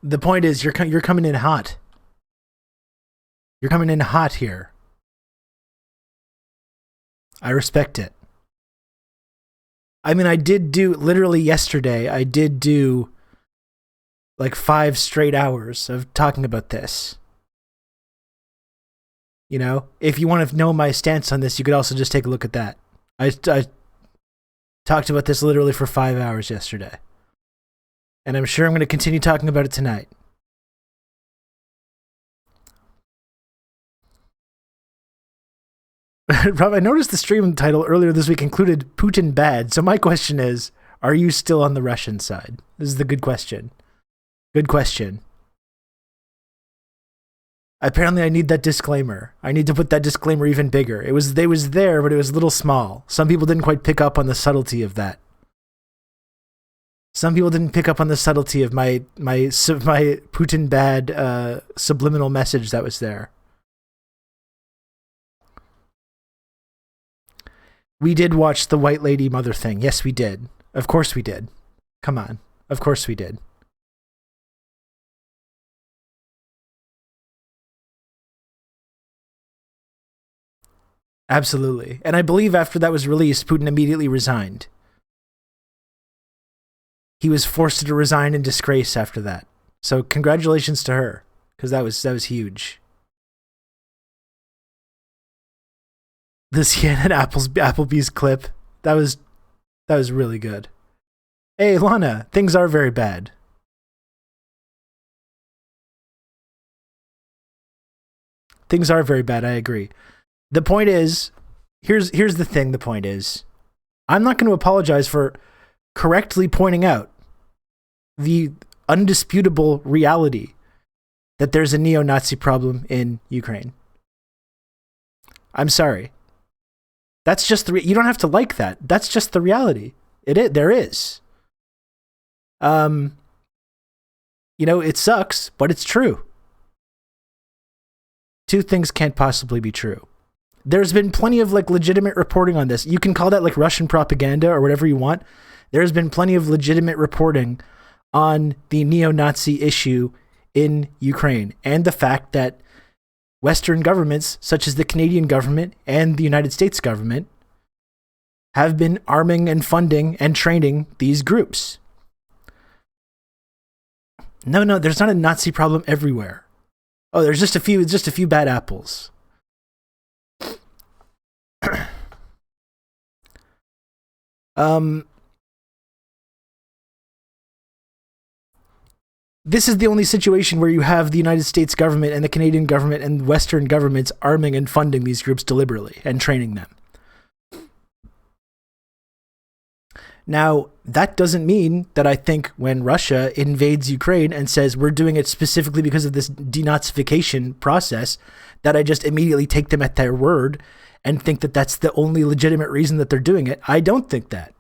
The point is, you're coming in hot. You're coming in hot here. I respect it. I mean, I did do, literally yesterday, I did do like 5 straight hours of talking about this. You know, if you want to know my stance on this, you could also just take a look at that. I talked about this literally for 5 hours yesterday. And I'm sure I'm going to continue talking about it tonight. Rob, I noticed the stream title earlier this week included Putin bad. So my question is, are you still on the Russian side? This is the good question. Good question. Apparently I need that disclaimer. I need to put that disclaimer even bigger. It was there, but it was a little small. Some people didn't quite pick up on the subtlety of that. Some people didn't pick up on the subtlety of my Putin bad subliminal message that was there. We did watch the White Lady Mother thing. Yes, we did. Of course we did. Come on. Of course we did. Absolutely. And I believe after that was released, Putin immediately resigned. He was forced to resign in disgrace after that. So congratulations to her, because that was huge. The CNN Applebee's clip, that was really good. Hey Lana, things are very bad. Things are very bad, I agree. The point is, here's the thing, the point is, I'm not going to apologize for correctly pointing out the undisputable reality that there's a neo-Nazi problem in Ukraine. I'm sorry. That's just you don't have to like that. That's just the reality. There is. You know, it sucks, but it's true. Two things can't possibly be true. There's been plenty of like legitimate reporting on this. You can call that like Russian propaganda or whatever you want. There's been plenty of legitimate reporting on the neo-Nazi issue in Ukraine and the fact that Western governments, such as the Canadian government and the United States government, have been arming and funding and training these groups. No, there's not a Nazi problem everywhere. Oh, there's just a few bad apples. This is the only situation where you have the United States government and the Canadian government and Western governments arming and funding these groups deliberately and training them. Now, that doesn't mean that I think when Russia invades Ukraine and says we're doing it specifically because of this denazification process, that I just immediately take them at their word and think that that's the only legitimate reason that they're doing it. I don't think that.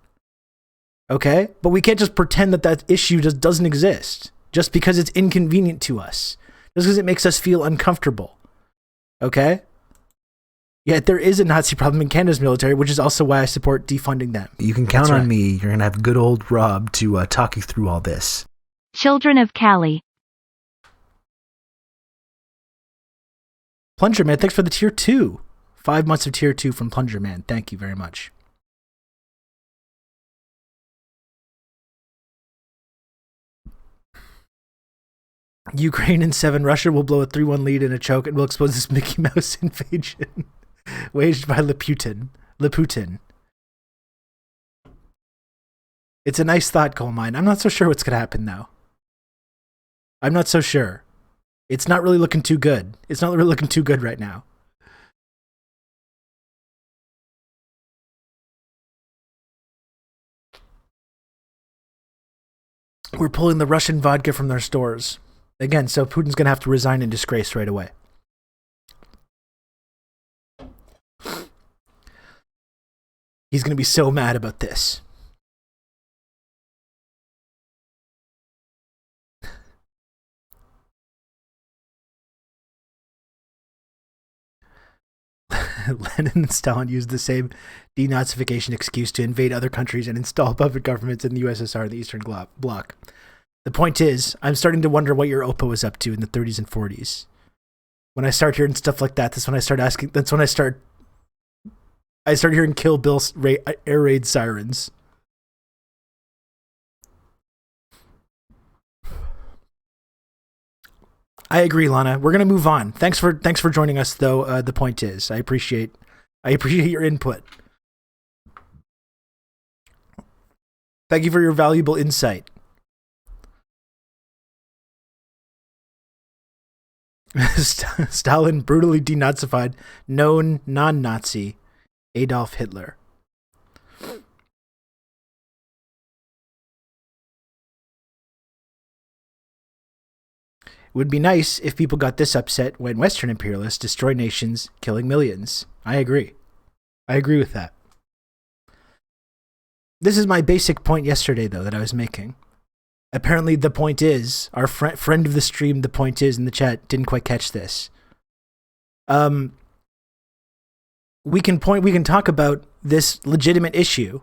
Okay? But we can't just pretend that that issue just doesn't exist just because it's inconvenient to us, just because it makes us feel uncomfortable. Okay? Yet there is a Nazi problem in Canada's military, which is also why I support defunding them. You can count on me. You're going to have good old Rob to talk you through all this. Children of Cali. Plunger Man, thanks for the tier 2. 5 months of tier 2 from Plunger Man. Thank you very much. Ukraine in 7. Russia will blow a 3-1 lead in a choke and will expose this Mickey Mouse invasion waged by Laputin. It's a nice thought, Coal Mine. I'm not so sure what's going to happen now. I'm not so sure. It's not really looking too good. It's not really looking too good right now. We're pulling the Russian vodka from their stores. Again, so Putin's going to have to resign in disgrace right away. He's going to be so mad about this. Lenin and Stalin used the same denazification excuse to invade other countries and install puppet governments in the USSR and the Eastern Bloc. The point is, I'm starting to wonder what your Oppo was up to in the 30s and 40s. When I start hearing stuff like that, that's when I start asking. That's when I start hearing Kill Bill air raid sirens. I agree, Lana. We're gonna move on. Thanks for joining us, though. The point is, I appreciate your input. Thank you for your valuable insight. Stalin brutally denazified known non-Nazi Adolf Hitler. It would be nice if people got this upset when Western imperialists destroy nations, killing millions. I agree. I agree with that. This is my basic point yesterday, though, that I was making. Apparently, the point is, our friend of the stream, the point is, in the chat, didn't quite catch this. We can talk about this legitimate issue.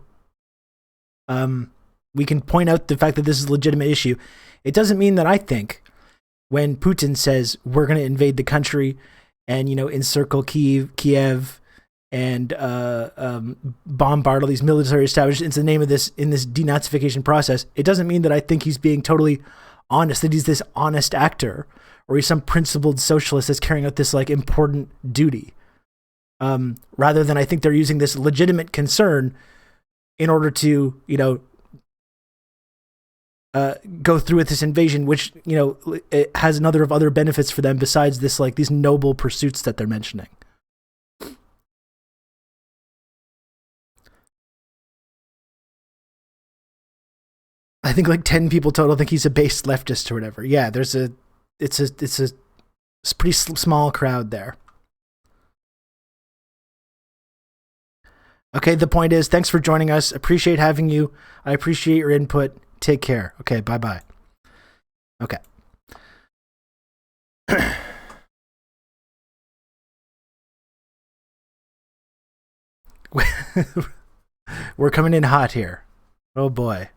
We can point out the fact that this is a legitimate issue. It doesn't mean that I think when Putin says we're going to invade the country and, encircle Kiev and bombard all these military establishments in the name of this denazification process, it doesn't mean that I think he's being totally honest, that he's this honest actor or he's some principled socialist that's carrying out this important duty. Rather than I think they're using this legitimate concern in order to, go through with this invasion, which, it has another of other benefits for them besides this, these noble pursuits that they're mentioning. I think 10 people total think he's a base leftist or whatever. Yeah, it's a pretty small crowd there. Okay, the point is, thanks for joining us. Appreciate having you. I appreciate your input. Take care. Okay, bye-bye. Okay. We're coming in hot here. Oh boy.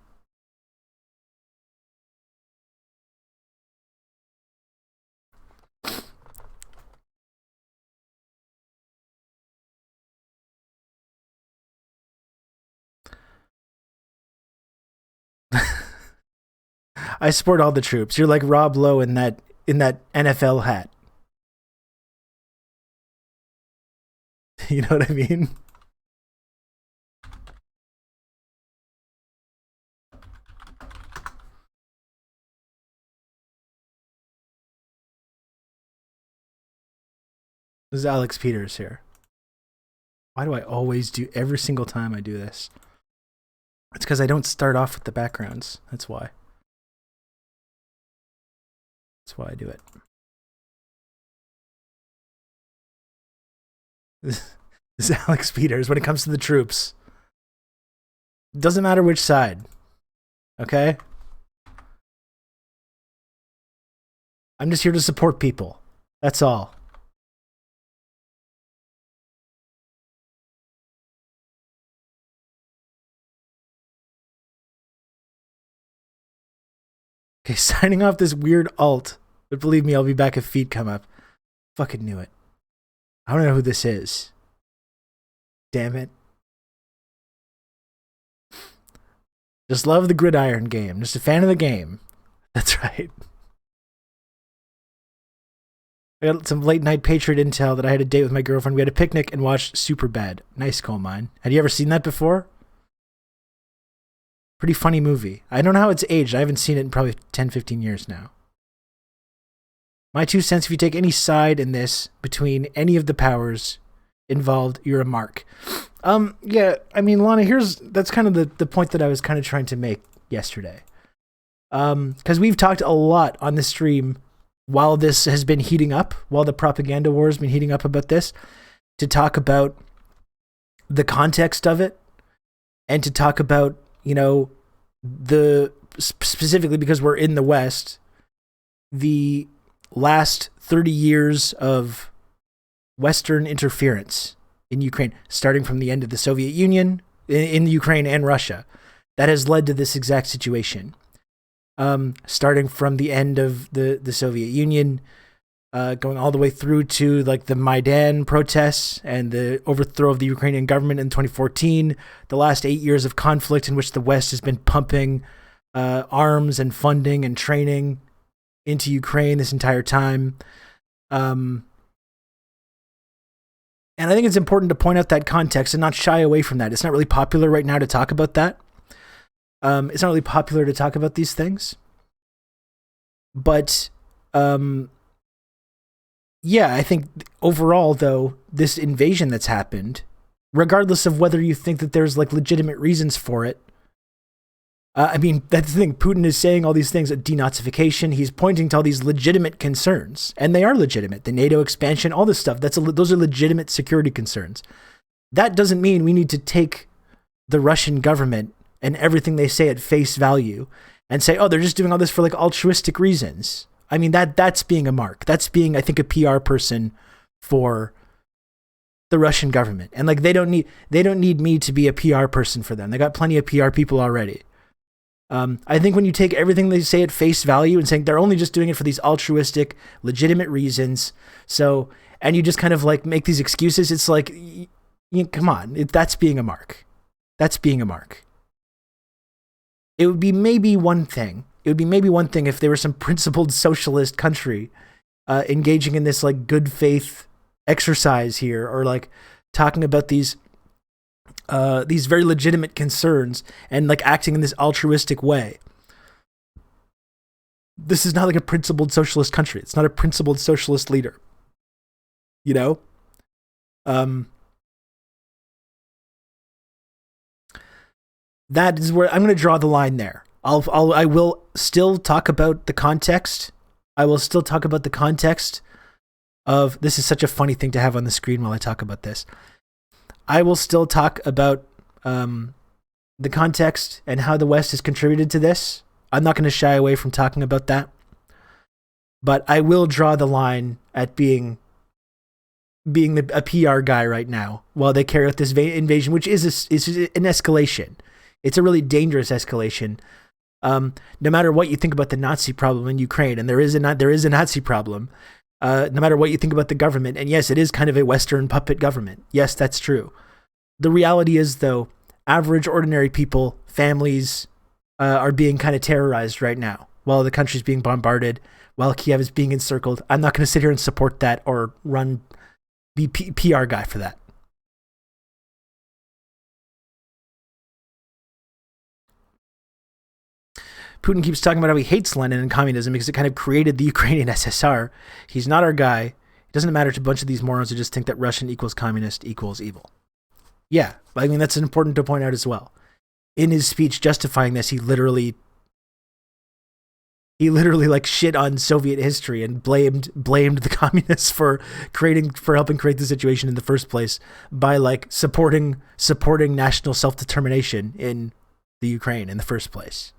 I support all the troops. You're like Rob Lowe in that NFL hat. You know what I mean? This is Alex Peters here. Why do I always do every single time I do this? It's because I don't start off with the backgrounds. That's why. That's why I do it. This is Alex Peters when it comes to the troops. It doesn't matter which side. Okay? I'm just here to support people. That's all. Okay, signing off this weird alt. But believe me, I'll be back if feet come up. Fucking knew it. I don't know who this is. Damn it. Just love the gridiron game. Just a fan of the game. That's right. I got some late night Patriot intel that I had a date with my girlfriend. We had a picnic and watched Superbad. Nice coal mine. Had you ever seen that before? Pretty funny movie. I don't know how it's aged. I haven't seen it in probably 10, 15 years now. My 2 cents, if you take any side in this between any of the powers involved, you're a mark. Yeah, I mean, Lana, that's kind of the point that I was kind of trying to make yesterday. Because we've talked a lot on the stream while this has been heating up, while the propaganda war has been heating up about this, to talk about the context of it and to talk about, specifically because we're in the West, the last 30 years of Western interference in Ukraine, starting from the end of the Soviet Union in Ukraine and Russia, that has led to this exact situation. starting from the end of the Soviet Union, going all the way through to like the Maidan protests and the overthrow of the Ukrainian government in 2014, the last 8 years of conflict in which the West has been pumping arms and funding and training into Ukraine this entire time. And I think it's important to point out that context and not shy away from that. It's not really popular right now to talk about that. It's not really popular to talk about these things. But yeah, I think overall, though, this invasion that's happened, regardless of whether you think that there's like legitimate reasons for it, I mean, that's the thing. Putin is saying all these things, denazification. He's pointing to all these legitimate concerns, and they are legitimate. The NATO expansion, all this stuff. Those are legitimate security concerns. That doesn't mean we need to take the Russian government and everything they say at face value and say, oh, they're just doing all this for like altruistic reasons. I mean, that's being a mark. That's being, I think, a PR person for the Russian government. And like they don't need me to be a PR person for them. They got plenty of PR people already. I think when you take everything they say at face value and saying they're only just doing it for these altruistic, legitimate reasons, and you just kind of like make these excuses, it's like, come on, that's being a mark. That's being a mark. It would be maybe one thing. It would be maybe one thing if there were some principled socialist country engaging in this like good faith exercise here, or like talking about these very legitimate concerns and like acting in this altruistic way. This is not like a principled socialist country. It's not a principled socialist leader. You know? That is where I'm going to draw the line there. I will still talk about the context. I will still talk about the context of, this is such a funny thing to have on the screen while I talk about this. I will still talk about the context and how the West has contributed to this. I'm not going to shy away from talking about that. But I will draw the line at being a PR guy right now while they carry out this invasion, which is an escalation. It's a really dangerous escalation. No matter what you think about the Nazi problem in Ukraine, and there is a Nazi problem, no matter what you think about the government, and yes, it is kind of a Western puppet government. Yes, that's true. The reality is, though, average, ordinary people, families, are being kind of terrorized right now while the country's being bombarded, while Kiev is being encircled. I'm not going to sit here and support that or be PR guy for that. Putin keeps talking about how he hates Lenin and communism because it kind of created the Ukrainian SSR. He's not our guy. It doesn't matter to a bunch of these morons who just think that Russian equals communist equals evil. Yeah, I mean, that's important to point out as well. In his speech justifying this, he literally like shit on Soviet history and blamed the communists for helping create the situation in the first place by like supporting national self-determination in the Ukraine in the first place.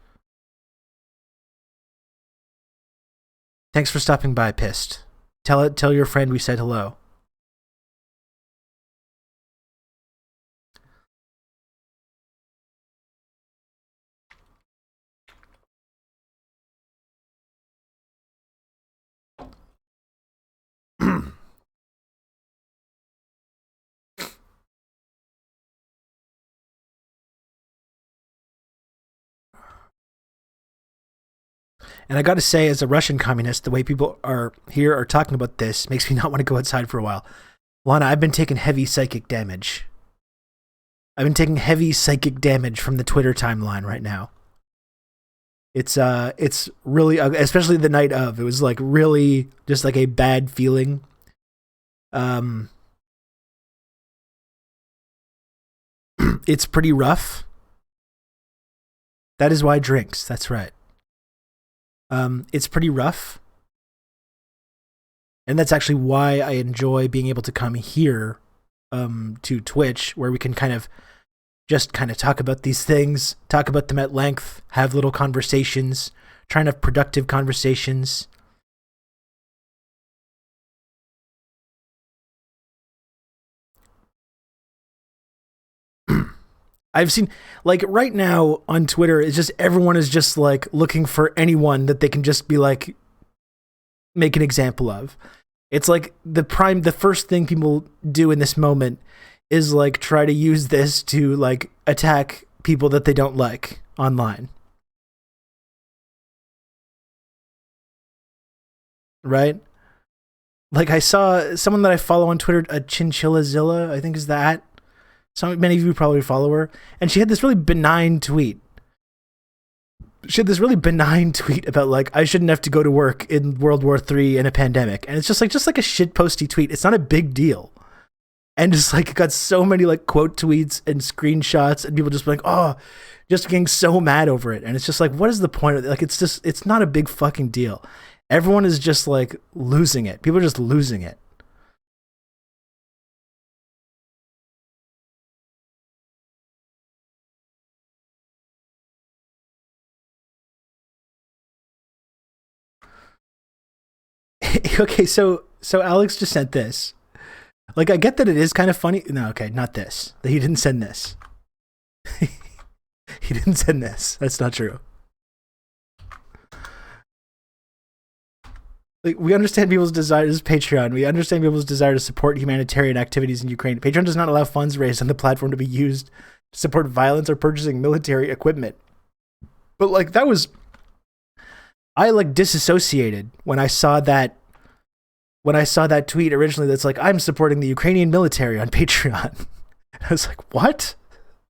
Thanks for stopping by, Pissed. Tell your friend we said hello. And I got to say, as a Russian communist, the way people are talking about this makes me not want to go outside for a while. Lana, I've been taking heavy psychic damage. I've been taking heavy psychic damage from the Twitter timeline right now. It's really, especially the night of, it was like really just like a bad feeling. It's pretty rough. That is why drinks. That's right. It's pretty rough. And that's actually why I enjoy being able to come here to Twitch, where we can kind of talk about these things, talk about them at length, have little conversations, try and have productive conversations. I've seen, like, right now on Twitter, it's just everyone is just like looking for anyone that they can just be like, make an example of. It's like the first thing people do in this moment is like try to use this to like attack people that they don't like online. Right? Like I saw someone that I follow on Twitter, a Chinchillazilla, I think is that. So many of you probably follow her, and she had this really benign tweet. She had this really benign tweet about like I shouldn't have to go to work in World War III in a pandemic, and it's just like a shitposty tweet. It's not a big deal, and just like it got so many like quote tweets and screenshots, and people just like, oh, just getting so mad over it, and it's just like, what is the point of it? Like it's not a big fucking deal. Everyone is just like losing it. People are just losing it. Okay, so Alex just sent this. Like, I get that it is kind of funny. No, okay, not this. He didn't send this. He didn't send this. That's not true. Like, we understand people's desire. This is Patreon. We understand people's desire to support humanitarian activities in Ukraine. Patreon does not allow funds raised on the platform to be used to support violence or purchasing military equipment. But like, that was, I like disassociated when I saw that tweet originally that's like, I'm supporting the Ukrainian military on Patreon. I was like, what?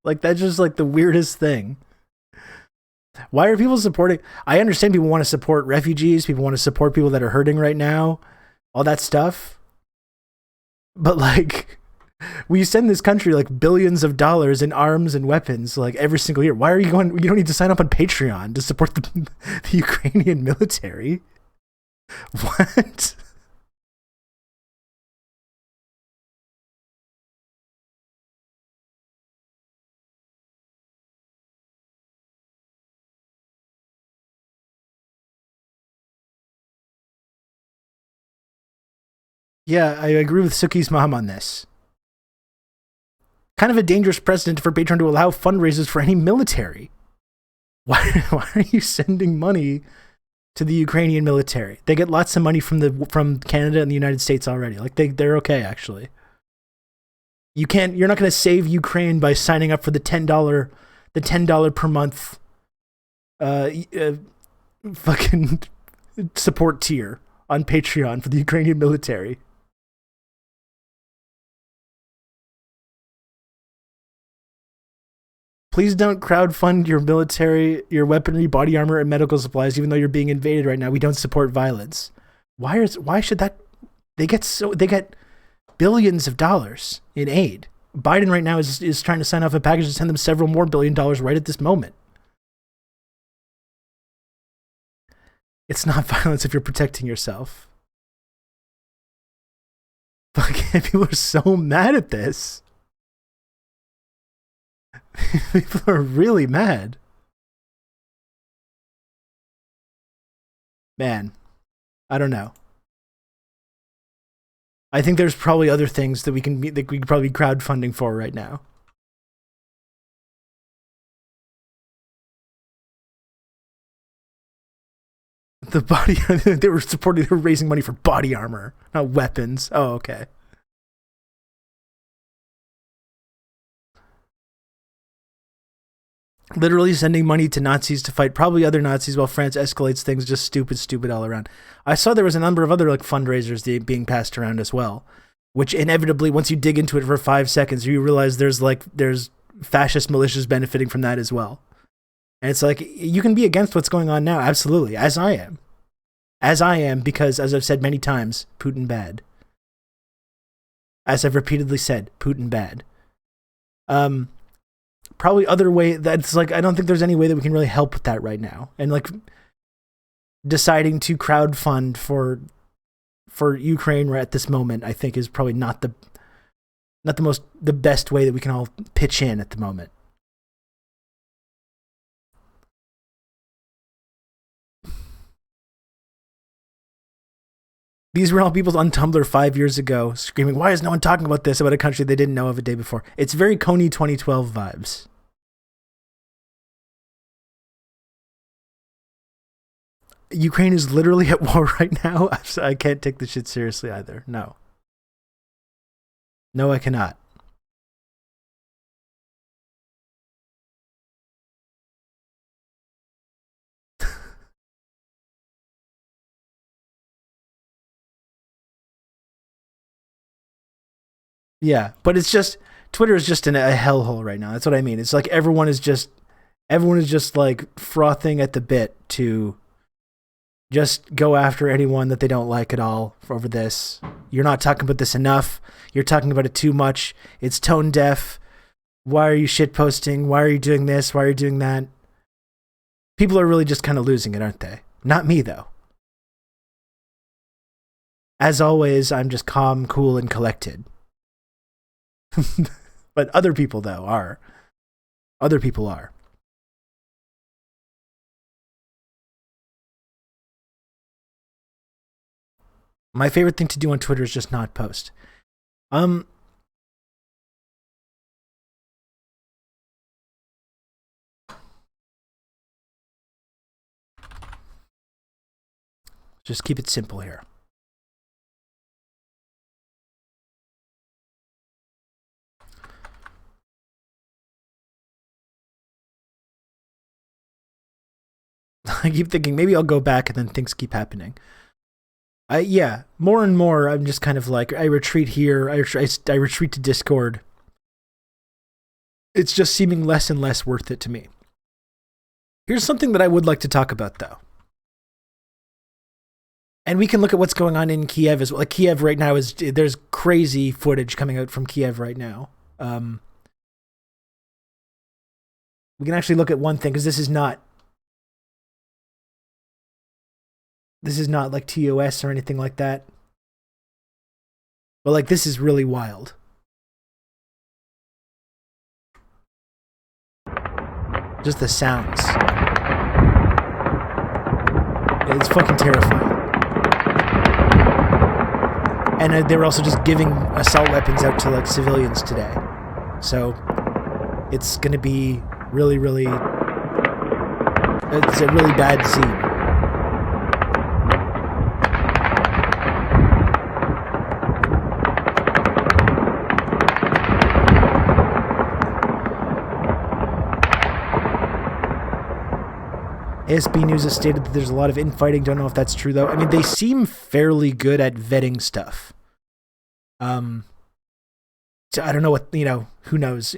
Like, that's just like the weirdest thing. Why are people supporting? I understand people want to support refugees. People want to support people that are hurting right now. All that stuff. But like, we send this country like billions of dollars in arms and weapons like every single year. Why are you going? You don't need to sign up on Patreon to support the Ukrainian military. What? Yeah, I agree with Suki's mom on this. Kind of a dangerous precedent for Patreon to allow fundraisers for any military. Why are you sending money to the Ukrainian military? They get lots of money from Canada and the United States already. Like they're okay actually. You're not going to save Ukraine by signing up for the $10 per month fucking support tier on Patreon for the Ukrainian military. Please don't crowdfund your military, your weaponry, body armor, and medical supplies, even though you're being invaded right now. We don't support violence. Why should that? They get billions of dollars in aid. Biden right now is trying to sign off a package to send them several more $billion right at this moment. It's not violence if you're protecting yourself. Fucking people are so mad at this. People are really mad. Man, I don't know. I think there's probably other things that we could probably be crowdfunding for right now. The body they were raising money for body armor, not weapons. Oh, okay. Literally sending money to Nazis to fight probably other Nazis while France escalates things. Just stupid all around. I saw there was a number of other like fundraisers being passed around as well, which inevitably, once you dig into it for 5 seconds, you realize there's fascist militias benefiting from that as well. And it's like, you can be against what's going on now, absolutely, as I am. Because, as I've said many times, Putin bad. As I've repeatedly said, Putin bad. Probably other way that's like, I don't think there's any way that we can really help with that right now. And like deciding to crowdfund for Ukraine right at this moment, I think is probably not the best way that we can all pitch in at the moment. These were all people on Tumblr 5 years ago screaming, why is no one talking about this, about a country they didn't know of a day before? It's very Coney 2012 vibes. Ukraine is literally at war right now. I can't take this shit seriously either. No. No, I cannot. Yeah, but it's just Twitter is just in a hellhole right now. That's what I mean. It's like everyone is just like frothing at the bit to just go after anyone that they don't like at all over this. You're not talking about this enough. You're talking about it too much. It's tone deaf. Why are you shitposting? Why are you doing this? Why are you doing that? People are really just kind of losing it, aren't they? Not me, though. As always, I'm just calm, cool, and collected. But other people, though, are. Other people are. My favorite thing to do on Twitter is just not post. Just keep it simple here. I keep thinking maybe I'll go back and then things keep happening. Yeah, more and more I'm just kind of like, I retreat here, I retreat to Discord. It's just seeming less and less worth it to me. Here's something that I would like to talk about, though. And we can look at what's going on in Kiev as well. Like Kiev right now there's crazy footage coming out from Kiev right now. We can actually look at one thing, because this is not like TOS or anything like that. But like, this is really wild. Just the sounds. It's fucking terrifying. And they were also just giving assault weapons out to like civilians today. So it's going to be really, really... It's a really bad scene. ASB News has stated that there's a lot of infighting. Don't know if that's true, though. I mean, they seem fairly good at vetting stuff. So I don't know what, who knows?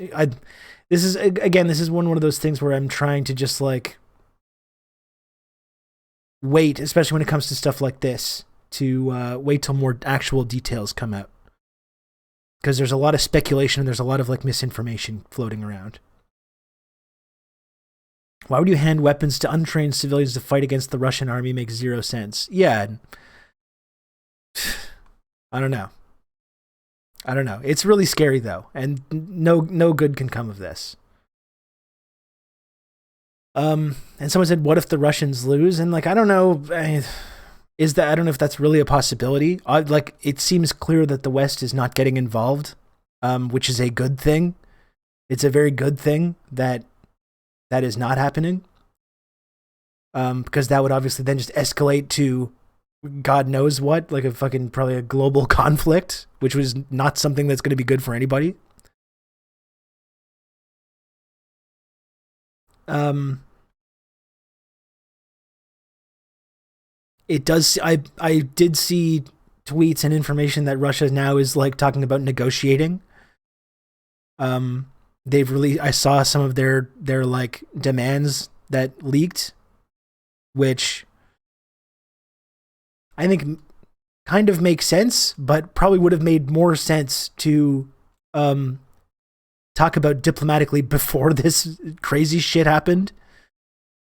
This is one of those things where I'm trying to just, like, wait, especially when it comes to stuff like this, to wait till more actual details come out. Because there's a lot of speculation and there's a lot of, like, misinformation floating around. Why would you hand weapons to untrained civilians to fight against the Russian army? Makes zero sense. Yeah. I don't know. It's really scary, though, and no good can come of this. And someone said, what if the Russians lose? And like, I don't know. I don't know if that's really a possibility. Like, it seems clear that the West is not getting involved, which is a good thing. It's a very good thing that is not happening. Because that would obviously then just escalate to God knows what, like probably a global conflict, which was not something that's going to be good for anybody. It does. I did see tweets and information that Russia now is like talking about negotiating. I saw some of their like demands that leaked, which I think kind of makes sense, but probably would have made more sense to talk about diplomatically before this crazy shit happened.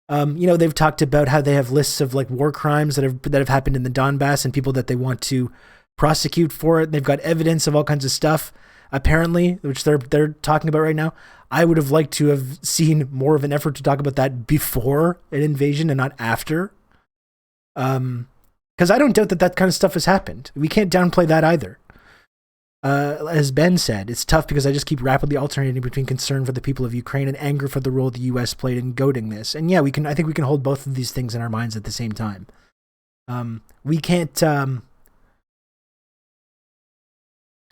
They've talked about how they have lists of like war crimes that have happened in the Donbass and people that they want to prosecute for it. They've got evidence of all kinds of stuff, apparently, which they're talking about right now. I would have liked to have seen more of an effort to talk about that before an invasion and not after. Because I don't doubt that kind of stuff has happened. We can't downplay that either. as Ben said, it's tough because I just keep rapidly alternating between concern for the people of Ukraine and anger for the role the U.S. played in goading this. And yeah, I think we can hold both of these things in our minds at the same time. We can't.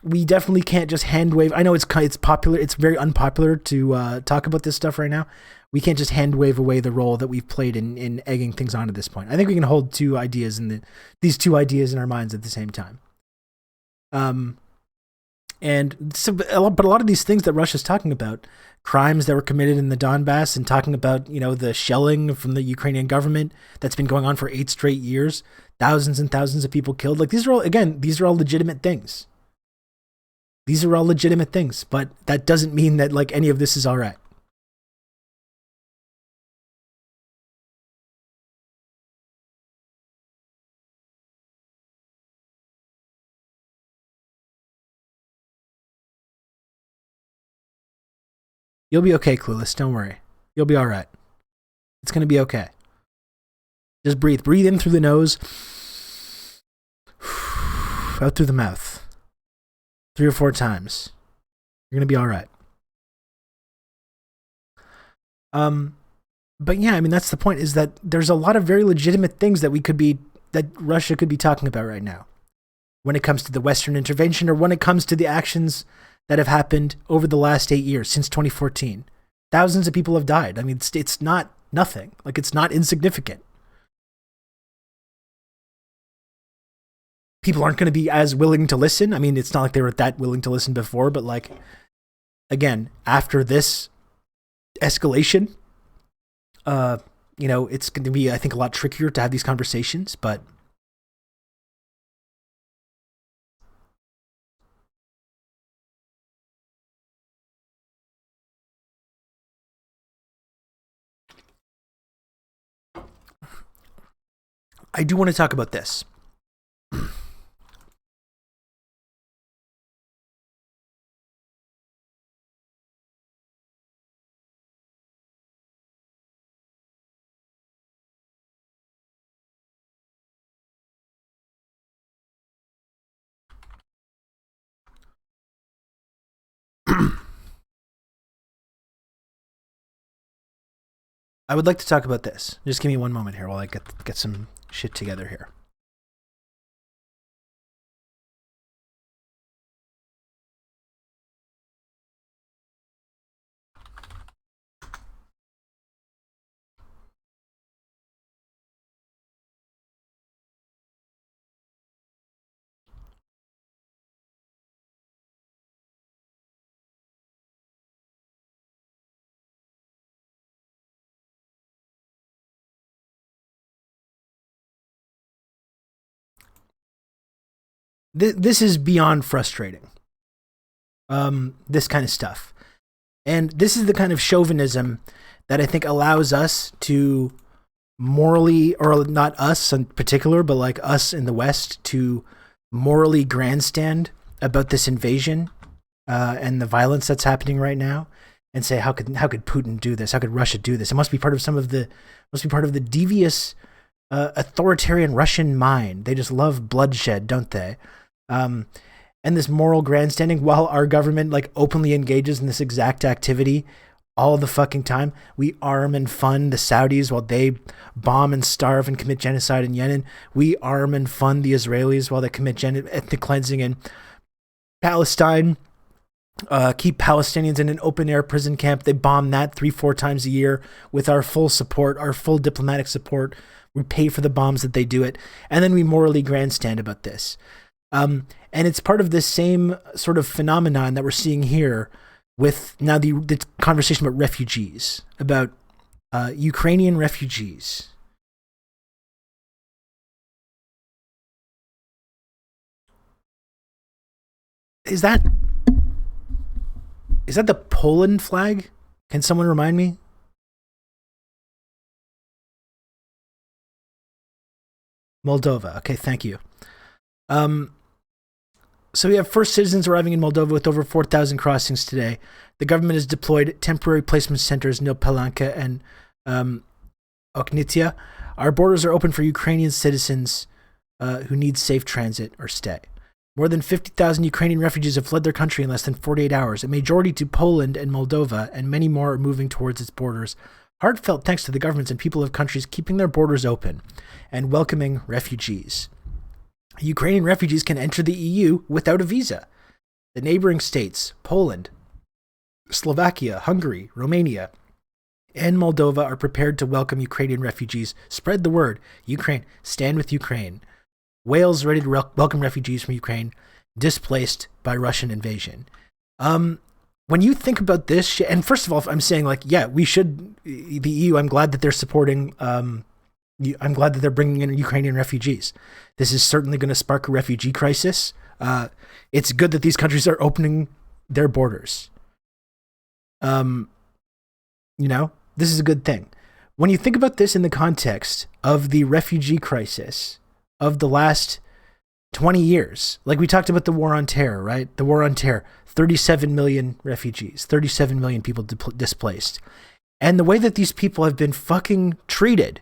We definitely can't just hand wave. I know it's popular. It's very unpopular to talk about this stuff right now. We can't just hand wave away the role that we've played in egging things on at this point. I think we can hold these two ideas in our minds at the same time. But a lot of these things that Russia's talking about, crimes that were committed in the Donbass, and talking about, the shelling from the Ukrainian government that's been going on for 8 straight years, thousands and thousands of people killed. Like, these are all legitimate things. These are all legitimate things, but that doesn't mean that like any of this is all right. You'll be okay, Clueless. Don't worry. You'll be all right. It's going to be okay. Just breathe. Breathe in through the nose, out through the mouth. 3 or 4 times. You're going to be all right. But yeah, I mean, that's the point, is that there's a lot of very legitimate things that Russia could be talking about right now when it comes to the Western intervention, or when it comes to the actions that have happened over the last 8 years, since 2014. Thousands of people have died. I mean, it's not nothing. Like, it's not insignificant. People aren't going to be as willing to listen. I mean, it's not like they were that willing to listen before, but like, again, after this escalation, it's going to be, I think, a lot trickier to have these conversations, but I do want to talk about this. I would like to talk about this. Just give me one moment here while I get some shit together here. This is beyond frustrating. This kind of stuff. And this is the kind of chauvinism that I think allows us to morally, or not us in particular, but like us in the West, to morally grandstand about this invasion and the violence that's happening right now, and say, how could Putin do this? How could Russia do this? It must be part of the devious authoritarian Russian mind. They just love bloodshed, don't they? And this moral grandstanding, while our government like openly engages in this exact activity all the fucking time. We arm and fund the Saudis while they bomb and starve and commit genocide in Yemen. We arm and fund the Israelis while they commit ethnic cleansing in Palestine. Keep Palestinians in an open-air prison camp. They bomb that 3-4 times a year with our full support, our full diplomatic support. We pay for the bombs that they do it. And then we morally grandstand about this. And it's part of this same sort of phenomenon that we're seeing here with now the conversation about refugees, about Ukrainian refugees. Is that the Poland flag? Can someone remind me? Moldova. Okay, thank you. So we have first citizens arriving in Moldova with over 4,000 crossings today. The government has deployed temporary placement centers in Palanca and Oknitia. Our borders are open for Ukrainian citizens who need safe transit or stay. More than 50,000 Ukrainian refugees have fled their country in less than 48 hours, a majority to Poland and Moldova, and many more are moving towards its borders. Heartfelt thanks to the governments and people of countries keeping their borders open and welcoming refugees. Ukrainian refugees can enter the EU without a visa. The neighboring states, Poland, Slovakia, Hungary, Romania, and Moldova are prepared to welcome Ukrainian refugees. Spread the word. Ukraine, stand with Ukraine. Wales ready to welcome refugees from Ukraine displaced by Russian invasion. When you think about this shit, and first of all, I'm saying like, yeah, we should, the EU, I'm glad that they're supporting, I'm glad that they're bringing in Ukrainian refugees. This is certainly going to spark a refugee crisis. It's good that these countries are opening their borders. This is a good thing. When you think about this in the context of the refugee crisis of the last 20 years, like we talked about the war on terror, right? The war on terror, 37 million refugees, 37 million people displaced. And the way that these people have been fucking treated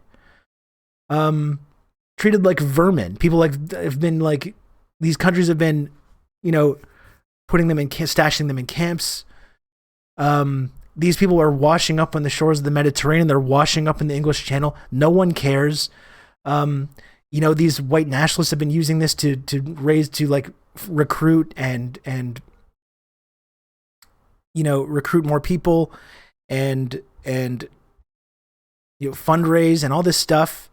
like vermin. People have been like, these countries have been, putting them in, stashing them in camps. These people are washing up on the shores of the Mediterranean. They're washing up in the English Channel. No one cares. These white nationalists have been using this to recruit and recruit more people and fundraise and all this stuff.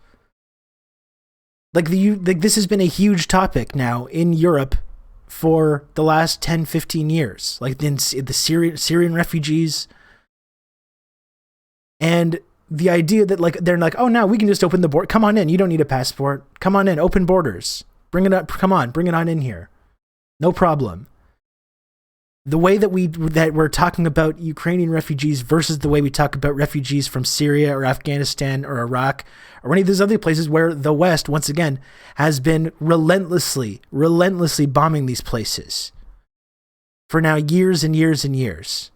This has been a huge topic now in Europe for the last 10, 15 years. Like in the Syrian refugees. And the idea that they're like, oh, now we can just open the border. Come on in. You don't need a passport. Come on in. Open borders. Bring it up. Come on. Bring it on in here. No problem. The way that we're talking about Ukrainian refugees versus the way we talk about refugees from Syria or Afghanistan or Iraq or any of those other places where the West, once again, has been relentlessly bombing these places for now years and years and years.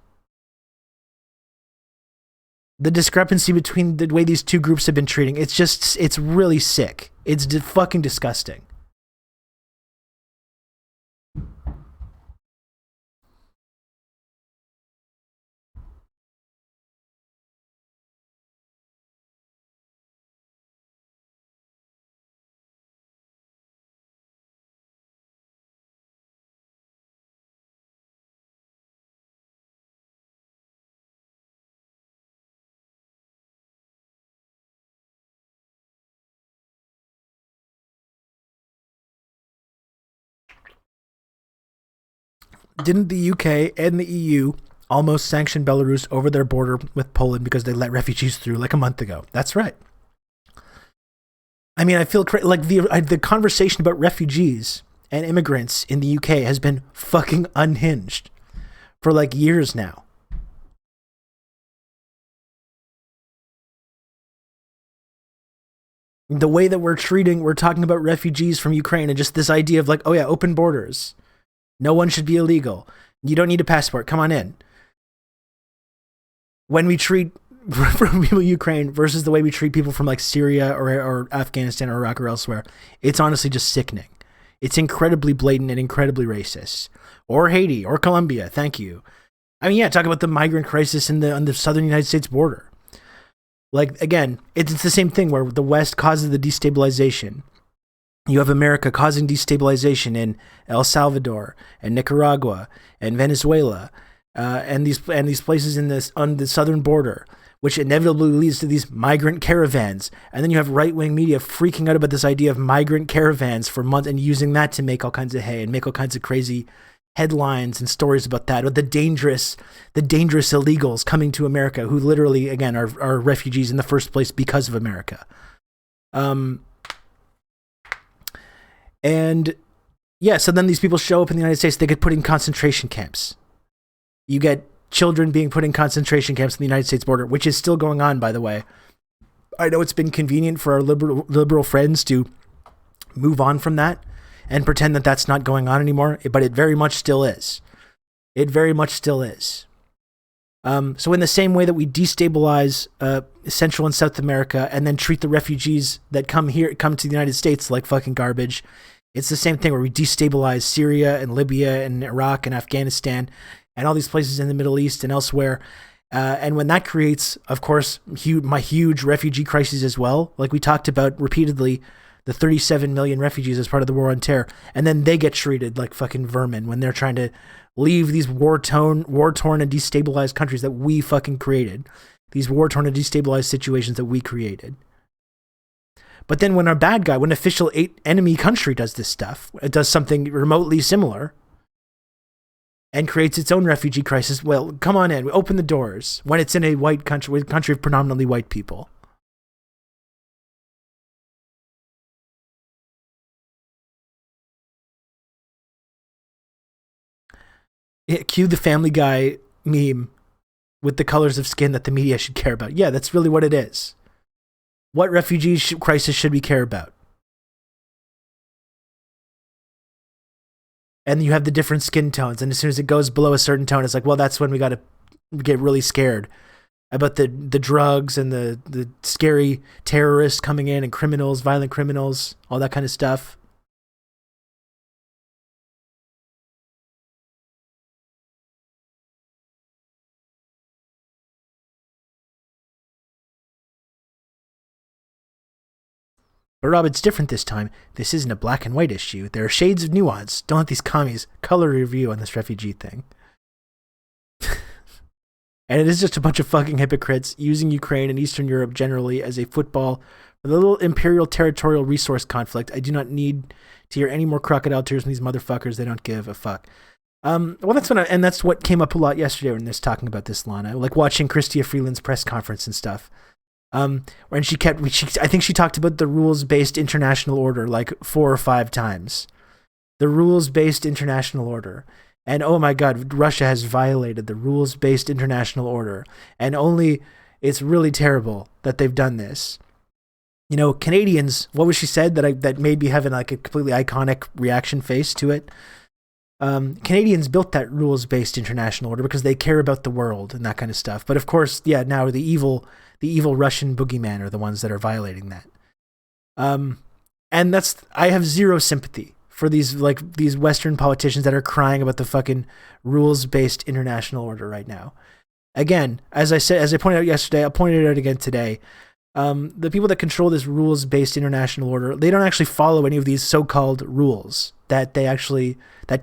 The discrepancy between the way these two groups have been treating, it's really sick. It's fucking disgusting. Didn't the UK and the EU almost sanction Belarus over their border with Poland because they let refugees through like a month ago? That's right. I mean, I feel like the conversation about refugees and immigrants in the UK has been fucking unhinged for like years now. The way that we're talking about refugees from Ukraine and just this idea of like, oh yeah, open borders. No one should be illegal. You don't need a passport. Come on in. When we treat from people in Ukraine versus the way we treat people from like Syria or Afghanistan or Iraq or elsewhere, it's honestly just sickening. It's incredibly blatant and incredibly racist. Or Haiti or Colombia. Thank you. I mean, yeah, talk about the migrant crisis on the southern United States border. Like, again, it's the same thing where the West causes the destabilization. You have America causing destabilization in El Salvador and Nicaragua and Venezuela and these places on the southern border, which inevitably leads to these migrant caravans. And then you have right-wing media freaking out about this idea of migrant caravans for months and using that to make all kinds of hay and make all kinds of crazy headlines and stories about that, or the dangerous illegals coming to America who literally, again, are refugees in the first place because of America. And yeah, so then these people show up in the United States, they get put in concentration camps. You get children being put in concentration camps in the United States border, which is still going on, by the way. I know it's been convenient for our liberal friends to move on from that and pretend that that's not going on anymore, but it very much still is. It very much still is. So in the same way that we destabilize Central and South America and then treat the refugees that come to the United States like fucking garbage, It's the same thing where we destabilize Syria and Libya and Iraq and Afghanistan and all these places in the Middle East and elsewhere. And when that creates, of course, my huge refugee crises as well, like we talked about repeatedly, the 37 million refugees as part of the war on terror, and then they get treated like fucking vermin when they're trying to leave these war-torn and destabilized countries that we fucking created, these war-torn and destabilized situations that we created. But then when when official enemy country does this stuff, it does something remotely similar and creates its own refugee crisis, well, come on in, we open the doors when it's in a white country, a country of predominantly white people. Cue the Family Guy meme with the colors of skin that the media should care about. Yeah, that's really what it is. What refugee crisis should we care about? And you have the different skin tones, and as soon as it goes below a certain tone, it's like, well, that's when we got to get really scared about the drugs and the scary terrorists coming in and criminals, violent criminals, all that kind of stuff. But Rob, it's different this time. This isn't a black and white issue. There are shades of nuance. Don't let these commies color review on this refugee thing. And it is just a bunch of fucking hypocrites using Ukraine and Eastern Europe generally as a football for the little imperial territorial resource conflict. I do not need to hear any more crocodile tears from these motherfuckers. They don't give a fuck. Well, that's what came up a lot yesterday when they're talking about this, Lana. Like watching Chrystia Freeland's press conference and stuff. When I think she talked about the rules-based international order like 4 or 5 times. The rules-based international order. And oh my God, Russia has violated the rules-based international order. And it's really terrible that they've done this. You know, Canadians, what was she said that made me have like a completely iconic reaction face to it? Canadians built that rules-based international order because they care about the world and that kind of stuff. But of course, yeah, now the evil Russian boogeyman are the ones that are violating that. And I have zero sympathy for these Western politicians that are crying about the fucking rules-based international order right now. Again, as I pointed out yesterday, I'll point it out again today. The people that control this rules-based international order, they don't actually follow any of these so-called rules that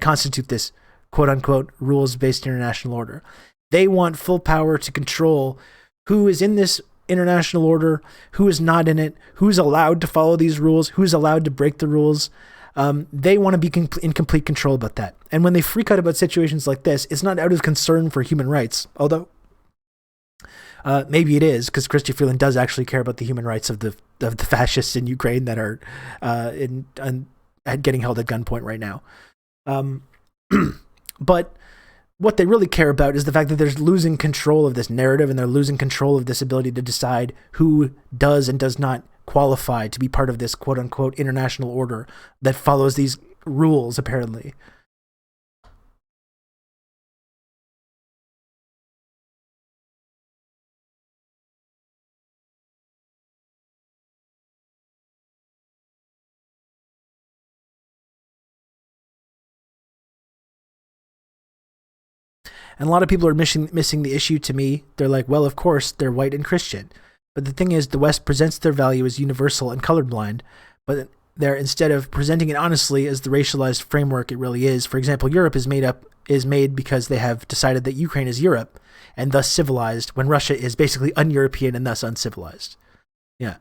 constitute this quote-unquote rules-based international order. They want full power to control who is in this international order, who is not in it, who's allowed to follow these rules, who's allowed to break the rules. They want to be in complete control about that. And when they freak out about situations like this, it's not out of concern for human rights, although maybe it is, because Chrystia Freeland does actually care about the human rights of the fascists in Ukraine that are getting held at gunpoint right now. But what they really care about is the fact that they're losing control of this narrative and they're losing control of this ability to decide who does and does not qualify to be part of this quote-unquote international order that follows these rules, apparently. And a lot of people are missing the issue to me. They're like, well, of course, they're white and Christian. But the thing is, the West presents their value as universal and colorblind, but they're, instead of presenting it honestly as the racialized framework it really is. For example, Europe is made because they have decided that Ukraine is Europe and thus civilized, when Russia is basically un-European and thus uncivilized. Yeah.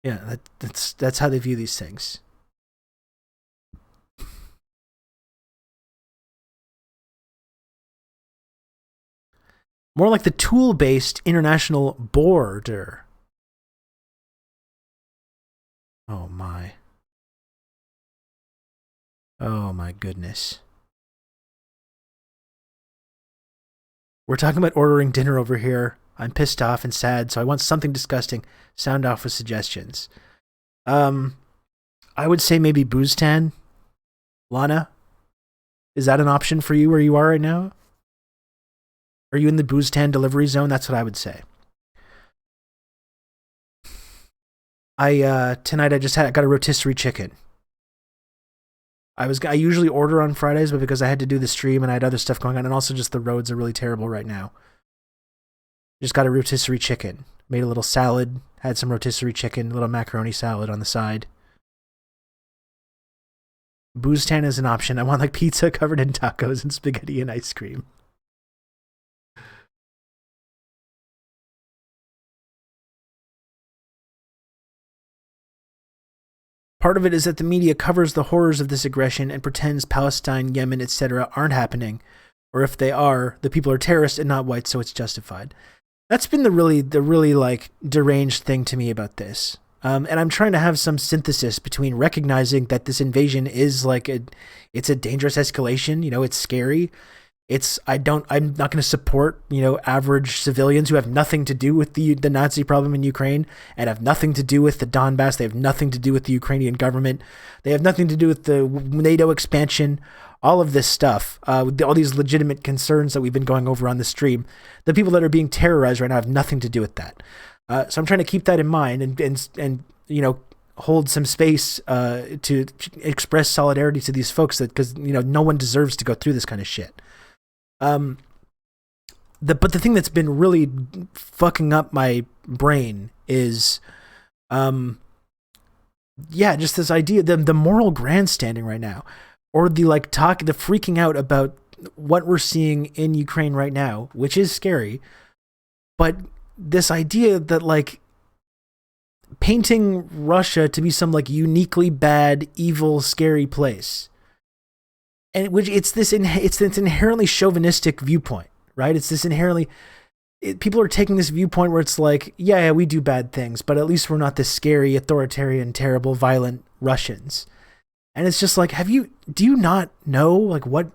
Yeah, that's how they view these things. More like the tool-based international border. Oh my. Oh my goodness. We're talking about ordering dinner over here. I'm pissed off and sad, so I want something disgusting. Sound off with suggestions. I would say maybe Booztan. Lana, is that an option for you where you are right now? Are you in the Booztan delivery zone? That's what I would say. Tonight I got a rotisserie chicken. I usually order on Fridays, but because I had to do the stream and I had other stuff going on, and also just the roads are really terrible right now. Just got a rotisserie chicken. Made a little salad, had some rotisserie chicken, a little macaroni salad on the side. Booztan is an option. I want like pizza covered in tacos and spaghetti and ice cream. Part of it is that the media covers the horrors of this aggression and pretends Palestine, Yemen, etc. aren't happening, or if they are, the people are terrorists and not white, so it's justified. That's been the really like deranged thing to me about this. And I'm trying to have some synthesis between recognizing that this invasion is like it's a dangerous escalation. You know, it's scary. I'm not going to support, average civilians who have nothing to do with the Nazi problem in Ukraine and have nothing to do with the Donbass. They have nothing to do with the Ukrainian government. They have nothing to do with the NATO expansion, all of this stuff, all these legitimate concerns that we've been going over on the stream. The people that are being terrorized right now have nothing to do with that. So I'm trying to keep that in mind and hold some space to express solidarity to these folks because no one deserves to go through this kind of shit. But the thing that's been really fucking up my brain is, just this idea, the moral grandstanding right now, or the freaking out about what we're seeing in Ukraine right now, which is scary, but this idea that like painting Russia to be some like uniquely bad, evil, scary place. And which it's this inherently chauvinistic viewpoint, right? It's this people are taking this viewpoint where it's like, yeah, we do bad things, but at least we're not this scary, authoritarian, terrible, violent Russians. And it's just like, do you not know like what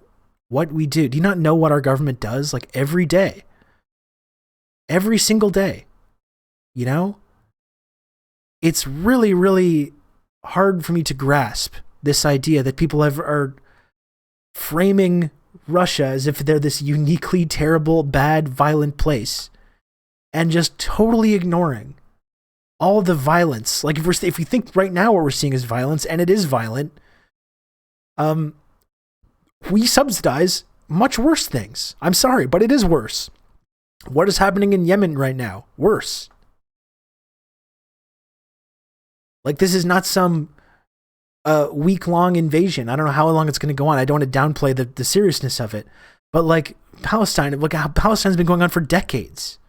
we do? Do you not know what our government does like every day? Every single day, It's really, really hard for me to grasp this idea that people are framing Russia as if they're this uniquely terrible, bad, violent place, and just totally ignoring all the violence. Like if we think right now what we're seeing is violence, and it is violent, we subsidize much worse things. I'm sorry, but it is worse. What is happening in Yemen right now? Worse. Like this is not some week-long invasion. I don't know how long it's going to go on. I don't want to downplay the seriousness of it. But like Palestine, look how Palestine's been going on for decades.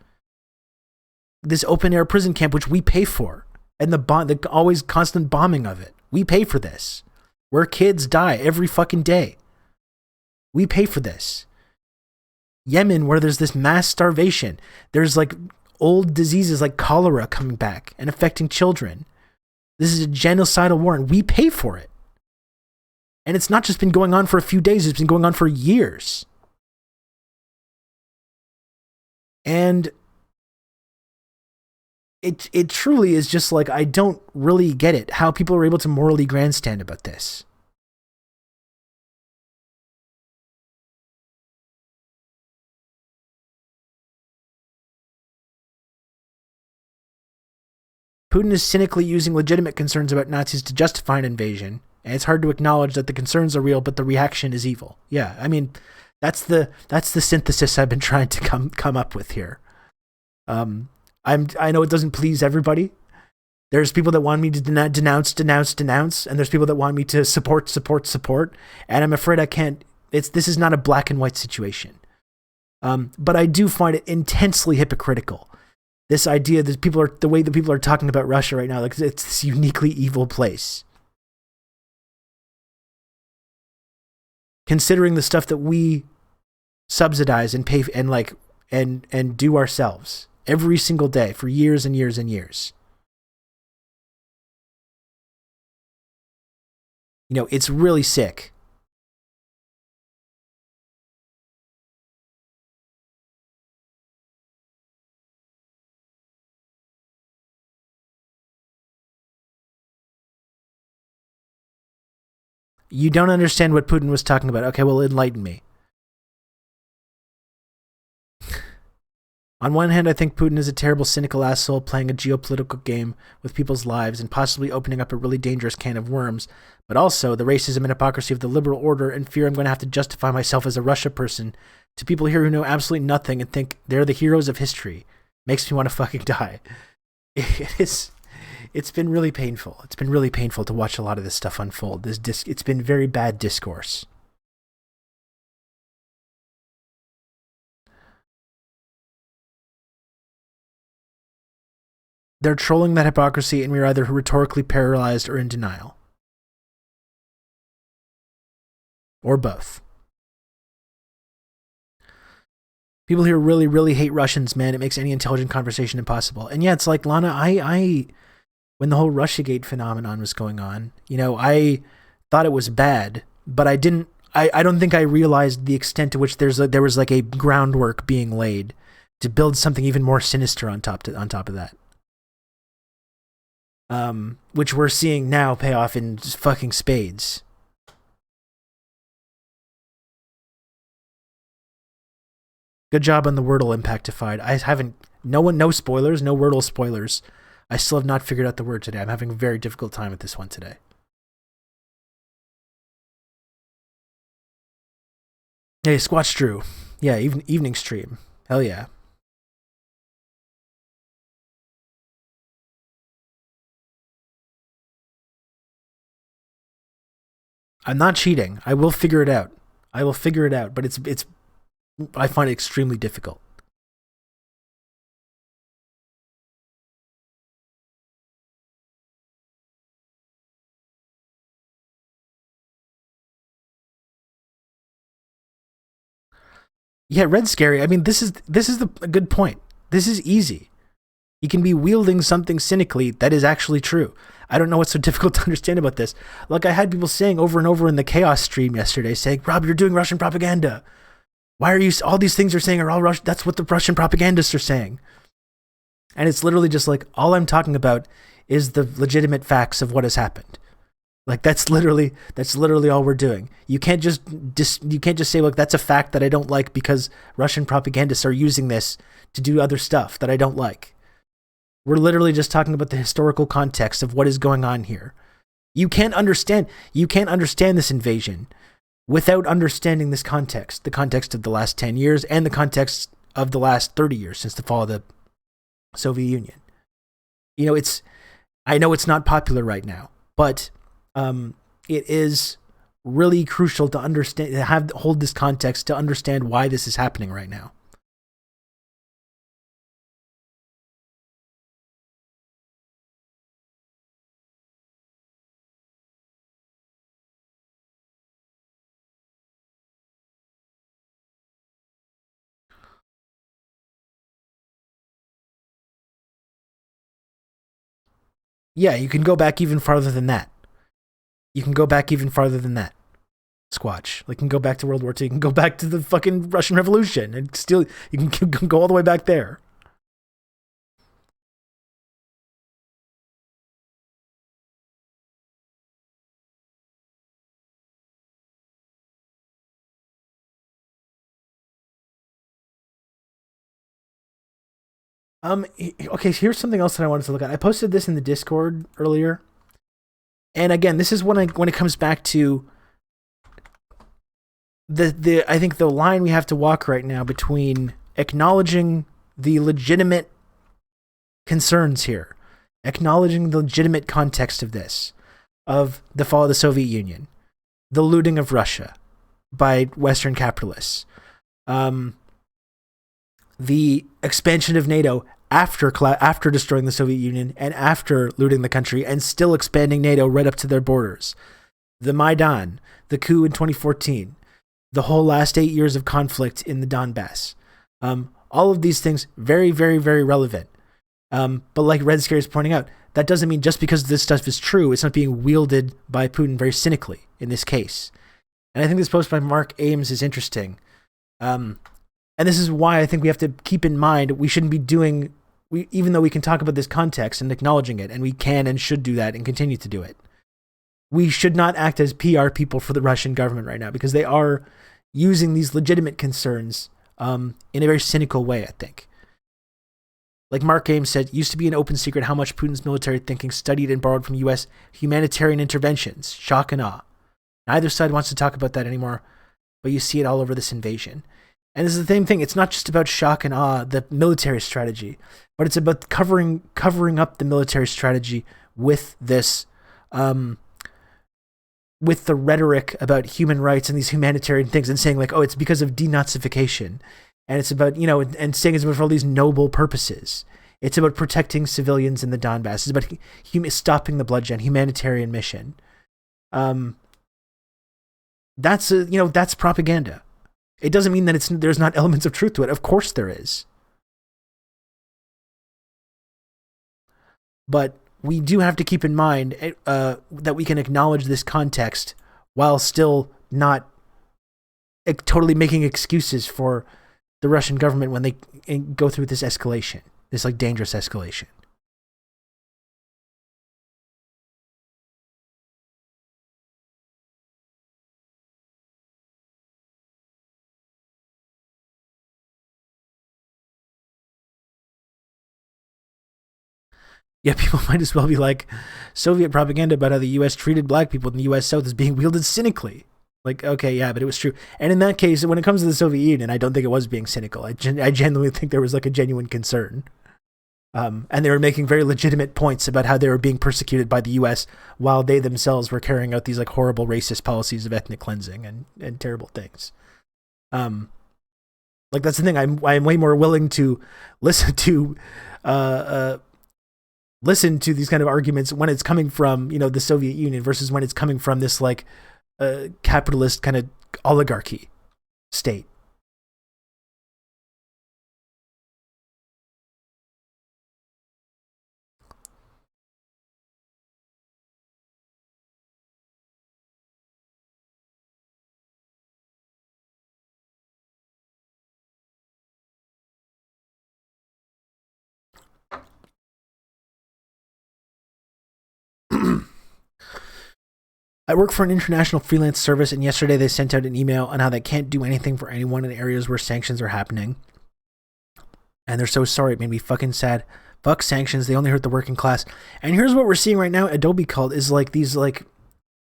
This open-air prison camp, which we pay for, and the always constant bombing of it. We pay for this. Where kids die every fucking day. We pay for this. Yemen, where there's this mass starvation. There's like old diseases like cholera coming back and affecting children. This is a genocidal war, and we pay for it. And it's not just been going on for a few days, it's been going on for years. And it truly is just like, I don't really get it, how people are able to morally grandstand about this. Putin is cynically using legitimate concerns about Nazis to justify an invasion, and it's hard to acknowledge that the concerns are real, but the reaction is evil. Yeah, I mean, that's the synthesis I've been trying to come up with here. I know it doesn't please everybody. There's people that want me to denounce, and there's people that want me to support, and I'm afraid I can't. This is not a black and white situation. But I do find it intensely hypocritical. This idea that the way that people are talking about Russia right now, like it's this uniquely evil place. Considering the stuff that we subsidize and pay and do ourselves every single day for years and years and years. It's really sick. You don't understand what Putin was talking about. Okay, well, enlighten me. On one hand, I think Putin is a terrible, cynical asshole playing a geopolitical game with people's lives and possibly opening up a really dangerous can of worms, but also the racism and hypocrisy of the liberal order and fear I'm going to have to justify myself as a Russia person to people here who know absolutely nothing and think they're the heroes of history makes me want to fucking die. It's been really painful. It's been really painful to watch a lot of this stuff unfold. It's been very bad discourse. They're trolling that hypocrisy, and we're either rhetorically paralyzed or in denial. Or both. People here really, really hate Russians, man. It makes any intelligent conversation impossible. And yeah, it's like, Lana, I when the whole Russiagate phenomenon was going on, I thought it was bad, but I don't think I realized the extent to which there was like a groundwork being laid to build something even more sinister on top of that. Which we're seeing now pay off in fucking spades. Good job on the Wordle Impactified. No spoilers, no Wordle spoilers. I still have not figured out the word today. I'm having a very difficult time with this one today. Hey, Squatch Drew. Yeah, evening stream. Hell yeah. I'm not cheating. I will figure it out. But it's I find it extremely difficult. Yeah, Red Scary. I mean, this is a good point. This is easy. You can be wielding something cynically that is actually true. I don't know what's so difficult to understand about this. Like, I had people saying over and over in the Chaos stream yesterday, saying, Rob, you're doing Russian propaganda. Why are you, all these things you're saying are all Russian? That's what the Russian propagandists are saying. And it's literally just like, all I'm talking about is the legitimate facts of what has happened. Like, that's literally all we're doing. You can't just say, look, that's a fact that I don't like because Russian propagandists are using this to do other stuff that I don't like. We're literally just talking about the historical context of what is going on here. You can't understand this invasion without understanding this context, the context of the last 10 years and the context of the last 30 years since the fall of the Soviet Union. I know it's not popular right now, but it is really crucial to understand, hold this context to understand why this is happening right now. Yeah, you can go back even farther than that. Squatch. Like, you can go back to World War II. You can go back to the fucking Russian Revolution, and still you can go all the way back there. Okay, here's something else that I wanted to look at. I posted this in the Discord earlier. And again, this is when it comes back to I think the line we have to walk right now between acknowledging the legitimate concerns here, acknowledging the legitimate context of this, of the fall of the Soviet Union, the looting of Russia by Western capitalists, the expansion of NATO after destroying the Soviet Union and after looting the country and still expanding NATO right up to their borders, the Maidan, the coup in 2014, the whole last 8 years of conflict in the Donbass. All of these things, very, very, very relevant. But like Red Scary is pointing out, that doesn't mean just because this stuff is true, it's not being wielded by Putin very cynically in this case. And I think this post by Mark Ames is interesting. And this is why I think we have to keep in mind we shouldn't be doing, even though we can talk about this context and acknowledging it, and we can and should do that and continue to do it, we should not act as PR people for the Russian government right now, because they are using these legitimate concerns in a very cynical way, I think. Like Mark Ames said, used to be an open secret how much Putin's military thinking studied and borrowed from U.S. humanitarian interventions. Shock and awe. Neither side wants to talk about that anymore, but you see it all over this invasion. And this is the same thing. It's not just about shock and awe, the military strategy, but it's about covering up the military strategy with this, with the rhetoric about human rights and these humanitarian things, and saying like, oh, it's because of denazification, and it's about, you know, and saying it's about for all these noble purposes. It's about protecting civilians in the Donbass. It's about stopping the bloodshed, humanitarian mission. That's that's propaganda. It doesn't mean that there's not elements of truth to it. Of course there is. But we do have to keep in mind that we can acknowledge this context while still not totally making excuses for the Russian government when they go through this escalation, this like dangerous escalation. Yeah, people might as well be like, Soviet propaganda about how the U.S. treated black people in the U.S. South is being wielded cynically. Like, okay, yeah, but it was true. And in that case, when it comes to the Soviet Union, I don't think it was being cynical. I genuinely think there was like a genuine concern. And they were making very legitimate points about how they were being persecuted by the U.S. while they themselves were carrying out these like horrible racist policies of ethnic cleansing and terrible things. Like that's the thing. I'm way more willing to listen to these kind of arguments when it's coming from, you know, the Soviet Union versus when it's coming from this like capitalist kind of oligarchy state. I work for an international freelance service, and yesterday they sent out an email on how they can't do anything for anyone in areas where sanctions are happening. And they're so sorry. It made me fucking sad. Fuck sanctions. They only hurt the working class. And here's what we're seeing right now. Adobe cult is like these like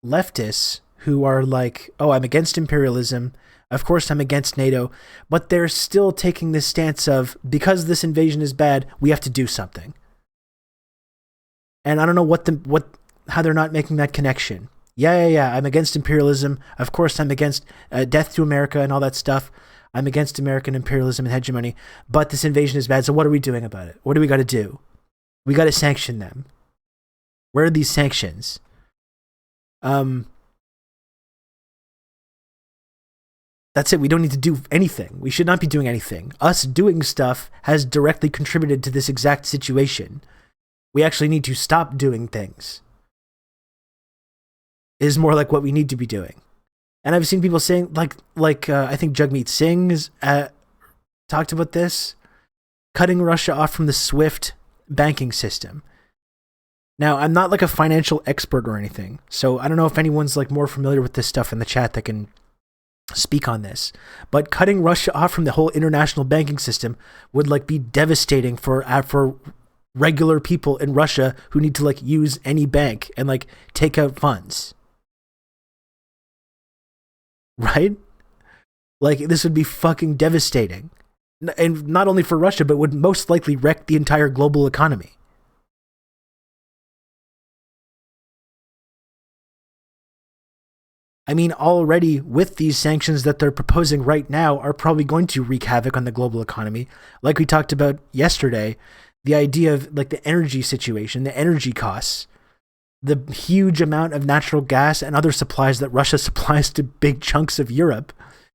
leftists who are like, oh, I'm against imperialism. Of course, I'm against NATO. But they're still taking this stance of, because this invasion is bad, we have to do something. And I don't know how they're not making that connection. Yeah, I'm against imperialism. Of course, I'm against death to America and all that stuff. I'm against American imperialism and hegemony. But this invasion is bad, so what are we doing about it? What do we got to do? We got to sanction them. Where are these sanctions? That's it. We don't need to do anything. We should not be doing anything. Us doing stuff has directly contributed to this exact situation. We actually need to stop doing things. Is more like what we need to be doing. And I've seen people saying, like I think Jagmeet Singh has talked about this, cutting Russia off from the SWIFT banking system. Now, I'm not like a financial expert or anything, so I don't know if anyone's like more familiar with this stuff in the chat that can speak on this. But cutting Russia off from the whole international banking system would like be devastating for regular people in Russia who need to like use any bank and like take out funds. Right? Like, this would be fucking devastating. And not only for Russia, but would most likely wreck the entire global economy. I mean, already with these sanctions that they're proposing right now are probably going to wreak havoc on the global economy. Like we talked about yesterday, the idea of like the energy situation, the energy costs, the huge amount of natural gas and other supplies that Russia supplies to big chunks of Europe,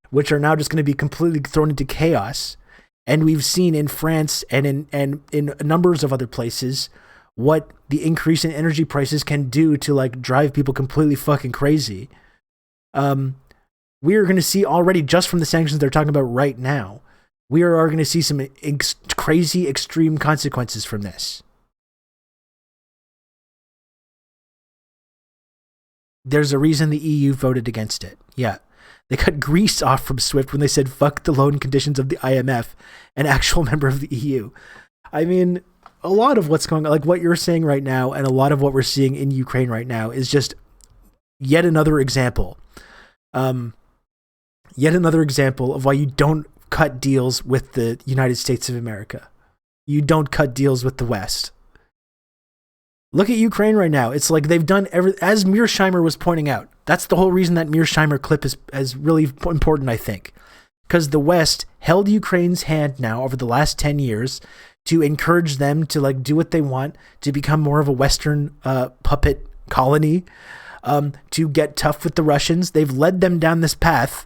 which are now just going to be completely thrown into chaos. And we've seen in France and in numbers of other places what the increase in energy prices can do to like drive people completely fucking crazy. We are going to see already, just from the sanctions they're talking about right now, we are going to see some crazy extreme consequences from this. There's a reason the EU voted against it. Yeah. They cut Greece off from SWIFT when they said fuck the loan conditions of the IMF, an actual member of the EU. I mean, a lot of what's going on, like what you're saying right now, and a lot of what we're seeing in Ukraine right now is just yet another example. Yet another example of why you don't cut deals with the United States of America. You don't cut deals with the West. Look at Ukraine right now. It's like they've done as Mearsheimer was pointing out. That's the whole reason that Mearsheimer clip is really important, I think. Because the West held Ukraine's hand now over the last 10 years to encourage them to like do what they want, to become more of a Western puppet colony, to get tough with the Russians. They've led them down this path,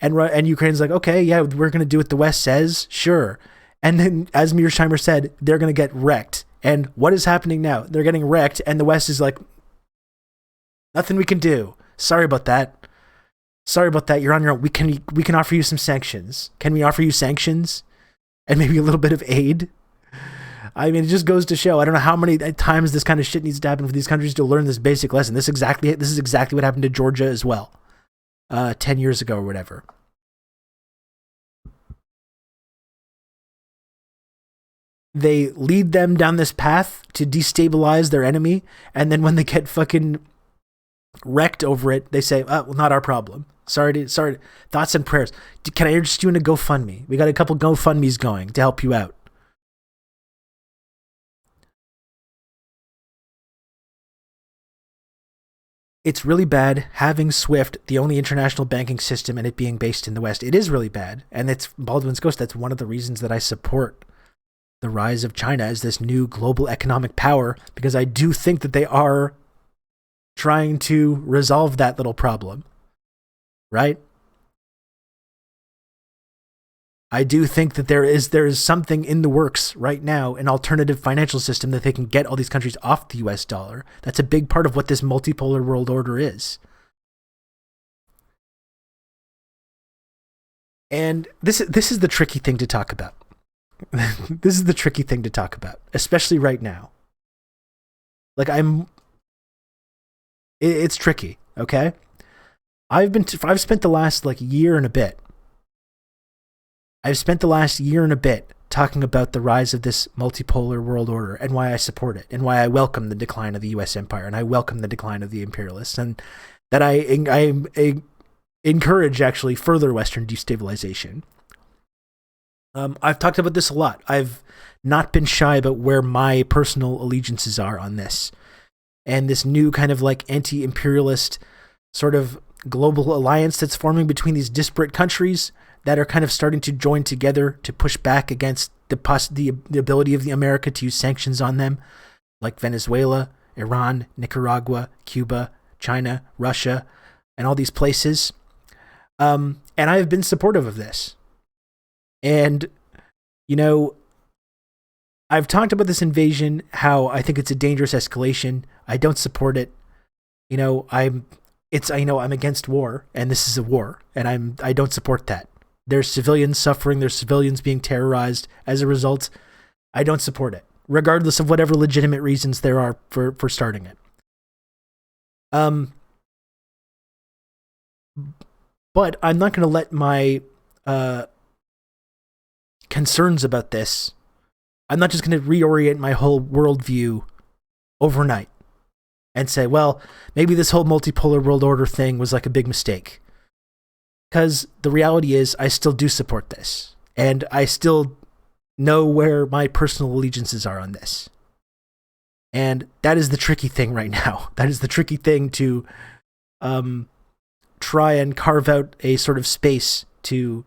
and Ukraine's like, okay, yeah, we're going to do what the West says, sure. And then, as Mearsheimer said, they're going to get wrecked. And what is happening now? They're getting wrecked, and the West is like, nothing we can do. Sorry about that. You're on your own. We can offer you some sanctions. Can we offer you sanctions and maybe a little bit of aid? I mean, it just goes to show. I don't know how many times this kind of shit needs to happen for these countries to learn this basic lesson. This is exactly what happened to Georgia as well, 10 years ago or whatever. They lead them down this path to destabilize their enemy, and then when they get fucking wrecked over it, they say, "Oh, well, not our problem. Sorry. Thoughts and prayers. Can I interest you in a GoFundMe? We got a couple GoFundMes going to help you out." It's really bad having SWIFT, the only international banking system, and it being based in the West. It is really bad, and it's Baldwin's Ghost. That's one of the reasons that I support the rise of China as this new global economic power, because I do think that they are trying to resolve that little problem, right? I do think that there is something in the works right now, an alternative financial system that they can get all these countries off the US dollar. That's a big part of what this multipolar world order is. And this is the tricky thing to talk about. This is the tricky thing to talk about, especially right now. Like it's tricky, okay? I've spent the last year and a bit. I've spent the last year and a bit talking about the rise of this multipolar world order and why I support it and why I welcome the decline of the US empire and I welcome the decline of the imperialists and that I encourage actually further Western destabilization. I've talked about this a lot. I've not been shy about where my personal allegiances are on this. And this new kind of anti-imperialist sort of global alliance that's forming between these disparate countries that are kind of starting to join together to push back against the ability of the America to use sanctions on them, like Venezuela, Iran, Nicaragua, Cuba, China, Russia, and all these places. And I've been supportive of this. And, I've talked about this invasion, how I think it's a dangerous escalation. I don't support it. I'm against war, and this is a war, and I don't support that. There's civilians suffering, there's civilians being terrorized as a result. I don't support it, regardless of whatever legitimate reasons there are for starting it. But I'm not going to let my concerns about this, I'm not just going to reorient my whole worldview overnight and say, well, maybe this whole multipolar world order thing was a big mistake. Because the reality is I still do support this. And I still know where my personal allegiances are on this. And that is the tricky thing right now. That is the tricky thing to try and carve out a sort of space to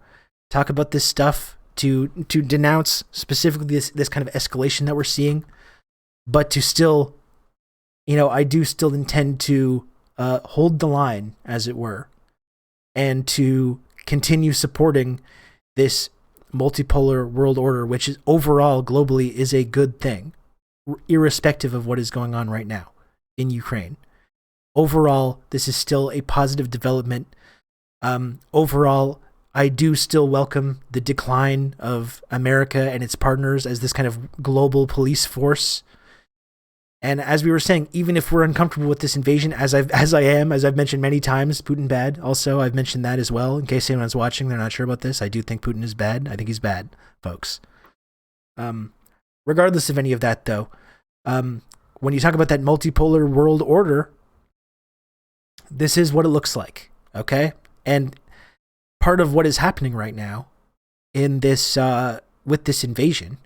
talk about this stuff, to denounce specifically this kind of escalation that we're seeing, but to still, I do still intend to hold the line, as it were, and to continue supporting this multipolar world order, which is overall globally is a good thing, irrespective of what is going on right now in Ukraine. Overall, this is still a positive development. Overall, I do still welcome the decline of America and its partners as this kind of global police force. And as we were saying, even if we're uncomfortable with this invasion, as I've mentioned many times, Putin bad. Also, I've mentioned that as well. In case anyone's watching, they're not sure about this. I do think Putin is bad. I think he's bad, folks. Regardless of any of that, though, when you talk about that multipolar world order, this is what it looks like, okay? And part of what is happening right now in this with this invasion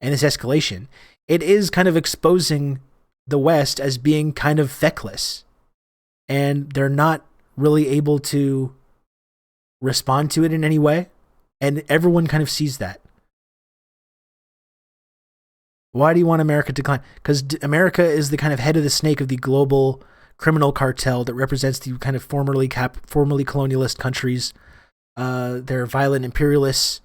and this escalation, it is kind of exposing the West as being kind of feckless, and they're not really able to respond to it in any way, and everyone kind of sees that. Why do you want America to decline? Because America is the kind of head of the snake of the global criminal cartel that represents the kind of formerly colonialist countries. They're violent imperialists.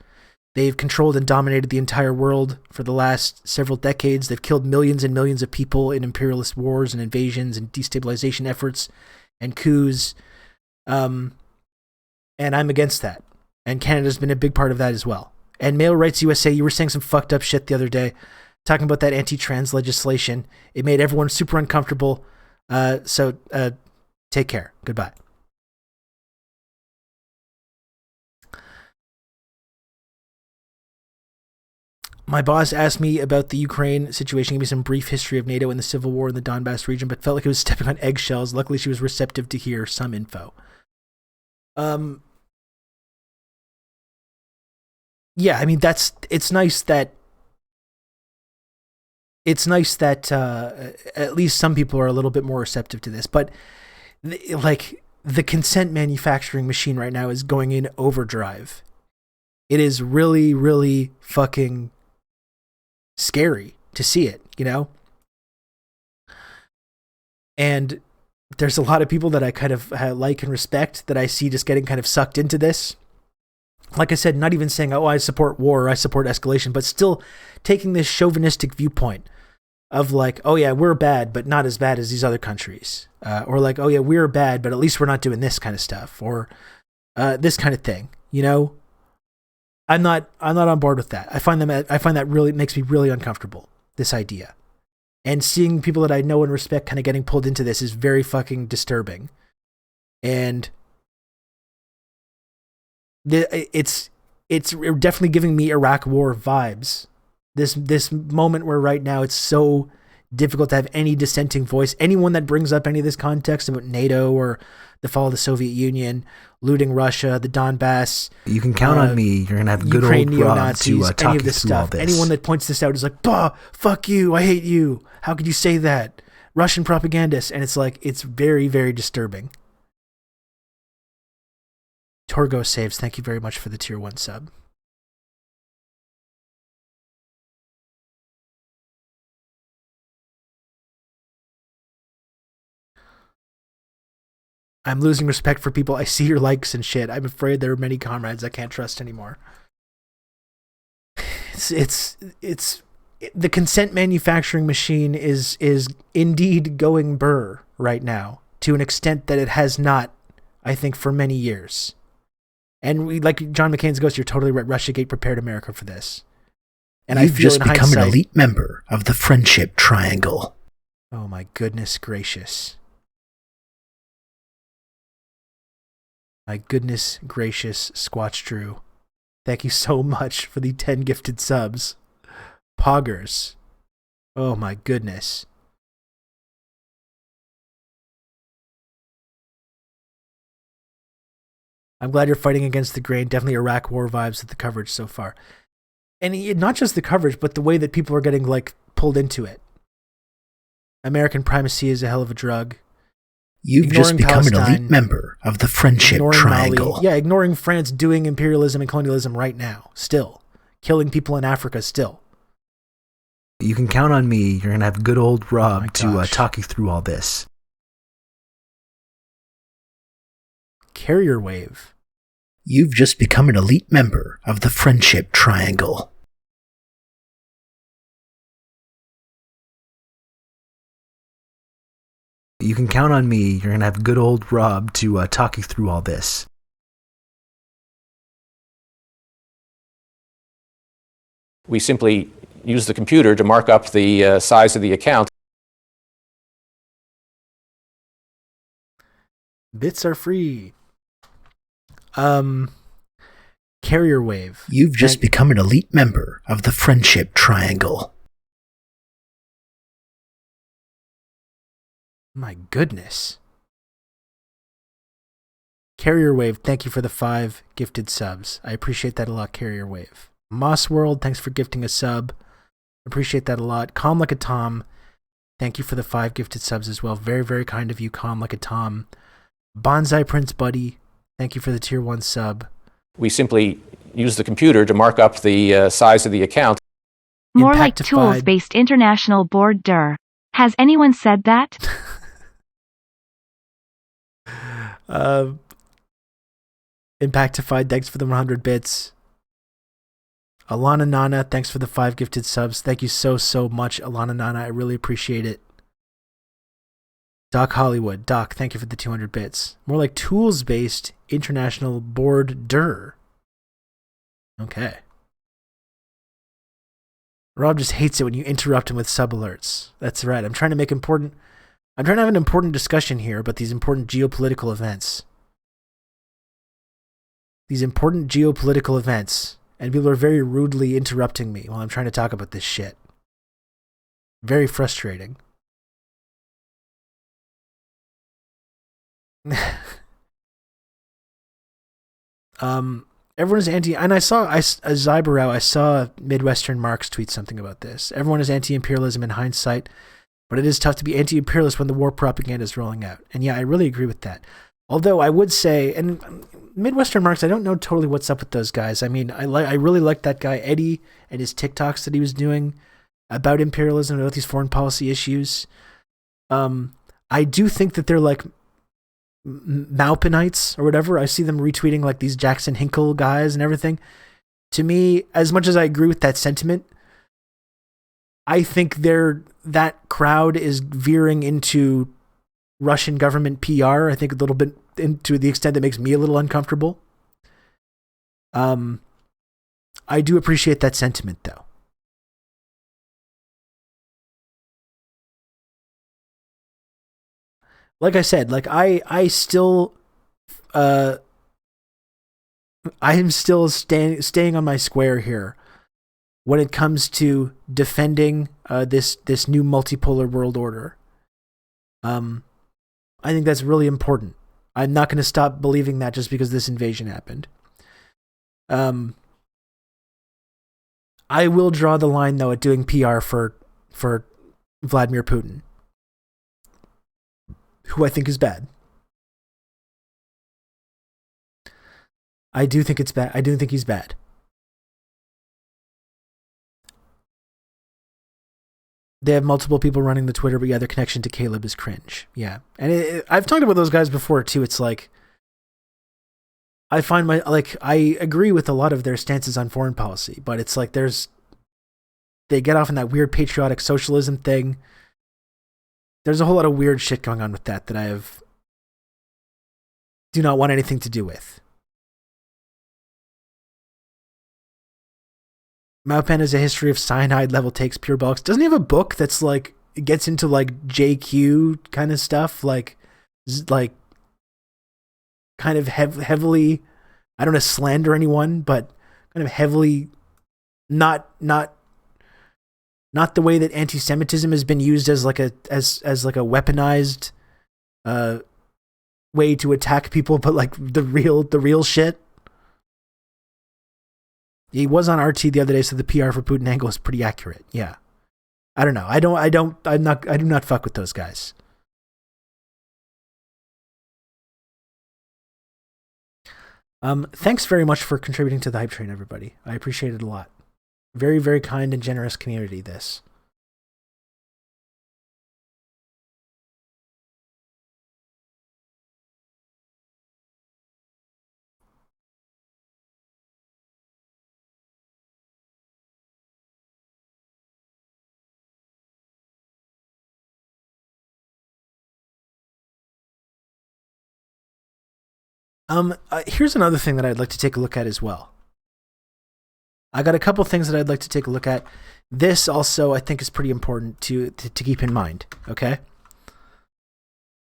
They've controlled and dominated the entire world for the last several decades. They've killed millions and millions of people in imperialist wars and invasions and destabilization efforts and coups. And I'm against that. And Canada's been a big part of that as well. And Male Rights USA, you were saying some fucked up shit the other day, talking about that anti-trans legislation. It made everyone super uncomfortable. So take care. Goodbye. My boss asked me about the Ukraine situation, gave me some brief history of NATO and the civil war in the Donbass region, but felt like it was stepping on eggshells. Luckily, she was receptive to hear some info. Yeah, I mean, it's nice that at least some people are a little bit more receptive to this, but the consent manufacturing machine right now is going in overdrive. It is really, really fucking scary to see it, you know? And there's a lot of people that I kind of like and respect that I see just getting kind of sucked into this. Like I said, not even saying, oh, I support war, or I support escalation, but still taking this chauvinistic viewpoint of like, oh yeah, we're bad, but not as bad as these other countries. Or like, oh yeah, we're bad, but at least we're not doing this kind of stuff, or this kind of thing, you know? I'm not on board with that. I find that really makes me really uncomfortable, this idea. And seeing people that I know and respect kind of getting pulled into this is very fucking disturbing. And it's definitely giving me Iraq War vibes. This moment where right now it's so difficult to have any dissenting voice. Anyone that brings up any of this context about NATO or the fall of the Soviet Union, looting Russia, the Donbass. You can count on me. You're going to have good Ukraine old Rob neo-Nazis, to talk any of you this through all stuff. this. Anyone that points this out is like, bah, fuck you, I hate you. How could you say that? Russian propagandists. And it's like, it's very, very disturbing. Torgo Saves, thank you very much for the tier 1 sub. I'm losing respect for people. I see your likes and shit. I'm afraid there are many comrades I can't trust anymore. It's the consent manufacturing machine is indeed going burr right now, to an extent that it has not, I think, for many years. And we, like John McCain's Ghost, you're totally right. Russiagate prepared America for this. And You've I feel just in become hindsight, an elite member of the Friendship Triangle. Oh my goodness gracious. My goodness gracious, Squatch Drew. Thank you so much for the 10 gifted subs. Poggers. Oh my goodness. I'm glad you're fighting against the grain. Definitely Iraq War vibes with the coverage so far. And not just the coverage, but the way that people are getting like pulled into it. American primacy is a hell of a drug. You've just become an elite member of the Friendship Triangle. Mali. Yeah, ignoring France doing imperialism and colonialism right now. Still. Killing people in Africa still. You can count on me. You're going to have good old Rob to talk you through all this. Carrier wave. You've just become an elite member of the Friendship Triangle. You can count on me. You're going to have good old Rob to talk you through all this. We simply use the computer to mark up the size of the account. Bits are free. Carrier Wave. You've just become an elite member of the Friendship Triangle. My goodness. Carrier Wave, thank you for the 5 gifted subs. I appreciate that a lot, Carrier Wave. Moss World, thanks for gifting a sub. Appreciate that a lot. Calm Like a Tom, thank you for the 5 gifted subs as well. Very, very kind of you, Calm Like a Tom. Bonsai Prince Buddy, thank you for the tier 1 sub. We simply use the computer to mark up the size of the account. More like tools-based international board DIR. Has anyone said that? Impactified, thanks for the 100 bits. Alana Nana, thanks for the 5 gifted subs. Thank you so, so much, Alana Nana. I really appreciate it. Doc Hollywood, Doc, thank you for the 200 bits. More like tools-based international board DIR. Okay. Rob just hates it when you interrupt him with sub alerts. That's right. I'm trying to have an important discussion here about these important geopolitical events. These important geopolitical events. And people are very rudely interrupting me while I'm trying to talk about this shit. Very frustrating. Everyone is anti, and I saw Midwestern Marks tweet something about this. Everyone is anti-imperialism in hindsight, but it is tough to be anti-imperialist when the war propaganda is rolling out. And yeah, I really agree with that. Although I would say, and Midwestern Marks, I don't know totally what's up with those guys. I mean, I really like that guy Eddie and his TikToks that he was doing about imperialism, about these foreign policy issues. I do think that they're like Maupinites or whatever. I see them retweeting like these Jackson Hinkle guys and everything. To me, as much as I agree with that sentiment, I think that crowd is veering into Russian government PR. I think a little bit to the extent that makes me a little uncomfortable. I do appreciate that sentiment though. Like I said, like I am still staying on my square here when it comes to defending this new multipolar world order. I think that's really important. I'm not going to stop believing that just because this invasion happened. I will draw the line though at doing PR for Vladimir Putin, who I think is bad. I do think it's bad. I do think he's bad. They have multiple people running the Twitter, but yeah, their connection to Caleb is cringe. Yeah. And I've talked about those guys before too. It's like, I find I agree with a lot of their stances on foreign policy, but it's like they get off in that weird patriotic socialism thing. There's a whole lot of weird shit going on with that I do not want anything to do with. Maupen has a history of cyanide level takes, pure bulks. Doesn't he have a book that's like, it gets into like JQ kind of stuff? Like kind of heavily, I don't want to slander anyone, but kind of heavily, not the way that anti-Semitism has been used as like a weaponized way to attack people, but like the real shit. He was on RT the other day, so the PR for Putin angle is pretty accurate. Yeah. I don't know. I do not fuck with those guys. Thanks very much for contributing to the hype train, everybody. I appreciate it a lot. Very, very kind and generous community, this. Here's another thing that I'd like to take a look at as well. I got a couple things that I'd like to take a look at. This also, I think, is pretty important to keep in mind, okay?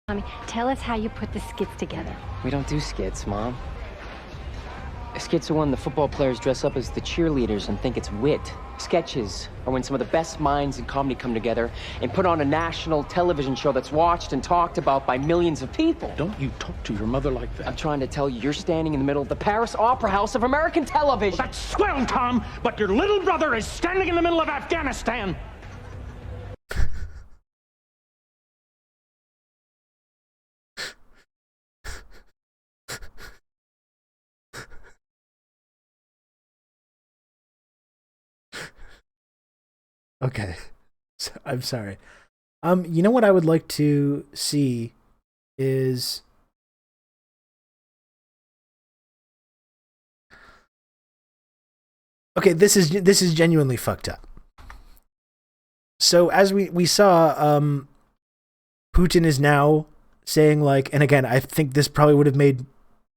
Mommy, tell us how you put the skits together. We don't do skits, Mom. Skits are when the football players dress up as the cheerleaders and think it's wit. Sketches are when some of the best minds in comedy come together and put on a national television show that's watched and talked about by millions of people. Don't you talk to your mother like that. I'm trying to tell you, you're standing in the middle of the Paris Opera House of American television. Well, that's swell, Tom, but your little brother is standing in the middle of Afghanistan. Okay. So, I'm sorry. You know what I would like to see is okay, this is genuinely fucked up. So as we saw, Putin is now saying like, and again, I think this probably would have made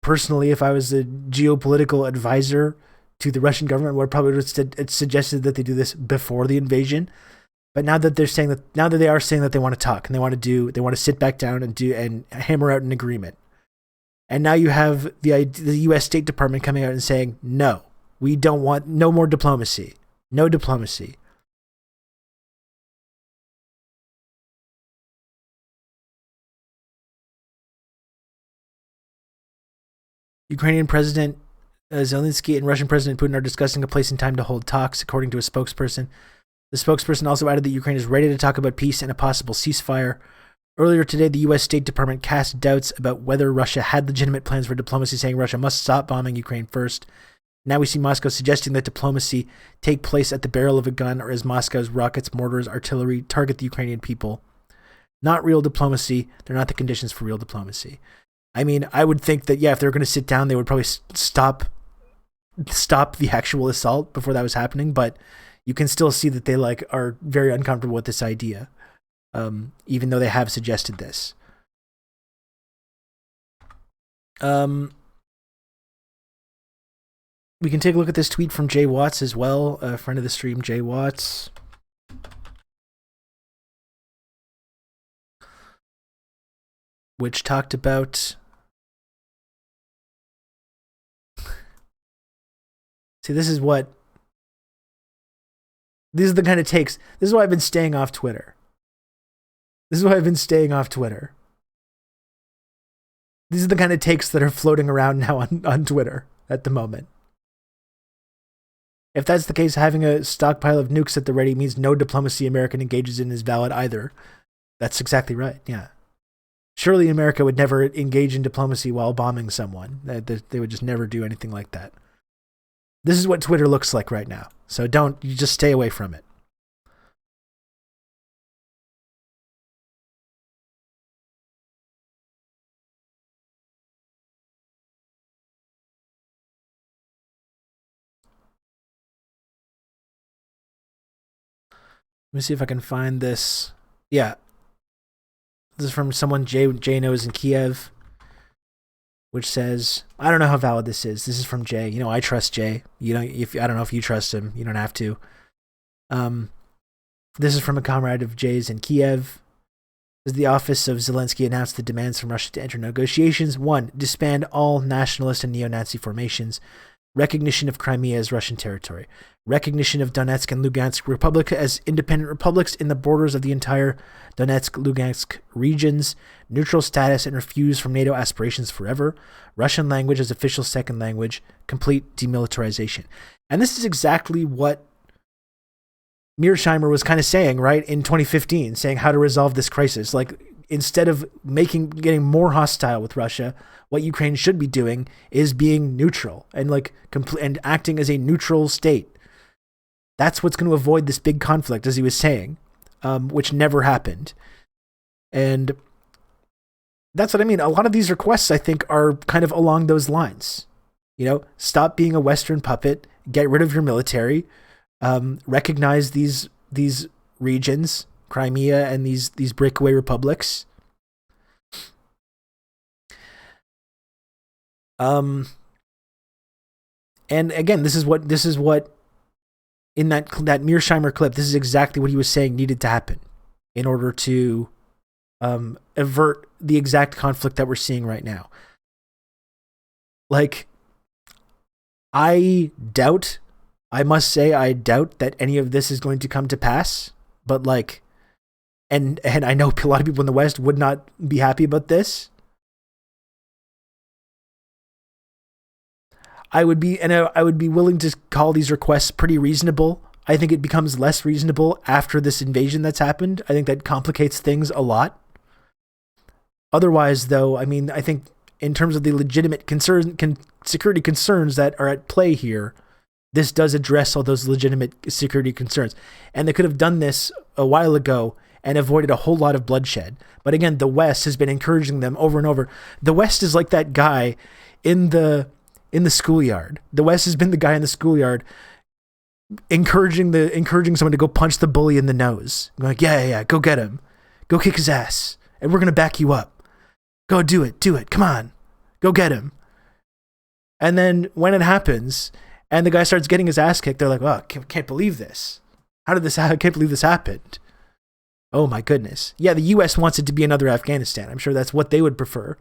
personally, if I was a geopolitical advisor to the Russian government, would probably have suggested that they do this before the invasion. But now that they are saying that they want to talk and they want to sit back down and hammer out an agreement. And now you have the U.S. State Department coming out and saying, no, we don't want no more diplomacy, no diplomacy. Ukrainian President Zelensky and Russian President Putin are discussing a place and time to hold talks, according to a spokesperson. The spokesperson also added that Ukraine is ready to talk about peace and a possible ceasefire. Earlier today, the U.S. State Department cast doubts about whether Russia had legitimate plans for diplomacy, saying Russia must stop bombing Ukraine first. Now we see Moscow suggesting that diplomacy take place at the barrel of a gun or as Moscow's rockets, mortars, artillery target the Ukrainian people. Not real diplomacy. They're not the conditions for real diplomacy. I mean, I would think that, yeah, if they were going to sit down, they would probably stop the actual assault before that was happening, but you can still see that they are very uncomfortable with this idea, even though they have suggested this. We can take a look at this tweet from Jay Watts as well, a friend of the stream, Jay Watts. Which talked about... See, these are the kind of takes. This is why I've been staying off Twitter. These are the kind of takes that are floating around now on Twitter at the moment. If that's the case, having a stockpile of nukes at the ready means no diplomacy America engages in is valid either. That's exactly right, yeah. Surely America would never engage in diplomacy while bombing someone. They would just never do anything like that. This is what Twitter looks like right now. So you just stay away from it. Let me see if I can find this. Yeah. This is from someone Jay knows in Kiev, which says, I don't know how valid this is. This is from Jay. You know, I trust Jay. I don't know if you trust him. You don't have to. This is from a comrade of Jay's in Kiev. The office of Zelensky announced the demands from Russia to enter negotiations. 1. Disband all nationalist and neo-Nazi formations. Recognition of Crimea as Russian territory. Recognition of Donetsk and Lugansk Republic as independent republics in the borders of the entire Donetsk-Lugansk regions. Neutral status and refuse from NATO aspirations forever. Russian language as official second language. Complete demilitarization. And this is exactly what Mearsheimer was kind of saying, right, in 2015, saying how to resolve this crisis. Like, instead of getting more hostile with Russia, what Ukraine should be doing is being neutral and and acting as a neutral state. That's what's going to avoid this big conflict, as he was saying, which never happened. And that's what I mean. A lot of these requests, I think, are kind of along those lines. You know, stop being a Western puppet, get rid of your military, recognize these regions, Crimea and these breakaway republics. And again, this is what in that Mearsheimer clip, this is exactly what he was saying needed to happen in order to avert the exact conflict that we're seeing right now. Like, I must say, I doubt that any of this is going to come to pass. But like, and I know a lot of people in the West would not be happy about this. I would be willing to call these requests pretty reasonable. I think it becomes less reasonable after this invasion that's happened. I think that complicates things a lot. Otherwise, though, I mean, I think in terms of the legitimate security concerns that are at play here, this does address all those legitimate security concerns. And they could have done this a while ago and avoided a whole lot of bloodshed. But again, the West has been encouraging them over and over. The West is like that guy in the schoolyard. The West has been the guy in the schoolyard encouraging someone to go punch the bully in the nose. I'm like, yeah, go get him. Go kick his ass. And we're going to back you up. Go do it. Come on. Go get him. And then when it happens and the guy starts getting his ass kicked, they're like, oh, I can't believe this. I can't believe this happened. Oh my goodness. Yeah, the US wants it to be another Afghanistan. I'm sure that's what they would prefer,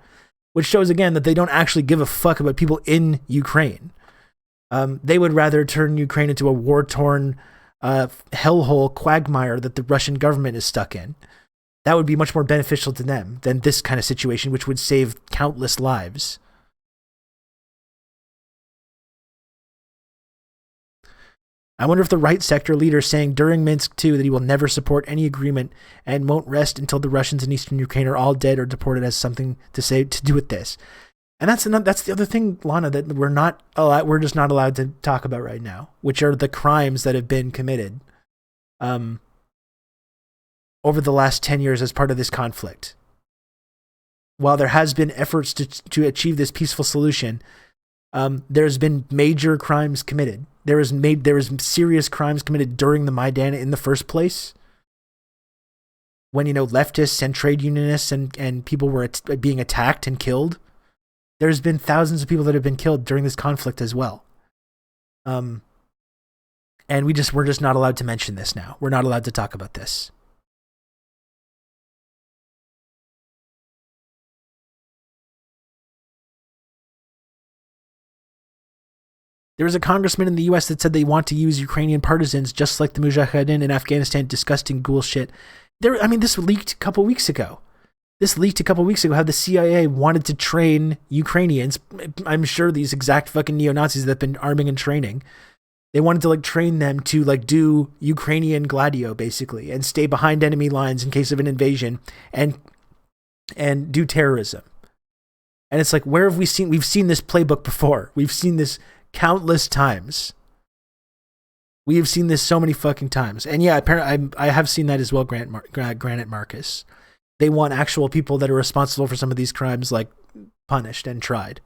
which shows again that they don't actually give a fuck about people in Ukraine. They would rather turn Ukraine into a war-torn hellhole quagmire that the Russian government is stuck in. That would be much more beneficial to them than this kind of situation, which would save countless lives. I wonder if the right sector leader saying during Minsk II that he will never support any agreement and won't rest until the Russians in eastern Ukraine are all dead or deported has something to do with this. And that's the other thing, Lana, that we're just not allowed to talk about right now, which are the crimes that have been committed over the last 10 years as part of this conflict. While there has been efforts to achieve this peaceful solution, there's been major crimes committed. There was serious crimes committed during the Maidan in the first place, when leftists and trade unionists and people were being attacked and killed. There's been thousands of people that have been killed during this conflict as well. And we're just not allowed to mention this now. We're not allowed to talk about this. There was a congressman in the U.S. that said they want to use Ukrainian partisans just like the Mujahideen in Afghanistan. Disgusting ghoul shit. This leaked a couple weeks ago. How the CIA wanted to train Ukrainians. I'm sure these exact fucking neo-Nazis that have been arming and training. They wanted to train them to do Ukrainian gladio basically and stay behind enemy lines in case of an invasion and do terrorism. And it's where have we've seen this playbook before. We've seen this countless times. We have seen this so many fucking times. And yeah, apparently I have seen that as well, Granite Marcus. They want actual people that are responsible for some of these crimes punished and tried.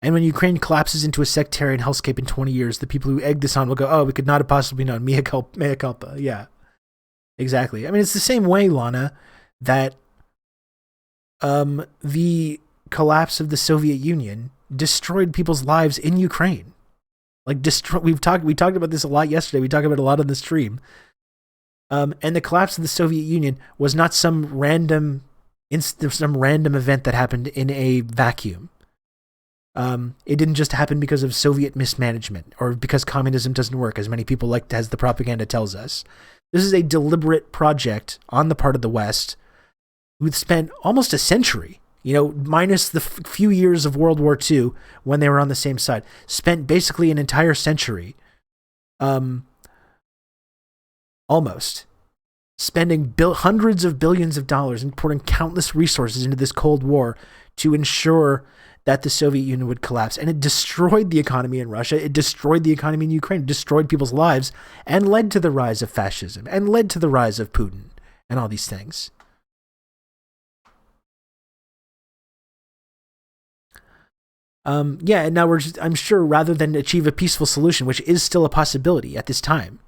And when Ukraine collapses into a sectarian hellscape in 20 years, the people who egged this on will go, oh, we could not have possibly known. Mea culpa. Yeah, exactly. It's the same way, Lana, that the collapse of the Soviet Union destroyed people's lives in Ukraine. We talked about this a lot yesterday. We talked about it a lot on the stream. And the collapse of the Soviet Union was not some random event that happened in a vacuum. It didn't just happen because of Soviet mismanagement or because communism doesn't work, as many people as the propaganda tells us. This is a deliberate project on the part of the West, who spent almost a century, minus the few years of World War II when they were on the same side, spent basically an entire century, almost, spending hundreds of billions of dollars and pouring countless resources into this Cold War to ensure that the Soviet Union would collapse. And it destroyed the economy in Russia. It destroyed the economy in Ukraine. It destroyed people's lives and led to the rise of fascism and led to the rise of Putin and all these things. And now I'm sure rather than achieve a peaceful solution, which is still a possibility at this time,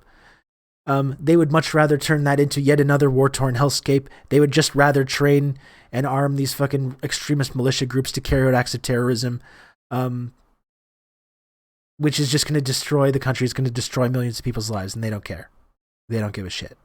they would much rather turn that into yet another war-torn hellscape. They would just rather train and arm these fucking extremist militia groups to carry out acts of terrorism, which is just going to destroy the country. It's going to destroy millions of people's lives, and they don't care. They don't give a shit.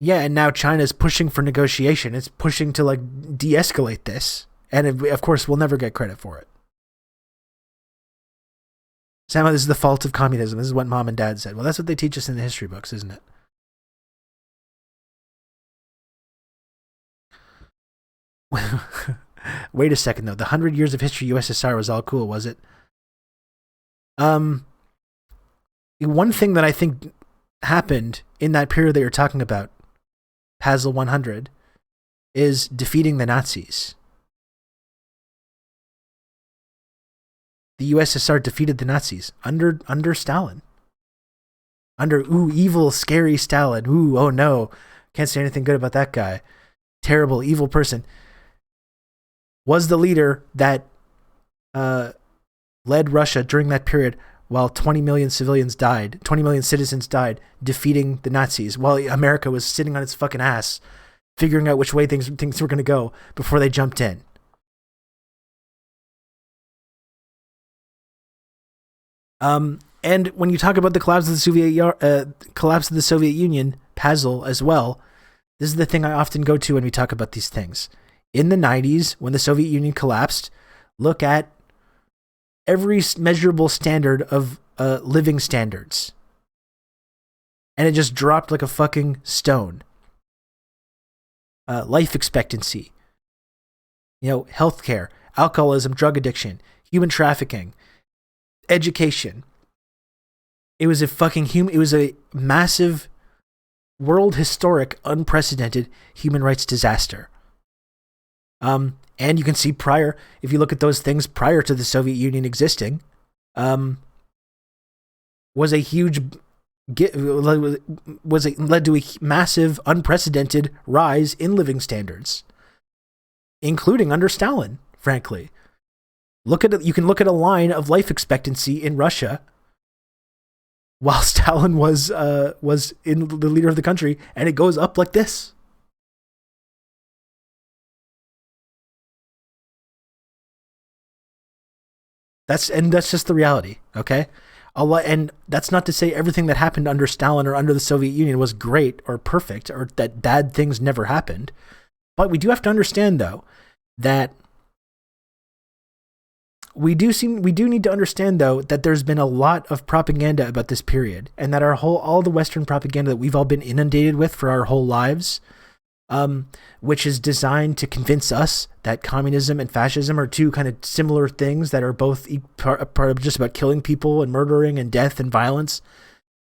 Yeah, and now China's pushing for negotiation. It's pushing to like de-escalate this. And of course, we'll never get credit for it. Somehow this is the fault of communism. This is what mom and dad said. Well, that's what they teach us in the history books, isn't it? Wait a second, though. The 100 years of history USSR was all cool, was it? One thing that I think happened in that period that you're talking about, Pasel 100, is defeating the Nazis. The USSR defeated the Nazis under Stalin. Under, evil, scary Stalin. Oh no, can't say anything good about that guy. Terrible, evil person. Was the leader that led Russia during that period while 20 million citizens died, defeating the Nazis, while America was sitting on its fucking ass, figuring out which way things were going to go before they jumped in. And when you talk about the collapse of the Soviet Union, Pasel as well, this is the thing I often go to when we talk about these things. In the 90s, when the Soviet Union collapsed, look at every measurable standard of living standards. And it just dropped like a fucking stone. Life expectancy, healthcare, alcoholism, drug addiction, human trafficking, education. It was a massive, world historic, unprecedented human rights disaster. And you can see if you look at those things prior to the Soviet Union existing, led to a massive, unprecedented rise in living standards, including under Stalin, frankly. You can look at a line of life expectancy in Russia while Stalin was in the leader of the country, and it goes up like this. That's just the reality, okay? And that's not to say everything that happened under Stalin or under the Soviet Union was great or perfect, or that bad things never happened. But we do have to understand, though, that we do need to understand, though, that there's been a lot of propaganda about this period, and that all the Western propaganda that we've all been inundated with for our whole lives, which is designed to convince us that communism and fascism are two kind of similar things that are both part of just about killing people and murdering and death and violence,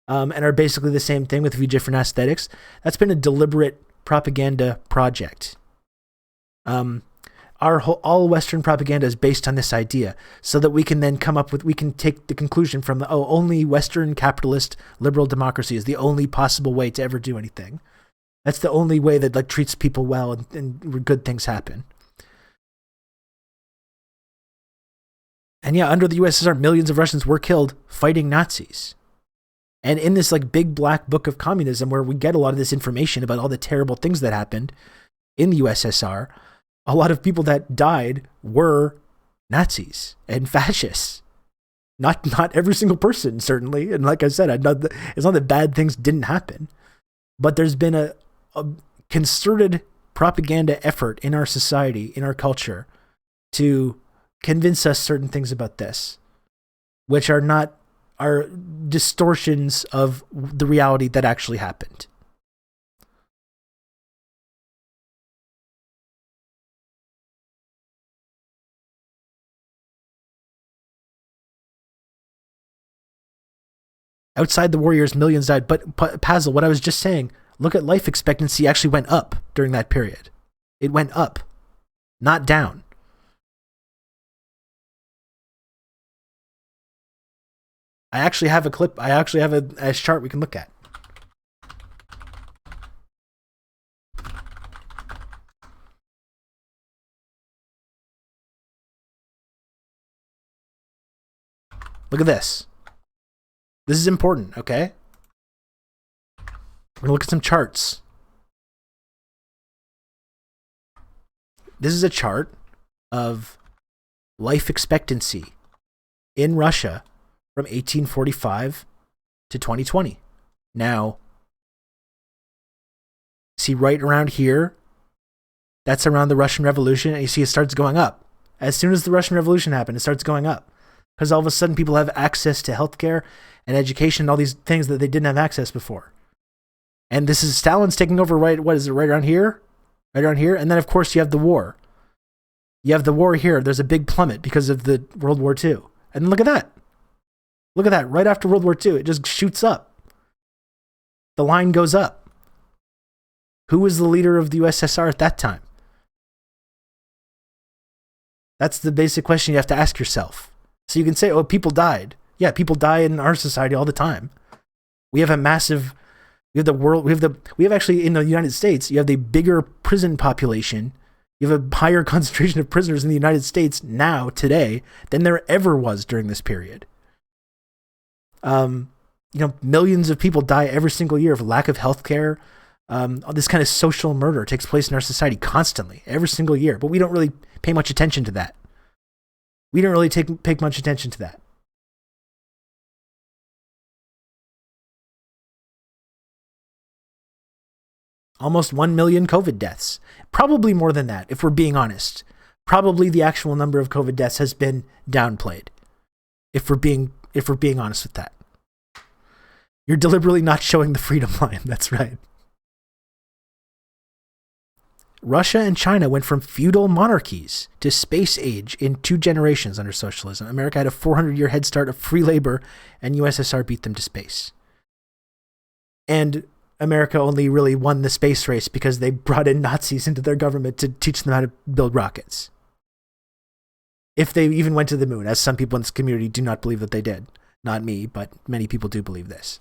and are basically the same thing with a few different aesthetics. That's been a deliberate propaganda project. All Western propaganda is based on this idea, so that we can then we can take the conclusion from only Western capitalist liberal democracy is the only possible way to ever do anything. That's the only way that treats people well and good things happen. And yeah, under the USSR, millions of Russians were killed fighting Nazis. And in this big black book of communism, where we get a lot of this information about all the terrible things that happened in the USSR, a lot of people that died were Nazis and fascists. Not every single person, certainly. And like I said, it's not that bad things didn't happen. But there's been a concerted propaganda effort in our society, in our culture, to convince us certain things about this, which are distortions of the reality that actually happened. Outside the warriors, millions died. But Pasel, what I was just saying, look at life expectancy actually went up during that period. It went up, not down. I actually have a clip. I actually have a chart we can look at. Look at this. This is important, okay? We're going to look at some charts. This is a chart of life expectancy in Russia from 1845 to 2020. Now, See right around here, that's around the Russian Revolution, and you see it starts going up. As soon as the Russian Revolution happened, it starts going up. Because all of a sudden people have access to healthcare and education and all these things that they didn't have access before. And this is Stalin's taking over right around here? Right around here? And then, of course, you have the war. You have the war here. There's a big plummet because of the World War II. And look at that. Look at that. Right after World War II, it just shoots up. The line goes up. Who was the leader of the USSR at that time? That's the basic question you have to ask yourself. So you can say, oh, people died. Yeah, people die in our society all the time. We have a massive, we have actually in the United States, you have the bigger prison population. You have a higher concentration of prisoners in the United States now, today, than there ever was during this period. Millions of people die every single year of lack of health care. All this kind of social murder takes place in our society constantly, every single year. But we don't really pay much attention to that. We don't really pay much attention to that. Almost 1 million COVID deaths. Probably more than that, if we're being honest. Probably the actual number of COVID deaths has been downplayed. If we're being honest with that. You're deliberately not showing the freedom line. That's right. Russia and China went from feudal monarchies to space age in 2 generations under socialism. America had a 400-year head start of free labor, and USSR beat them to space. And America only really won the space race because they brought in Nazis into their government to teach them how to build rockets. If they even went to the moon, as some people in this community do not believe that they did. Not me, but many people do believe this.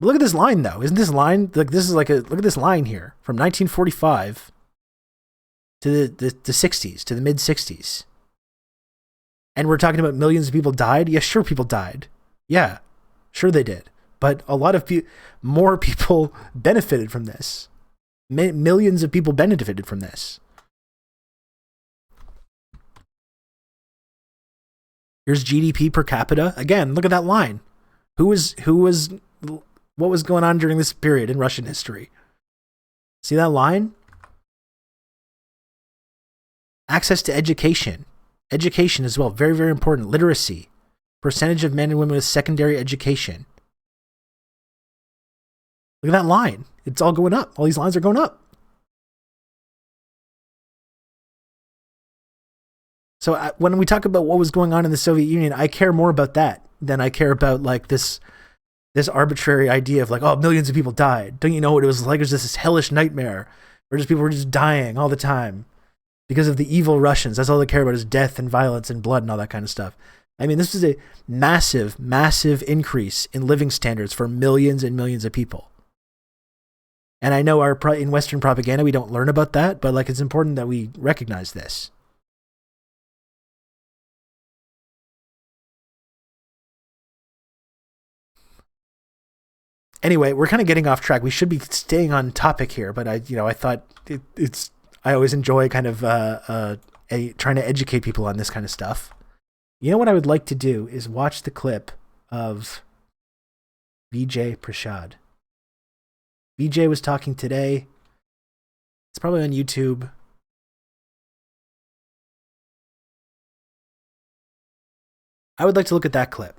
But look at this line, though. Isn't this line, look at this line here from 1945 to the 60s, to the mid-60s. And we're talking about millions of people died? Yeah, sure people died. Yeah, sure they did. But a lot of more people benefited from this. Millions of people benefited from this. Here's GDP per capita. Again, look at that line. What was going on during this period in Russian history? See that line? Access to education. Education as well. Very, very important. Literacy. Percentage of men and women with secondary education. Look at that line. It's all going up. All these lines are going up. So when we talk about what was going on in the Soviet Union, I care more about that than I care about like this arbitrary idea of like, oh, millions of people died. Don't you know what it was like? It was just this hellish nightmare where just people were just dying all the time because of the evil Russians. That's all they care about is death and violence and blood and all that kind of stuff. I mean, this is a massive, massive increase in living standards for millions and millions of people. And I know in Western propaganda, we don't learn about that, but like it's important that we recognize this. Anyway, we're kind of getting off track. We should be staying on topic here, but I thought I always enjoy kind of trying to educate people on this kind of stuff. You know what I would like to do is watch the clip of Vijay Prashad. Vijay was talking today. It's probably on YouTube. I would like to look at that clip.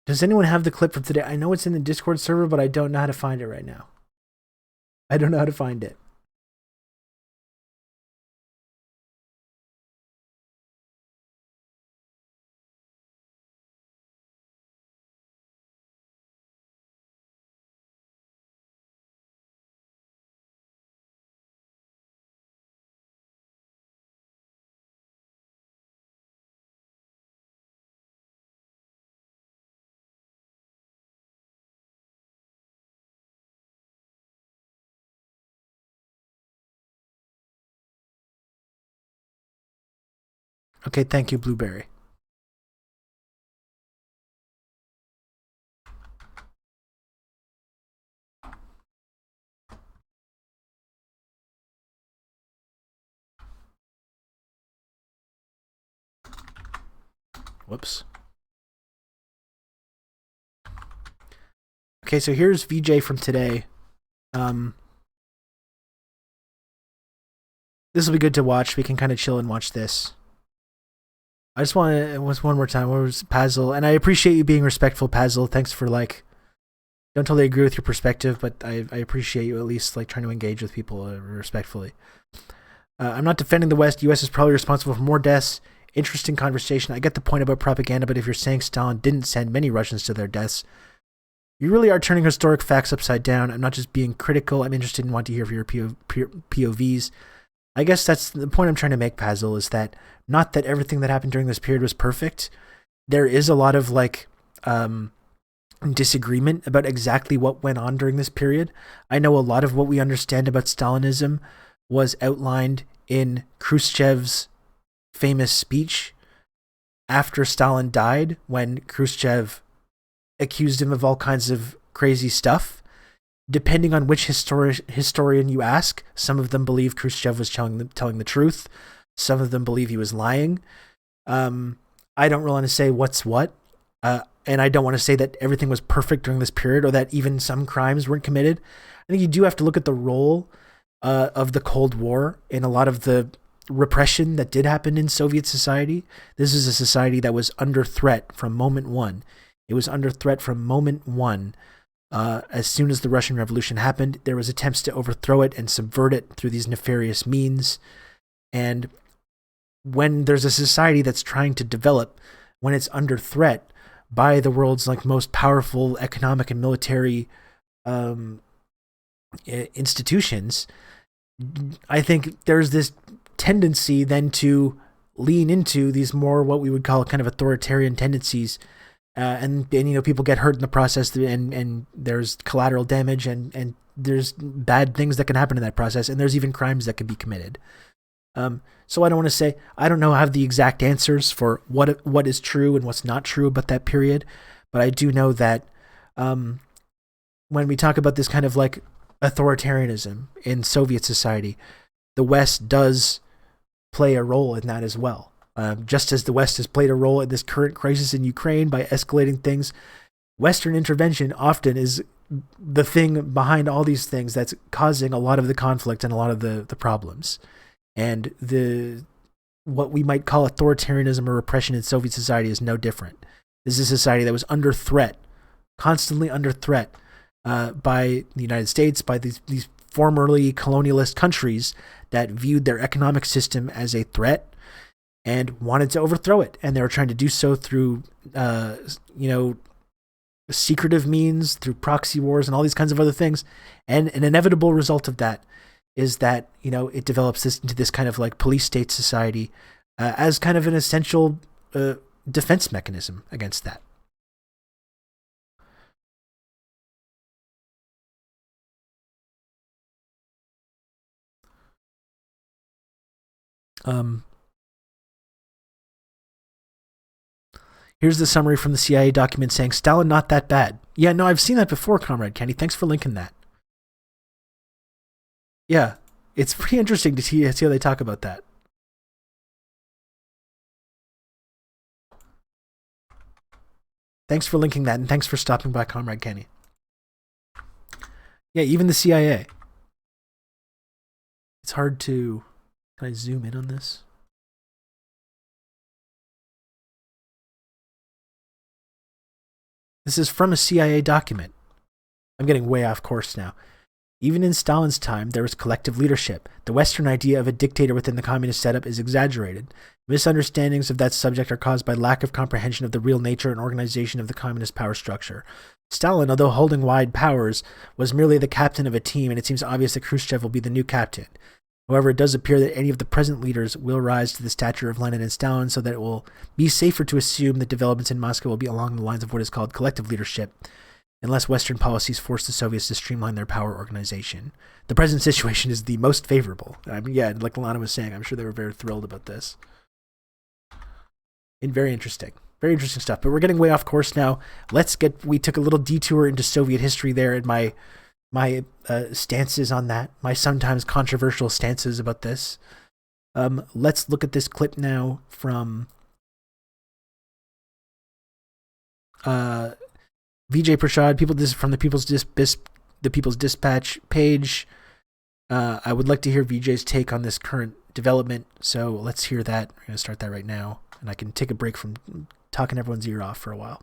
Does anyone have the clip from today? I know it's in the Discord server, but I don't know how to find it right now. I don't know how to find it. Okay, thank you, Blueberry. Whoops. Okay, so here's VJ from today. This will be good to watch. We can kind of chill and watch this. I just want to, one more time. Where was Pazel? And I appreciate you being respectful, Pazel. Thanks for don't totally agree with your perspective, but I appreciate you at least trying to engage with people respectfully. I'm not defending the West. U.S. is probably responsible for more deaths. Interesting conversation. I get the point about propaganda, but if you're saying Stalin didn't send many Russians to their deaths, you really are turning historic facts upside down. I'm not just being critical. I'm interested and want to hear your POVs. I guess that's the point I'm trying to make, Pazel, is that not that everything that happened during this period was perfect. There is a lot of disagreement about exactly what went on during this period. I know a lot of what we understand about Stalinism was outlined in Khrushchev's famous speech after Stalin died, when Khrushchev accused him of all kinds of crazy stuff. Depending on which historian you ask, some of them believe Khrushchev was telling the truth. Some of them believe he was lying. I don't really want to say what's what. And I don't want to say that everything was perfect during this period or that even some crimes weren't committed. I think you do have to look at the role of the Cold War in a lot of the repression that did happen in Soviet society. This is a society that was under threat from moment one. It was under threat from moment one. As soon as the Russian Revolution happened, there was attempts to overthrow it and subvert it through these nefarious means. And when there's a society that's trying to develop, when it's under threat by the world's most powerful economic and military institutions, I think there's this tendency then to lean into these more what we would call kind of authoritarian tendencies. And people get hurt in the process, and there's collateral damage, and there's bad things that can happen in that process, and there's even crimes that can be committed. So I don't want to say, I don't have the exact answers for what is true and what's not true about that period, but I do know that when we talk about this kind of authoritarianism in Soviet society, the West does play a role in that as well. Just as the West has played a role in this current crisis in Ukraine by escalating things, Western intervention often is the thing behind all these things that's causing a lot of the conflict and a lot of the problems. And what we might call authoritarianism or repression in Soviet society is no different. This is a society that was under threat, constantly under threat by the United States, by these formerly colonialist countries that viewed their economic system as a threat and wanted to overthrow it. And they were trying to do so through, secretive means, through proxy wars and all these kinds of other things. And an inevitable result of that is that, it develops into this kind of police state society as kind of an essential defense mechanism against that. Here's the summary from the CIA document saying, Stalin not that bad. Yeah, no, I've seen that before, Comrade Kenny. Thanks for linking that. Yeah, it's pretty interesting to see how they talk about that. Thanks for linking that, and thanks for stopping by, Comrade Kenny. Yeah, even the CIA. It's hard to... Can I zoom in on this? This is from a CIA document. I'm getting way off course now. Even in Stalin's time, there was collective leadership. The Western idea of a dictator within the communist setup is exaggerated. Misunderstandings of that subject are caused by lack of comprehension of the real nature and organization of the communist power structure. Stalin, although holding wide powers, was merely the captain of a team, and it seems obvious that Khrushchev will be the new captain. However, it does appear that any of the present leaders will rise to the stature of Lenin and Stalin, so that it will be safer to assume that developments in Moscow will be along the lines of what is called collective leadership, unless Western policies force the Soviets to streamline their power organization. The present situation is the most favorable. I mean, yeah, like Lana was saying, I'm sure they were very thrilled about this. And very interesting. Very interesting stuff. But we're getting way off course now. We took a little detour into Soviet history there, and my stances on that, my sometimes controversial stances about this. Let's look at this clip now from Vijay Prashad. This is from the People's Dispatch page. I would like to hear Vijay's take on this current development, so let's hear that. We're going to start that right now, and I can take a break from talking everyone's ear off for a while.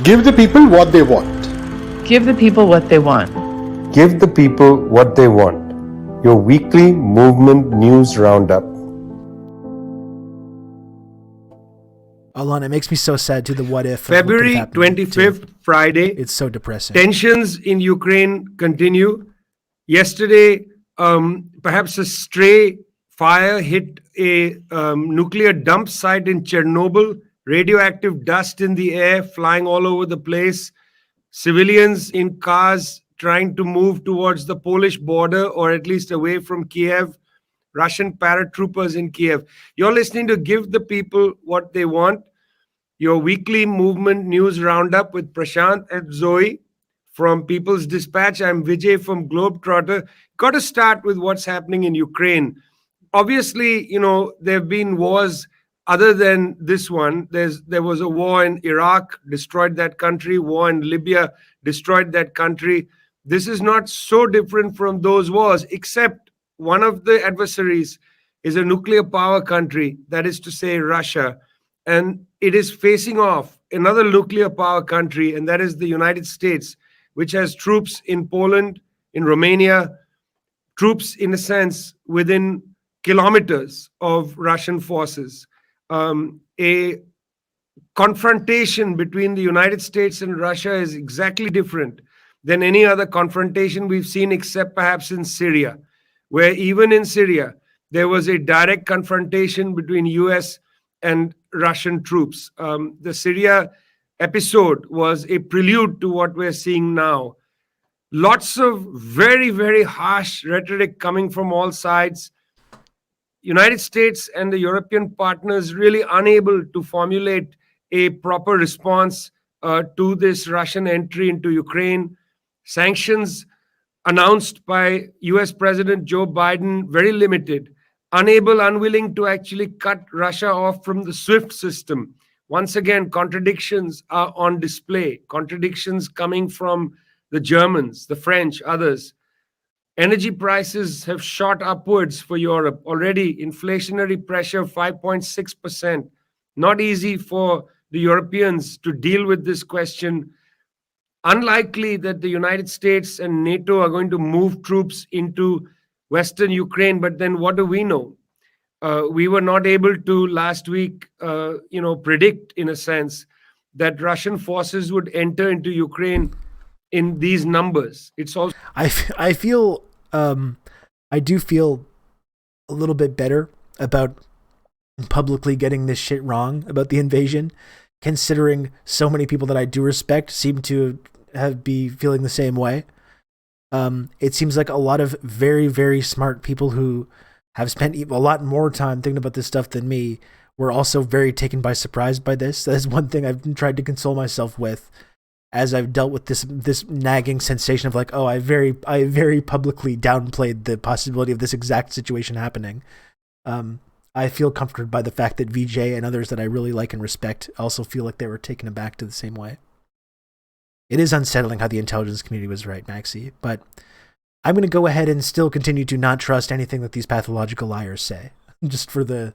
Give the people what they want. Give the people what they want. Give the people what they want. Your weekly movement news roundup. Alon, it makes me so sad to the what if. February 25th, Friday. It's so depressing. Tensions in Ukraine continue. Yesterday, perhaps a stray fire hit a nuclear dump site in Chernobyl. Radioactive dust in the air, flying all over the place. Civilians in cars trying to move towards the Polish border, or at least away from Kiev. Russian paratroopers in Kiev. You're listening to Give the People What They Want, your weekly movement news roundup with Prashant and Zoe from People's Dispatch. I'm Vijay from Globetrotter. Got to start with what's happening in Ukraine. Obviously, there have been wars other than this one. There was a war in Iraq, destroyed that country. War in Libya, destroyed that country. This is not so different from those wars, except one of the adversaries is a nuclear power country, that is to say Russia, and it is facing off another nuclear power country, and that is the United States, which has troops in Poland, in Romania, troops in a sense within kilometers of Russian forces. A confrontation between the United States and Russia is exactly different than any other confrontation we've seen, except perhaps in Syria, where even in Syria, there was a direct confrontation between US and Russian troops. The Syria episode was a prelude to what we're seeing now. Lots of very, very harsh rhetoric coming from all sides. United States and the European partners really unable to formulate a proper response to this Russian entry into Ukraine. Sanctions announced by US President Joe Biden, very limited, unwilling to actually cut Russia off from the SWIFT system. Once again, contradictions are on display, contradictions coming from the Germans, the French, others. Energy prices have shot upwards for Europe. Already inflationary pressure 5.6%. Not easy for the Europeans to deal with this question. Unlikely that the United States and NATO are going to move troops into Western Ukraine, but then what do we know? We were not able to last week, predict in a sense that Russian forces would enter into Ukraine in these numbers. It's also I do feel a little bit better about publicly getting this shit wrong about the invasion, considering so many people that I do respect seem to be feeling the same way. It seems like a lot of very, very smart people who have spent a lot more time thinking about this stuff than me were also very taken by surprise by this. That is one thing I've tried to console myself with as I've dealt with this nagging sensation of like, oh, I very publicly downplayed the possibility of this exact situation happening. I feel comforted by the fact that VJ and others that I really like and respect also feel like they were taken aback to the same way. It is unsettling how the intelligence community was right, Maxie, but I'm going to go ahead and still continue to not trust anything that these pathological liars say. Just for the...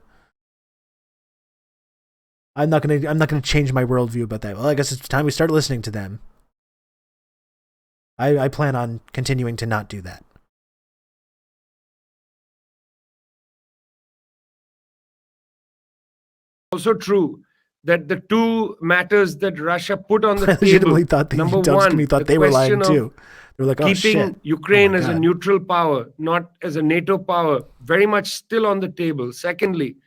I'm not going to change my worldview about that. Well, I guess it's time we start listening to them. I plan on continuing to not do that. Also true that the two matters that Russia put on the I legitimately table, thought the number intelligence one, community thought the they were lying question too. They were like, oh, keeping shit. Ukraine Oh my as a God. neutral power, not as a NATO power, very much still on the table. Secondly,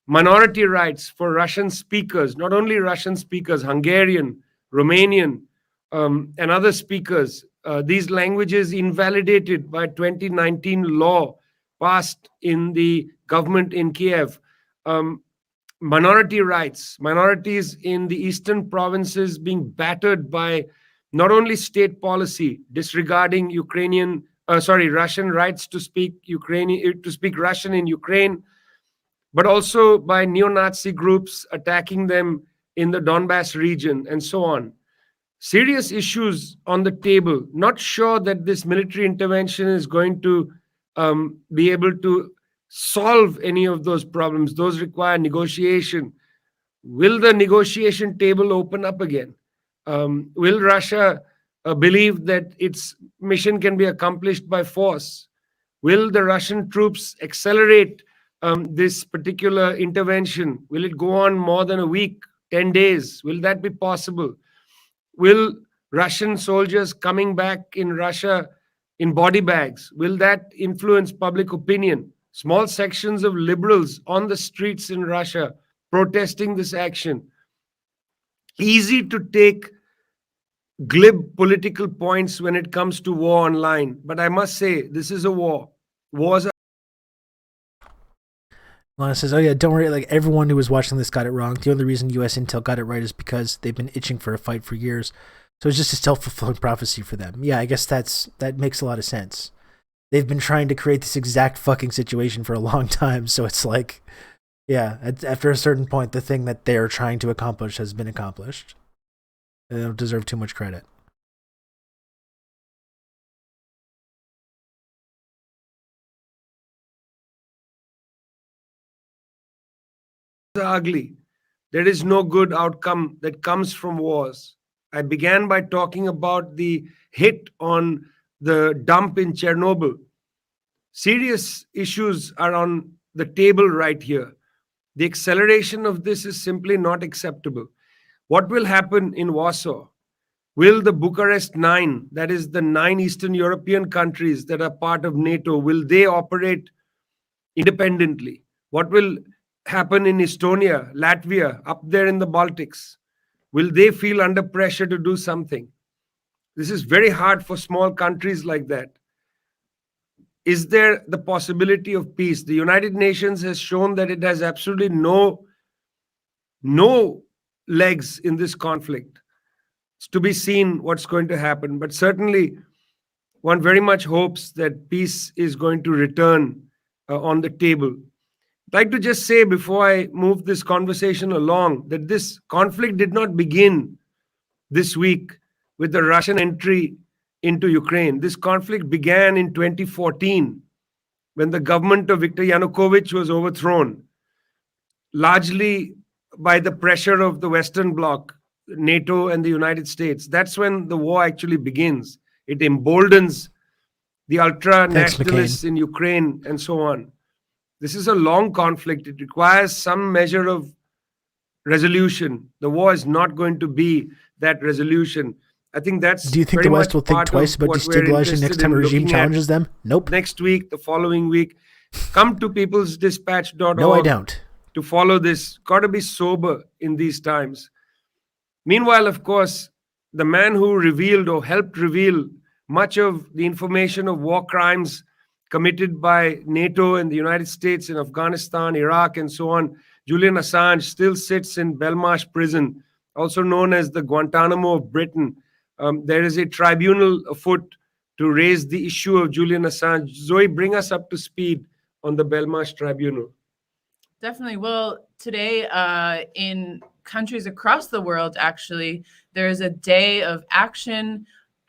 minority rights for Russian speakers, not only Russian speakers, Hungarian, Romanian, and other speakers. These languages invalidated by 2019 law passed in the government in Kiev. Minority rights, minorities in the eastern provinces being battered by not only state policy disregarding Russian rights to speak Russian in Ukraine, but also by neo-Nazi groups attacking them in the Donbass region and so on. Serious issues on the table. Not sure that this military intervention is going to be able to solve any of those problems. Those require negotiation. Will the negotiation table open up again? Will Russia believe that its mission can be accomplished by force? Will the Russian troops accelerate this particular intervention? Will it go on more than a week, 10 days? Will that be possible? Will Russian soldiers coming back in Russia in body bags, will that influence public opinion? Small sections of liberals on the streets in Russia protesting this action. Easy to take glib political points when it comes to war online. But I must say, this is a war. Wars are. Lana says, oh yeah, don't worry, like everyone who was watching this got it wrong. The only reason US Intel got it right is because they've been itching for a fight for years. So it's just a self-fulfilling prophecy for them. Yeah, I guess that makes a lot of sense. They've been trying to create this exact fucking situation for a long time, so it's like, yeah, after a certain point, the thing that they're trying to accomplish has been accomplished. They don't deserve too much credit. Ugly. There is no good outcome that comes from wars. I began by talking about the hit on the dump in Chernobyl. Serious issues are on the table right here. The acceleration of this is simply not acceptable. What will happen in Warsaw? Will the Bucharest 9, that is the 9 Eastern European countries that are part of NATO, will they operate independently? What will happen in Estonia, Latvia, up there in the Baltics? Will they feel under pressure to do something? This is very hard for small countries like that. Is there the possibility of peace? The United Nations has shown that it has absolutely no legs in this conflict. It's to be seen what's going to happen. But certainly, one very much hopes that peace is going to return on the table. I'd like to just say before I move this conversation along that this conflict did not begin this week with the Russian entry into Ukraine. This conflict began in 2014 when the government of Viktor Yanukovych was overthrown, largely by the pressure of the Western Bloc, NATO and the United States. That's when the war actually begins. It emboldens the ultra-nationalists in Ukraine and so on. This is a long conflict. It requires some measure of resolution. The war is not going to be that resolution. I think that's. Do you think the West will think twice about destabilizing next time a regime challenges them? Nope. Next week, the following week. Come to peoplesdispatch.org. No, I don't. To follow this. Got to be sober in these times. Meanwhile, of course, the man who revealed or helped reveal much of the information of war crimes committed by NATO and the United States in Afghanistan, Iraq, and so on, Julian Assange still sits in Belmarsh prison, also known as the Guantanamo of Britain. There is a tribunal afoot to raise the issue of Julian Assange. Zoe, bring us up to speed on the Belmarsh tribunal. Definitely. Well, today in countries across the world, actually, there is a day of action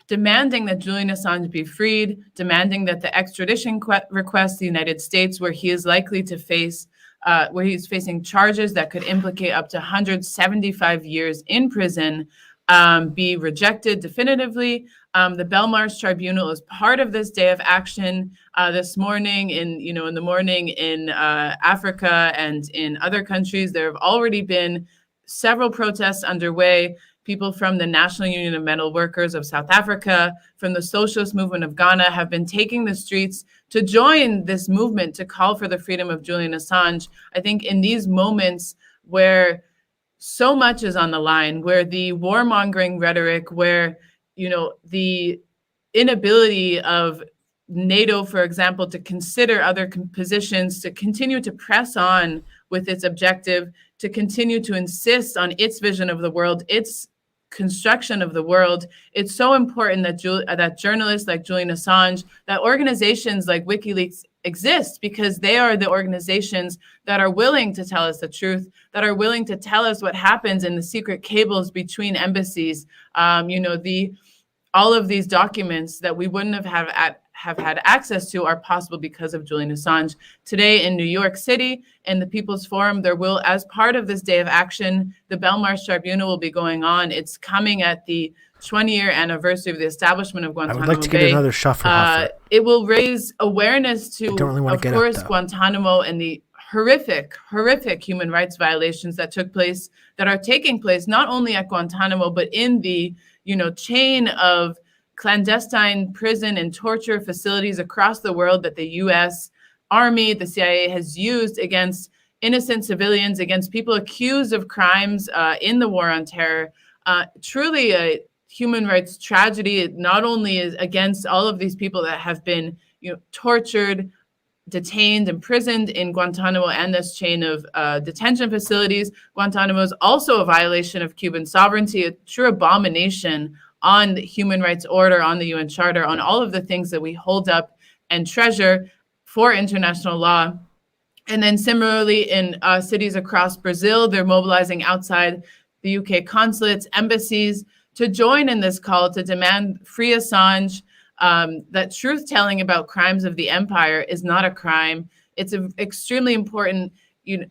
demanding that Julian Assange be freed, demanding that the extradition request the United States, where he is likely to face, where he's facing charges that could implicate up to 175 years in prison, be rejected definitively. The Belmarsh Tribunal is part of this day of action. This morning, in the morning in Africa and in other countries, there have already been several protests underway. People from the National Union of Metal Workers of South Africa, from the Socialist Movement of Ghana, have been taking the streets to join this movement to call for the freedom of Julian Assange. I think in these moments where so much is on the line, where the warmongering rhetoric, where the inability of NATO, for example, to consider other positions, to continue to press on with its objective, to continue to insist on its vision of the world, its construction of the world. It's so important that journalists like Julian Assange, that organizations like WikiLeaks exist, because they are the organizations that are willing to tell us the truth, that are willing to tell us what happens in the secret cables between embassies. All of these documents that we wouldn't have had access to are possible because of Julian Assange. Today in New York City, in the People's Forum, there will, as part of this day of action, the Belmarsh Tribunal will be going on. It's coming at the 20-year anniversary of the establishment of Guantanamo Bay. I would like to get another shot for Hoffer. It will raise awareness to, of course, Guantanamo and the horrific human rights violations that took place, that are taking place not only at Guantanamo, but in the chain of clandestine prison and torture facilities across the world that the U.S. Army, the CIA has used against innocent civilians, against people accused of crimes in the war on terror. Truly a human rights tragedy. It not only is against all of these people that have been tortured, detained, imprisoned in Guantanamo and this chain of detention facilities. Guantanamo is also a violation of Cuban sovereignty, a true abomination on the human rights order, on the UN Charter, on all of the things that we hold up and treasure for international law. And then similarly in cities across Brazil, they're mobilizing outside the UK consulates, embassies, to join in this call to demand free Assange, that truth-telling about crimes of the empire is not a crime. It's extremely important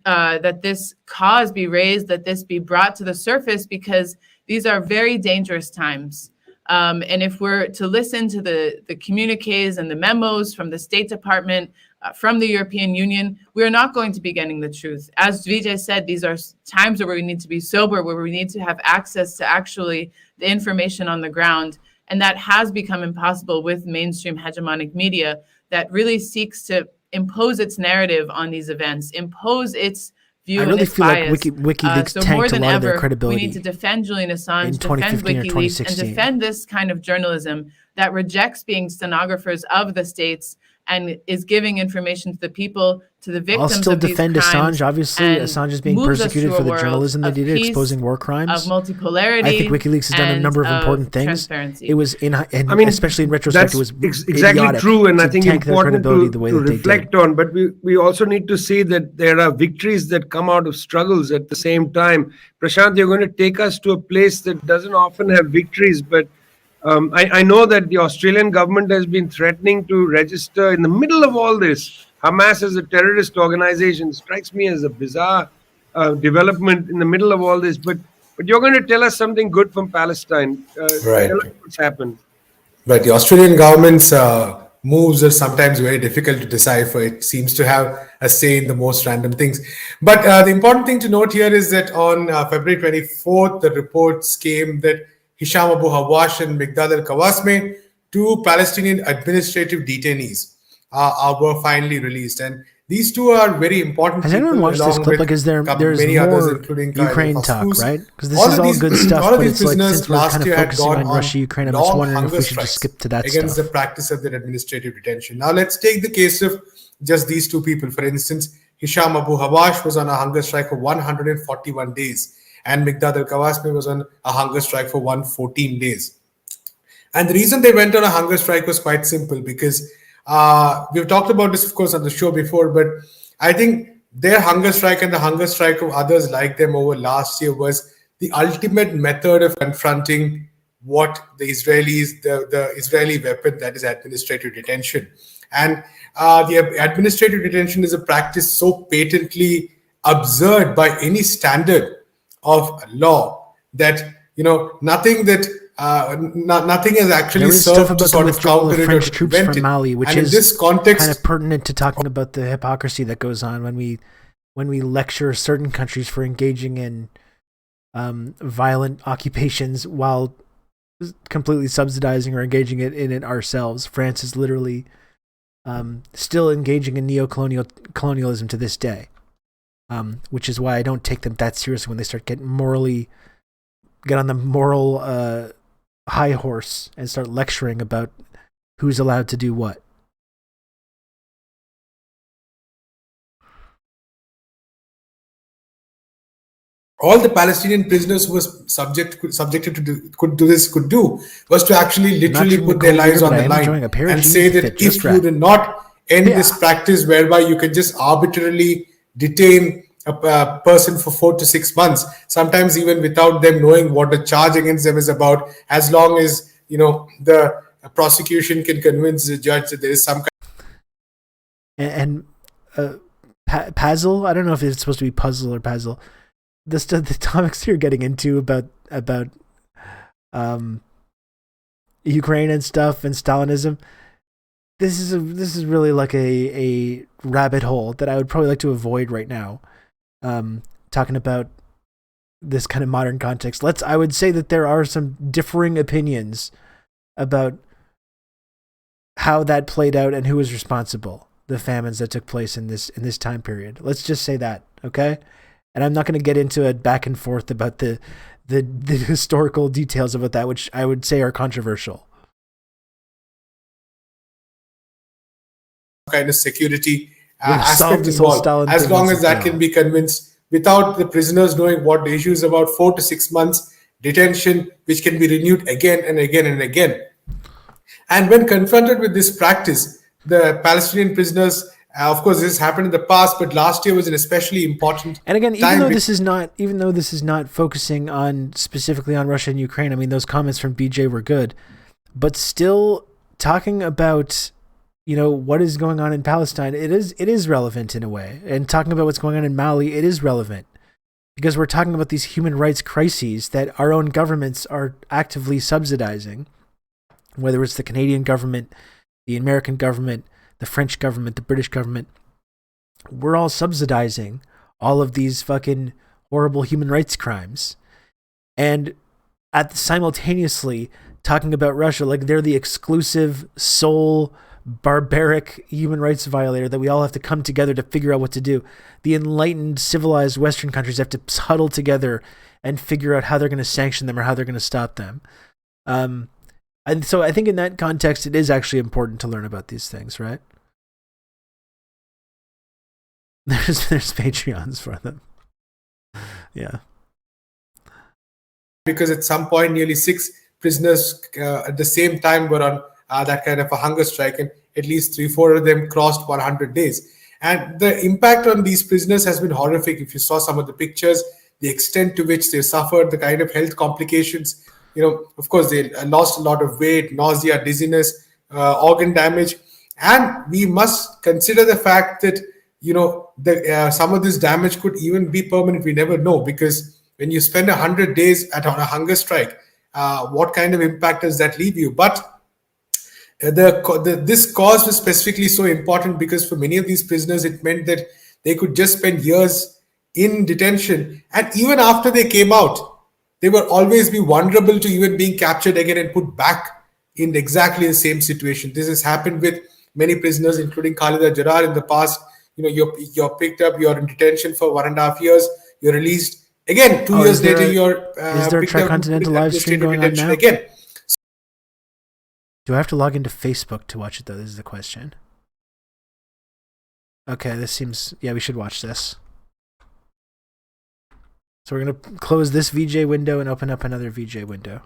that this cause be raised, that this be brought to the surface, because these are very dangerous times. And if we're to listen to the communiques and the memos from the State Department, from the European Union, we're not going to be getting the truth. As Vijay said, these are times where we need to be sober, where we need to have access to actually the information on the ground. And that has become impossible with mainstream hegemonic media that really seeks to impose its narrative on these events, impose its view and its bias. I really feel like WikiLeaks tanked a lot of their credibility. We need to defend Julian Assange, defend WikiLeaks, and defend this kind of journalism that rejects being stenographers of the states and is giving information to the people, to the victims of these crimes. I'll still defend Assange. Obviously, Assange is being persecuted for the journalism that he did, exposing war crimes. Of multipolarity. I think WikiLeaks has done a number of important things. It was, especially in retrospect, it was exactly true, and I think important to reflect on. But we also need to see that there are victories that come out of struggles at the same time. Prashant, you're going to take us to a place that doesn't often have victories, but I know that the Australian government has been threatening to register in the middle of all this Hamas as a terrorist organization. Strikes me as a bizarre development in the middle of all this. But you're going to tell us something good from Palestine. Right. Tell us what's happened. Right. The Australian government's moves are sometimes very difficult to decipher. It seems to have a say in the most random things. But the important thing to note here is that on February 24th, the reports came that Hisham Abu Hawash and Migdad al-Kawasme, two Palestinian administrative detainees, were finally released. And these two are very important. Has anyone watched this clip? Like, there's many more others, including Ukraine talk, right? Because this is all good stuff, but it's like, since we're kind of focusing on Russia, Ukraine, I'm just wondering if we should just skip to that against stuff. the practice of their administrative detention. Now, let's take the case of just these two people. For instance, Hisham Abu Hawash was on a hunger strike for 141 days. And Migdad al-Kawasme was on a hunger strike for 114 days. And the reason they went on a hunger strike was quite simple, because we've talked about this, of course, on the show before, but I think their hunger strike and the hunger strike of others like them over last year was the ultimate method of confronting what the Israelis, the Israeli weapon, that is administrative detention. And the administrative detention is a practice so patently absurd by any standard of law that nothing has actually served to sort of counter it or French troops from Mali, which is this context kind of pertinent to talking about the hypocrisy that goes on when we lecture certain countries for engaging in violent occupations while completely subsidizing or engaging in it ourselves. France is literally still engaging in colonialism to this day. Which is why I don't take them that seriously when they start get on the moral high horse and start lecturing about who's allowed to do what. All the Palestinian prisoners who were subjected to could do was to actually literally put their lives on the line and say that if you do not end this practice whereby you can just arbitrarily detain a person for 4 to 6 months, sometimes even without them knowing what the charge against them is about, as long as the prosecution can convince the judge that there is some kind Puzzle. I don't know if it's supposed to be puzzle or puzzle. The topics you're getting into about Ukraine and stuff and Stalinism. This is really like a rabbit hole that I would probably like to avoid right now. Talking about this kind of modern context. I would say that there are some differing opinions about how that played out and who was responsible. The famines that took place in this time period. Let's just say that, okay? And I'm not going to get into a back and forth about the historical details about that, which I would say are controversial. Kind of security aspect involved. As long as that can be convinced without the prisoners knowing what the issue is about, 4 to 6 months detention, which can be renewed again and again and again. And when confronted with this practice, the Palestinian prisoners, of course, this happened in the past, but last year was an especially important. And again, even though this is not focusing on specifically on Russia and Ukraine, I mean, those comments from BJ were good, but still talking about, what is going on in Palestine, it is relevant in a way. And talking about what's going on in Mali, it is relevant because we're talking about these human rights crises that our own governments are actively subsidizing, whether it's the Canadian government, the American government, the French government, the British government. We're all subsidizing all of these fucking horrible human rights crimes. And simultaneously talking about Russia like they're the exclusive, sole, barbaric human rights violator that we all have to come together to figure out what to do. The enlightened, civilized Western countries have to huddle together and figure out how they're going to sanction them or how they're going to stop them. And so I think in that context, it is actually important to learn about these things, right? There's Patreons for them. Yeah. Because at some point, nearly 6 prisoners at the same time were on that kind of a hunger strike, and at least 3-4 of them crossed 100 days. And the impact on these prisoners has been horrific. If you saw some of the pictures, the extent to which they suffered, the kind of health complications, of course, they lost a lot of weight, nausea, dizziness, organ damage. And we must consider the fact that, some of this damage could even be permanent. We never know, because when you spend 100 days on a hunger strike, what kind of impact does that leave you? But this cause was specifically so important because for many of these prisoners, it meant that they could just spend years in detention. And even after they came out, they will always be vulnerable to even being captured again and put back in exactly the same situation. This has happened with many prisoners, including Khalida Jarrar in the past. You're picked up, you're in detention for 1.5 years, you're released. Again, 2 years later, is there a Tricontinental live stream going on now? Again. Do I have to log into Facebook to watch it, though? This is the question. Okay, we should watch this. So we're going to close this VJ window and open up another VJ window.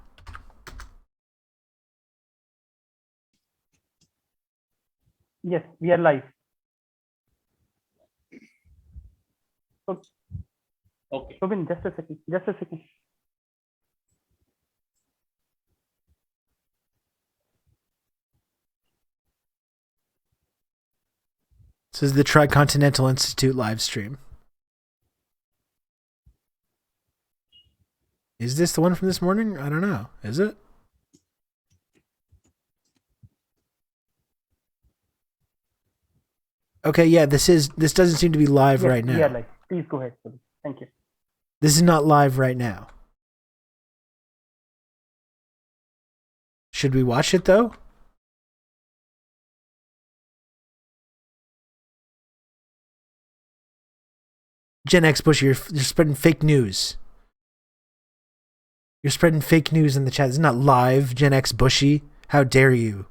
Yes, we are live. Okay. Robin, just a second. This is the Tricontinental Institute live stream. Is this the one from this morning? I don't know. Is it? Okay, yeah, this doesn't seem to be live right now. Yeah, live. Please go ahead. Thank you. This is not live right now. Should we watch it though? Gen X Bush, you're spreading fake news. You're spreading fake news in the chat. This is not live, Gen X Bushy. How dare you?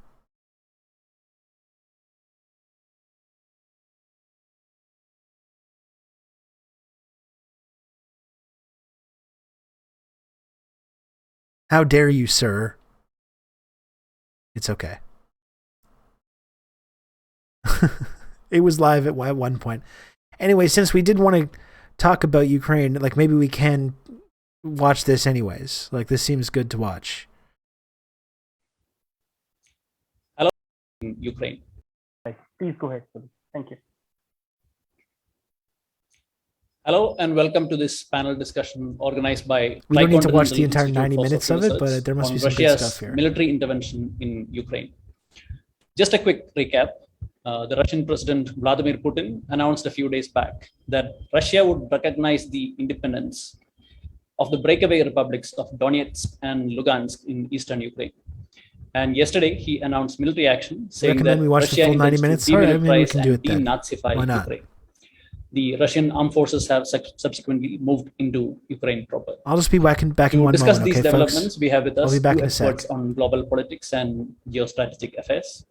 How dare you, sir? It's okay. It was live at one point. Anyway, since we did want to talk about Ukraine, like maybe we can watch this anyways. Like this seems good to watch. Hello, Ukraine. Please go ahead, sir. Thank you. Hello and welcome to this panel discussion organized by We don't need to watch the entire 90 minutes of it, but there must be some Russia's good stuff here. Military intervention in Ukraine. Just a quick recap. The Russian President Vladimir Putin announced a few days back that Russia would recognize the independence of the breakaway republics of Donetsk and Lugansk in eastern Ukraine. And yesterday, he announced military action, saying that we watch Russia the full 90 intends minutes. to Sorry, I mean, we demilitarize can do and it then. denazify Why not? Ukraine. The Russian armed forces have subsequently moved into Ukraine proper. I'll just be back in one moment. To discuss these Okay, developments, folks? we have with us I'll be back two in a sec. experts on global politics and geostrategic affairs.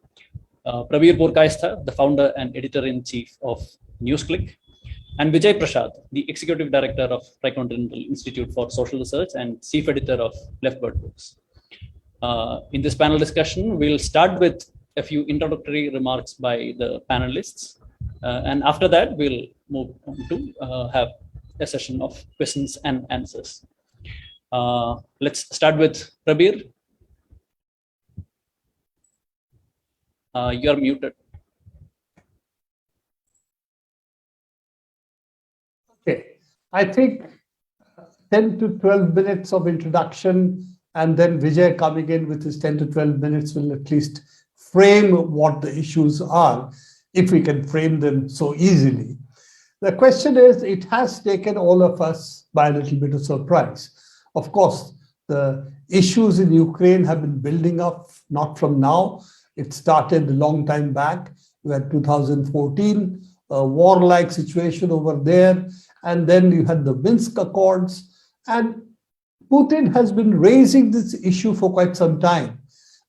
Prabir Purkaistha, the founder and editor-in-chief of NewsClick, and Vijay Prashad, the executive director of Tricontinental Institute for Social Research and chief editor of Leftward Books. In this panel discussion, we'll start with a few introductory remarks by the panelists. And after that, we'll move on to have a session of questions and answers. Let's start with Prabir. You're muted. Okay, I think 10 to 12 minutes of introduction and then Vijay coming in with his 10 to 12 minutes will at least frame what the issues are, if we can frame them so easily. The question is, it has taken all of us by a little bit of surprise. Of course, the issues in Ukraine have been building up, not from now. It started a long time back. We had 2014, a warlike situation over there. And then you had the Minsk Accords. And Putin has been raising this issue for quite some time,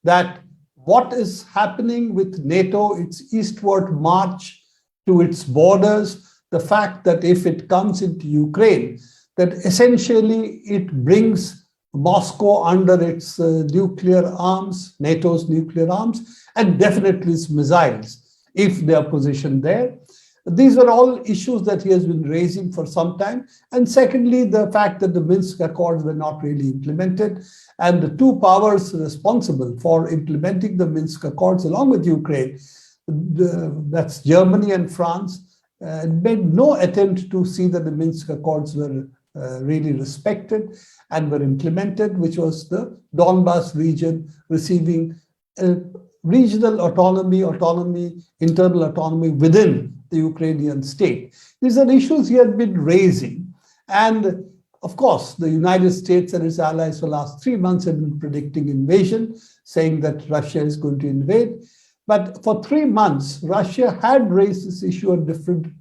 that what is happening with NATO, its eastward march to its borders, the fact that if it comes into Ukraine, that essentially it brings Moscow under its nuclear arms, NATO's nuclear arms, and definitely its missiles, if they are positioned there. These are all issues that he has been raising for some time. And secondly, the fact that the Minsk Accords were not really implemented, and the two powers responsible for implementing the Minsk Accords along with Ukraine, that's Germany and France, made no attempt to see that the Minsk Accords were really respected and were implemented, which was the Donbas region receiving regional autonomy, internal autonomy within the Ukrainian state. These are issues he had been raising. And of course, the United States and its allies for the last 3 months have been predicting invasion, saying that Russia is going to invade. But for 3 months, Russia had raised this issue on different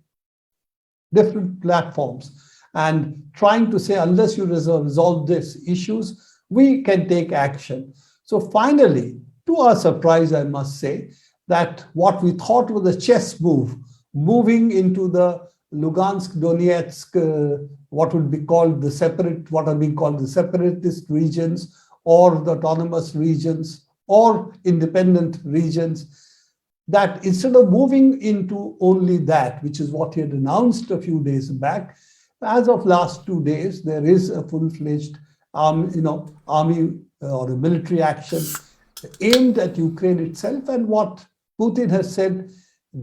platforms and trying to say, unless you resolve these issues, we can take action. So finally, to our surprise, I must say, that what we thought was a chess move, moving into the Lugansk, Donetsk, what would be called the what are being called the separatist regions, or the autonomous regions, or independent regions, that instead of moving into only that, which is what he had announced a few days back, as of last 2 days, there is a full-fledged army or a military action aimed at Ukraine itself, and what Putin has said,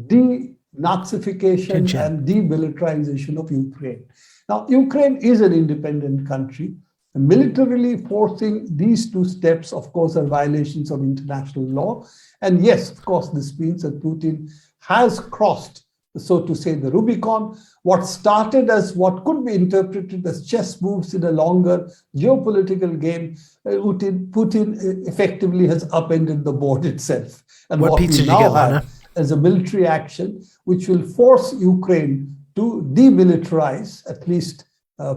denazification and demilitarization of Ukraine. Now, Ukraine is an independent country. Militarily forcing these two steps, of course, are violations of international law. And yes, of course, this means that Putin has crossed, so to say, the Rubicon. What started as what could be interpreted as chess moves in a longer geopolitical game, Putin effectively has upended the board itself. And what we now have as a military action, which will force Ukraine to demilitarize, at least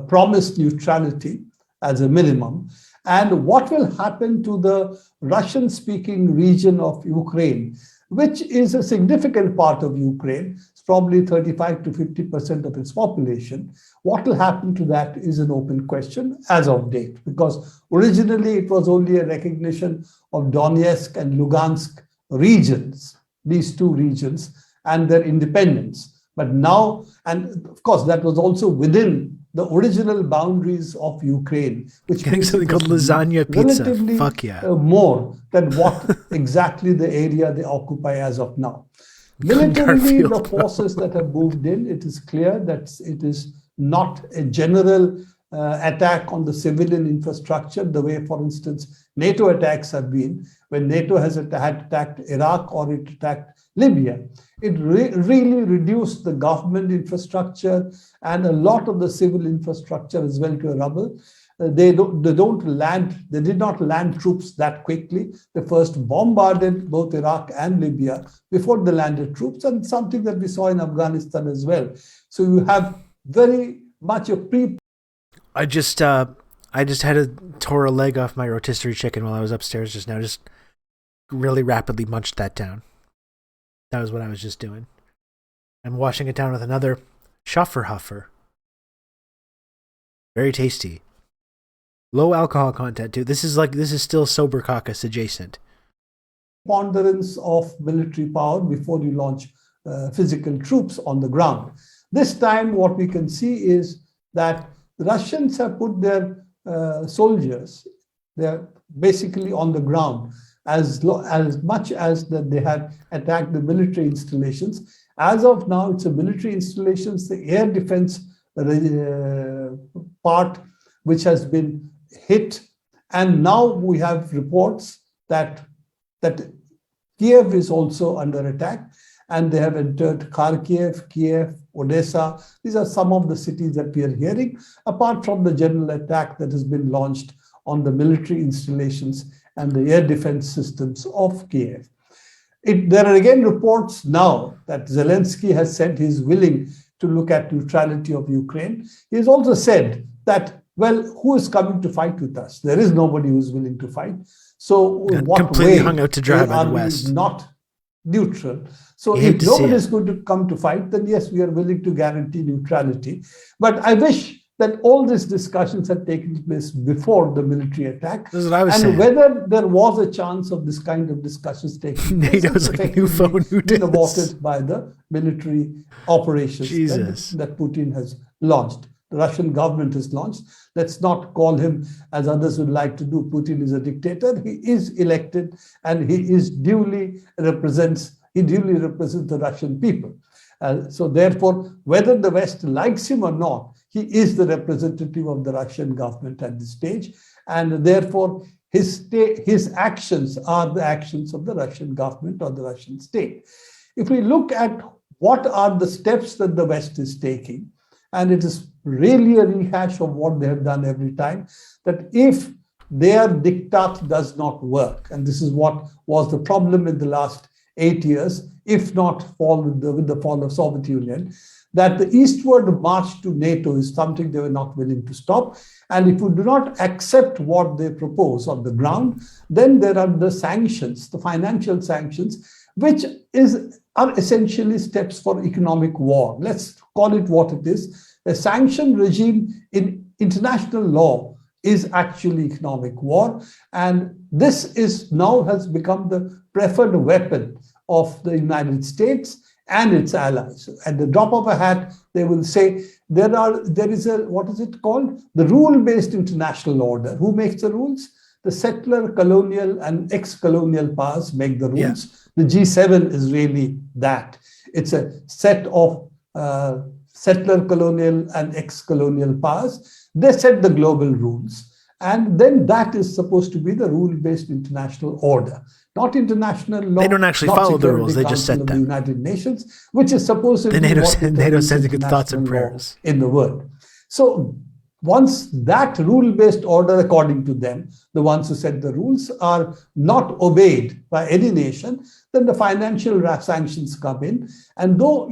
promise neutrality as a minimum, And what will happen to the Russian-speaking region of Ukraine, which is a significant part of Ukraine, it's probably 35 to 50% of its population. What will happen to that is an open question as of date, because originally it was only a recognition of Donetsk and Lugansk regions, these two regions, and their independence. But now, and of course, that was also within the original boundaries of Ukraine, which getting something called lasagna pizza. Relatively Fuck yeah. More than what exactly the area they occupy as of now. Militarily, the forces that have moved in, it is clear that it is not a general attack on the civilian infrastructure, the way, for instance, NATO attacks have been. When NATO had attacked Iraq or it attacked Libya, it really reduced the government infrastructure and a lot of the civil infrastructure as well to a rubble. They did not land troops that quickly. They first bombarded both Iraq and Libya before they landed troops, and something that we saw in Afghanistan as well. So you have very much a I just had to tore a leg off my rotisserie chicken while I was upstairs just now. Just really rapidly munched that down. That was what I was just doing. I'm washing it down with another Schafferhuffer. Very tasty. Low alcohol content too. This is still sober caucus adjacent. Ponderance of military power before you launch physical troops on the ground. This time, what we can see is that the Russians have put their soldiers, they're basically on the ground as much as that they had attacked the military installations. As of now, it's a military installations, the air defense part, which has been hit. And now we have reports that Kiev is also under attack, and they have entered Kharkiv, Kiev, Odessa. These are some of the cities that we are hearing, apart from the general attack that has been launched on the military installations and the air defense systems of Kiev. There are again reports now that Zelensky has said he's willing to look at neutrality of Ukraine. He has also said that, well, who is coming to fight with us? There is nobody who's willing to fight. So what completely way hung out to dry by the are we West. not neutral? So if nobody is going to come to fight, then yes, we are willing to guarantee neutrality. But I wish that all these discussions had taken place before the military attack. This is what I was and saying. Whether there was a chance of this kind of discussions taking place, NATO's like new phone, new been aborted by the military operations that Putin has launched. The Russian government has launched. Let's not call him, as others would like to do, Putin is a dictator. He is elected, and he duly represents the Russian people. So therefore, whether the West likes him or not, he is the representative of the Russian government at this stage, and therefore his actions are the actions of the Russian government or the Russian state. If we look at what are the steps that the West is taking, and it is really a rehash of what they have done every time, that if their diktat does not work, and this is what was the problem in the last 8 years, if not with the fall of Soviet Union, that the eastward march to NATO is something they were not willing to stop. And if we do not accept what they propose on the ground, then there are the sanctions, the financial sanctions, which are essentially steps for economic war. Let's call it what it is. A sanction regime in international law is actually economic war. And this has become the preferred weapon of the United States and its allies. At the drop of a hat, they will say there is a, what is it called? The rule-based international order. Who makes the rules? The settler, colonial, and ex-colonial powers make the rules. Yeah. The G7 is really that. It's a set of settler, colonial, and ex-colonial powers. They set the global rules. And then that is supposed to be the rule-based international order. Not international law. They don't actually follow the rules. They just set them. The United Nations, which is supposed to be NATO sends good thoughts and prayers in the world. So once that rule-based order, according to them, the ones who set the rules, are not obeyed by any nation, then the financial sanctions come in. And though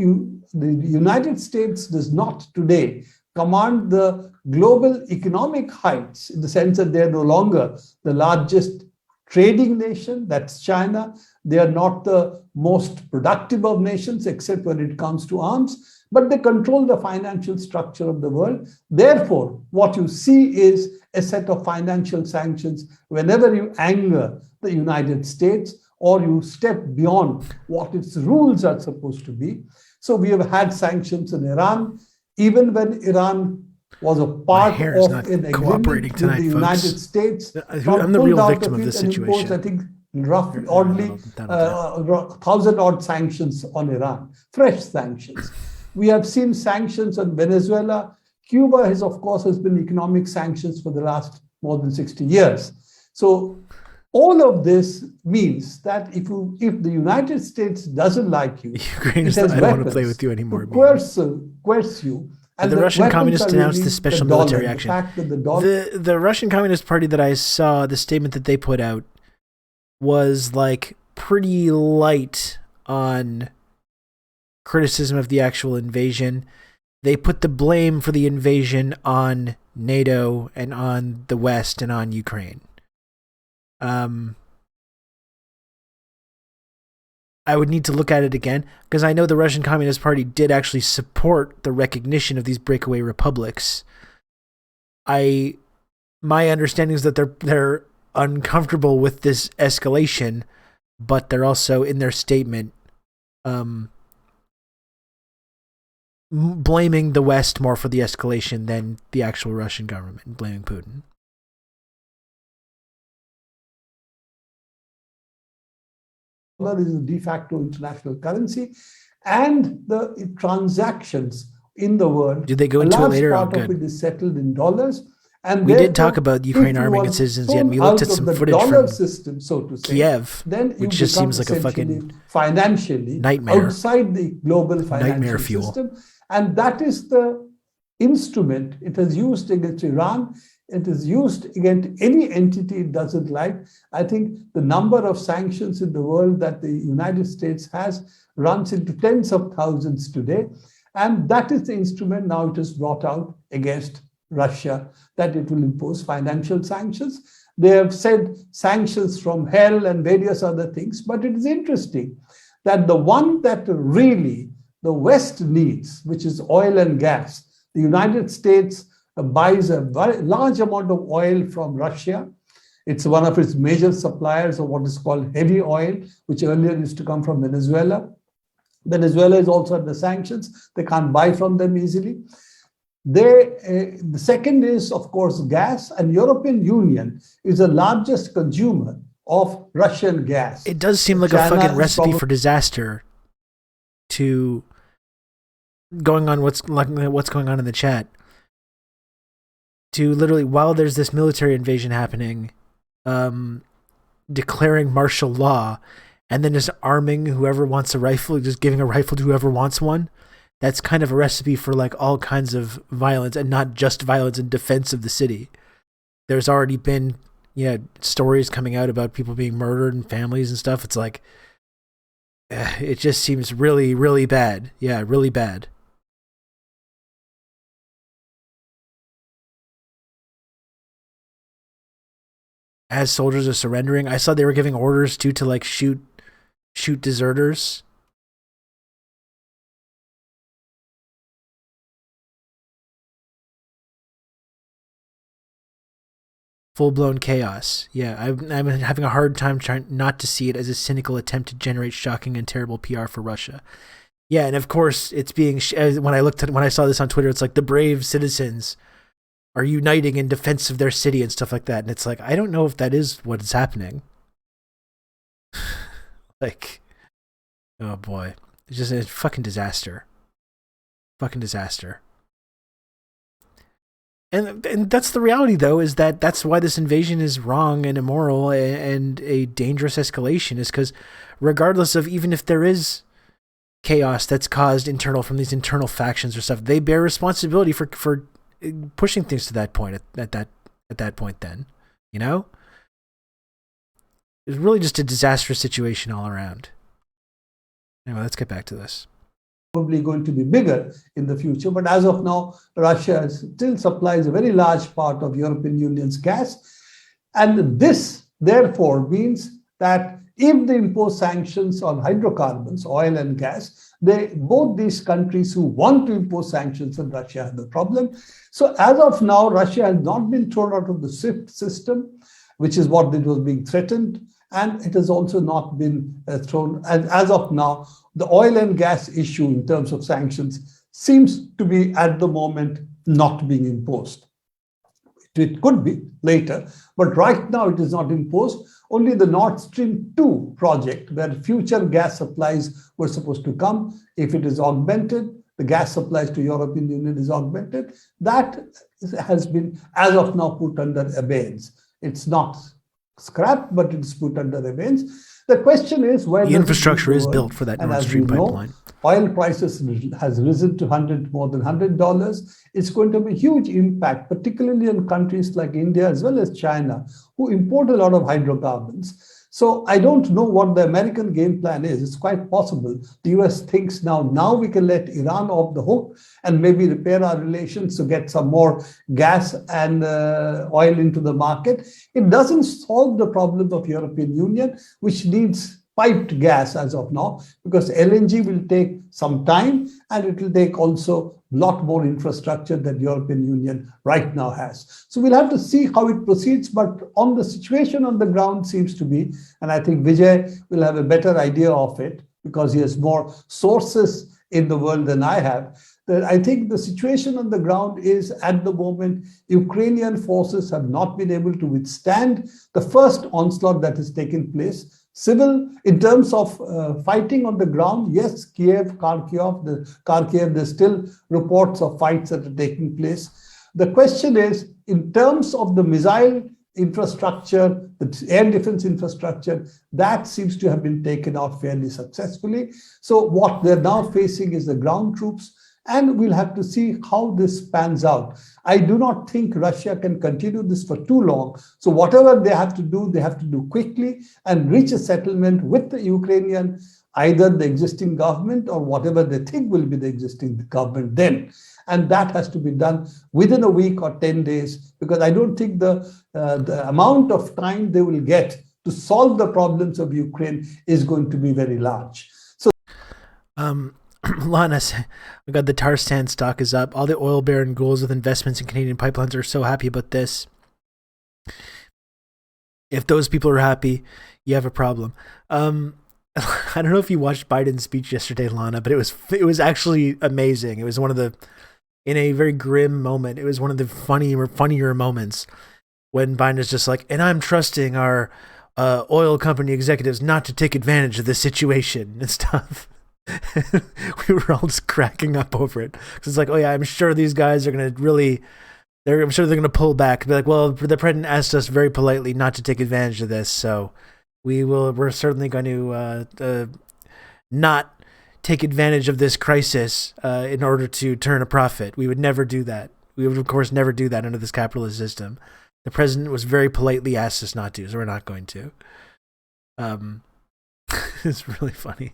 the United States does not today command the global economic heights in the sense that they are no longer the largest trading nation, that's China. They are not the most productive of nations, except when it comes to arms, but they control the financial structure of the world. Therefore, what you see is a set of financial sanctions whenever you anger the United States or you step beyond what its rules are supposed to be. So we have had sanctions in Iran, even when Iran was a part of an agreement with the United States. I'm the real victim of this situation. Imposed, I think, roughly oddly 1,000-odd sanctions on Iran, fresh sanctions. We have seen sanctions on Venezuela. Cuba has, of course, has been economic sanctions for the last more than 60 years. So all of this means that if the United States doesn't like you, Ukraine is I don't want to play with you anymore. Coerce you. And the Russian Communists announced the special military action. The Russian Communist Party that I saw, the statement that they put out was like pretty light on criticism of the actual invasion. They put the blame for the invasion on NATO and on the West and on Ukraine. I would need to look at it again because I know the Russian Communist Party did actually support the recognition of these breakaway republics. My understanding is that they're uncomfortable with this escalation, but they're also in their statement blaming the West more for the escalation than the actual Russian government, blaming Putin. Is the de facto international currency, and the transactions in the world. Did they go into it later? Part of it is settled in dollars. And we did talk about Ukraine arming its citizens, yet we looked at some footage from system, so to say, Kiev, then which just seems like a fucking financially nightmare outside the global financial system. And that is the instrument it has used against Iran. It is used against any entity it doesn't like. I think the number of sanctions in the world that the United States has runs into tens of thousands today. And that is the instrument now it has brought out against Russia, that it will impose financial sanctions. They have said sanctions from hell and various other things. But it is interesting that the one that really the West needs, which is oil and gas, the United States buys a very large amount of oil from Russia. It's one of its major suppliers of what is called heavy oil, which earlier used to come from Venezuela. Venezuela is also under sanctions. They can't buy from them easily. The second is, of course, gas, and European Union is the largest consumer of Russian gas. It does seem like China a fucking recipe for disaster to going on what's going on in the chat. To literally, while there's this military invasion happening, declaring martial law, and then just arming whoever wants a rifle, just giving a rifle to whoever wants one. That's kind of a recipe for like all kinds of violence, and not just violence in defense of the city. There's already been, stories coming out about people being murdered and families and stuff. It's like, it just seems really, really bad. Yeah, really bad. As soldiers are surrendering, I saw they were giving orders to like shoot deserters. Full-blown chaos. Yeah, I'm having a hard time trying not to see it as a cynical attempt to generate shocking and terrible PR for Russia. Yeah, and of course, it's being when I saw this on Twitter, it's like the brave citizens are uniting in defense of their city and stuff like that. And it's like, I don't know if that is what is happening. Like, oh boy. It's just a fucking disaster. Fucking disaster. And that's the reality, though, is that that's why this invasion is wrong and immoral and a dangerous escalation, is because regardless of even if there is chaos that's caused from these internal factions or stuff, they bear responsibility for pushing things to that point at that point. Then, it's really just a disastrous situation all around. Anyway, let's get back to this. probably going to be bigger in the future. But as of now, Russia still supplies a very large part of European Union's gas. And this, therefore, means that if they impose sanctions on hydrocarbons, oil and gas, both these countries who want to impose sanctions on Russia have the problem. So as of now, Russia has not been thrown out of the SWIFT system, which is what it was being threatened. And it has also not been thrown. And as of now, the oil and gas issue in terms of sanctions seems to be at the moment not being imposed. It could be later, but right now it is not imposed. Only the Nord Stream 2 project, where future gas supplies were supposed to come, if it is augmented, the gas supplies to European Union is augmented, that has been, as of now, put under abeyance. It's not scrapped, but it's put under abeyance. The question is where the infrastructure is built for that Nord Stream pipeline. Oil prices has risen to more than $100. It's going to have a huge impact, particularly on countries like India as well as China, who import a lot of hydrocarbons. So I don't know what the American game plan is. It's quite possible the US thinks now we can let Iran off the hook and maybe repair our relations to get some more gas and oil into the market. It doesn't solve the problem of European Union, which needs piped gas as of now, because LNG will take some time and it will take also a lot more infrastructure that European Union right now has. So we'll have to see how it proceeds, but on the situation on the ground seems to be, and I think Vijay will have a better idea of it because he has more sources in the world than I have, that I think the situation on the ground is at the moment, Ukrainian forces have not been able to withstand the first onslaught that has taken place. Civil, in terms of fighting on the ground, yes, Kharkiv, there's still reports of fights that are taking place. The question is, in terms of the missile infrastructure, the air defense infrastructure, that seems to have been taken out fairly successfully. So what they're now facing is the ground troops, and we'll have to see how this pans out. I do not think Russia can continue this for too long. So whatever they have to do quickly and reach a settlement with the Ukrainian, either the existing government or whatever they think will be the existing government then. And that has to be done within a week or 10 days, because I don't think the amount of time they will get to solve the problems of Ukraine is going to be very large. So, Lana, we got the tar sand stock is up. All the oil baron ghouls with investments in Canadian pipelines are so happy about this. If those people are happy, you have a problem. I don't know if you watched Biden's speech yesterday, Lana, but it was actually amazing. It was one of the, in a very grim moment, it was one of the funnier moments when Biden is just like, and I'm trusting our oil company executives not to take advantage of this situation and stuff. We were all just cracking up over it because it's like, oh yeah, I'm sure these guys are gonna I'm sure they're gonna pull back. Be like, well, the president asked us very politely not to take advantage of this, so we're certainly going to not take advantage of this crisis in order to turn a profit. We would never do that. We would, of course, never do that under this capitalist system. The president was very politely asked us not to, so we're not going to. It's really funny.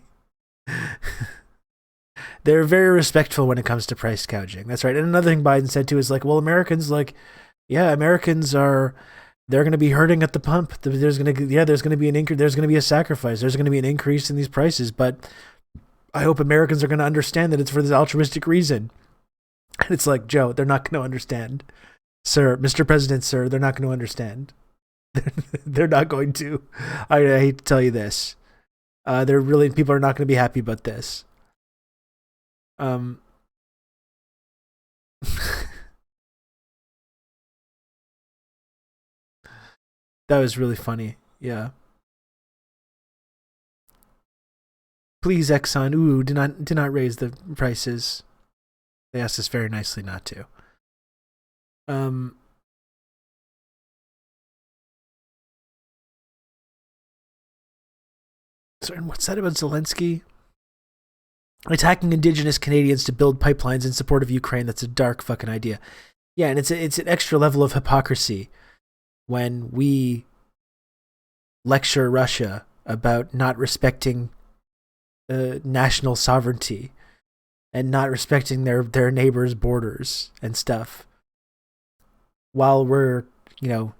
They're very respectful when it comes to price gouging. That's right. And another thing Biden said too is like, well, Americans they're going to be hurting at the pump. There's going to be an increase. There's going to be a sacrifice. There's going to be an increase in these prices. But I hope Americans are going to understand that it's for this altruistic reason. And it's like, Joe, they're not going to understand. Sir, Mr. President, sir, they're not going to understand. They're not going to. I hate to tell you this. People are not going to be happy about this. That was really funny. Yeah. Please, Exxon. Ooh, do not raise the prices. They asked us very nicely not to. So, and what's that about Zelensky? Attacking indigenous Canadians to build pipelines in support of Ukraine. That's a dark fucking idea. Yeah, and it's an extra level of hypocrisy when we lecture Russia about not respecting national sovereignty. and not respecting their neighbors' borders and stuff, while we're,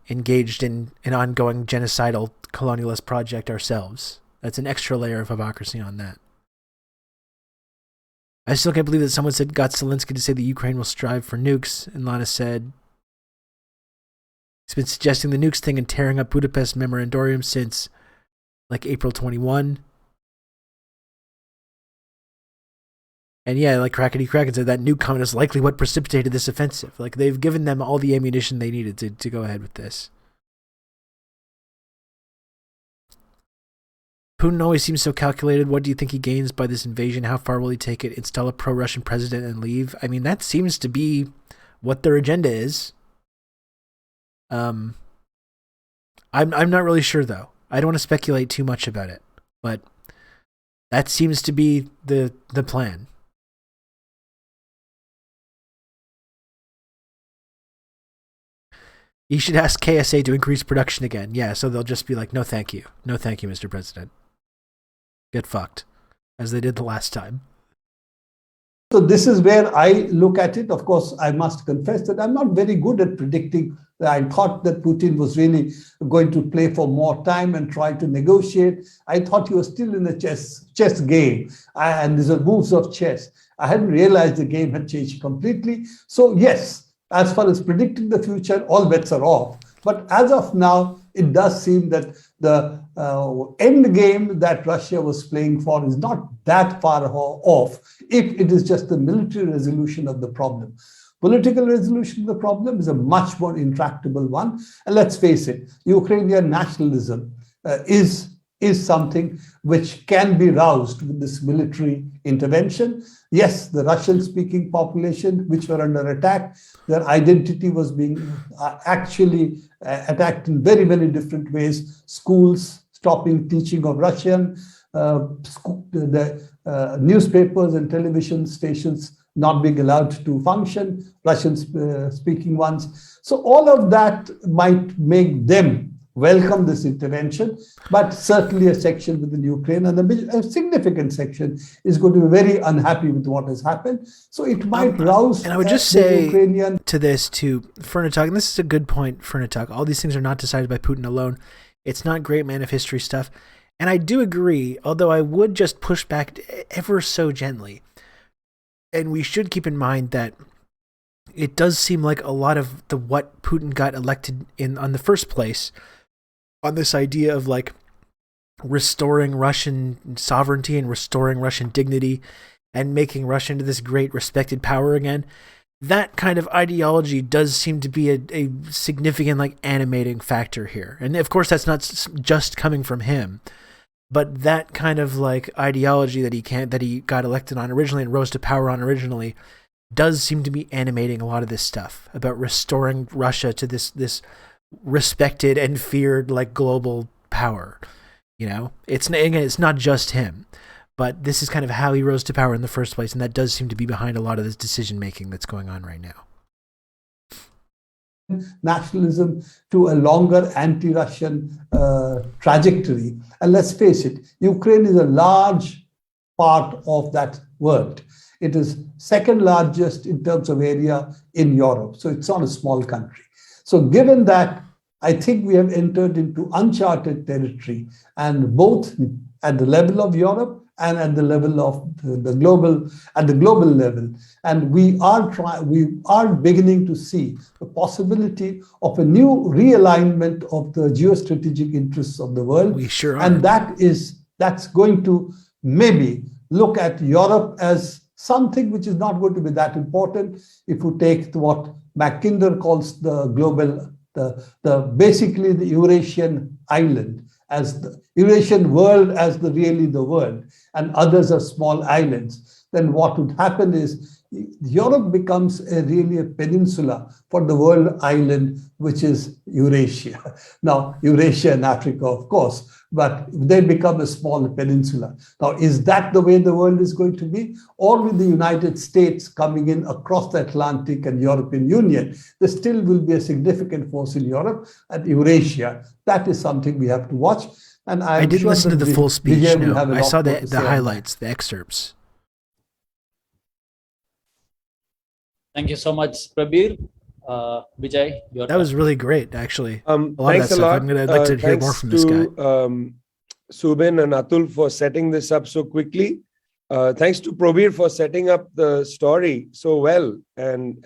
engaged in an ongoing genocidal colonialist project ourselves. That's an extra layer of hypocrisy on that. I still can't believe that someone got Zelensky to say that Ukraine will strive for nukes, and Lana said he's been suggesting the nukes thing and tearing up Budapest memorandum since like April 21. And yeah, like Crackety Kraken said, that nuke comment is likely what precipitated this offensive. Like, they've given them all the ammunition they needed to go ahead with this. Putin always seems so calculated. What do you think he gains by this invasion? How far will he take it? Install a pro-Russian president and leave? I mean, that seems to be what their agenda is. I'm not really sure, though. I don't want to speculate too much about it, but that seems to be the plan. You should ask KSA to increase production again. Yeah, so they'll just be like, no thank you. No thank you, Mr. President. Get fucked, as they did the last time. So this is where I look at it. Of course, I must confess that I'm not very good at predicting. I thought that Putin was really going to play for more time and try to negotiate. I thought he was still in a chess game, and these are moves of chess. I hadn't realized the game had changed completely. So yes, as far as predicting the future, all bets are off. But as of now, it does seem that the end game that Russia was playing for is not that far off if it is just the military resolution of the problem. Political resolution of the problem is a much more intractable one. And let's face it, Ukrainian nationalism is something which can be roused with this military intervention. Yes, the Russian-speaking population, which were under attack, their identity was being actually attacked in very, very different ways. Schools stopping teaching of Russian, the newspapers and television stations not being allowed to function, Russian-speaking ones. So all of that might make them welcome this intervention, but certainly a section within Ukraine, and a significant section, is going to be very unhappy with what has happened. So it might rouse. And I would just say to this, to Fernatok, and this is a good point, Fernatok, all these things are not decided by Putin alone. It's not great man of history stuff. And I do agree, although I would just push back ever so gently. And we should keep in mind that it does seem like a lot of what Putin got elected on the first place, on this idea of like restoring Russian sovereignty and restoring Russian dignity and making Russia into this great respected power again, that kind of ideology does seem to be a significant like animating factor here. And of course that's not just coming from him, but that kind of like ideology that he got elected on originally and rose to power on originally does seem to be animating a lot of this stuff about restoring Russia to this respected and feared like global power. It's not just him, but this is kind of how he rose to power in the first place, and that does seem to be behind a lot of this decision making that's going on right now. Nationalism to a longer anti-Russian trajectory. And let's face it, Ukraine is a large part of that world. It is second largest in terms of area in Europe. So it's not a small country. So given that, I think we have entered into uncharted territory, and both at the level of Europe and at the level of the global level. And we are beginning to see the possibility of a new realignment of the geostrategic interests of the world. We sure are. And that's going to maybe look at Europe as something which is not going to be that important. If you take what Mackinder calls the global, basically the Eurasian island, as the Eurasian world as really the world, and others are small islands, then what would happen is Europe becomes really a peninsula for the world island, which is Eurasia. Now, Eurasia and Africa, of course, but they become a small peninsula. Now, is that the way the world is going to be? Or with the United States coming in across the Atlantic and European Union, there still will be a significant force in Europe and Eurasia. That is something we have to watch. And I didn't listen to the full speech. No. I saw the highlights, the excerpts. Thank you so much, Prabir. Vijay, that was really great, actually. A lot thanks of that a lot. I'd like to hear more from this guy. Subin and Atul for setting this up so quickly. Thanks to Prabir for setting up the story so well, and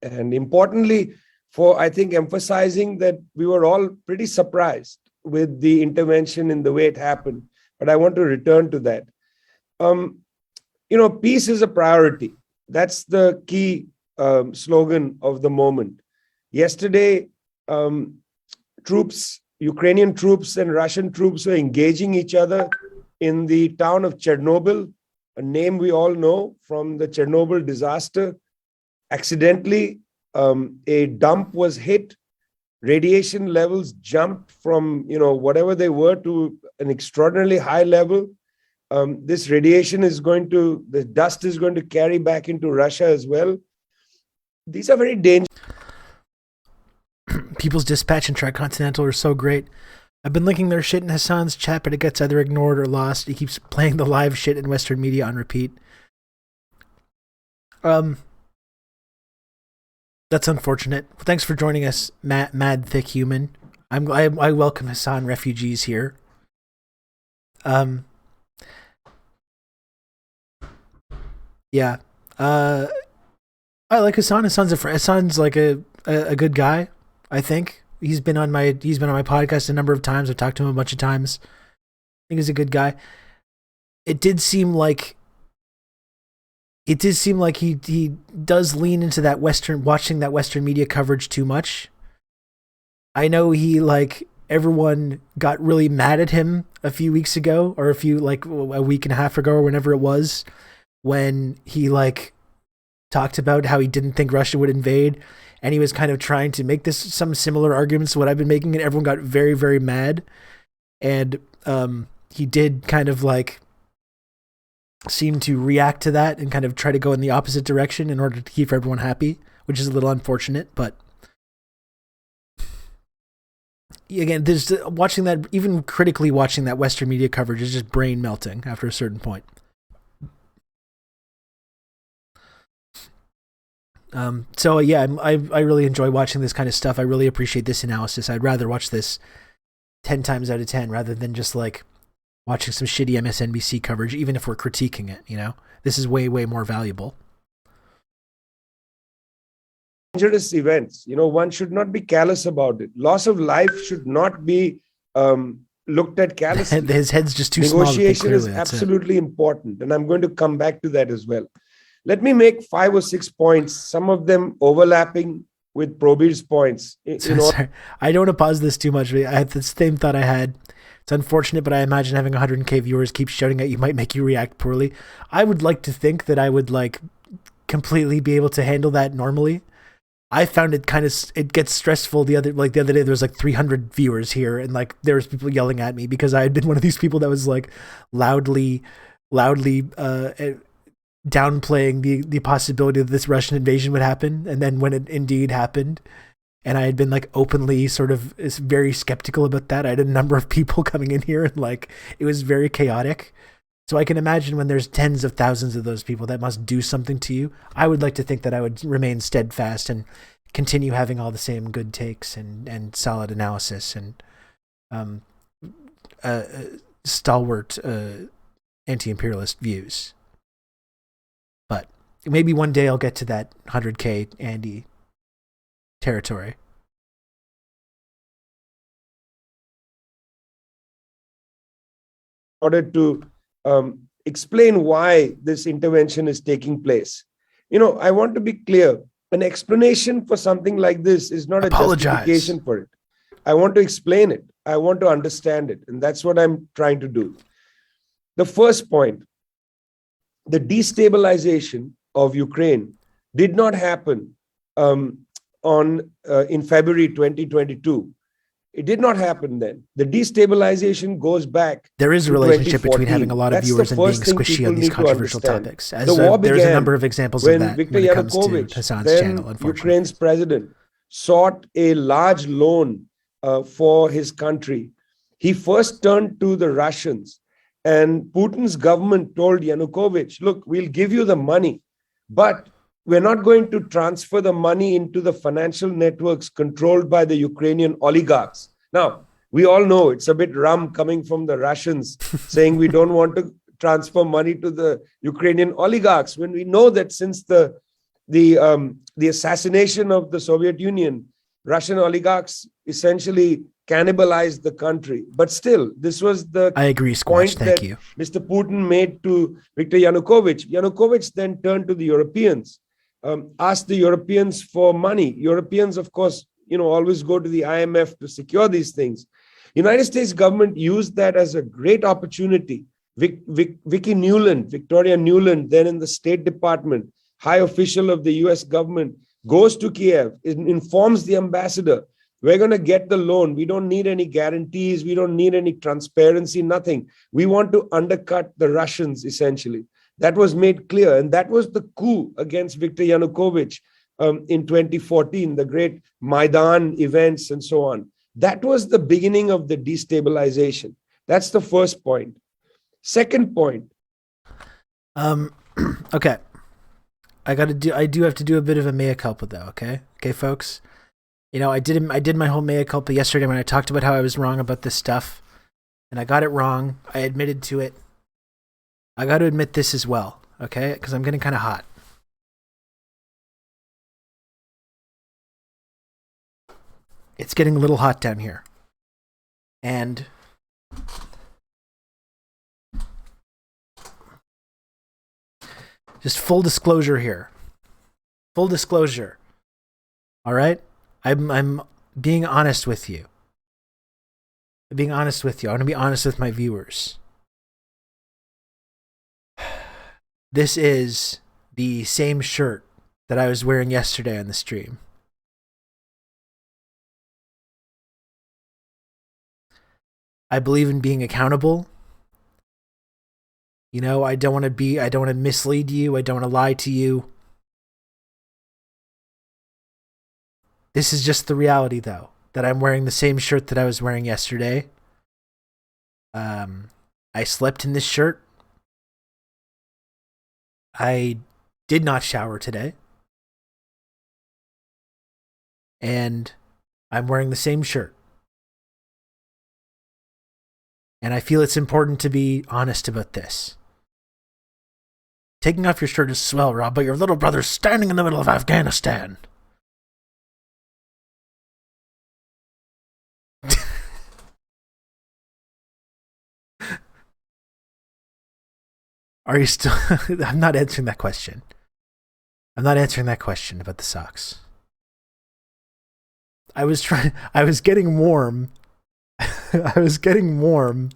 importantly, for I think emphasizing that we were all pretty surprised with the intervention in the way it happened. But I want to return to that. Peace is a priority. That's the key slogan of the moment. Yesterday, Ukrainian troops and Russian troops were engaging each other in the town of Chernobyl, a name we all know from the Chernobyl disaster. Accidentally, a dump was hit. Radiation levels jumped from whatever they were to an extraordinarily high level. This radiation the dust is going to carry back into Russia as well. These are very dangerous. People's Dispatch and Tricontinental are so great. I've been linking their shit in Hassan's chat, but it gets either ignored or lost. He keeps playing the live shit in Western media on repeat. That's unfortunate. Thanks for joining us, Mad Thick Human. I welcome Hassan refugees here. Yeah. I like Hassan. Hassan's like a good guy. I think he's been on my podcast a number of times. I've talked to him a bunch of times. I think he's a good guy. It did seem like he does lean into that watching that Western media coverage too much. I know everyone got really mad at him a few weeks ago, or a week and a half ago, or whenever it was, when he talked about how he didn't think Russia would invade, and he was kind of trying to make some similar arguments to what I've been making, and everyone got very, very mad. And he did kind of seem to react to that and kind of try to go in the opposite direction in order to keep everyone happy, which is a little unfortunate. But again, there's watching that, even critically watching that Western media coverage is just brain melting after a certain point. So yeah, I really enjoy watching this kind of stuff. I really appreciate this analysis. I'd rather watch this 10 times out of 10 rather than just watching some shitty MSNBC coverage, even if we're critiquing it. This is way, way more valuable. Dangerous events. One should not be callous about it. Loss of life should not be looked at callously. His head's just too small. Negotiation is absolutely important, and I'm going to come back to that as well. Let me make 5 or 6 points, some of them overlapping with Probir's points. Sorry. I don't want to pause this too much. I had the same thought I had. It's unfortunate, but I imagine having 100K viewers keep shouting at you might make you react poorly. I would like to think that I would completely be able to handle that normally. I found it it gets stressful. The other day there was 300 viewers here, and there was people yelling at me because I had been one of these people that was loudly downplaying the possibility that this Russian invasion would happen. And then when it indeed happened, and I had been openly sort of very skeptical about that, I had a number of people coming in here, and it was very chaotic. So I can imagine when there's tens of thousands of those people, that must do something to you. I would like to think that I would remain steadfast and continue having all the same good takes and solid analysis and stalwart anti-imperialist views. But maybe one day I'll get to that 100K Andy territory. In order to explain why this intervention is taking place. I want to be clear. An explanation for something like this is not a justification for it. I want to explain it. I want to understand it. And that's what I'm trying to do. The first point, the destabilization of Ukraine did not happen in February 2022. It did not happen then. The destabilization goes back. There is a relationship between having a lot of viewers and being squishy on these controversial topics. There's a number of examples of that when it comes to Hassan's channel, unfortunately. Ukraine's president sought a large loan for his country. He first turned to the Russians, and Putin's government told Yanukovych, look, we'll give you the money, but we're not going to transfer the money into the financial networks controlled by the Ukrainian oligarchs. Now, we all know it's a bit rum coming from the Russians saying we don't want to transfer money to the Ukrainian oligarchs when we know that since the assassination of the Soviet Union, Russian oligarchs essentially cannibalized the country. But still, this was the I agree, Squatch. point Thank that you. Mr. Putin made to Viktor Yanukovych. Yanukovych then turned to the Europeans, asked the Europeans for money. Europeans, of course, always go to the IMF to secure these things. United States government used that as a great opportunity. Victoria Nuland, then in the State Department, high official of the US government, goes to Kiev, informs the ambassador, we're going to get the loan. We don't need any guarantees. We don't need any transparency, nothing. We want to undercut the Russians, essentially. That was made clear. And that was the coup against Viktor Yanukovych in 2014, the great Maidan events and so on. That was the beginning of the destabilization. That's the first point. Second point. Okay. I do have to do a bit of a mea culpa though, okay? Okay, folks? I did my whole mea culpa yesterday when I talked about how I was wrong about this stuff. And I got it wrong. I admitted to it. I got to admit this as well, okay? Because I'm getting kind of hot. It's getting a little hot down here. And just full disclosure here. Full disclosure. All right? I'm being honest with you. I'm being honest with you. I want to be honest with my viewers. This is the same shirt that I was wearing yesterday on the stream. I believe in being accountable. I don't want to mislead you. I don't want to lie to you. This is just the reality, though, that I'm wearing the same shirt that I was wearing yesterday. I slept in this shirt. I did not shower today. And I'm wearing the same shirt. And I feel it's important to be honest about this. Taking off your shirt is swell, Rob, but your little brother's standing in the middle of Afghanistan. Are you still... I'm not answering that question. I'm not answering that question about the socks. I was getting warm. I was getting warm.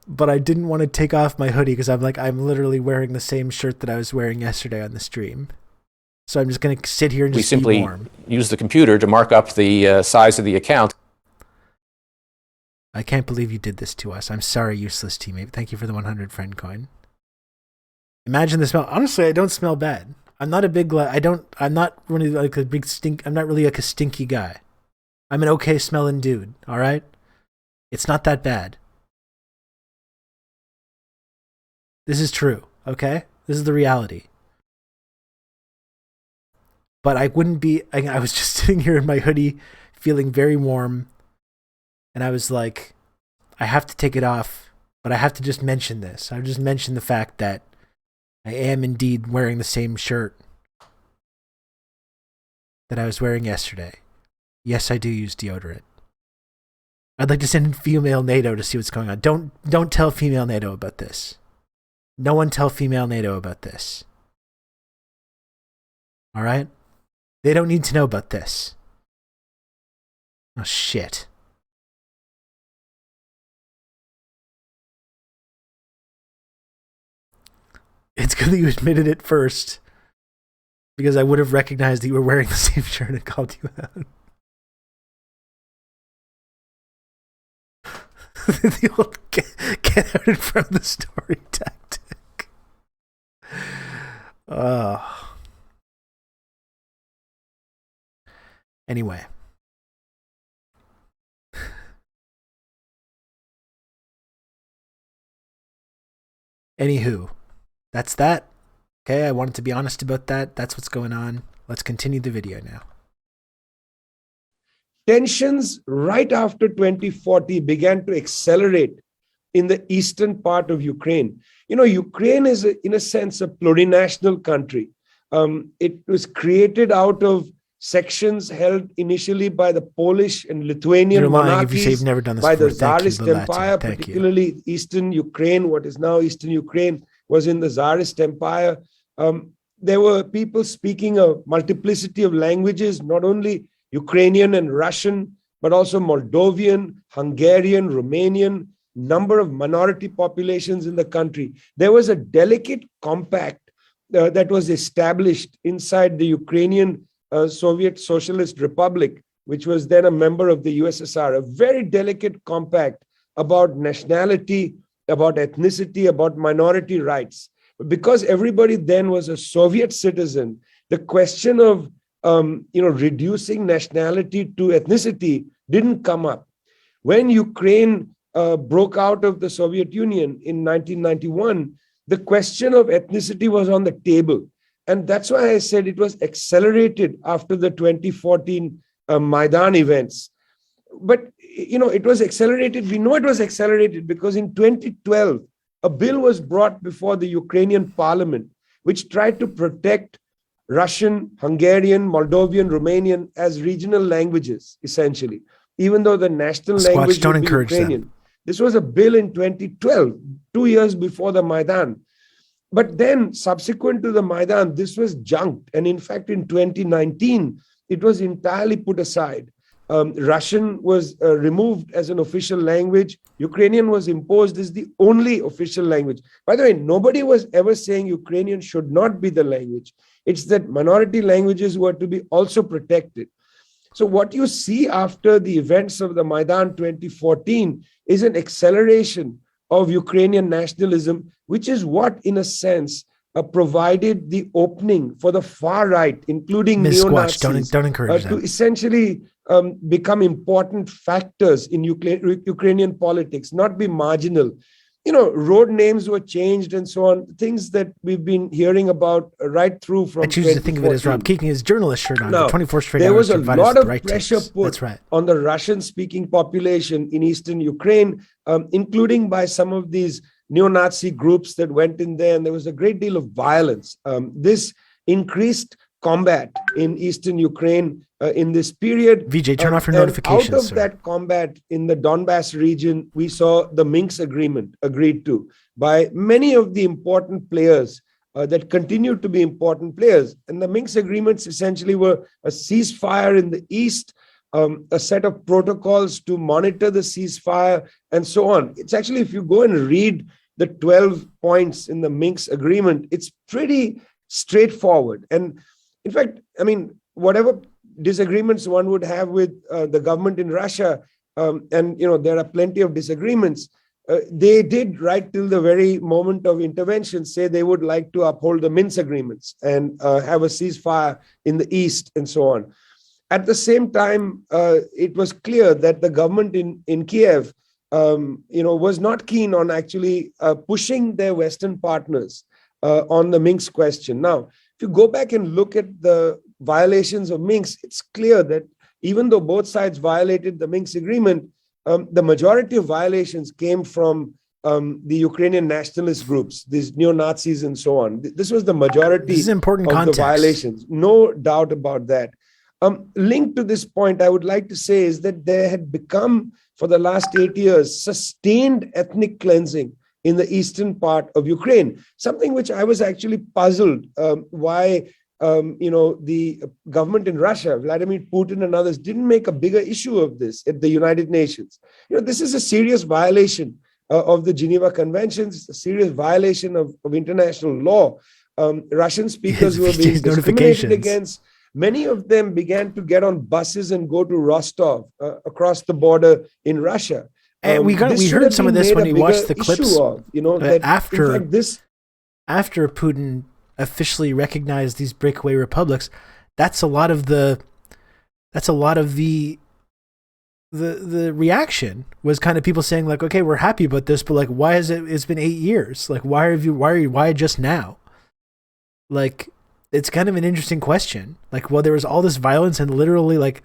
But I didn't want to take off my hoodie because I'm literally wearing the same shirt that I was wearing yesterday on the stream. So I'm just going to sit here and just be warm. We simply use the computer to mark up the size of the account. I can't believe you did this to us. I'm sorry, useless teammate. Thank you for the 100 friend coin. Imagine the smell. Honestly, I don't smell bad. I'm not a big... I'm not really like a big stink... I'm not really like a stinky guy. I'm an okay smelling dude, all right? It's not that bad. This is true, okay? This is the reality. But I wouldn't be... I was just sitting here in my hoodie, feeling very warm. And I was like, I have to take it off, but I have to just mention this. I just mention the fact that I am indeed wearing the same shirt that I was wearing yesterday. Yes, I do use deodorant. I'd like to send in female NATO to see what's going on. Don't tell female NATO about this. No one tell female NATO about this. All right? They don't need to know about this. Oh, shit. It's good that you admitted it first, because I would have recognized that you were wearing the same shirt and called you out. The old get out in front of the story tactic. Anyway. Anywho. That's that. Okay, I wanted to be honest about that. That's what's going on. Let's continue the video now. Tensions right after 2040 began to accelerate in the eastern part of Ukraine. Ukraine is, in a sense, a plurinational country. It was created out of sections held initially by the Polish and Lithuanian You're lying if monarchies, you say you've never done this by the before. Thank you, Tsarist Empire, Thank particularly Eastern Ukraine. What is now Eastern Ukraine was in the Tsarist Empire. There were people speaking a multiplicity of languages, not only Ukrainian and Russian, but also Moldovan, Hungarian, Romanian, number of minority populations in the country. There was a delicate compact that was established inside the Ukrainian Soviet Socialist Republic, which was then a member of the USSR, a very delicate compact about nationality, about ethnicity, about minority rights. Because everybody then was a Soviet citizen, the question of reducing nationality to ethnicity didn't come up. When Ukraine broke out of the Soviet Union in 1991, the question of ethnicity was on the table. And that's why I said it was accelerated after the 2014 Maidan events. But, it was accelerated. We know it was accelerated because in 2012, a bill was brought before the Ukrainian parliament, which tried to protect Russian, Hungarian, Moldovan, Romanian as regional languages, essentially, even though the national language would be Ukrainian. This was a bill in 2012, 2 years before the Maidan. But then subsequent to the Maidan, this was junked. And in fact, in 2019, it was entirely put aside. Russian was removed as an official language. Ukrainian was imposed as the only official language. By the way, nobody was ever saying Ukrainian should not be the language. It's that minority languages were to be also protected. So what you see after the events of the Maidan 2014 is an acceleration of Ukrainian nationalism, which is what, in a sense, provided the opening for the far right, including neo-Nazis, don't encourage to essentially become important factors in Ukrainian politics, not be marginal. Road names were changed and so on, things that we've been hearing about right through from I choose to think of it as Rob keeping his journalist shirt on. Now, 24 straight there hours was a lot of pressure put right. on the Russian-speaking population in eastern Ukraine, including by some of these neo-Nazi groups that went in there, and there was a great deal of violence. This increased combat in eastern Ukraine in this period. VJ, turn off your notifications. Out of that combat in the Donbass region, we saw the Minsk agreement agreed to by many of the important players that continued to be important players. And the Minsk agreements essentially were a ceasefire in the east, a set of protocols to monitor the ceasefire, and so on. It's actually, if you go and read the 12 points in the Minsk agreement, it's pretty straightforward. And in fact, whatever disagreements one would have with the government in Russia, and there are plenty of disagreements, they did right till the very moment of intervention say they would like to uphold the Minsk agreements and have a ceasefire in the east and so on. At the same time, it was clear that the government in Kiev, was not keen on actually pushing their Western partners on the Minsk question. Now, if you go back and look at the violations of Minsk, it's clear that even though both sides violated the Minsk agreement, the majority of violations came from the Ukrainian nationalist groups, these neo-Nazis and so on. This was the majority this is important of context. The violations. No doubt about that. Linked to this point, I would like to say is that there had become, for the last 8 years, sustained ethnic cleansing in the eastern part of Ukraine, something which I was actually puzzled why the government in Russia, Vladimir Putin and others, didn't make a bigger issue of this at the United Nations. This is a serious violation of the Geneva Conventions, a serious violation of international law. Russian speakers who were being discriminated against, many of them began to get on buses and go to Rostov across the border in Russia. And we heard some of this when we watched the clips after Putin officially recognized these breakaway republics. That's a lot of the reaction was kind of people saying like, okay, we're happy about this, but like, why is it's been 8 years? Like, why just now? like, it's kind of an interesting question. Like, well, there was all this violence and literally like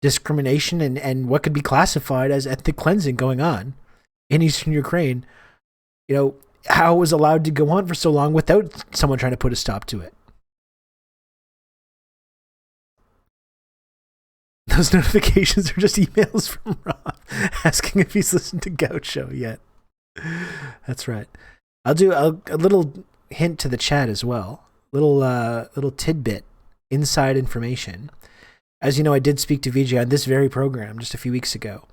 discrimination and what could be classified as ethnic cleansing going on in eastern Ukraine. You know, how it was allowed to go on for so long without someone trying to put a stop to it. Those notifications are just emails from Rob asking if he's listened to Gaucho yet. That's right. I'll do a little hint to the chat as well. Little tidbit, inside information. As you know, I did speak to Vijay on this very program just a few weeks ago.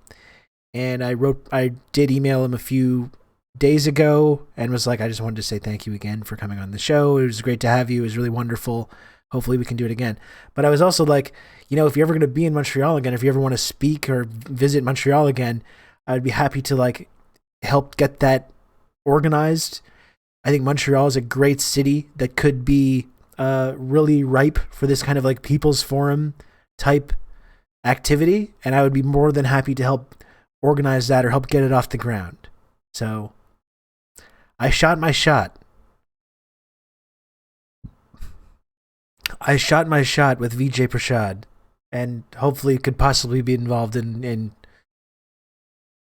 And I did email him a few days ago and was like, I just wanted to say thank you again for coming on the show. It was great to have you. It was really wonderful. Hopefully we can do it again. But I was also like, you know, if you're ever going to be in Montreal again, if you ever want to speak or visit Montreal again, I'd be happy to like help get that organized. I think Montreal is a great city that could be really ripe for this kind of like people's forum type activity. And I would be more than happy to help organize that or help get it off the ground. So I shot my shot. I shot my shot with Vijay Prashad, and hopefully could possibly be involved in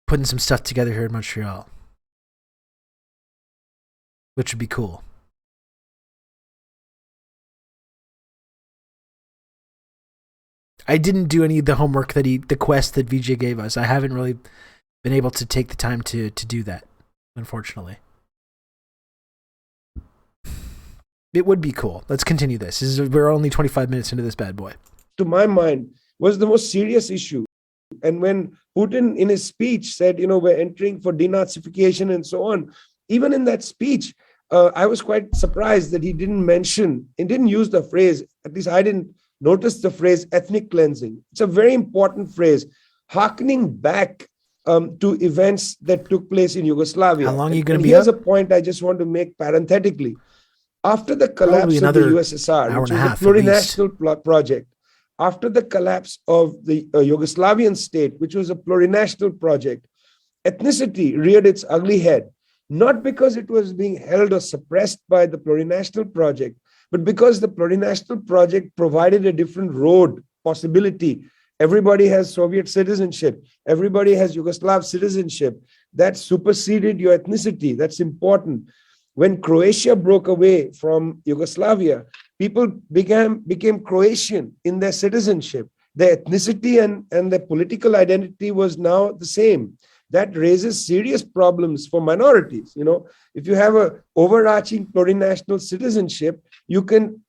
putting some stuff together here in Montreal, which would be cool. I didn't do any of the homework the quest that Vijay gave us. I haven't really been able to take the time to do that, unfortunately. It would be cool. Let's continue this. We're only 25 minutes into this bad boy. To my mind, was the most serious issue. And when Putin in his speech said, you know, we're entering for denazification and so on, even in that speech, I was quite surprised that he didn't use the phrase, at least I didn't notice the phrase ethnic cleansing. It's a very important phrase, hearkening back to events that took place in Yugoslavia. How long are you going to be Here's up? a point I just want to make parenthetically. After the collapse of the USSR, which was a plurinational project, after the collapse of the Yugoslavian state, which was a plurinational project, ethnicity reared its ugly head, not because it was being held or suppressed by the plurinational project, but because the plurinational project provided a different road possibility. Everybody has Soviet citizenship. Everybody has Yugoslav citizenship. That superseded your ethnicity. That's important. When Croatia broke away from Yugoslavia, people became Croatian in their citizenship. Their ethnicity and their political identity was now the same. That raises serious problems for minorities. You know, if you have an overarching plurinational citizenship, you can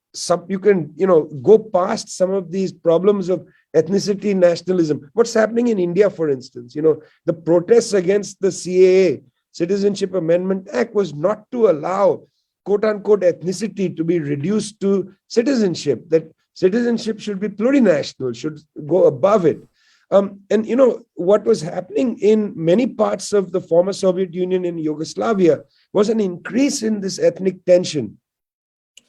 go past some of these problems of ethnicity, nationalism. What's happening in India, for instance, you know, the protests against the CAA, Citizenship Amendment Act, was not to allow quote unquote ethnicity to be reduced to citizenship, that citizenship should be plurinational, should go above it. And you know, what was happening in many parts of the former Soviet Union in Yugoslavia was an increase in this ethnic tension.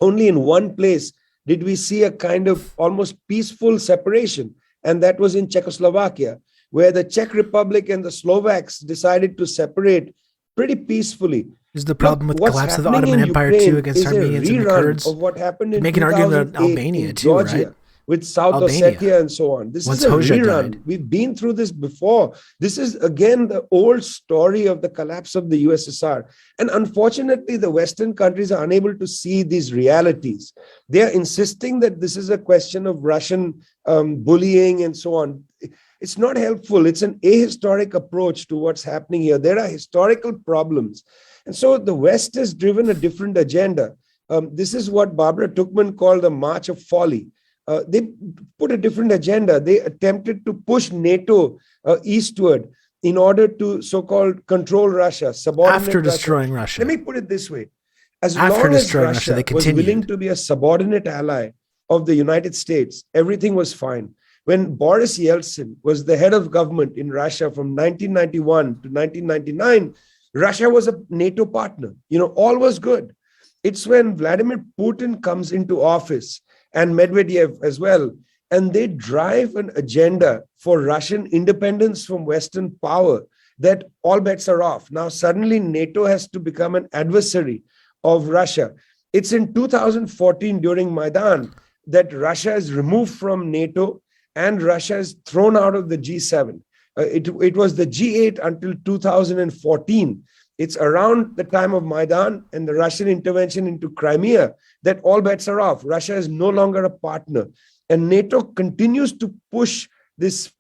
Only in one place did we see a kind of almost peaceful separation, and that was in Czechoslovakia, where the Czech Republic and the Slovaks decided to separate pretty peacefully. This is the problem with the collapse of the Ottoman Empire too against Armenians and the Kurds. Of what happened in Make an argument about Albania too, Georgia, right? With South Ossetia and so on. This is a rerun. We've been through this before. This is, again, the old story of the collapse of the USSR. And unfortunately, the Western countries are unable to see these realities. They are insisting that this is a question of Russian bullying and so on. It's not helpful. It's an ahistoric approach to what's happening here. There are historical problems. And so the West has driven a different agenda. This is what Barbara Tuchman called the March of Folly. They put a different agenda. They attempted to push NATO eastward in order to so-called control Russia, subordinate after destroying Russia. Let me put it this way. As long as Russia was willing to be a subordinate ally of the United States, everything was fine. When Boris Yeltsin was the head of government in Russia from 1991 to 1999, Russia was a NATO partner. You know, all was good. It's when Vladimir Putin comes into office, and Medvedev as well, and they drive an agenda for Russian independence from Western power, that all bets are off. Now, suddenly NATO has to become an adversary of Russia. It's in 2014 during Maidan that Russia is removed from NATO and Russia is thrown out of the G7. It was the G8 until 2014. It's around the time of Maidan and the Russian intervention into Crimea that all bets are off. Russia is no longer a partner. And NATO continues to push this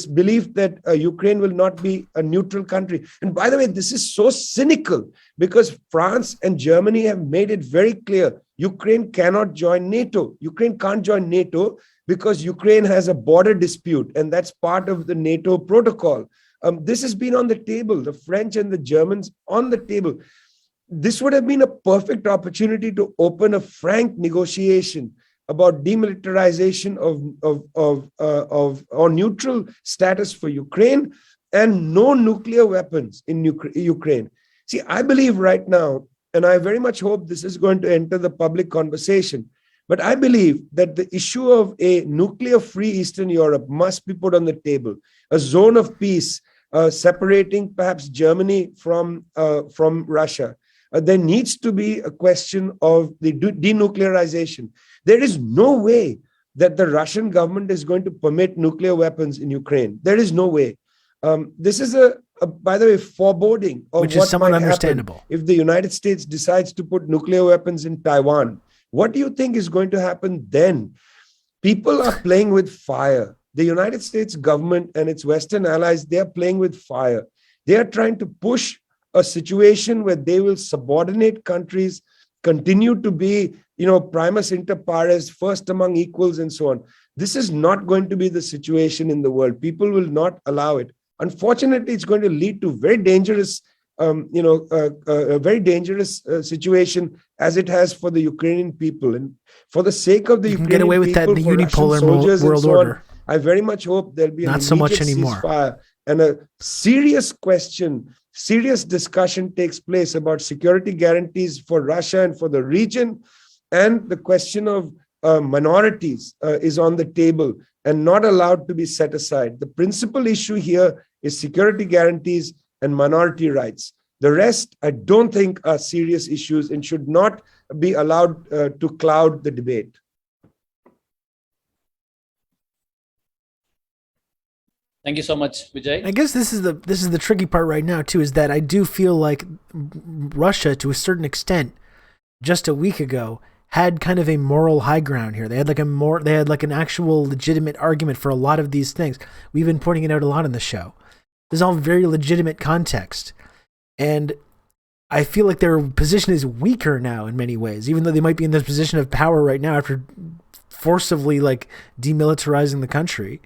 belief that Ukraine will not be a neutral country. And by the way, this is so cynical because France and Germany have made it very clear Ukraine cannot join NATO. Ukraine can't join NATO because Ukraine has a border dispute, and that's part of the NATO protocol. This has been on the table, the French and the Germans on the table. This would have been a perfect opportunity to open a frank negotiation about demilitarization or neutral status for Ukraine and no nuclear weapons in Ukraine. See, I believe right now, and I very much hope this is going to enter the public conversation, but I believe that the issue of a nuclear-free Eastern Europe must be put on the table. A zone of peace separating perhaps Germany from Russia. There needs to be a question of the denuclearization. There is no way that the Russian government is going to permit nuclear weapons in Ukraine. There is no way. This is by the way, foreboding of which what is somewhat might understandable happen if the United States decides to put nuclear weapons in Taiwan. What do you think is going to happen then? People are playing with fire. The United States government and its Western allies, they are playing with fire. They are trying to push a situation where they will subordinate countries, continue to be, primus inter pares, first among equals, and so on. This is not going to be the situation in the world. People will not allow it. Unfortunately, it's going to lead to very dangerous, a very dangerous situation as it has for the Ukrainian people. And for the sake of the you can Ukrainian get away with people, that in the for Russian unipolar soldiers world and so order. on, I very much hope there'll be an Not so much immediate anymore. ceasefire and a serious discussion takes place about security guarantees for Russia and for the region. And the question of minorities is on the table and not allowed to be set aside. The principal issue here is security guarantees and minority rights. The rest, I don't think, are serious issues and should not be allowed to cloud the debate. Thank you so much, Vijay. I guess this is the tricky part right now too, is that I do feel like Russia, to a certain extent, just a week ago, had kind of a moral high ground here. They had like an actual legitimate argument for a lot of these things. We've been pointing it out a lot in the show. This is all very legitimate context. And I feel like their position is weaker now in many ways, even though they might be in this position of power right now after forcibly demilitarizing the country.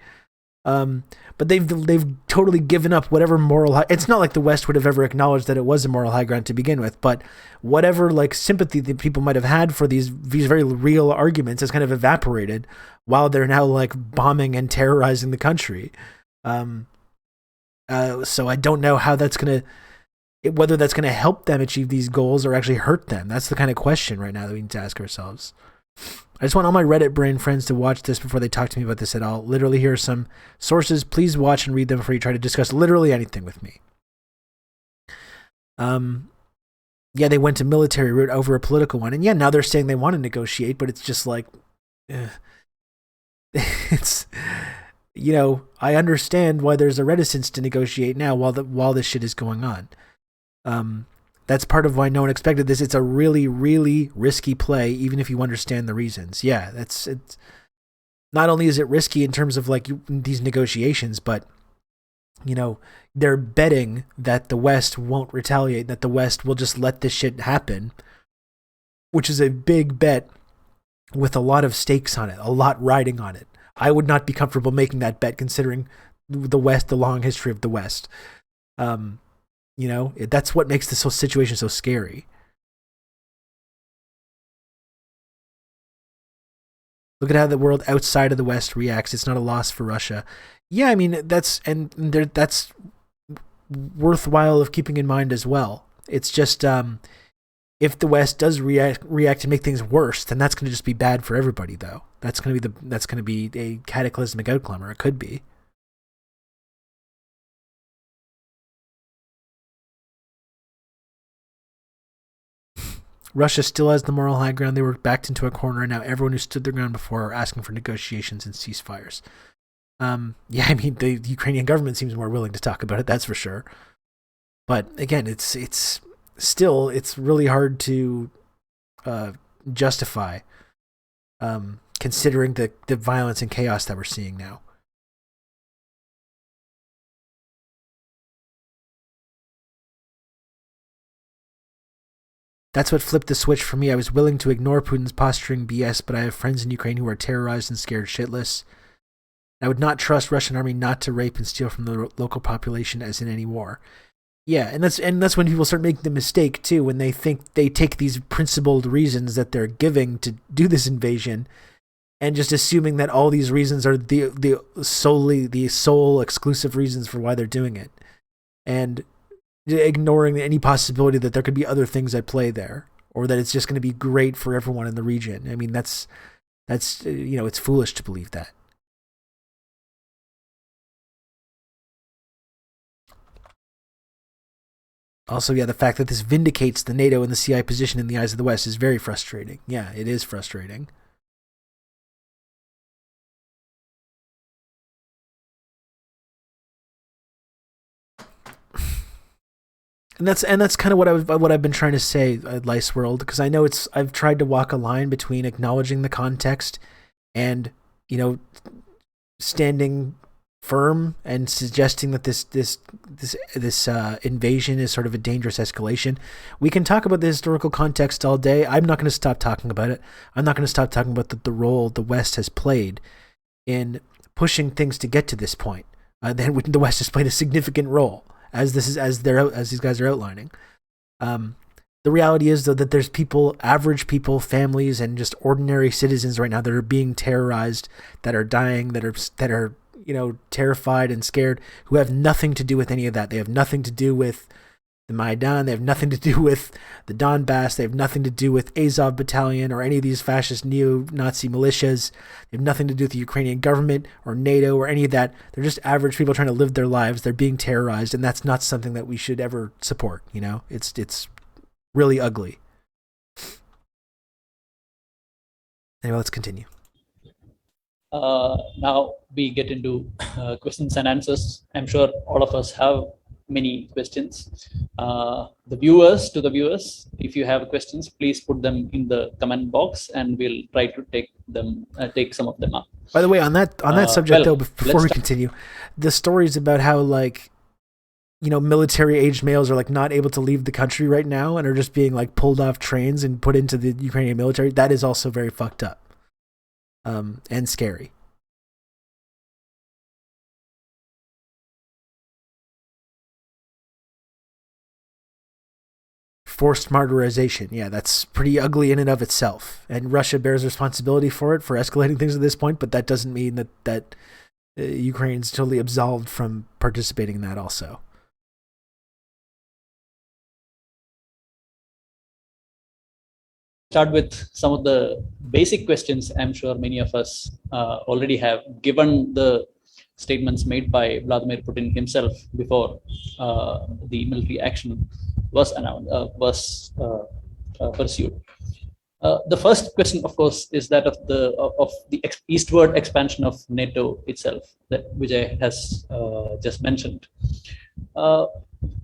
But they've totally given up whatever moral it's not like the West would have ever acknowledged that it was a moral high ground to begin with, but whatever sympathy that people might have had for these very real arguments has kind of evaporated while they're now bombing and terrorizing the country. So I don't know how whether that's gonna help them achieve these goals or actually hurt them. That's the kind of question right now that we need to ask ourselves. I just want all my Reddit brain friends to watch this before they talk to me about this at all. Literally, here are some sources. Please watch and read them before you try to discuss literally anything with me. Yeah, they went to military route over a political one. And yeah, now they're saying they want to negotiate, but it's just it's, I understand why there's a reticence to negotiate now while this shit is going on. That's part of why no one expected this. It's a really, really risky play, even if you understand the reasons. Yeah, it's not only is it risky in terms of these negotiations, but they're betting that the West won't retaliate, that the West will just let this shit happen, which is a big bet with a lot of stakes on it, a lot riding on it. I would not be comfortable making that bet considering the West, the long history of the West. That's what makes this whole situation so scary. Look at how the world outside of the West reacts. It's not a loss for Russia. Yeah, I mean, that's worthwhile of keeping in mind as well. It's just if the West does react and make things worse, then that's going to just be bad for everybody, though. That's going to be a cataclysmic outcome, or it could be. Russia still has the moral high ground. They were backed into a corner, and now everyone who stood their ground before are asking for negotiations and ceasefires. Yeah, I mean, the Ukrainian government seems more willing to talk about it, that's for sure. But again, it's still, it's really hard to justify, considering the violence and chaos that we're seeing now. That's what flipped the switch for me. I was willing to ignore Putin's posturing BS, but I have friends in Ukraine who are terrorized and scared shitless. I would not trust Russian army not to rape and steal from the local population as in any war. Yeah, and that's when people start making the mistake too, when they think they take these principled reasons that they're giving to do this invasion, and just assuming that all these reasons are the sole exclusive reasons for why they're doing it, and ignoring any possibility that there could be other things at play there, or that it's just going to be great for everyone in the region. I mean, that's it's foolish to believe that. Also, yeah, the fact that this vindicates the NATO and the CI position in the eyes of the West is very frustrating. Yeah, it is frustrating. And that's kind of what I've been trying to say at Lice World, because I know I've tried to walk a line between acknowledging the context and, standing firm and suggesting that this invasion is sort of a dangerous escalation. We can talk about the historical context all day. I'm not going to stop talking about it. I'm not going to stop talking about the role the West has played in pushing things to get to this point. Then the West has played a significant role, as these guys are outlining. The reality is, though, that there's people, average people, families, and just ordinary citizens right now that are being terrorized, that are dying, that are terrified and scared, who have nothing to do with any of that. They have nothing to do with the Maidan. They have nothing to do with the Donbass. They have nothing to do with Azov Battalion or any of these fascist neo-Nazi militias. They have nothing to do with the Ukrainian government or NATO or any of that. They're just average people trying to live their lives. They're being terrorized, and that's not something that we should ever support. It's really ugly. Anyway, let's continue. Now we get into questions and answers. I'm sure all of us have many questions. The viewers, if you have questions, please put them in the comment box, and we'll try to take some of them up. By the way, on that subject, though, before we continue, the stories about how military-aged males are not able to leave the country right now and are just being pulled off trains and put into the Ukrainian military. That is also very fucked up. And scary. Forced martyrization. Yeah, that's pretty ugly in and of itself. And Russia bears responsibility for it, for escalating things at this point, but that doesn't mean that Ukraine's totally absolved from participating in that also. Start with some of the basic questions I'm sure many of us already have, given the statements made by Vladimir Putin himself before the military action was pursued. The first question, of course, is that of the eastward expansion of NATO itself that Vijay has just mentioned.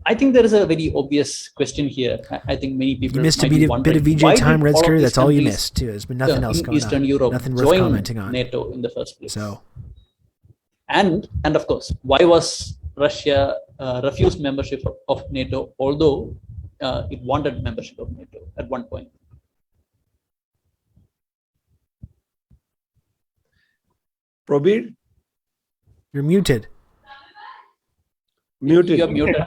I think there is a very obvious question here. I think many people you missed a bit of VJ time, Red Scurry. That's all you missed too. There's been nothing else going Eastern on. Europe Nothing worth commenting on. NATO in the first place. So, and of course, why was Russia refused membership of NATO, although it wanted membership of NATO at one point? Probir, you're muted. Muted. You're muted.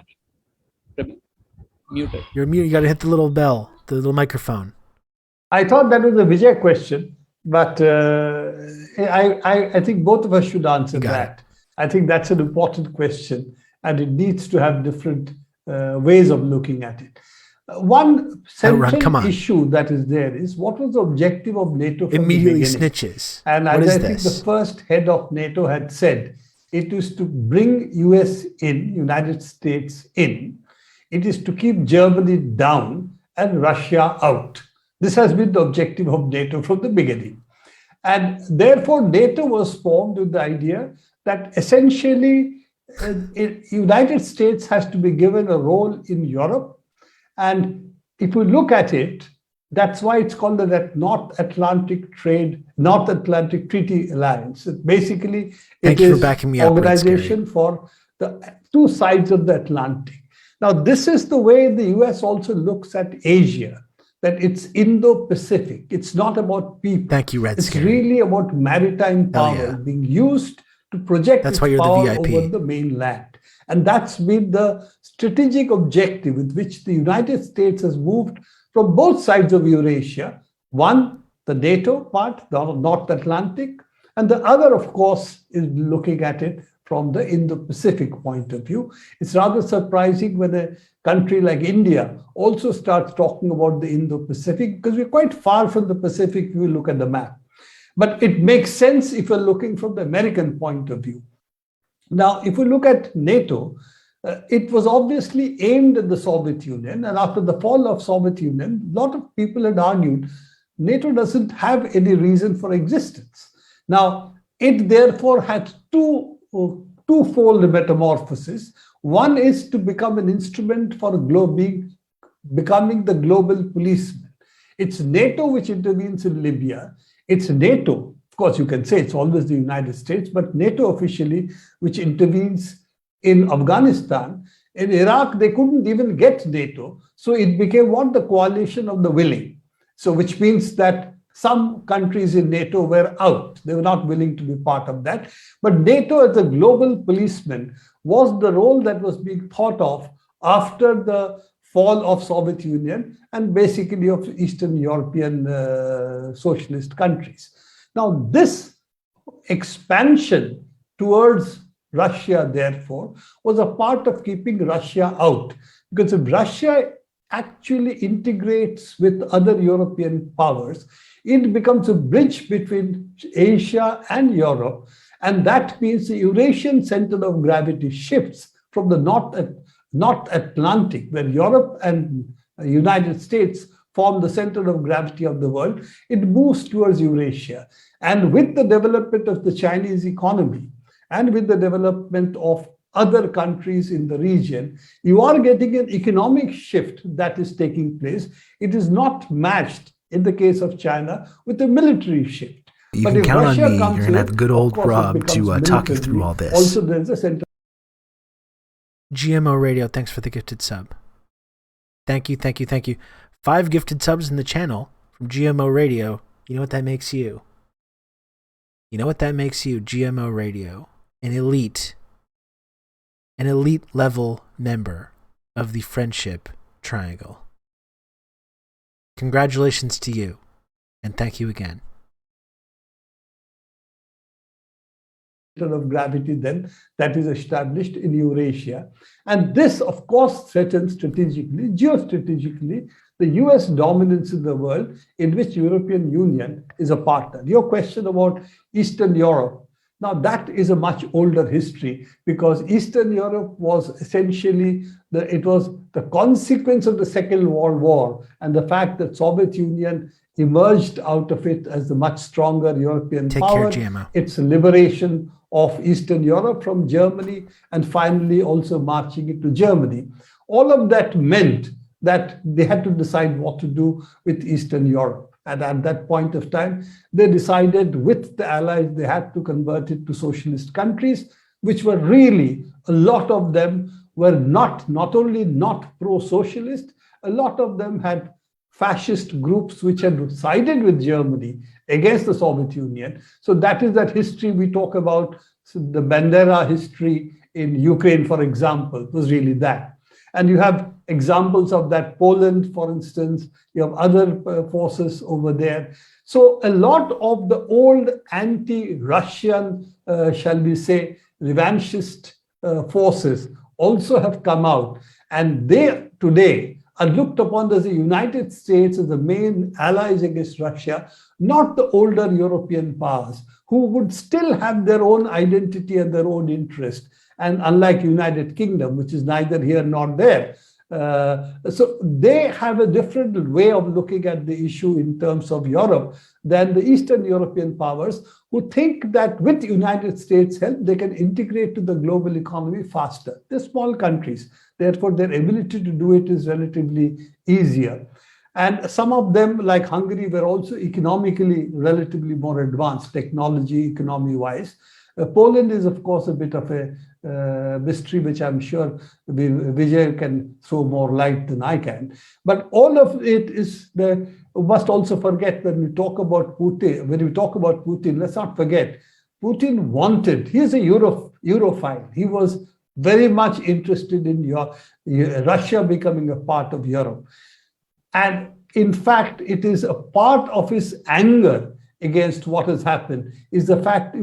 Muted. You're muted. You got to hit the little bell, the little microphone. I thought that was a Vijay question, but I think both of us should answer that. I think that's an important question, and it needs to have different ways of looking at it. One central issue that is there is, what was the objective of NATO from immediately the beginning? Snitches. And as I think the first head of NATO had said, it is to bring US in, United States in. It is to keep Germany down and Russia out. This has been the objective of NATO from the beginning. And therefore, NATO was formed with the idea that essentially United States has to be given a role in Europe. And if we look at it, that's why it's called the North Atlantic Treaty Alliance. Basically, it is an organization for the two sides of the Atlantic. Now, this is the way the US also looks at Asia, that it's Indo-Pacific. It's not about people. Thank you, Red It's Scary. really about maritime power being used to project its power over the mainland. And that's been the strategic objective with which the United States has moved from both sides of Eurasia. One, the NATO part, the North Atlantic, and the other, of course, is looking at it from the Indo-Pacific point of view. It's rather surprising when a country like India also starts talking about the Indo-Pacific, because we're quite far from the Pacific if you look at the map. But it makes sense if you're looking from the American point of view. Now, if we look at NATO, it was obviously aimed at the Soviet Union. And after the fall of Soviet Union, a lot of people had argued NATO doesn't have any reason for existence. Now, it therefore had twofold metamorphosis. One is to become an instrument for becoming the global policeman. It's NATO which intervenes in Libya. It's NATO, of course, you can say it's always the United States, but NATO officially, which intervenes in Afghanistan. In Iraq, they couldn't even get NATO. So it became what? The coalition of the willing. So which means that some countries in NATO were out. They were not willing to be part of that. But NATO as a global policeman was the role that was being thought of after the fall of Soviet Union and basically of Eastern European socialist countries. Now, this expansion towards Russia, therefore, was a part of keeping Russia out. Because if Russia actually integrates with other European powers, it becomes a bridge between Asia and Europe. And that means the Eurasian center of gravity shifts from the North Atlantic, where Europe and the United States form the center of gravity of the world. It moves towards Eurasia. And with the development of the Chinese economy and with the development of other countries in the region, you are getting an economic shift that is taking place. It is not matched in the case of China with a military shift. You can count on me. You're going to have good old Rob to talk you through all this. Also, there's a center. GMO Radio, thanks for the gifted sub. Thank you, thank you, thank you. 5 gifted subs in the channel from GMO Radio. You know what that makes you? You know what that makes you, GMO Radio? An elite level member of the Friendship Triangle. Congratulations to you, and thank you again. Of gravity then that is established in Eurasia. And this, of course, threatens strategically, geostrategically, the US dominance in the world in which European Union is a partner. Your question about Eastern Europe, now that is a much older history because Eastern Europe was essentially, it was the consequence of the Second World War and the fact that Soviet Union emerged out of it as the much stronger European power. Take care, GMO. Its liberation of Eastern Europe from Germany and finally also marching into Germany. All of that meant that they had to decide what to do with Eastern Europe. And at that point of time, they decided with the Allies, they had to convert it to socialist countries, which were really, a lot of them were not only not pro-socialist, a lot of them had fascist groups which had sided with Germany against the Soviet Union. So that is that history we talk about. So the Bandera history in Ukraine, for example, was really that. And you have examples of that. Poland, for instance, you have other forces over there. So a lot of the old anti-Russian, shall we say, revanchist forces also have come out. And they today are looked upon as the United States as the main allies against Russia, not the older European powers, who would still have their own identity and their own interest. And unlike United Kingdom, which is neither here nor there, So they have a different way of looking at the issue in terms of Europe than the Eastern European powers, who think that with the United States' help, they can integrate to the global economy faster. They're small countries. Therefore, their ability to do it is relatively easier. And some of them, like Hungary, were also economically relatively more advanced, technology, economy-wise. Poland is, of course, a bit of a mystery, which I'm sure Vijay can throw more light than I can. But all of it is we must also forget when we talk about Putin, let's not forget, Putin he's a Europhile. He was very much interested in Russia becoming a part of Europe. And in fact, it is a part of his anger against what has happened is the fact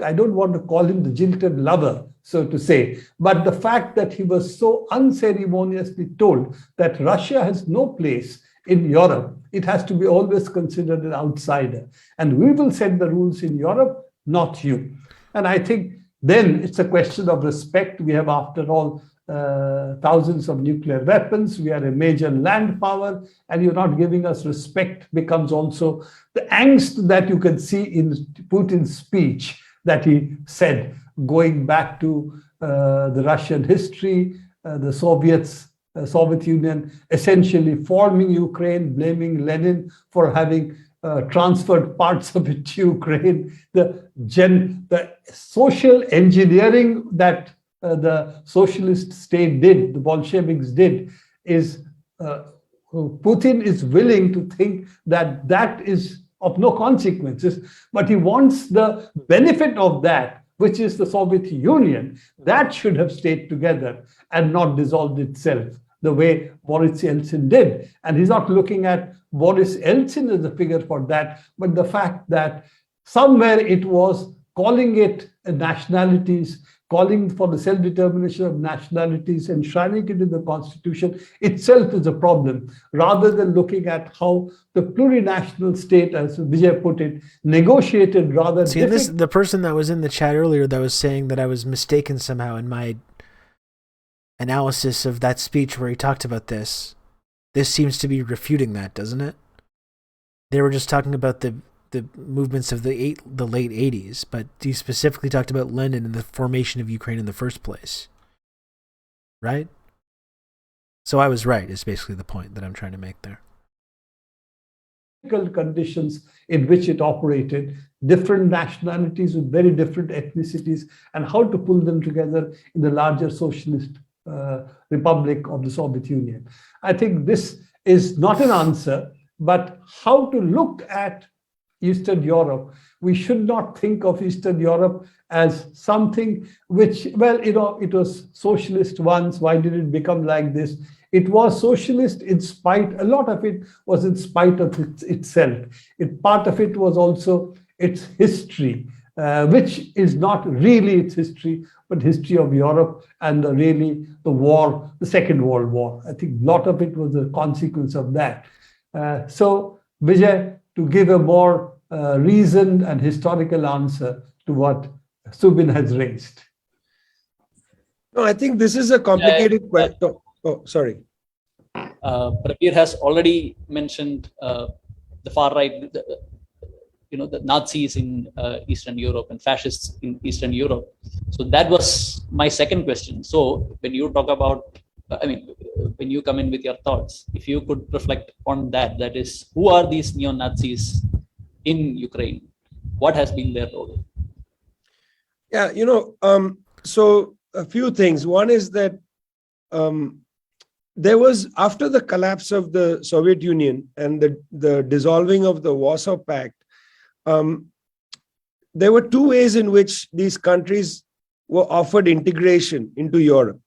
I don't want to call him the jilted lover, so to say, but the fact that he was so unceremoniously told that Russia has no place in Europe. It has to be always considered an outsider. And we will set the rules in Europe, not you. And I think then it's a question of respect. We have, after all, thousands of nuclear weapons. We are a major land power, and you're not giving us respect becomes also the angst that you can see in Putin's speech that he said, going back to the Russian history, the Soviet Union essentially forming Ukraine, blaming Lenin for having transferred parts of it to Ukraine. The social engineering that the socialist state did, the Bolsheviks did, is Putin is willing to think that that is of no consequences, but he wants the benefit of that, which is the Soviet Union, that should have stayed together and not dissolved itself the way Boris Yeltsin did. And he's not looking at Boris Yeltsin as a figure for that, but the fact that somewhere it was calling it nationalities, calling for the self-determination of nationalities, enshrining it in the constitution itself is a problem, rather than looking at how the plurinational state, as Vijay put it, negotiated rather than... The person that was in the chat earlier that was saying that I was mistaken somehow in my analysis of that speech where he talked about this seems to be refuting that, doesn't it? They were just talking about the movements of the late 80s, but he specifically talked about Lenin and the formation of Ukraine in the first place. Right? So I was right, is basically the point that I'm trying to make there. Conditions in which it operated, different nationalities with very different ethnicities, and how to pull them together in the larger socialist republic of the Soviet Union. I think this is not an answer, but how to look at Eastern Europe. We should not think of Eastern Europe as something which, well, it was socialist once. Why did it become like this? It was socialist in spite, a lot of it was in spite of itself. Part of it was also its history, which is not really its history, but history of Europe and the war, the Second World War. I think a lot of it was a consequence of that. So, Vijay, to give a more reasoned and historical answer to what Subin has raised. No, I think this is a complicated question. Oh, sorry. Prabir has already mentioned the far right, the Nazis in Eastern Europe and fascists in Eastern Europe. So that was my second question. So when you talk about, when you come in with your thoughts, if you could reflect on that, that is, who are these neo-Nazis in Ukraine? What has been their role? Yeah, so a few things. One is that there was, after the collapse of the Soviet Union and the dissolving of the Warsaw Pact, there were two ways in which these countries were offered integration into Europe.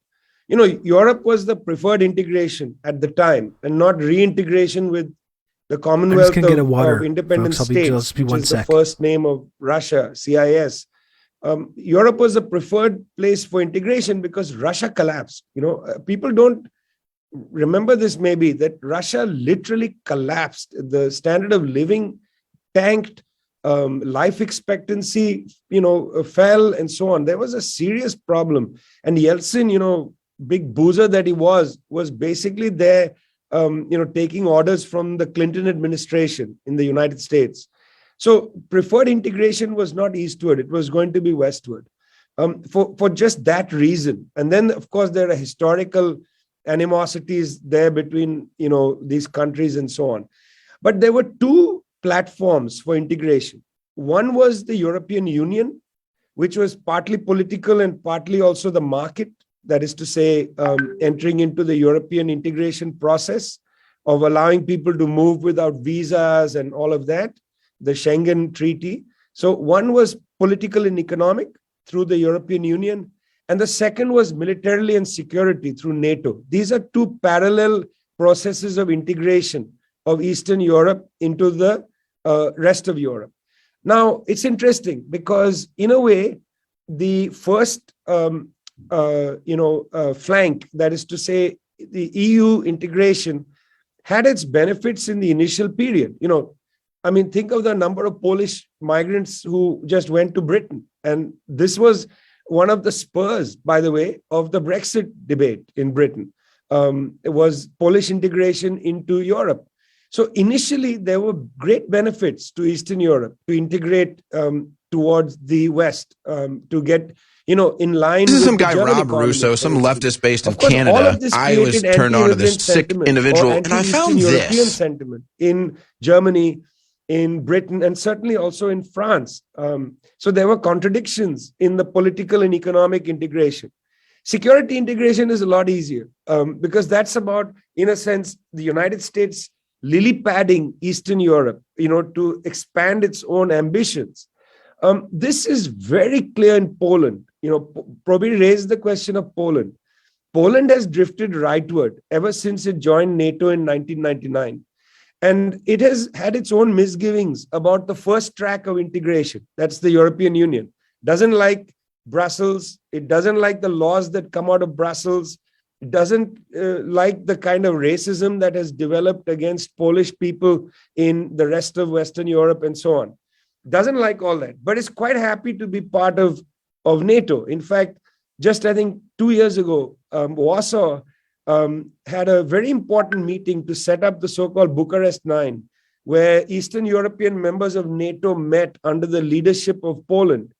Europe was the preferred integration at the time and not reintegration with the Commonwealth of Independent States, which is the first name of Russia, CIS. Europe was the preferred place for integration because Russia collapsed. People don't remember this maybe, that Russia literally collapsed. The standard of living tanked, life expectancy, fell and so on. There was a serious problem. And Yeltsin, big boozer that he was basically there, taking orders from the Clinton administration in the United States. So preferred integration was not eastward; it was going to be westward, for just that reason. And then, of course, there are historical animosities there between these countries and so on. But there were two platforms for integration. One was the European Union, which was partly political and partly also the market. That is to say, entering into the European integration process of allowing people to move without visas and all of that, the Schengen Treaty. So one was political and economic through the European Union, and the second was militarily and security through NATO. These are two parallel processes of integration of Eastern Europe into the rest of Europe. Now, it's interesting because, in a way, the first flank, that is to say, the EU integration, had its benefits in the initial period. Think of the number of Polish migrants who just went to Britain. And this was one of the spurs, by the way, of the Brexit debate in Britain. It was Polish integration into Europe. So initially, there were great benefits to Eastern Europe to integrate towards the West, to get in line. This is with some the guy, German Rob economy, Russo, some leftist based in of course, all Canada. of this I was created turned on to this anti-European sick sentiment individual, or and I anti-Eastern found European this. sentiment in Germany, in Britain, and certainly also in France. So there were contradictions in the political and economic integration. Security integration is a lot easier because that's about, in a sense, the United States lily padding Eastern Europe, to expand its own ambitions. This is very clear in Poland. Probably raised the question of Poland. Poland has drifted rightward ever since it joined NATO in 1999. And it has had its own misgivings about the first track of integration. That's the European Union. Doesn't like Brussels. It doesn't like the laws that come out of Brussels. It doesn't like the kind of racism that has developed against Polish people in the rest of Western Europe and so on. Doesn't like all that, but is quite happy to be part of NATO. In fact, just I think 2 years ago, Warsaw had a very important meeting to set up the so-called Bucharest 9, where Eastern European members of NATO met under the leadership of Poland.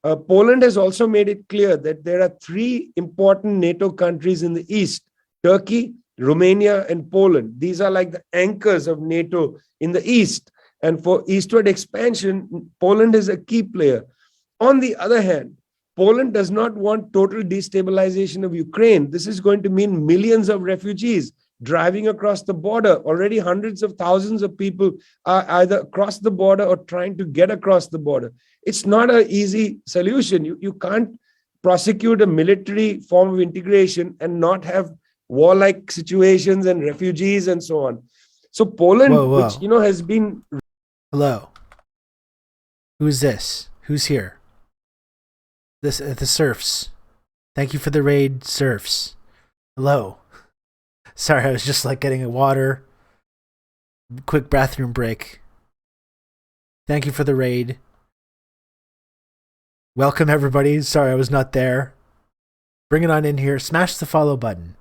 Poland has also made it clear that there are 3 important NATO countries in the East: Turkey, Romania, and Poland. These are like the anchors of NATO in the East. And for eastward expansion, Poland is a key player. On the other hand, Poland does not want total destabilization of Ukraine. This is going to mean millions of refugees driving across the border. Already hundreds of thousands of people are either across the border or trying to get across the border. It's not an easy solution. You can't prosecute a military form of integration and not have warlike situations and refugees and so on. So Poland, which has been... Hello. Who's this? Who's here? The Surfs. Thank you for the raid, Surfs. Hello. Sorry, I was just getting a water. Quick bathroom break. Thank you for the raid. Welcome, everybody. Sorry, I was not there. Bring it on in here. Smash the follow button.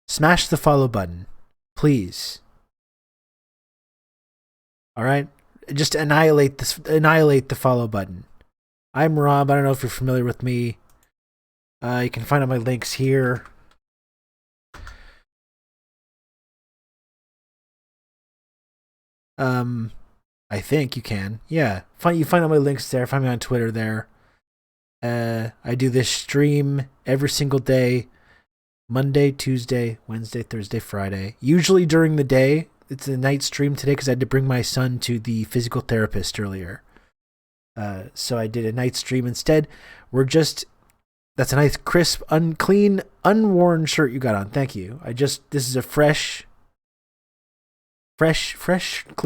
Smash the follow button. Please. All right? Just annihilate the follow button. I'm Rob. I don't know if you're familiar with me. You can find all my links here. I think you can. Yeah. You find all my links there. Find me on Twitter there. I do this stream every single day. Monday, Tuesday, Wednesday, Thursday, Friday. Usually during the day. It's a night stream today because I had to bring my son to the physical therapist earlier. So I did a night stream instead. That's a nice, crisp, unclean, unworn shirt you got on. Thank you. This is a freshly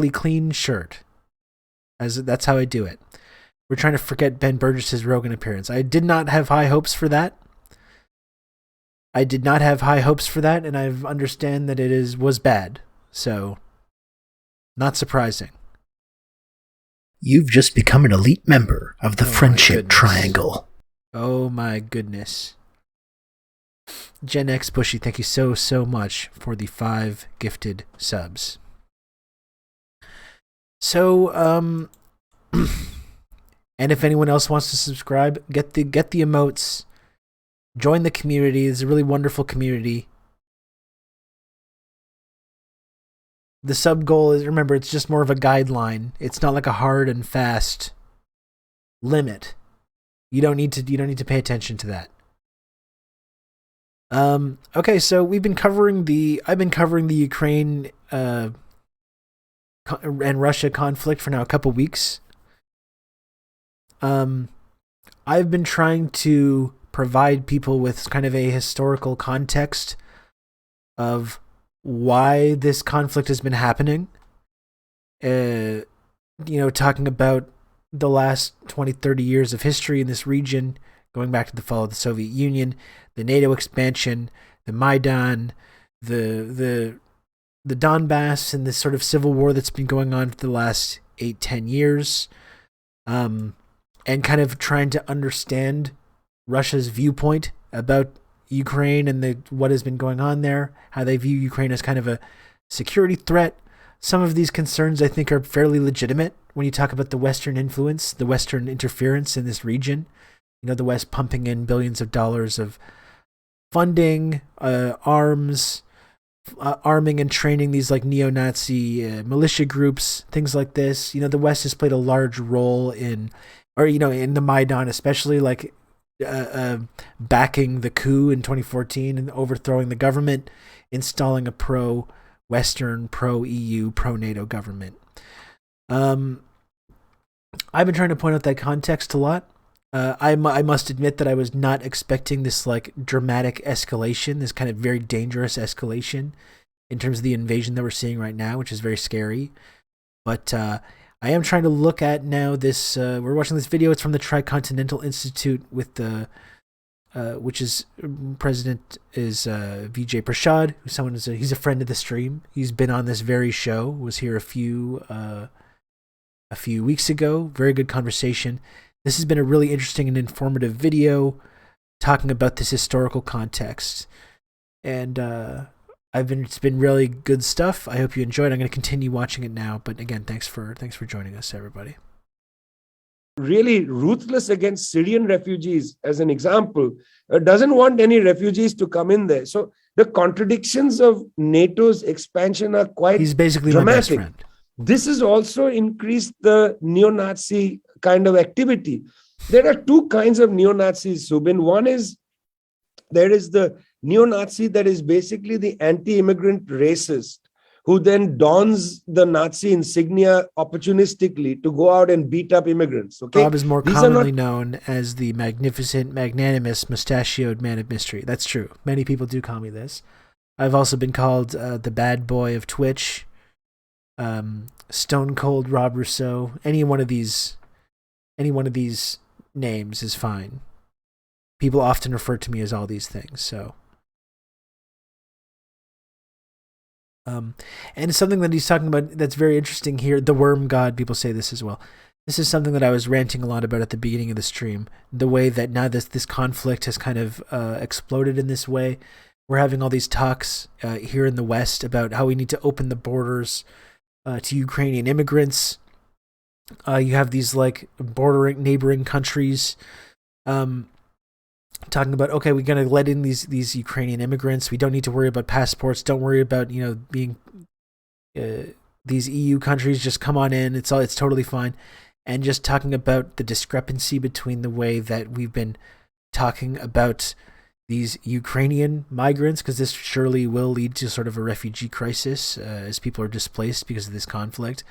clean shirt. That's how I do it. We're trying to forget Ben Burgess's Rogan appearance. I did not have high hopes for that. And I understand that it was bad. So, not surprising. You've just become an elite member of the Friendship Triangle. Oh my goodness. Gen X Bushy, thank you so much for the 5 gifted subs. So, and if anyone else wants to subscribe, get the emotes. Join the community. It's a really wonderful community. The sub goal is, remember, it's just more of a guideline. It's not like a hard and fast limit. You don't need to pay attention to that. Okay, so I've been covering the Ukraine and Russia conflict for now a couple weeks. I've been trying to provide people with kind of a historical context of why this conflict has been happening. Talking about the last 20, 30 years of history in this region, going back to the fall of the Soviet Union, the NATO expansion, the Maidan, the Donbass, and this sort of civil war that's been going on for the last 8-10 years, and kind of trying to understand Russia's viewpoint about Ukraine and what has been going on there, how they view Ukraine as kind of a security threat. Some of these concerns, I think, are fairly legitimate when you talk about the Western influence, the Western interference in this region. The West pumping in billions of dollars of funding, arms, arming and training these like neo-Nazi militia groups, things like this. The West has played a large role in the Maidan, especially backing the coup in 2014 and overthrowing the government, installing a pro-Western, pro-EU, pro-NATO government. I've been trying to point out that context a lot. I must admit that I was not expecting this dramatic escalation, this kind of very dangerous escalation in terms of the invasion that we're seeing right now, which is very scary. But I am trying to look at now this. We're watching this video. It's from the Tricontinental Institute with the, which is president is Vijay Prashad, who's he's a friend of the stream. He's been on this very show. Was here a few weeks ago. Very good conversation. This has been a really interesting and informative video talking about this historical context. And it's been really good stuff. I hope you enjoyed. I'm going to continue watching it now. But again, thanks for joining us, everybody. Really ruthless against Syrian refugees, as an example, doesn't want any refugees to come in there. So the contradictions of NATO's expansion are quite He's basically dramatic. My best friend. This has also increased the neo-Nazi kind of activity. There are two kinds of neo-Nazis, Subin. One is, there is the neo-Nazi that is basically the anti-immigrant racist, who then dons the Nazi insignia opportunistically to go out and beat up immigrants. Okay? Bob is more commonly known as the magnificent, magnanimous, mustachioed man of mystery. That's true. Many people do call me this. I've also been called the bad boy of Twitch, Stone Cold Rob Rousseau. Any one of these names is fine. People often refer to me as all these things. So, and something that he's talking about that's very interesting here. The worm god. People say this as well. This is something that I was ranting a lot about at the beginning of the stream. The way that now this conflict has kind of exploded in this way. We're having all these talks here in the West about how we need to open the borders to Ukrainian immigrants. You have these bordering neighboring countries talking about, okay, we're going to let in these Ukrainian immigrants. We don't need to worry about passports. Don't worry about being these EU countries. Just come on in. It's totally fine. And just talking about the discrepancy between the way that we've been talking about these Ukrainian migrants, because this surely will lead to sort of a refugee crisis as people are displaced because of this conflict,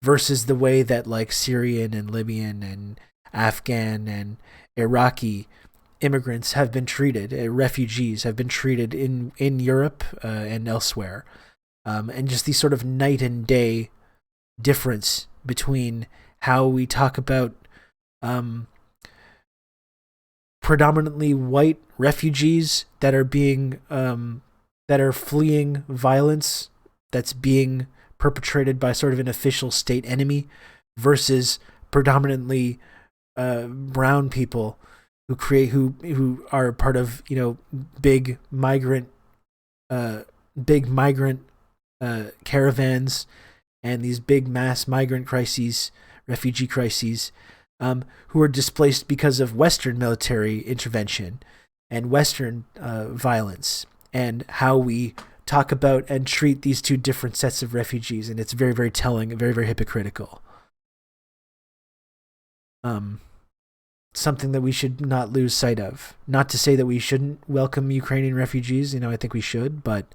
versus the way that Syrian and Libyan and Afghan and Iraqi immigrants have been treated, refugees have been treated in Europe and elsewhere. And just these sort of night and day difference between how we talk about predominantly white refugees that are being that are fleeing violence that's being perpetrated by sort of an official state enemy, versus predominantly brown people who are part of, you know, big migrant caravans and these big mass migrant crises, refugee crises, who are displaced because of Western military intervention and Western violence, and how we talk about and treat these two different sets of refugees. And it's very, very telling and very, very hypocritical. Something that we should not lose sight of. Not to say that we shouldn't welcome Ukrainian refugees, you know, I think we should, but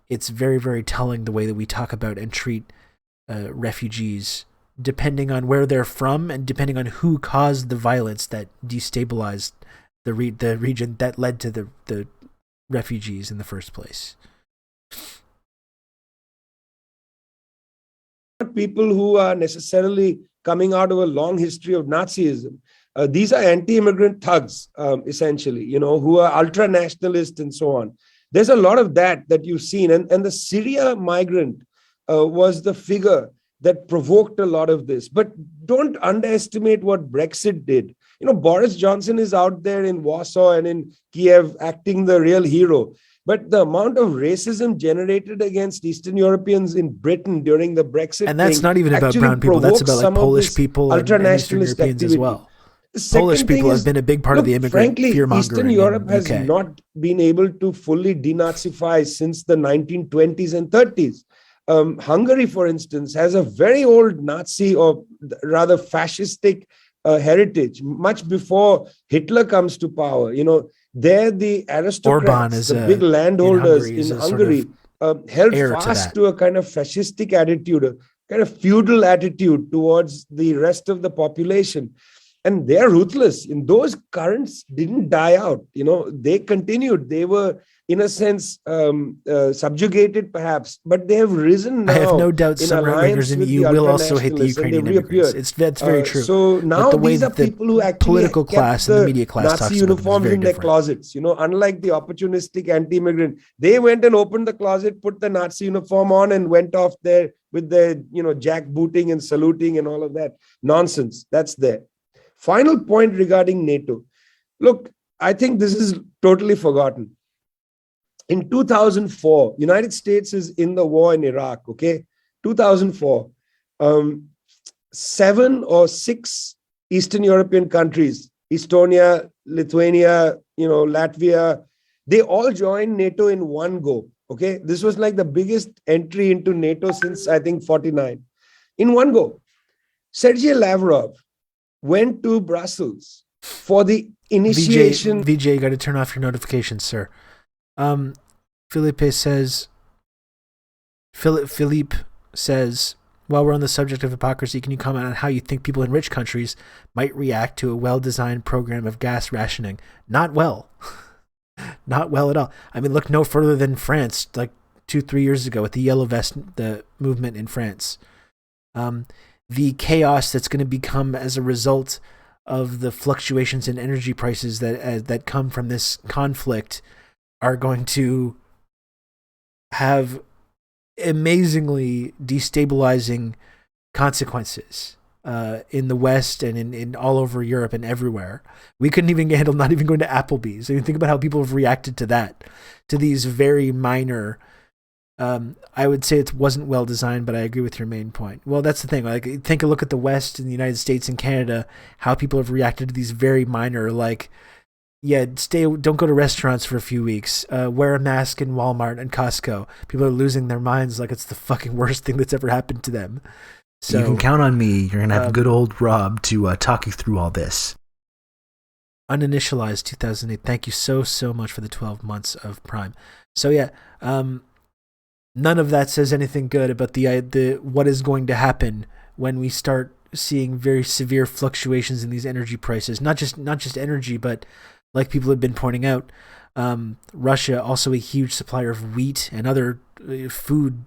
it's very, very telling the way that we talk about and treat refugees, depending on where they're from and depending on who caused the violence that destabilized the region that led to the refugees in the first place. People who are necessarily coming out of a long history of Nazism. These are anti-immigrant thugs, essentially, you know, who are ultra-nationalists and so on. There's a lot of that you've seen. And the Syria migrant was the figure that provoked a lot of this. But don't underestimate what Brexit did. You know, Boris Johnson is out there in Warsaw and in Kiev acting the real hero. But the amount of racism generated against Eastern Europeans in Britain during the Brexit and that's not even about brown people. That's about like Polish people and Eastern Europeans as well. Polish people have been a big part of the immigrant fear-mongering. Eastern Europe has not been able to fully denazify since the 1920s and 30s. Hungary, for instance, has a very old Nazi or rather fascistic heritage, much before Hitler comes to power. You know, there the aristocrats, the big landholders in Hungary, held fast to a kind of fascistic attitude, a kind of feudal attitude towards the rest of the population. And they're ruthless. In those currents didn't die out. You know, they continued. They were, in a sense, subjugated perhaps, but they have risen now. I have no doubt some right-wingers in the EU will also hate the Ukrainian immigrants. That's very true. So now the these are people who actually political class and the media class Nazi uniforms in their closets. You know, unlike the opportunistic anti-immigrant, they went and opened the closet, put the Nazi uniform on, and went off there with their, you know, jackbooting and saluting and all of that nonsense. That's there. Final point regarding NATO. Look, I think this is totally forgotten. In 2004, United States is in the war in Iraq, okay? 2004, 7 or 6 Eastern European countries, Estonia, Lithuania, you know, Latvia, they all joined NATO in one go, okay? This was like the biggest entry into NATO since, I think, 49. In one go. Sergei Lavrov went to Brussels for the initiation. VJ, you got to turn off your notifications, sir. Philippe says, while we're on the subject of hypocrisy, can you comment on how you think people in rich countries might react to a well-designed program of gas rationing? Not well. Not well at all. I mean, look no further than France, like 2-3 years ago with the Yellow Vest, the movement in France. The chaos that's going to become as a result of the fluctuations in energy prices that come from this conflict are going to have amazingly destabilizing consequences in the West and in all over Europe and everywhere. We couldn't even handle not even going to Applebee's. I mean, think about how people have reacted to that, to these very minor. I would say it wasn't well designed, but I agree with your main point. Well, that's the thing. Like, take a look at the West and the United States and Canada, how people have reacted to these very minor, like, yeah, don't go to restaurants for a few weeks. Wear a mask in Walmart and Costco. People are losing their minds like it's the fucking worst thing that's ever happened to them. So you can count on me. You're going to have good old Rob to talk you through all this. Uninitialized 2008. Thank you so much for the 12 months of Prime. So yeah, none of that says anything good about the what is going to happen when we start seeing very severe fluctuations in these energy prices. Not just energy, but like people have been pointing out, Russia also a huge supplier of wheat and other food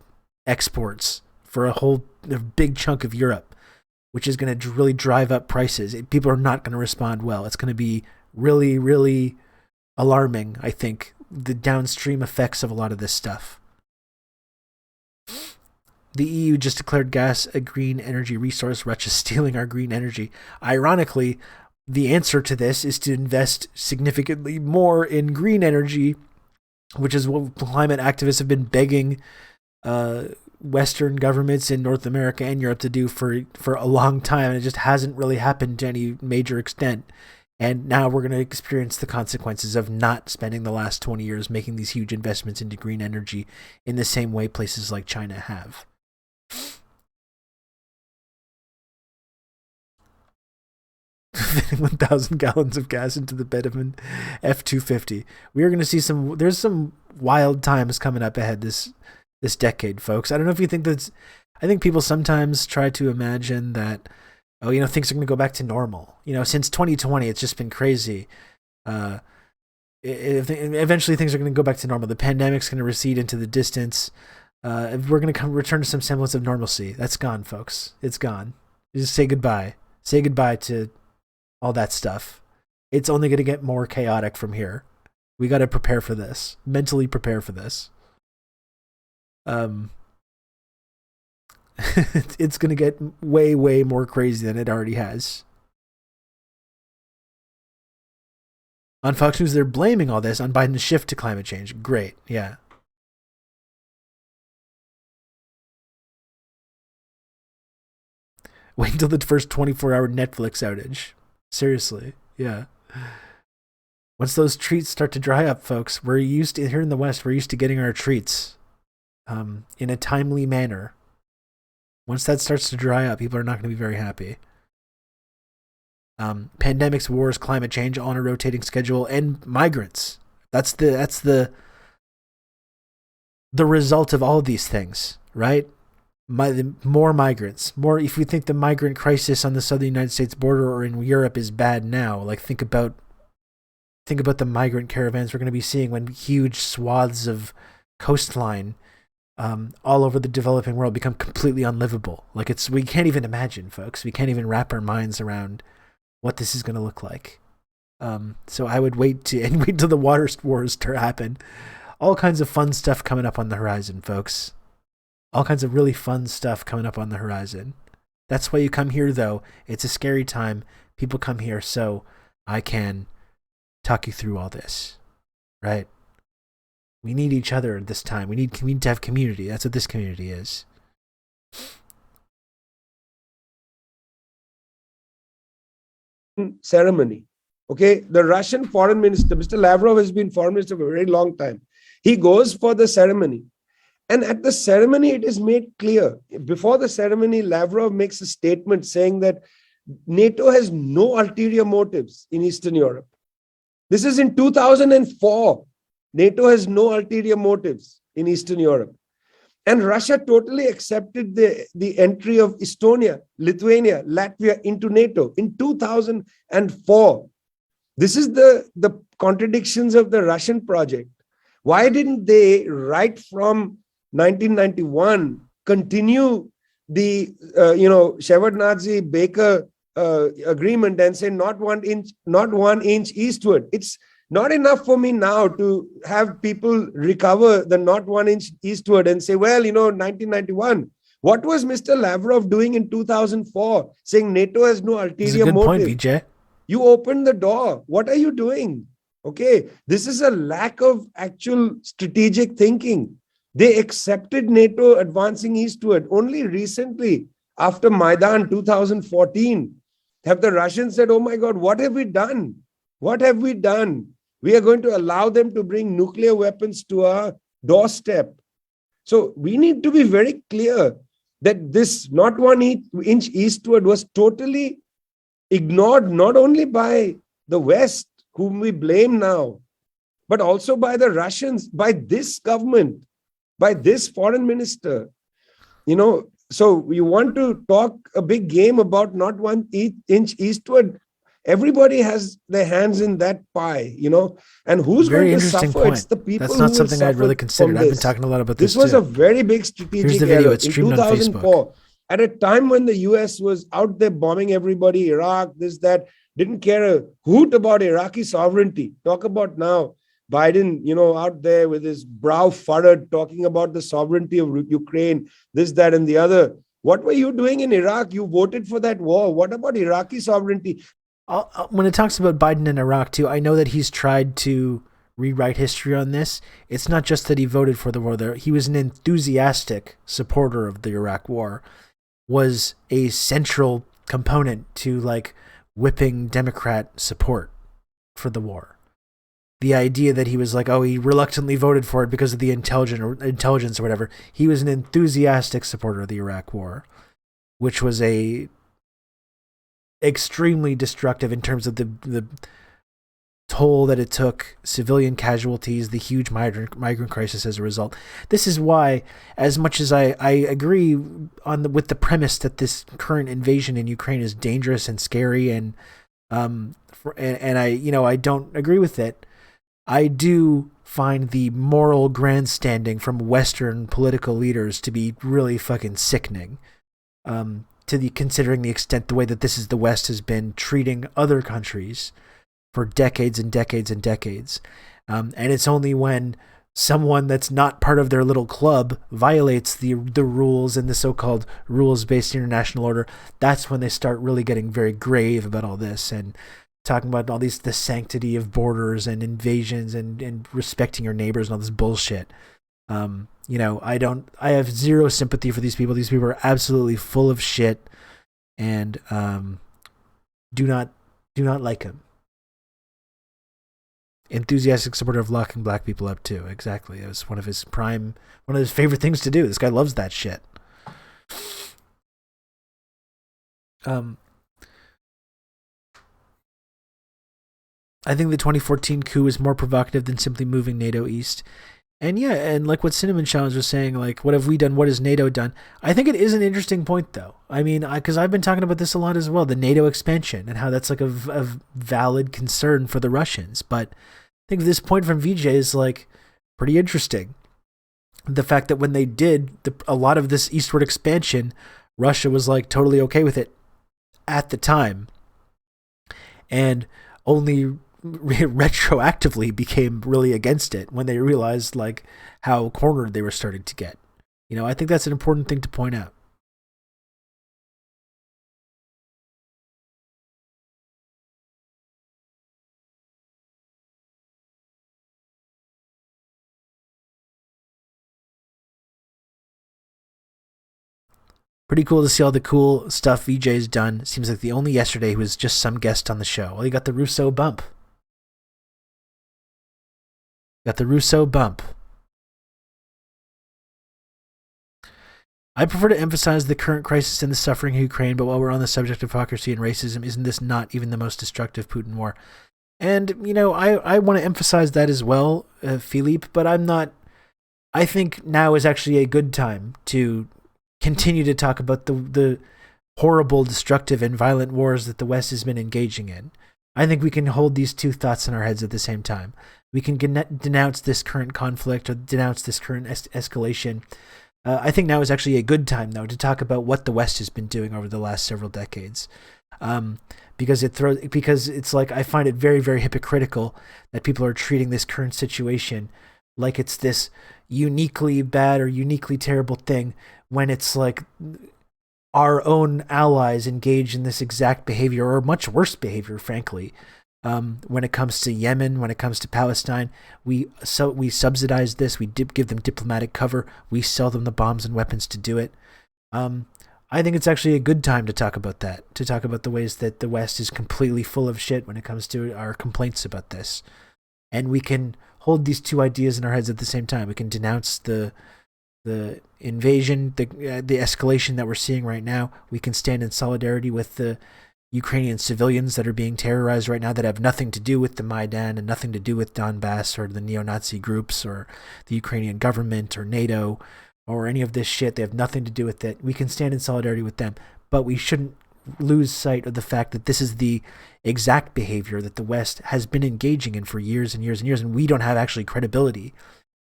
exports for a big chunk of Europe, which is going to really drive up prices. People are not going to respond well. It's going to be really, really alarming, I think, the downstream effects of a lot of this stuff. The EU just declared gas a green energy resource. Russia's stealing our green energy. Ironically, the answer to this is to invest significantly more in green energy, which is what climate activists have been begging Western governments in North America and Europe to do for a long time, and it just hasn't really happened to any major extent. And now we're going to experience the consequences of not spending the last 20 years making these huge investments into green energy in the same way places like China have. Fitting 1,000 gallons of gas into the bed of an F-250. We are going to see there's some wild times coming up ahead this decade, folks. I don't know if you think I think people sometimes try to imagine that, things are going to go back to normal. Since 2020, it's just been crazy. Eventually things are going to go back to normal. The pandemic's going to recede into the distance. We're going to return to some semblance of normalcy. That's gone, folks. It's gone. Just say goodbye. Say goodbye to all that stuff. It's only going to get more chaotic from here. We got to prepare for this. Mentally prepare for this. It's going to get way, way more crazy than it already has. On Fox News, they're blaming all this on Biden's shift to climate change. Great. Yeah. Wait until the first 24-hour Netflix outage. Seriously. Yeah. Once those treats start to dry up, folks, here in the West, we're used to getting our treats in a timely manner. Once that starts to dry up, people are not going to be very happy. Pandemics, wars, climate change, all on a rotating schedule, and migrants. That's the result of all of these things, right? More migrants. More. If we think the migrant crisis on the southern United States border or in Europe is bad now, like think about the migrant caravans we're going to be seeing when huge swaths of coastline all over the developing world become completely unlivable. Like we can't even imagine, folks. We can't even wrap our minds around what this is going to look like. So I would wait till the water wars to happen. All kinds of fun stuff coming up on the horizon, folks. All kinds of really fun stuff coming up on the horizon. That's why you come here, though. It's a scary time. People come here so I can talk you through all this, right? We need each other at this time. We need to have community. That's what this community is. Ceremony. Okay, the Russian foreign minister, Mr. Lavrov, has been foreign minister for a very long time. He goes for the ceremony. And at the ceremony, it is made clear. Before the ceremony, Lavrov makes a statement saying that NATO has no ulterior motives in Eastern Europe. This is in 2004. NATO has no ulterior motives in Eastern Europe. And Russia totally accepted the entry of Estonia, Lithuania, Latvia into NATO in 2004. This is the contradictions of the Russian project. Why didn't they, right from 1991, continue the Shevardnadze-Baker agreement and say not one inch eastward? It's not enough for me now to have people recover the not 1 inch eastward and say, well, 1991. What was Mr. Lavrov doing in 2004, saying NATO has no ulterior motive? Point, Vijay. You opened the door. What are you doing? Okay, this is a lack of actual strategic thinking. They accepted NATO advancing eastward. Only recently, after Maidan 2014, have the Russians said, oh my God, what have we done? What have we done? We are going to allow them to bring nuclear weapons to our doorstep. So we need to be very clear that this not 1 inch eastward was totally ignored, not only by the West, whom we blame now, but also by the Russians, by this government, by this foreign minister. So you want to talk a big game about not 1 inch eastward. Everybody has their hands in that pie, and who's Very going to interesting suffer? point. It's the people That's not who something I'd really considered. I've been talking a lot about this. This was too. a very big strategic Here's the video. error. It's In streamed on 2004, at a time when the US was out there bombing everybody, Iraq, this, that, didn't care a hoot about Iraqi sovereignty. Talk about now Biden, out there with his brow furrowed, talking about the sovereignty of Ukraine, this, that, and the other. What were you doing in Iraq? You voted for that war. What about Iraqi sovereignty? when it talks about Biden and Iraq too, I know that he's tried to rewrite history on this. It's not just that he voted for the war there. He was an enthusiastic supporter of the Iraq war, was a central component to like whipping Democrat support for the war. The idea that he was like, oh, he reluctantly voted for it because of the intelligence or whatever. He was an enthusiastic supporter of the Iraq war, which was a extremely destructive in terms of the toll that it took, civilian casualties, the huge migrant crisis as a result. This is why, as much as I agree with the premise that this current invasion in Ukraine is dangerous and scary, and I don't agree with it, I do find the moral grandstanding from Western political leaders to be really fucking sickening. Considering the extent, the way that the West has been treating other countries for decades and decades and decades. And it's only when someone that's not part of their little club violates the rules and the so-called rules-based international order, that's when they start really getting very grave about all this and talking about all the sanctity of borders and invasions and respecting your neighbors and all this bullshit. I have zero sympathy for these people. These people are absolutely full of shit, and do not like him. Enthusiastic supporter of locking black people up too. Exactly. It was one of his favorite things to do. This guy loves that shit. I think the 2014 coup is more provocative than simply moving NATO east. And yeah, and like what Cinnamon Challenge was saying, like, what have we done? What has NATO done? I think it is an interesting point, though. I mean, because I've been talking about this a lot as well, the NATO expansion and how that's like a valid concern for the Russians. But I think this point from VJ is like pretty interesting. The fact that when they did a lot of this eastward expansion, Russia was like totally okay with it at the time. And only retroactively became really against it when they realized like how cornered they were starting to get. I think that's an important thing to point out. Pretty cool to see all the cool stuff VJ's done. Seems like the only yesterday he was just some guest on the show. Well, he got the Russo bump. I prefer to emphasize the current crisis and the suffering in Ukraine, but while we're on the subject of hypocrisy and racism, isn't this not even the most destructive Putin war? And, I want to emphasize that as well, Philippe, but I think now is actually a good time to continue to talk about the horrible, destructive, and violent wars that the West has been engaging in. I think we can hold these two thoughts in our heads at the same time. We can denounce this current conflict or denounce this current escalation. I think now is actually a good time, though, to talk about what the West has been doing over the last several decades. Because it's like I find it very, very hypocritical that people are treating this current situation like it's this uniquely bad or uniquely terrible thing when it's like our own allies engage in this exact behavior or much worse behavior, frankly. When it comes to Yemen, when it comes to Palestine, we subsidize this. We give them diplomatic cover. We sell them the bombs and weapons to do it. I think it's actually a good time to talk about that, to talk about the ways that the West is completely full of shit when it comes to our complaints about this. And we can hold these two ideas in our heads at the same time. We can denounce the invasion, the escalation that we're seeing right now. We can stand in solidarity with the Ukrainian civilians that are being terrorized right now that have nothing to do with the Maidan and nothing to do with Donbass or the neo-Nazi groups or the Ukrainian government or NATO or any of this shit. They have nothing to do with it. We can stand in solidarity with them, but we shouldn't lose sight of the fact that this is the exact behavior that the West has been engaging in for years and years and years, and we don't have actually credibility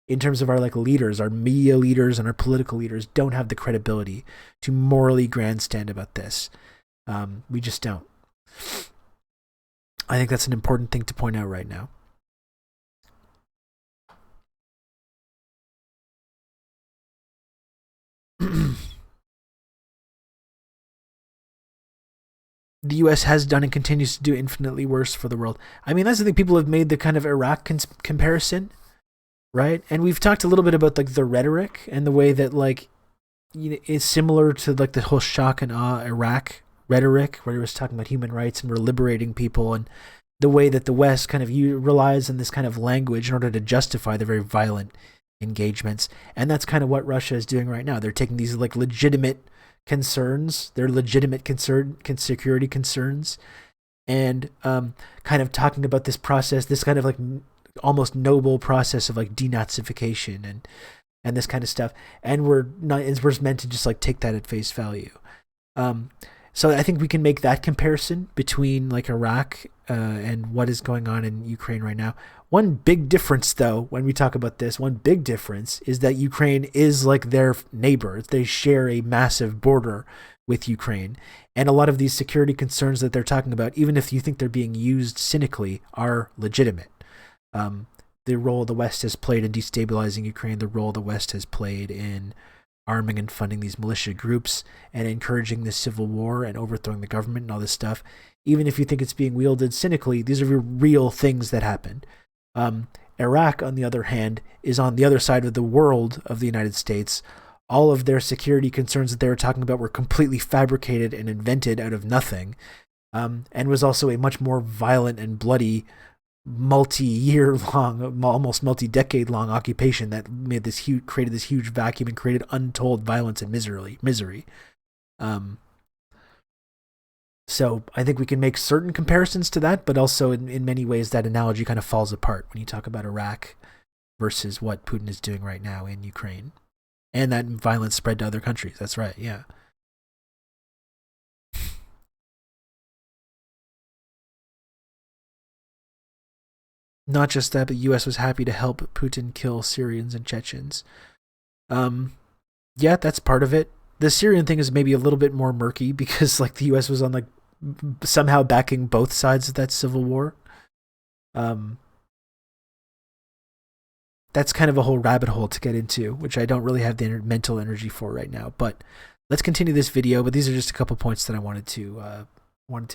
in terms of our leaders, our media leaders and our political leaders don't have the credibility to morally grandstand about this. We just don't. I think that's an important thing to point out right now. the U.S. has done and continues to do infinitely worse for the world. I mean, that's the thing. People have made the kind of Iraq comparison, right? And we've talked a little bit about like the rhetoric and the way that like, you know, it's similar to like the whole shock and awe Iraq rhetoric, where it was talking about human rights and we're liberating people, and the way that the West kind of relies on this kind of language in order to justify the very violent engagements. And that's kind of what Russia is doing right now. They're taking these like legitimate concerns, their legitimate security concerns, and kind of talking about this process, this kind of like almost noble process of like denazification and this kind of stuff. And we're meant to just like take that at face value. So I think we can make that comparison between like Iraq and what is going on in Ukraine right now. One big difference, though, when we talk about this, one big difference is that Ukraine is like their neighbor. They share a massive border with Ukraine. And a lot of these security concerns that they're talking about, even if you think they're being used cynically, are legitimate. The role the West has played in destabilizing Ukraine, the role the West has played in arming and funding these militia groups and encouraging this civil war and overthrowing the government and all this stuff. Even if you think it's being wielded cynically, these are real things that happened. Iraq, on the other hand, is on the other side of the world of the United States. All of their security concerns that they were talking about were completely fabricated and invented out of nothing, and was also a much more violent and bloody multi-year long, almost multi-decade long occupation that created this huge vacuum and created untold violence and misery. So I think we can make certain comparisons to that, but also in many ways that analogy kind of falls apart when you talk about Iraq versus what Putin is doing right now in Ukraine. And that violence spread to other countries. That's right, yeah. Not just that, but the U.S. was happy to help Putin kill Syrians and Chechens. Yeah, that's part of it. The Syrian thing is maybe a little bit more murky because like the U.S. was on like somehow backing both sides of that civil war. That's kind of a whole rabbit hole to get into, which I don't really have the mental energy for right now. But let's continue this video. But these are just a couple points that I wanted to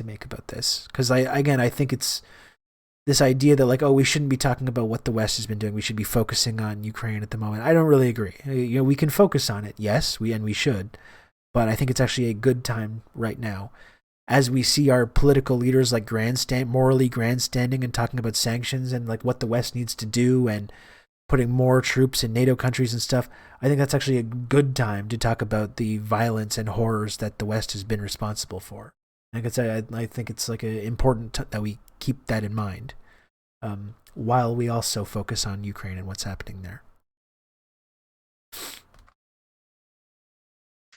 make about this, because I think it's this idea that like, oh, we shouldn't be talking about what the West has been doing. We should be focusing on Ukraine at the moment. I don't really agree. You know, we can focus on it. Yes, we should. But I think it's actually a good time right now, as we see our political leaders like morally grandstanding and talking about sanctions and like what the West needs to do and putting more troops in NATO countries and stuff. I think that's actually a good time to talk about the violence and horrors that the West has been responsible for. I think it's like important that we keep that in mind, while we also focus on Ukraine and what's happening there.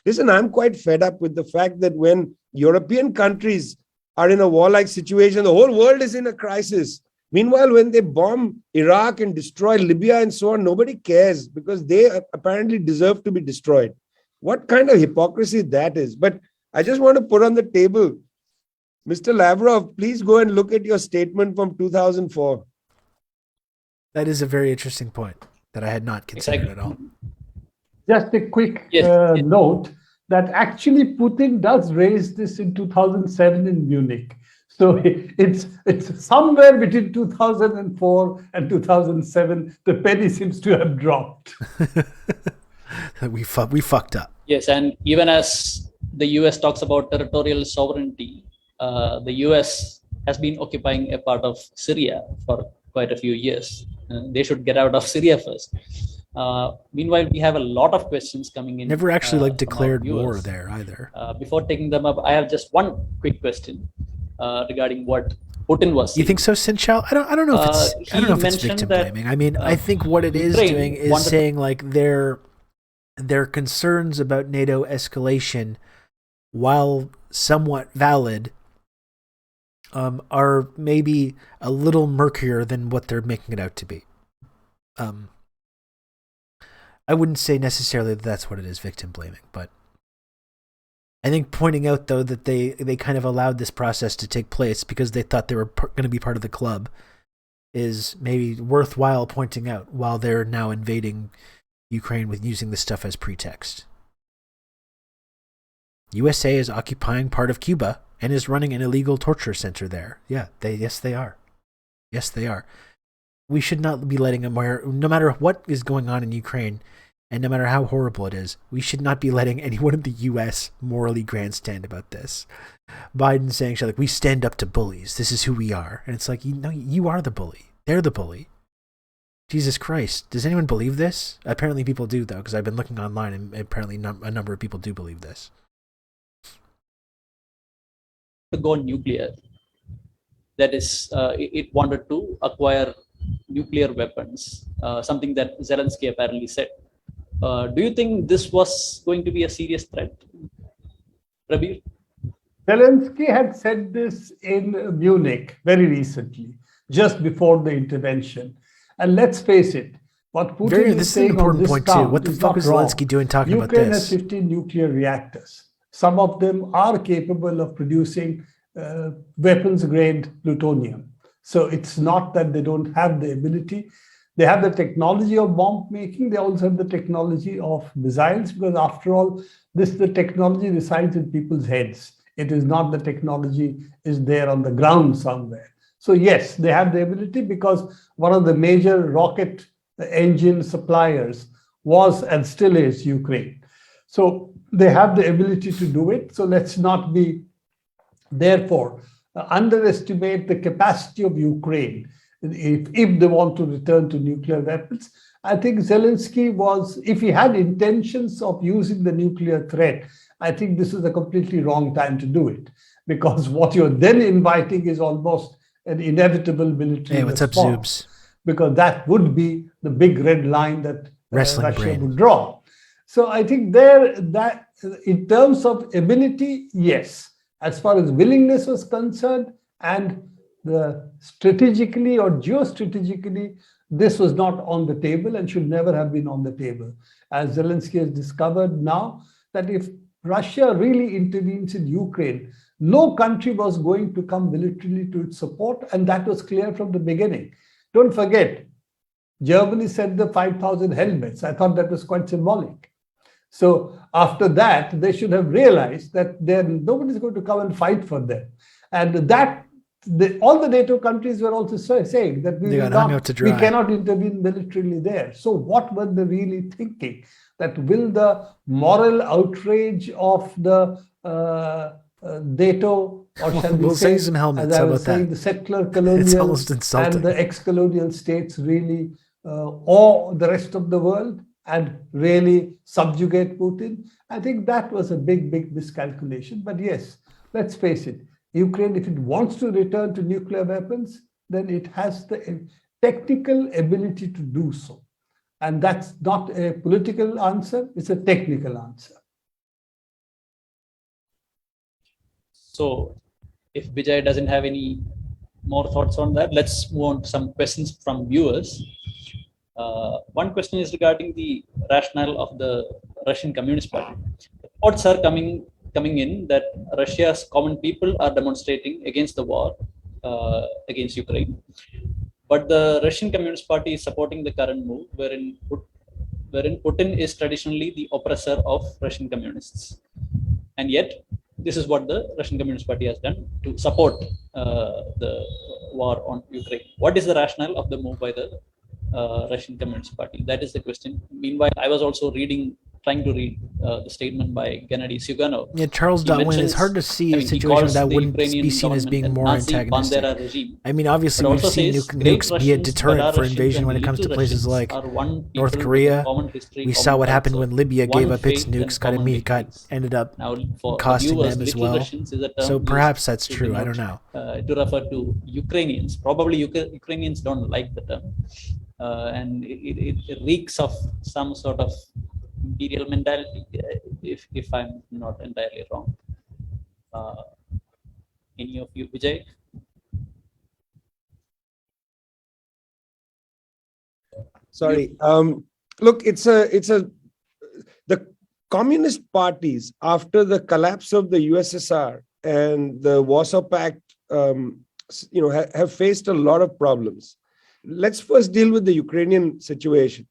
Listen, I'm quite fed up with the fact that when European countries are in a warlike situation, the whole world is in a crisis. Meanwhile, when they bomb Iraq and destroy Libya and so on, nobody cares because they apparently deserve to be destroyed. What kind of hypocrisy that is? But I just want to put on the table, Mr. Lavrov, please go and look at your statement from 2004. That is a very interesting point that I had not considered at all. Just a quick note that actually Putin does raise this in 2007 in Munich. So it's somewhere between 2004 and 2007. The penny seems to have dropped. we fucked up. Yes, and even as the US talks about territorial sovereignty, the US has been occupying a part of Syria for quite a few years. They should get out of Syria first. Meanwhile, we have a lot of questions coming in. Never actually declared war there either. Before taking them up, I have just one quick question regarding what Putin was saying. You think so, Sinchal? I don't know if it's victim blaming. I mean, I think what it is doing is saying like their concerns about NATO escalation, while somewhat valid, are maybe a little murkier than what they're making it out to be. I wouldn't say necessarily that that's what it is, victim blaming, but I think pointing out though that they kind of allowed this process to take place because they thought they were going to be part of the club is maybe worthwhile pointing out while they're now invading Ukraine with using this stuff as pretext. USA is occupying part of Cuba and is running an illegal torture center there. Yeah, yes, they are. Yes, they are. We should not be letting them, no matter what is going on in Ukraine, and no matter how horrible it is, we should not be letting anyone in the U.S. morally grandstand about this. Biden saying, like, we stand up to bullies. This is who we are. And it's like, you are the bully. They're the bully. Jesus Christ. Does anyone believe this? Apparently people do, though, because I've been looking online, and apparently a number of people do believe this. To go nuclear. That is, it wanted to acquire nuclear weapons, something that Zelensky apparently said. Do you think this was going to be a serious threat, Prabir? Zelensky had said this in Munich very recently, just before the intervention. And let's face it, what Putin is saying on this count what the fuck is Zelensky doing talking about this? Ukraine has 15 nuclear reactors. Some of them are capable of producing weapons-grade plutonium. So it's not that they don't have the ability. They have the technology of bomb making. They also have the technology of missiles, because after all, the technology resides in people's heads. It is not the technology is there on the ground somewhere. So yes, they have the ability, because one of the major rocket engine suppliers was and still is Ukraine. So they have the ability to do it. So let's not be, therefore, underestimate the capacity of Ukraine if they want to return to nuclear weapons. I think Zelensky was, if he had intentions of using the nuclear threat, I think this is a completely wrong time to do it, because what you're then inviting is almost an inevitable military response. What's up, Zoobs? Because that would be the big red line that Russia brain would draw. So I think that in terms of ability, yes. As far as willingness was concerned, and strategically or geostrategically, this was not on the table and should never have been on the table. As Zelensky has discovered now, that if Russia really intervenes in Ukraine, no country was going to come militarily to its support, and that was clear from the beginning. Don't forget, Germany sent the 5,000 helmets. I thought that was quite symbolic. So after that, they should have realized that nobody's going to come and fight for them. And that all the NATO countries were also saying that we cannot intervene militarily there. So what were they really thinking? That will the moral outrage of the NATO, or shall we say, some helmets, as I was saying, the settler colonial and the ex-colonial states really awe the rest of the world and really subjugate Putin? I think that was a big miscalculation. But yes, let's face it, Ukraine, if it wants to return to nuclear weapons, then it has the technical ability to do so. And that's not a political answer, it's a technical answer. So if Vijay doesn't have any more thoughts on that, let's move on to some questions from viewers. One question is regarding the rationale of the Russian Communist Party. Reports are coming in that Russia's common people are demonstrating against the war against Ukraine, but the Russian Communist Party is supporting the current move, wherein Putin is traditionally the oppressor of Russian communists, and yet this is what the Russian Communist Party has done to support the war on Ukraine. What is the rationale of the move by the Russian Communist Party? That is the question. Meanwhile, I was also trying to read the statement by Gennady Zyuganov. Yeah, Charles Darwin. It's hard to see a situation that wouldn't be seen as being more antagonistic. I mean, obviously, we've seen nukes be a deterrent for invasion when it comes to places like North Korea. We saw what happened when Libya gave up its nukes, ended up costing them as well. So perhaps that's true. I don't know. To refer to Ukrainians. Probably Ukrainians don't like the term. And it reeks of some sort of imperial mentality, if I'm not entirely wrong. Any of you, Vijay? Sorry. Look, the communist parties, after the collapse of the USSR and the Warsaw Pact, have faced a lot of problems. Let's first deal with the Ukrainian situation.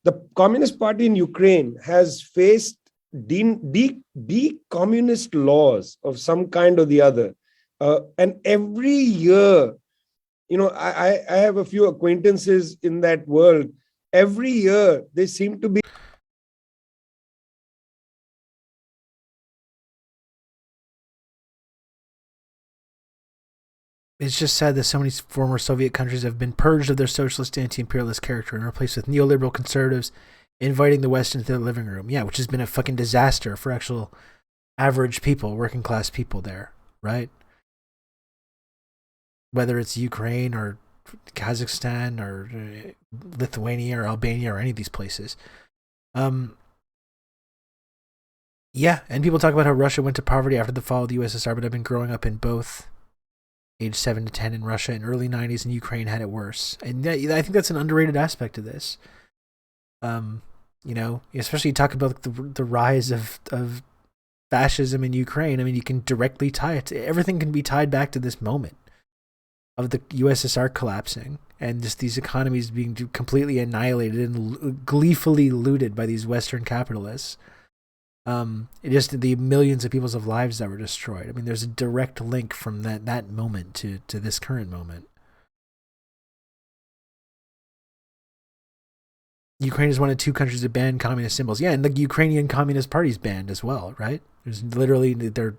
The Communist Party in Ukraine has faced de-communist laws of some kind or the other. And every year, I have a few acquaintances in that world. Every year, they seem to be. It's just sad that so many former Soviet countries have been purged of their socialist anti-imperialist character and replaced with neoliberal conservatives inviting the West into their living room. Yeah, which has been a fucking disaster for actual average people, working class people there, right? Whether it's Ukraine or Kazakhstan or Lithuania or Albania or any of these places. Yeah, and people talk about how Russia went to poverty after the fall of the USSR, but I've been growing up in both. Age 7 to 10 in Russia in early 90s, and Ukraine had it worse. And I think that's an underrated aspect of this. Especially you talk about the rise of fascism in Ukraine. I mean, you can directly tie it to, everything can be tied back to this moment of the USSR collapsing and just these economies being completely annihilated and gleefully looted by these Western capitalists. Just the millions of people's lives that were destroyed. I mean, there's a direct link from that moment to this current moment. Ukraine is one of 2 countries that banned communist symbols. Yeah, and the Ukrainian Communist Party's banned as well, right? There's literally they're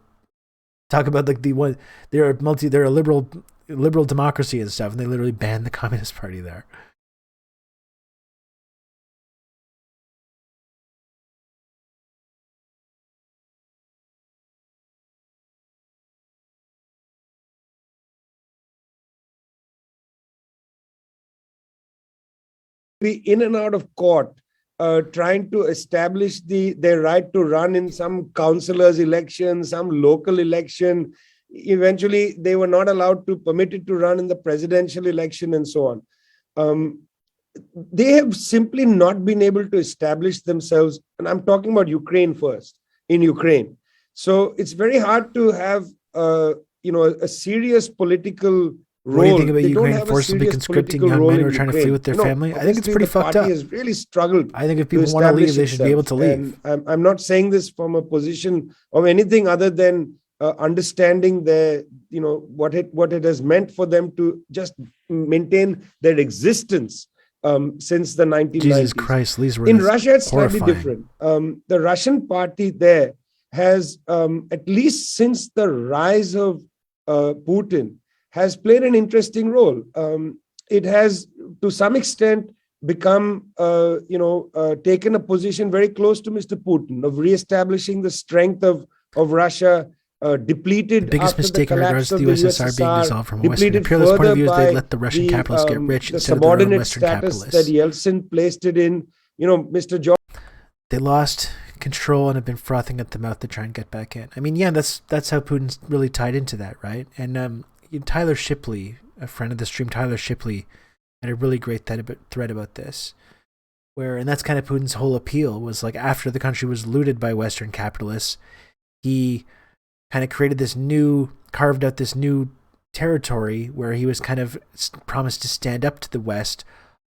talk about like they're a liberal democracy and stuff, and they literally banned the Communist Party there. Be in and out of court, trying to establish their right to run in some councillors' election, some local election. Eventually, they were not allowed to permitted to run in the presidential election and so on. They have simply not been able to establish themselves. And I'm talking about Ukraine first, in Ukraine. So it's very hard to have, a serious political role. What do you think about Ukraine forcibly conscripting young men who are trying to flee with their family? I think it's pretty fucked up. Has really struggled. I think if people want to leave, they should be able to leave. And I'm not saying this from a position of anything other than understanding what it has meant for them to just maintain their existence since the 1990s. Jesus Christ, these were in Russia, it's horrifying. Slightly different. The Russian party there has, at least since the rise of Putin, has played an interesting role. It has, to some extent, become, taken a position very close to Mr. Putin of reestablishing the strength of Russia, depleted. The biggest mistake in regards to the USSR being dissolved from a Western imperialist point of view is they let the Russian capitalists get rich instead of their own Western capitalists. That Yeltsin placed it in, Mr. George. They lost control and have been frothing at the mouth to try and get back in. I mean, yeah, that's how Putin's really tied into that, right? And Tyler Shipley, a friend of the stream, Tyler Shipley, had a really great thread about this, and that's kind of Putin's whole appeal was like after the country was looted by Western capitalists, he kind of carved out this new territory where he was kind of promised to stand up to the West,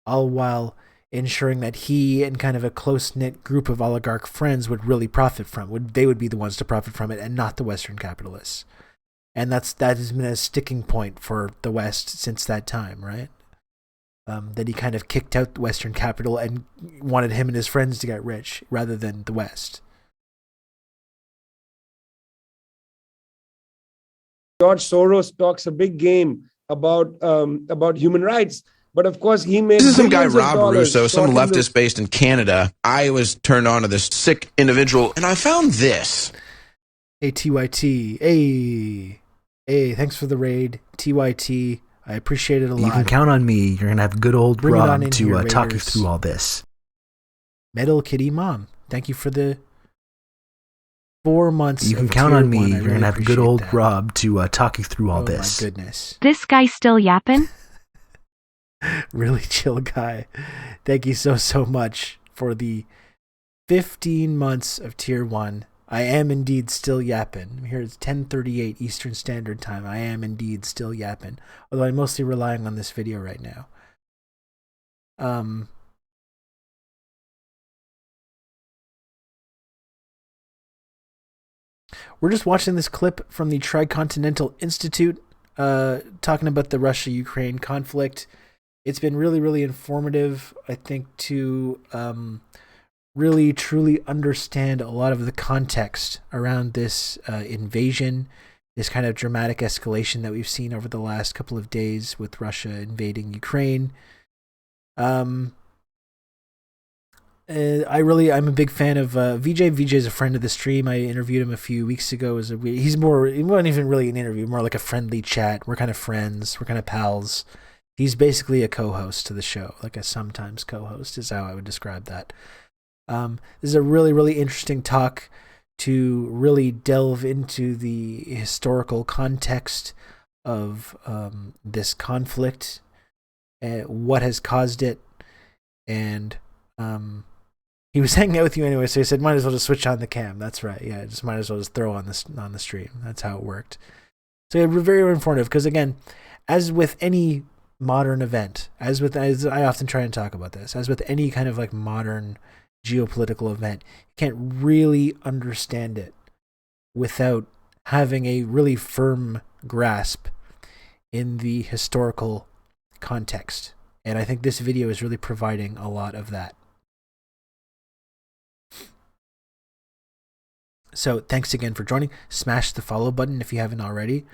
all while ensuring that he and kind of a close-knit group of oligarch friends would really profit from. They would be the ones to profit from it and not the Western capitalists. And that has been a sticking point for the West since that time, right? That he kind of kicked out the Western capital and wanted him and his friends to get rich rather than the West. George Soros talks a big game about human rights, but of course he made. This is some guy, Rob Russo, some leftist based in Canada. I was turned on to this sick individual, and I found this. Hey, TYT. Hey, thanks for the raid, TYT. I appreciate it a lot. You can count on me. You're going to have good old Rob to talk you through all this. Metal Kitty Mom, thank you for the 4 months. You can count on me. You're going to have good old Rob to talk you through all this. Oh, my goodness. This guy still yapping? Really chill guy. Thank you so much for the 15 months of Tier 1. I am indeed still yapping. Here it's 10:38 Eastern Standard Time. I am indeed still yapping. Although I'm mostly relying on this video right now. we're just watching this clip from the Tricontinental Institute talking about the Russia-Ukraine conflict. It's been really, really informative, I think, to really, truly understand a lot of the context around this invasion, this kind of dramatic escalation that we've seen over the last couple of days with Russia invading Ukraine. I'm a big fan of VJ. VJ is a friend of the stream. I interviewed him a few weeks ago. He wasn't even really an interview, more like a friendly chat. We're kind of friends. We're kind of pals. He's basically a co-host to the show, like a sometimes co-host is how I would describe that. This is a really, really interesting talk to really delve into the historical context of this conflict, what has caused it, and he was hanging out with you anyway, so he said, might as well just switch on the cam. That's right, yeah, just might as well just throw on the stream. That's how it worked. So yeah, very informative, because again, as with any modern event, as I often try and talk about this, as with any kind of like modern geopolitical event, you can't really understand it without having a really firm grasp in the historical context. And I think this video is really providing a lot of that. So thanks again for joining. Smash the follow button if you haven't already.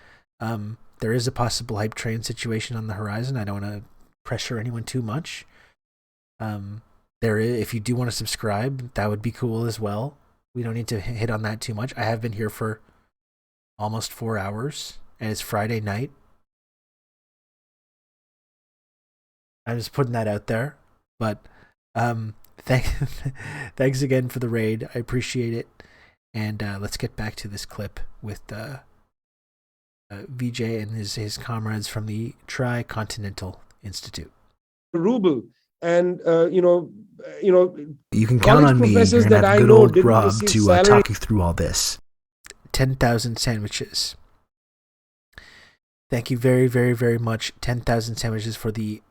There is a possible hype train situation on the horizon. I don't want to pressure anyone too much. If you do want to subscribe, that would be cool as well. We don't need to hit on that too much. I have been here for almost 4 hours, and it's Friday night. I'm just putting that out there. But thanks again for the raid. I appreciate it. And let's get back to this clip with VJ and his comrades from the Tricontinental Institute. Ruble. And you can count on me. You're gonna have good old Rob to talk you through all this. 10,000 sandwiches. Thank you very, very, very much. 10,000 sandwiches for the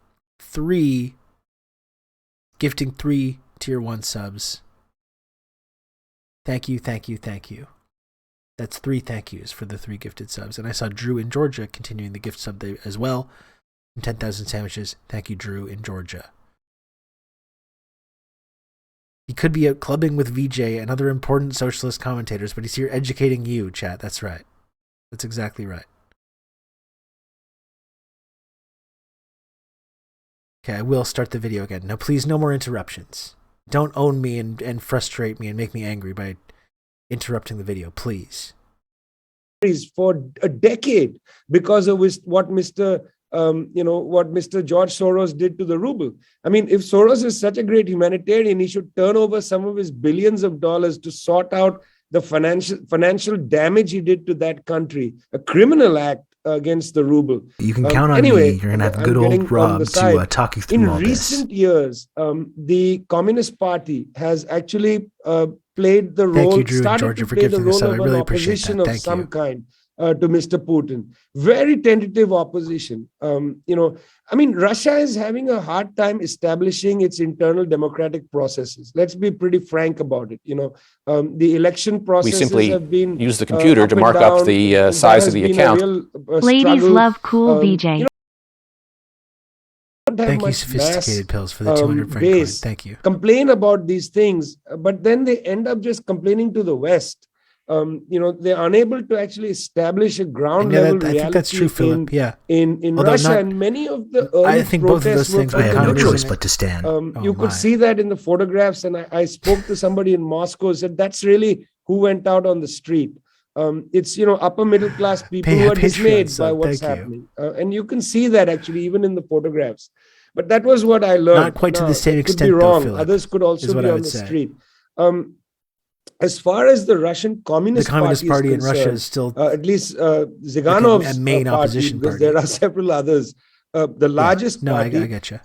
gifting 3 tier 1 subs. Thank you, thank you, thank you. That's 3 thank yous for the 3 gifted subs. And I saw Drew in Georgia continuing the gift sub as well. 10,000 sandwiches. Thank you, Drew in Georgia. He could be out clubbing with VJ and other important socialist commentators, but he's here educating you, chat. That's right. That's exactly right. Okay, I will start the video again. Now, please, no more interruptions. Don't own me and frustrate me and make me angry by interrupting the video, please. For a decade because of what Mr. George Soros did to the ruble. I mean, if Soros is such a great humanitarian, he should turn over some of his billions of dollars to sort out the financial damage he did to that country, a criminal act against the ruble. You can count on me. You're going to have good old Rob to talk you through all this. In recent years, the Communist Party has actually played the role, Thank you, Drew and Georgia, for giving this up. I really appreciate that. Of some kind. To Mr. Putin. Very tentative opposition. I mean, Russia is having a hard time establishing its internal democratic processes. Let's be pretty frank about it. The election processes we simply have been use the computer to mark up the size of the account. Ladies love cool VJ. Thank you, Sophisticated Pills, for the 200 franc coin. Thank you. Complain about these things, but then they end up just complaining to the West. They're unable to actually establish a ground level reality. I think that's true, Philip. Yeah. In Russia, and many of the early I think both of those things I have no choice but to stand. You could see that in the photographs, and I spoke to somebody in Moscow who said that's really who went out on the street. It's upper middle class people who are dismayed by what's happening, and you can see that actually even in the photographs. But that was what I learned. Not quite to the same extent, could be wrong. though, Philip, others could also be on the street. As far as the Russian Communist Party in Russia is still at least Zyganov's a main opposition because party. There are several others. The largest party. I get you.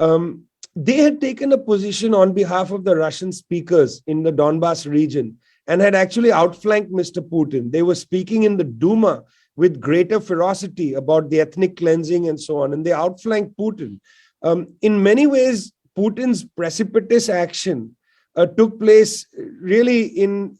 They had taken a position on behalf of the Russian speakers in the Donbas region and had actually outflanked Mr. Putin. They were speaking in the Duma with greater ferocity about the ethnic cleansing and so on, and they outflanked Putin. In many ways, Putin's precipitous action took place really in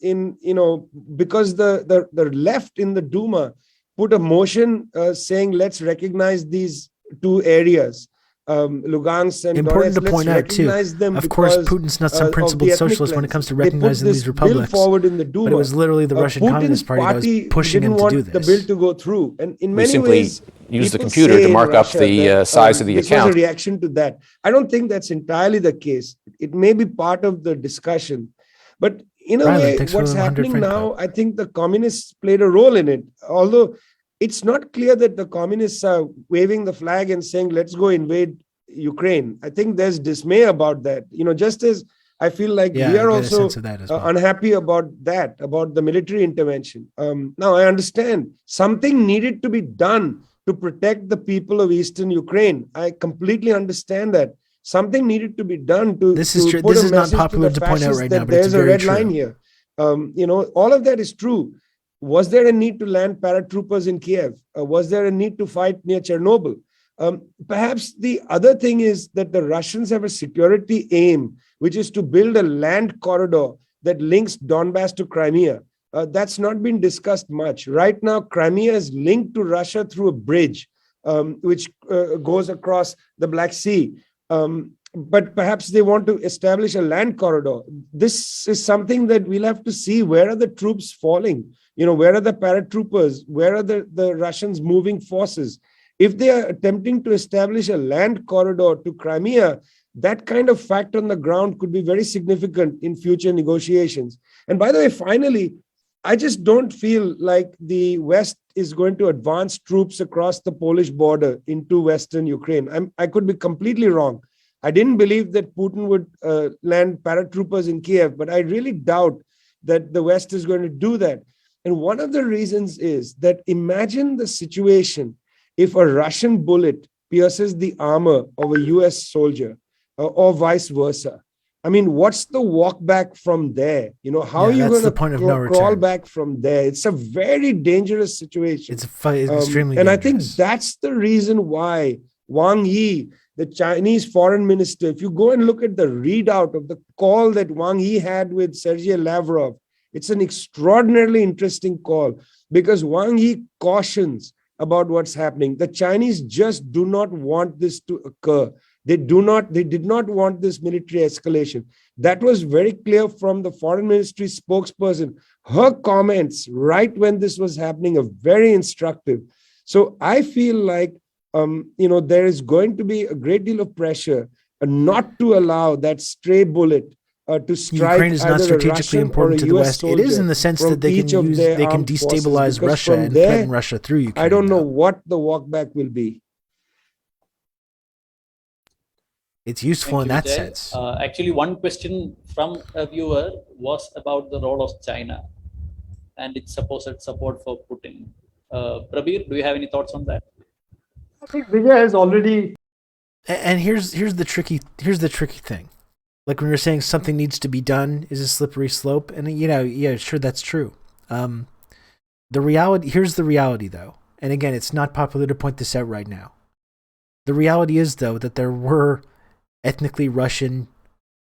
because the left in the Duma put a motion saying let's recognize these two areas, Lugansk and Important Donetsk. to Let's point out too. recognize them Of course, because Putin's not some of principled the ethnic socialist when it comes to cleansing. They put recognizing this these bill republics. forward in the Duma. But it was literally the Russian Putin's Communist Party that was party pushing didn't him to want do the this. bill to go through, and in We many simply ways, use the people computer say to in mark up Russia the that, size of the this account. was a reaction to that. I don't think that's entirely the case. It may be part of the discussion, but in a Riley, way, thanks for what's the 100 happening friend now, I think the communists played a role in it. Although it's not clear that the communists are waving the flag and saying, let's go invade Ukraine. I think there's dismay about that. Just as I feel like we are also unhappy about that, about the military intervention. Now, I understand something needed to be done to protect the people of Eastern Ukraine. I completely understand that. Something needed to be done to This is true. put This a is not message popular to the to point out fascists right now, that but it's there's a very red true. line here. All of that is true. Was there a need to land paratroopers in Kiev? Was there a need to fight near Chernobyl? Perhaps the other thing is that the Russians have a security aim, which is to build a land corridor that links Donbass to Crimea. That's not been discussed much. Right now, Crimea is linked to Russia through a bridge, which goes across the Black Sea. But perhaps they want to establish a land corridor. This is something that we'll have to see. Where are the troops falling? Where are the paratroopers? Where are the Russians moving forces? If they are attempting to establish a land corridor to Crimea, that kind of fact on the ground could be very significant in future negotiations. And by the way, finally, I just don't feel like the West is going to advance troops across the Polish border into Western Ukraine. I could be completely wrong. I didn't believe that Putin would land paratroopers in Kiev, but I really doubt that the West is going to do that. And one of the reasons is that imagine the situation if a Russian bullet pierces the armor of a US soldier or vice versa. I mean, what's the walk back from there? How are you going to crawl back from there? It's a very dangerous situation. It's extremely and dangerous. I think that's the reason why Wang Yi, the Chinese foreign minister, if you go and look at the readout of the call that Wang Yi had with Sergei Lavrov, it's an extraordinarily interesting call because Wang Yi cautions about what's happening. The Chinese just do not want this to occur. They did not want this military escalation. That was very clear from the foreign ministry spokesperson. Her comments right when this was happening are very instructive. So I feel like, there is going to be a great deal of pressure not to allow that stray bullet to strike Ukraine is not either strategically a Russian important or a to the US West. It is in the sense that they can destabilize Russia and threaten Russia through Ukraine. I don't know what the walkback will be. It's useful in that Vijay. sense. Actually, one question from a viewer was about the role of China and its supposed support for Putin. Prabir, do you have any thoughts on that? I think Vijay has already. And here's the tricky thing. Like when you're saying something needs to be done is a slippery slope, and sure, that's true. Here's the reality though, and again, it's not popular to point this out right now. The reality is though that there were ethnically Russian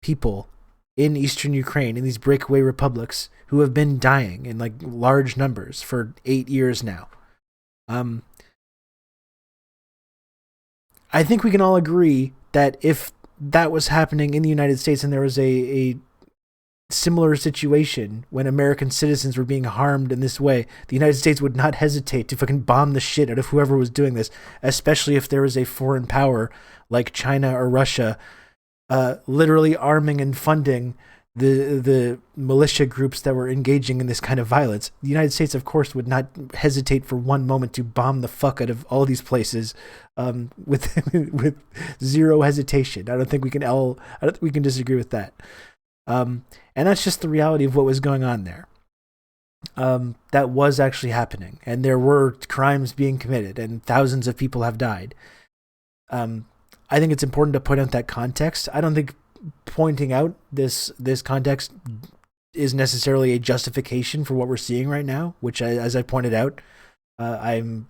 people in Eastern Ukraine, in these breakaway republics, who have been dying in like large numbers for 8 years now. I think we can all agree that if that was happening in the United States and there was a similar situation when American citizens were being harmed in this way, the United States would not hesitate to fucking bomb the shit out of whoever was doing this, especially if there was a foreign power like China or Russia literally arming and funding the militia groups that were engaging in this kind of violence. The United States, of course, would not hesitate for one moment to bomb the fuck out of all these places with zero hesitation. I don't think we can disagree with that. And that's just the reality of what was going on there. That was actually happening, and there were crimes being committed, and thousands of people have died. I think it's important to point out that context. I don't think pointing out this context is necessarily a justification for what we're seeing right now, which, as I pointed out, I'm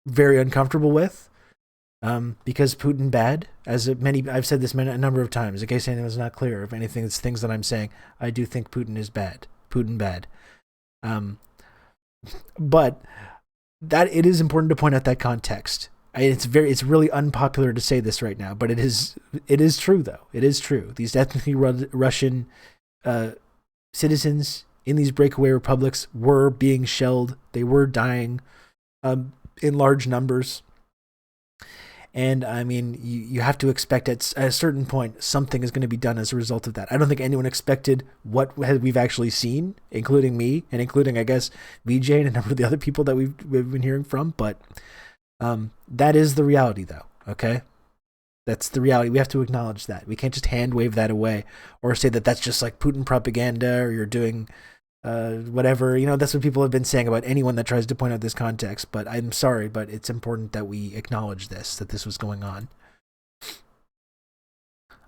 very uncomfortable with. Because Putin bad, I've said this a number of times. In case anyone was not clear, if anything, it's things that I'm saying. I do think Putin is bad. Putin bad. But that it is important to point out that context. It's really unpopular to say this right now, but it is true though. It is true. These ethnically Russian citizens in these breakaway republics were being shelled. They were dying in large numbers. And I mean, you have to expect at a certain point something is going to be done as a result of that. I don't think anyone expected what we've actually seen, including me and including, I guess, VJ and a number of the other people that we've been hearing from. But that is the reality, though. Okay, that's the reality. We have to acknowledge that. We can't just hand wave that away or say that that's just like Putin propaganda or you're doing whatever. That's what people have been saying about anyone that tries to point out this context. But I'm sorry, but it's important that we acknowledge that this was going on.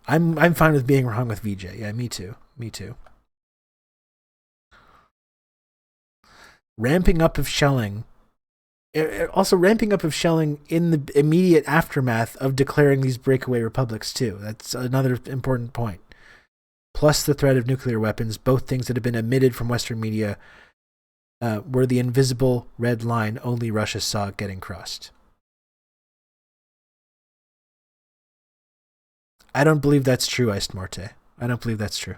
I'm fine with being wrong with VJ. Yeah, me too. Ramping up of shelling in the immediate aftermath of declaring these breakaway republics too. That's another important point. Plus the threat of nuclear weapons, both things that have been omitted from Western media, were the invisible red line only Russia saw getting crossed. I don't believe that's true, Iced Morte. I don't believe that's true.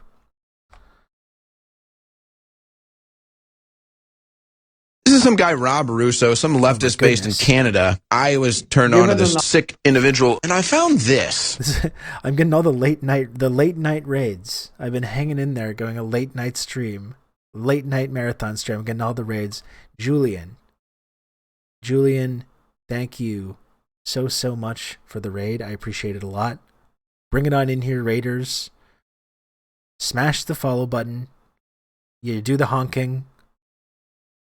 This is some guy, Rob Russo, some leftist based in Canada. I was turned on to this sick individual, and I found this. I'm getting all the late night raids. I've been hanging in there, going a late night marathon stream. I'm getting all the raids. Julian, thank you so much for the raid. I appreciate it a lot. Bring it on in here, raiders. Smash the follow button. You do the honking.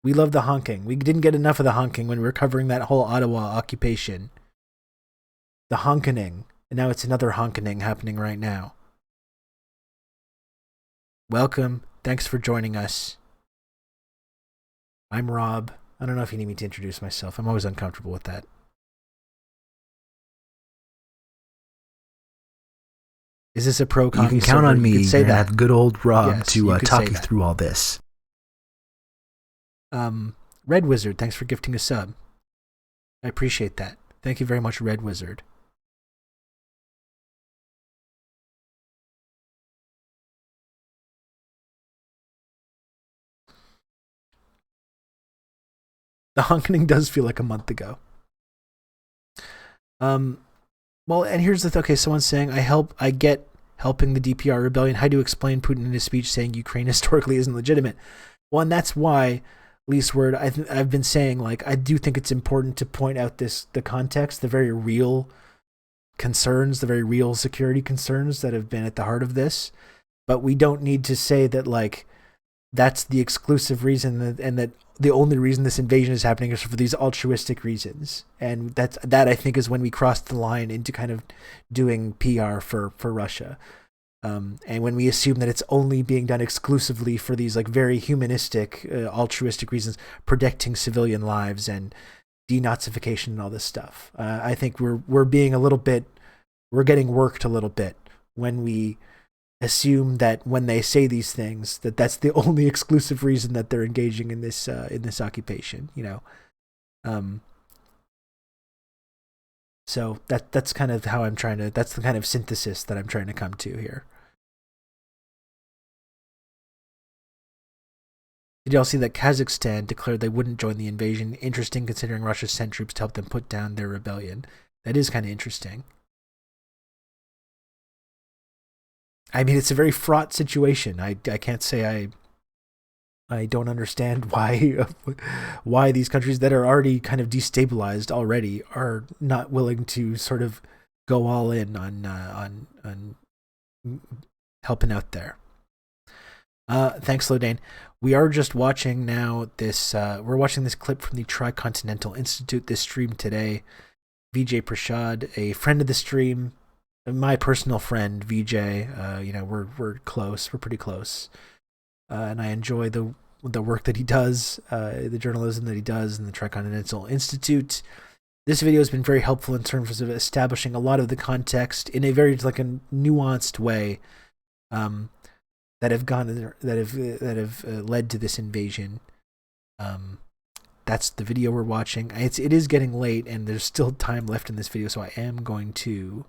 We love the honking. We didn't get enough of the honking when we were covering that whole Ottawa occupation. The honkening. And now it's another honkening happening right now. Welcome. Thanks for joining us. I'm Rob. I don't know if you need me to introduce myself. I'm always uncomfortable with that. Is this a pro-commie? You can count on me. You're going to have good old Rob to talk you through all this. Red Wizard, thanks for gifting a sub. I appreciate that. Thank you very much, Red Wizard. The honkening does feel like a month ago. Well, and here's the okay, someone's saying, I get helping the DPR rebellion. How do you explain Putin in his speech saying Ukraine historically isn't legitimate? Well, and that's why, least word, I've been saying, like, I do think it's important to point out the context, the very real concerns, the very real security concerns that have been at the heart of this. But we don't need to say that, like, that's the exclusive reason and that the only reason this invasion is happening is for these altruistic reasons. And that I think is when we crossed the line into kind of doing PR for Russia. And when we assume that it's only being done exclusively for these like very humanistic, altruistic reasons, protecting civilian lives and denazification and all this stuff, I think we're getting worked a little bit when we assume that when they say these things that's the only exclusive reason that they're engaging in this occupation. So that's kind of how that's the kind of synthesis that I'm trying to come to here. Did y'all see that Kazakhstan declared they wouldn't join the invasion? Interesting, considering Russia sent troops to help them put down their rebellion. That is kind of interesting. I mean, it's a very fraught situation. I can't say I don't understand why these countries that are already kind of destabilized already are not willing to sort of go all in on helping out there. Thanks, Lodane. We are just watching now we're watching this clip from the Tricontinental Institute, this stream today. Vijay Prashad, a friend of the stream, my personal friend, Vijay, we're close, we're pretty close. And I enjoy the work that he does, the journalism that he does in the Tricontinental Institute. This video has been very helpful in terms of establishing a lot of the context in a very like a nuanced way that have led to this invasion. That's the video we're watching. It is getting late, and there's still time left in this video, so I am going to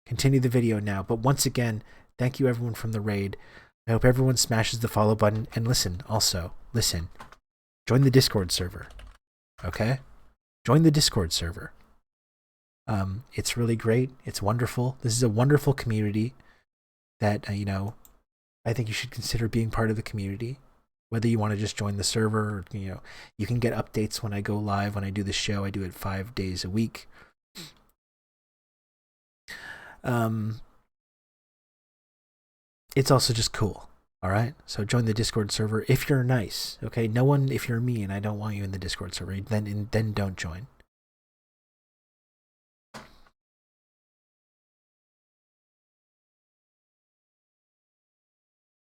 continue the video now. But once again, thank you everyone from the raid. I hope everyone smashes the follow button, and listen. Join the Discord server. Okay? Join the Discord server. It's really great. It's wonderful. This is a wonderful community that, I think you should consider being part of the community. Whether you want to just join the server, or, you can get updates when I go live, when I do the show. I do it 5 days a week. It's also just cool. All right, so join the Discord server if you're nice. Okay, if you're me and I don't want you in the Discord server, then don't join.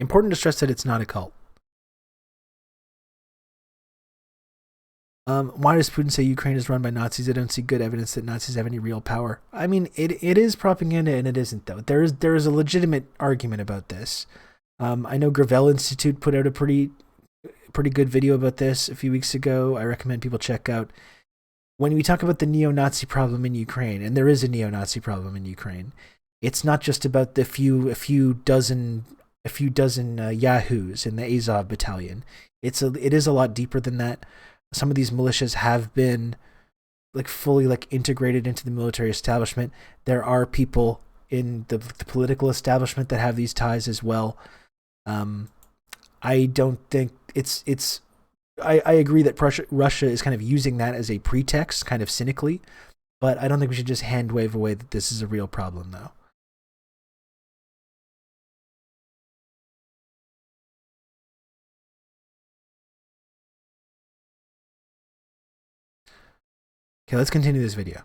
Important to stress that it's not a cult. Why does Putin say Ukraine is run by Nazis? I don't see good evidence that Nazis have any real power. I mean, it is propaganda and it isn't, though. There is a legitimate argument about this. I know Gravel Institute put out a pretty good video about this a few weeks ago. I recommend people check out. When we talk about the neo-Nazi problem in Ukraine, and there is a neo-Nazi problem in Ukraine, it's not just about the few dozen yahoos in the Azov battalion. It is a lot deeper than that. Some of these militias have been fully integrated into the military establishment. There are people in the political establishment that have these ties as well. I don't think I agree that Russia is kind of using that as a pretext, kind of cynically, but I don't think we should just hand wave away that this is a real problem, though. Okay, let's continue this video.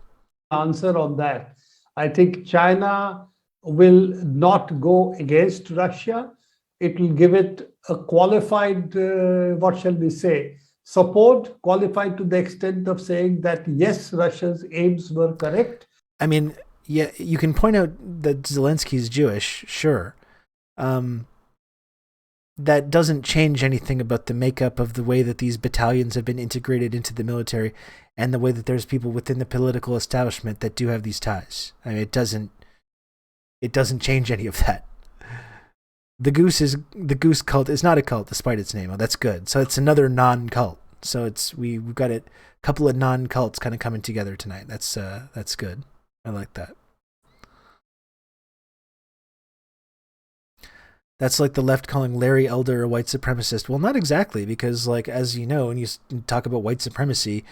Answer on that. I think China will not go against Russia. It will give it a qualified, what shall we say, support, qualified to the extent of saying that, yes, Russia's aims were correct. I mean, yeah, you can point out that Zelensky's Jewish, sure. That doesn't change anything about the makeup of the way that these battalions have been integrated into the military and the way that there's people within the political establishment that do have these ties. I mean, it doesn't change any of that. The goose cult is not a cult despite its name. Oh, that's good. So it's another non-cult. So we've got a couple of non-cults kind of coming together tonight. That's good. I like that. That's like the left calling Larry Elder a white supremacist. Well, not exactly, because as you know, when you talk about white supremacy,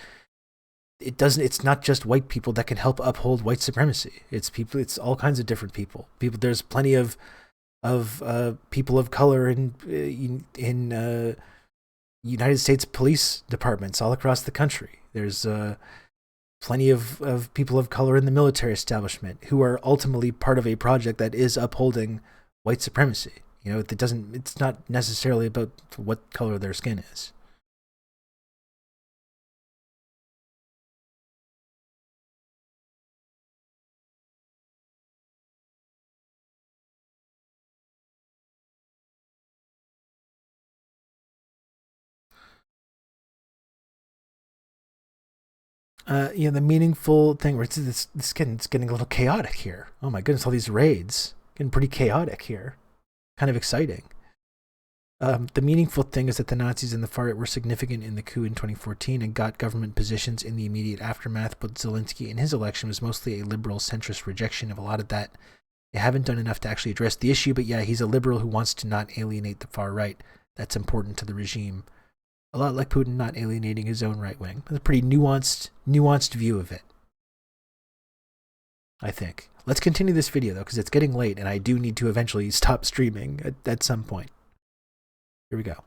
it's not just white people that can help uphold white supremacy. It's all kinds of different people. There's plenty of people of color in United States police departments all across the country. There's plenty of people of color in the military establishment who are ultimately part of a project that is upholding white supremacy. It's not necessarily about what color their skin is. The meaningful thing where it's getting a little chaotic here. Oh my goodness, all these raids getting pretty chaotic here. Kind of exciting. The meaningful thing is that the Nazis and the far right were significant in the coup in 2014 and got government positions in the immediate aftermath, but Zelensky in his election was mostly a liberal centrist rejection of a lot of that. They haven't done enough to actually address the issue, but yeah, he's a liberal who wants to not alienate the far right. That's important to the regime. A lot like Putin not alienating his own right wing. That's a pretty nuanced view of it, I think. Let's continue this video, though, because it's getting late, and I do need to eventually stop streaming at some point. Here we go.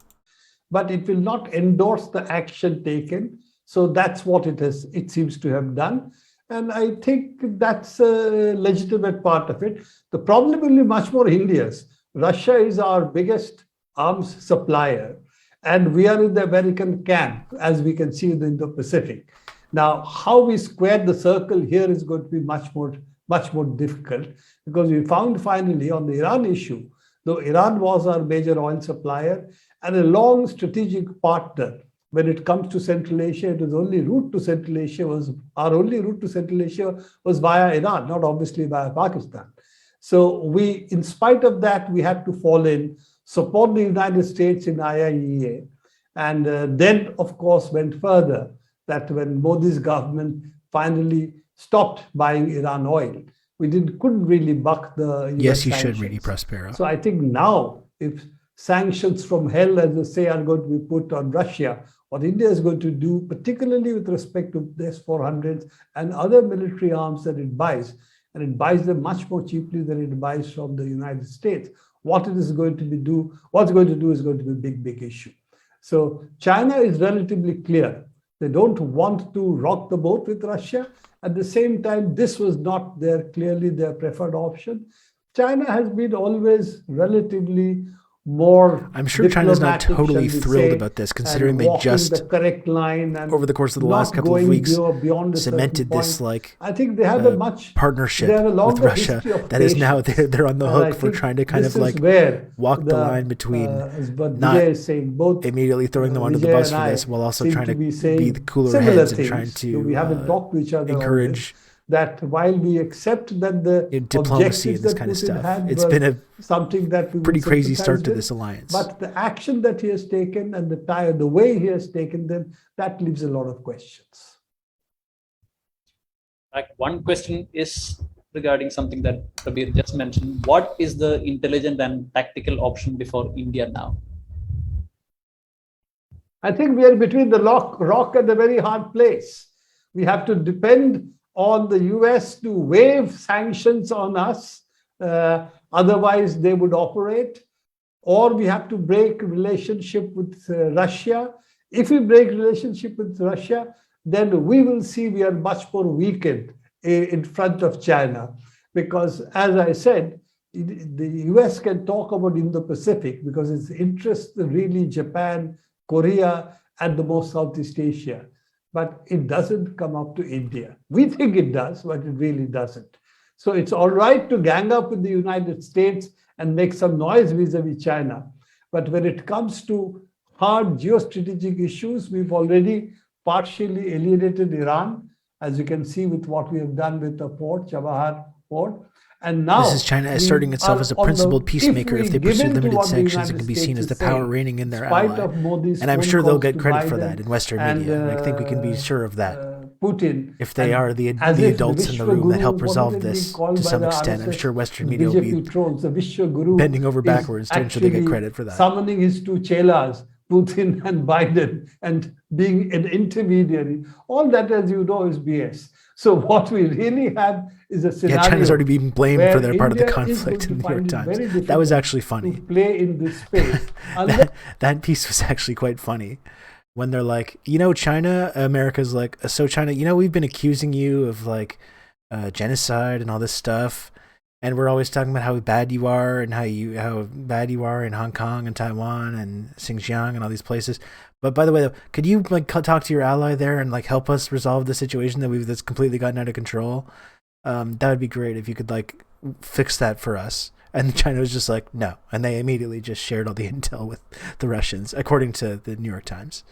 But it will not endorse the action taken. So that's what it seems to have done. And I think that's a legitimate part of it. The problem will be much more hideous. Russia is our biggest arms supplier, and we are in the American camp, as we can see in the Indo-Pacific. Now, how we square the circle here is going to be much more difficult, because we found finally on the Iran issue, though Iran was our major oil supplier and a long strategic partner, when it comes to Central Asia, it was our only route to Central Asia was via Iran, not obviously via Pakistan. So we, in spite of that, we had to fall in, support the United States in IAEA, and then, of course, went further, that when Modi's government finally stopped buying Iran oil, we couldn't really buck the US Yes, you sanctions. should, Rudy Prospero. So I think now, if sanctions from hell, as they say, are going to be put on Russia, what India is going to do, particularly with respect to the S-400s and other military arms that it buys, and it buys them much more cheaply than it buys from the United States, what's going to do is going to be a big, big issue. So China is relatively clear. They don't want to rock the boat with Russia. At the same time, this was not clearly their preferred option. China has been always relatively more. I'm sure China's not totally thrilled about this, considering they just the correct line and over the course of the last couple of weeks cemented this I think they have a much partnership with Russia that is now they're on the hook for trying to kind of like walk the line between not immediately throwing them under the bus for this, while also trying to be the cooler heads and trying to we haven't talked to each other encourage that while we accept that the diplomacy and this kind of stuff, it's been a something that we pretty crazy start to this alliance. But the action that he has taken and the way he has taken them, that leaves a lot of questions. One question is regarding something that Prabir just mentioned. What is the intelligent and tactical option before India now? I think we are between the rock and a very hard place. We have to depend on the US to waive sanctions on us, otherwise they would operate, or we have to break relationship with Russia. If we break relationship with Russia, then we will see we are much more weakened in front of China, because as I said, the US can talk about Indo-Pacific because its interests really Japan, Korea, and the most Southeast Asia. But it doesn't come up to India. We think it does, but it really doesn't. So it's all right to gang up with the United States and make some noise vis-a-vis China. But when it comes to hard geostrategic issues, we've already partially alienated Iran, as you can see with what we have done with the port, Chabahar port. And now this is China asserting itself as a principled peacemaker. If they pursue limited sanctions, it can be seen as the power reigning in their ally. And I'm sure they'll get credit for that in Western media. I think we can be sure of that. Putin, if they are the adults in the room that help resolve this to some extent, I'm sure Western media will be bending over backwards to ensure they get credit for that. Summoning his two chelas, Putin and Biden, and being an intermediary. All that, as you know, is BS. So what we really have is a scenario. Yeah, China's already been blamed for their part of the conflict in the New York Times. That was actually funny. To play in this space. that piece was actually quite funny. When they're like, China, America's like, so China, we've been accusing you of like genocide and all this stuff. And we're always talking about how bad you are and how bad you are in Hong Kong and Taiwan and Xinjiang and all these places. But by the way, though, could you like talk to your ally there and like help us resolve the situation that's completely gotten out of control? That would be great if you could like fix that for us. And China was just like, no. And they immediately just shared all the intel with the Russians, according to the New York Times.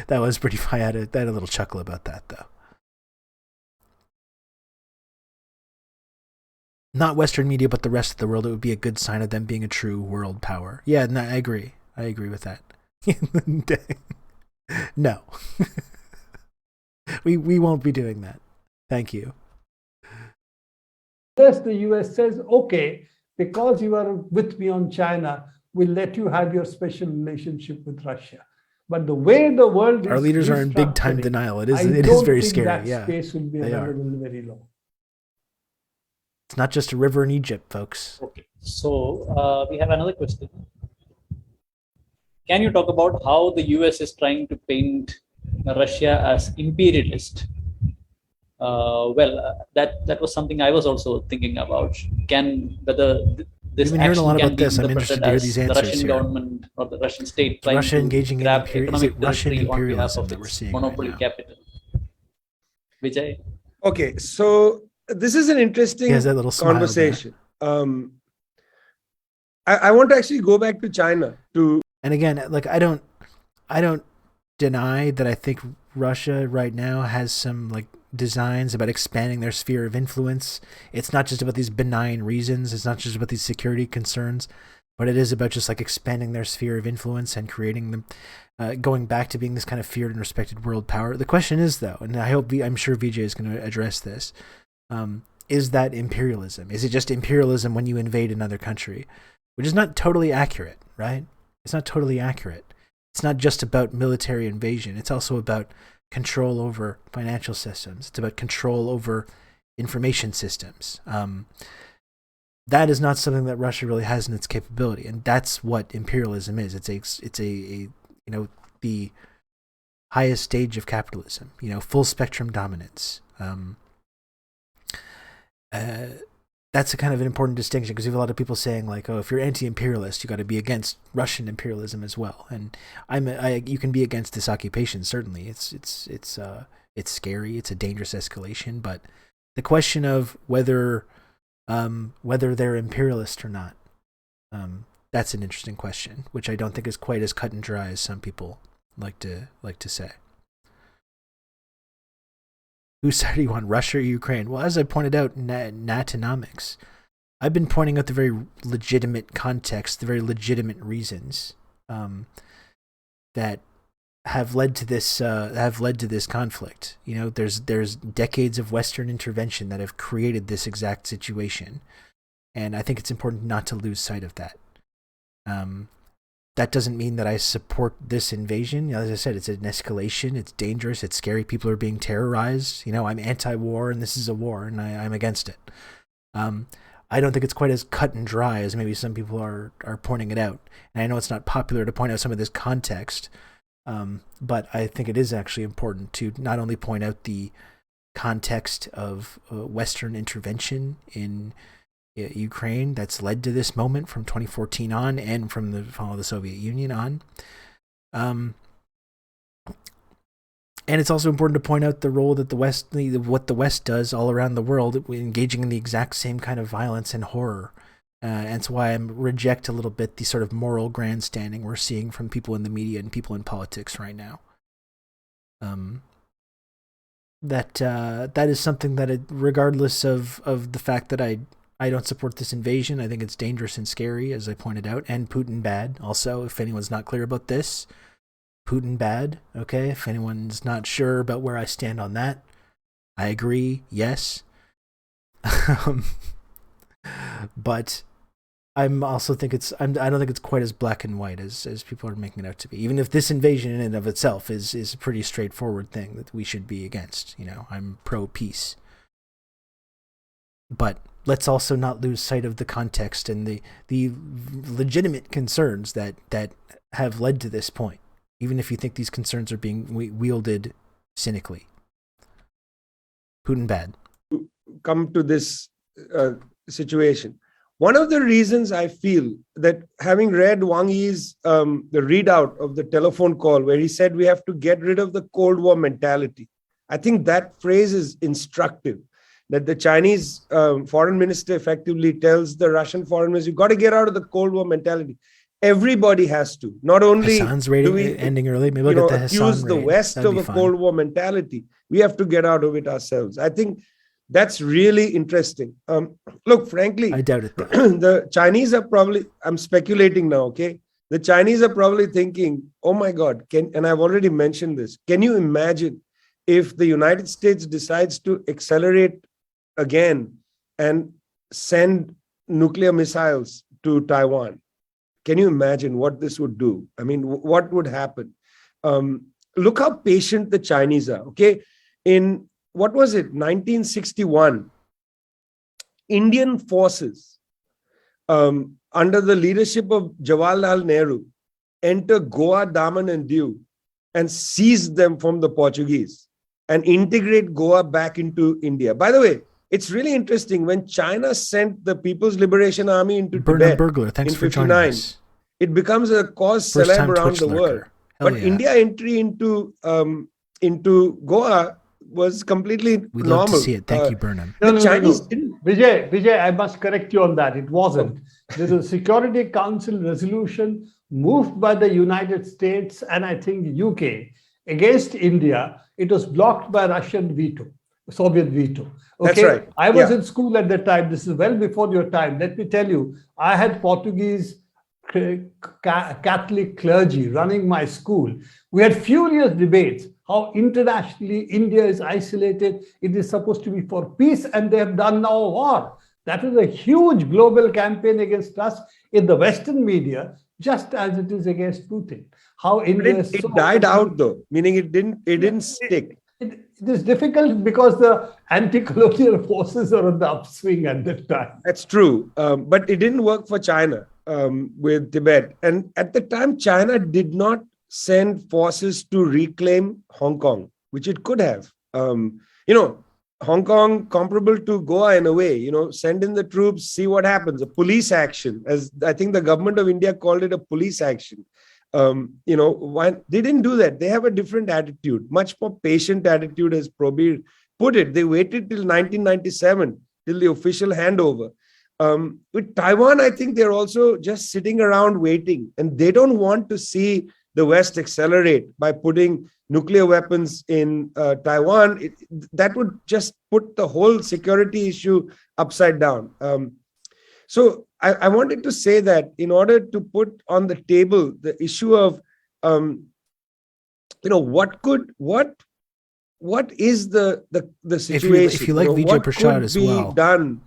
That was pretty funny. I had a little chuckle about that, though. Not Western media, but the rest of the world, it would be a good sign of them being a true world power. Yeah, no, I agree. I agree with that. No. We won't be doing that. Thank you. Unless the US says, okay, because you are with me on China, we'll let you have your special relationship with Russia. But the way the world is, our leaders are in big time denial. It is very scary. That space will be available very low. It's not just a river in Egypt, folks. Okay. So we have another question. Can you talk about how the US is trying to paint Russia as imperialist? That was something I was also thinking about. Whether this We've been hearing a action lot can about be this. I'm interpreted interested to hear as these the answers Russian here. government or the Russian state Is trying Russia to engaging in grab is it economic Russian territory on behalf imperialism of that we're its seeing right monopoly now? capital. Vijay? Okay, so this is an interesting He has that little smile there. conversation. I want to actually go back to China to. And again, like I don't deny that I think Russia right now has some like designs about expanding their sphere of influence. It's not just about these benign reasons. It's not just about these security concerns, but it is about just like expanding their sphere of influence and creating them, going back to being this kind of feared and respected world power. The question is though, and I'm sure Vijay is going to address this, is that imperialism? Is it just imperialism when you invade another country? Which is not totally accurate, right? It's not totally accurate. It's not just about military invasion. It's also about control over financial systems. It's about control over information systems. That is not something that Russia really has in its capability, and that's what imperialism is. It's a the highest stage of capitalism. Full spectrum dominance. That's a kind of an important distinction because you have a lot of people saying like, oh, if you're anti-imperialist, you got to be against Russian imperialism as well. And you can be against this occupation. Certainly, it's scary. It's a dangerous escalation. But the question of whether they're imperialist or not, that's an interesting question, which I don't think is quite as cut and dry as some people like to say. Whose side do you want, Russia or Ukraine? Well, as I pointed out, Natonomics, I've been pointing out the very legitimate context, the very legitimate reasons that have led to this conflict. There's decades of Western intervention that have created this exact situation, and I think it's important not to lose sight of that. That doesn't mean that I support this invasion. As I said, it's an escalation. It's dangerous. It's scary. People are being terrorized. I'm anti-war, and this is a war, and I'm against it. I don't think it's quite as cut and dry as maybe some people are pointing it out. And I know it's not popular to point out some of this context, but I think it is actually important to not only point out the context of Western intervention in Ukraine that's led to this moment from 2014 on and from the fall of the Soviet Union on. And it's also important to point out the role that what the West does all around the world, engaging in the exact same kind of violence and horror. And that's why I reject a little bit the sort of moral grandstanding we're seeing from people in the media and people in politics right now. That is something that, regardless of the fact that I don't support this invasion. I think it's dangerous and scary, as I pointed out, and Putin bad. Also, if anyone's not clear about this, Putin bad. Okay, if anyone's not sure about where I stand on that, I agree. Yes, but I'm also think I don't think it's quite as black and white as people are making it out to be. Even if this invasion in and of itself is a pretty straightforward thing that we should be against. I'm pro peace, but let's also not lose sight of the context and the legitimate concerns that have led to this point, even if you think these concerns are being wielded cynically. Putin bad. Come to this situation. One of the reasons I feel that, having read Wang Yi's the readout of the telephone call where he said we have to get rid of the Cold War mentality, I think that phrase is instructive. That the Chinese foreign minister effectively tells the Russian foreign minister, you've got to get out of the Cold War mentality. Everybody has to. Not only Hassan's rating do we ending early, maybe we'll get the accuse the West That'd of a fun. Cold War mentality. We have to get out of it ourselves. I think that's really interesting. Look, frankly, I doubt it. The Chinese are probably, I'm speculating now, okay? The Chinese are probably thinking, oh my God, and I've already mentioned this. Can you imagine if the United States decides to accelerate again and send nuclear missiles to Taiwan? Can you imagine what this would do? I mean, what would happen? Look how patient the Chinese are, okay? In, what was it, 1961, Indian forces under the leadership of Jawaharlal Nehru enter Goa, Daman and Diu and seize them from the Portuguese and integrate Goa back into India. By the way, it's really interesting when China sent the People's Liberation Army into Burnham Tibet Burglar, thanks in for joining 59. us. It becomes a cause First time célèbre around Twitch the lurker. world. Hell But yeah. India entry into Goa was completely We'd normal. love to see it. Thank you, Burnham. No. Chinese didn't. Vijay, I must correct you on that. It wasn't. There's a Security Council resolution moved by the United States and I think UK against India. It was blocked by Russian veto, Soviet veto. Okay? That's right. I was in school at that time. This is well before your time. Let me tell you, I had Portuguese Catholic clergy running my school. We had furious debates how internationally India is isolated. It is supposed to be for peace, and they have done now a war. That is a huge global campaign against us in the Western media, just as it is against Putin. How India It died out though, meaning it didn't stick. It is difficult because the anti-colonial forces are on the upswing at that time. That's true, but it didn't work for China with Tibet. And at the time, China did not send forces to reclaim Hong Kong, which it could have. Hong Kong comparable to Goa in a way. Send in the troops, see what happens. A police action, as I think the government of India called it, a police action. Why they didn't do that? They have a different attitude, much more patient attitude, as Probir put it. They waited till 1997 till the official handover. With Taiwan, I think they're also just sitting around waiting, and they don't want to see the West accelerate by putting nuclear weapons in Taiwan. That would just put the whole security issue upside down. So I wanted to say that in order to put on the table the issue of, what is the situation? If you like Vijay Prashad as well, done,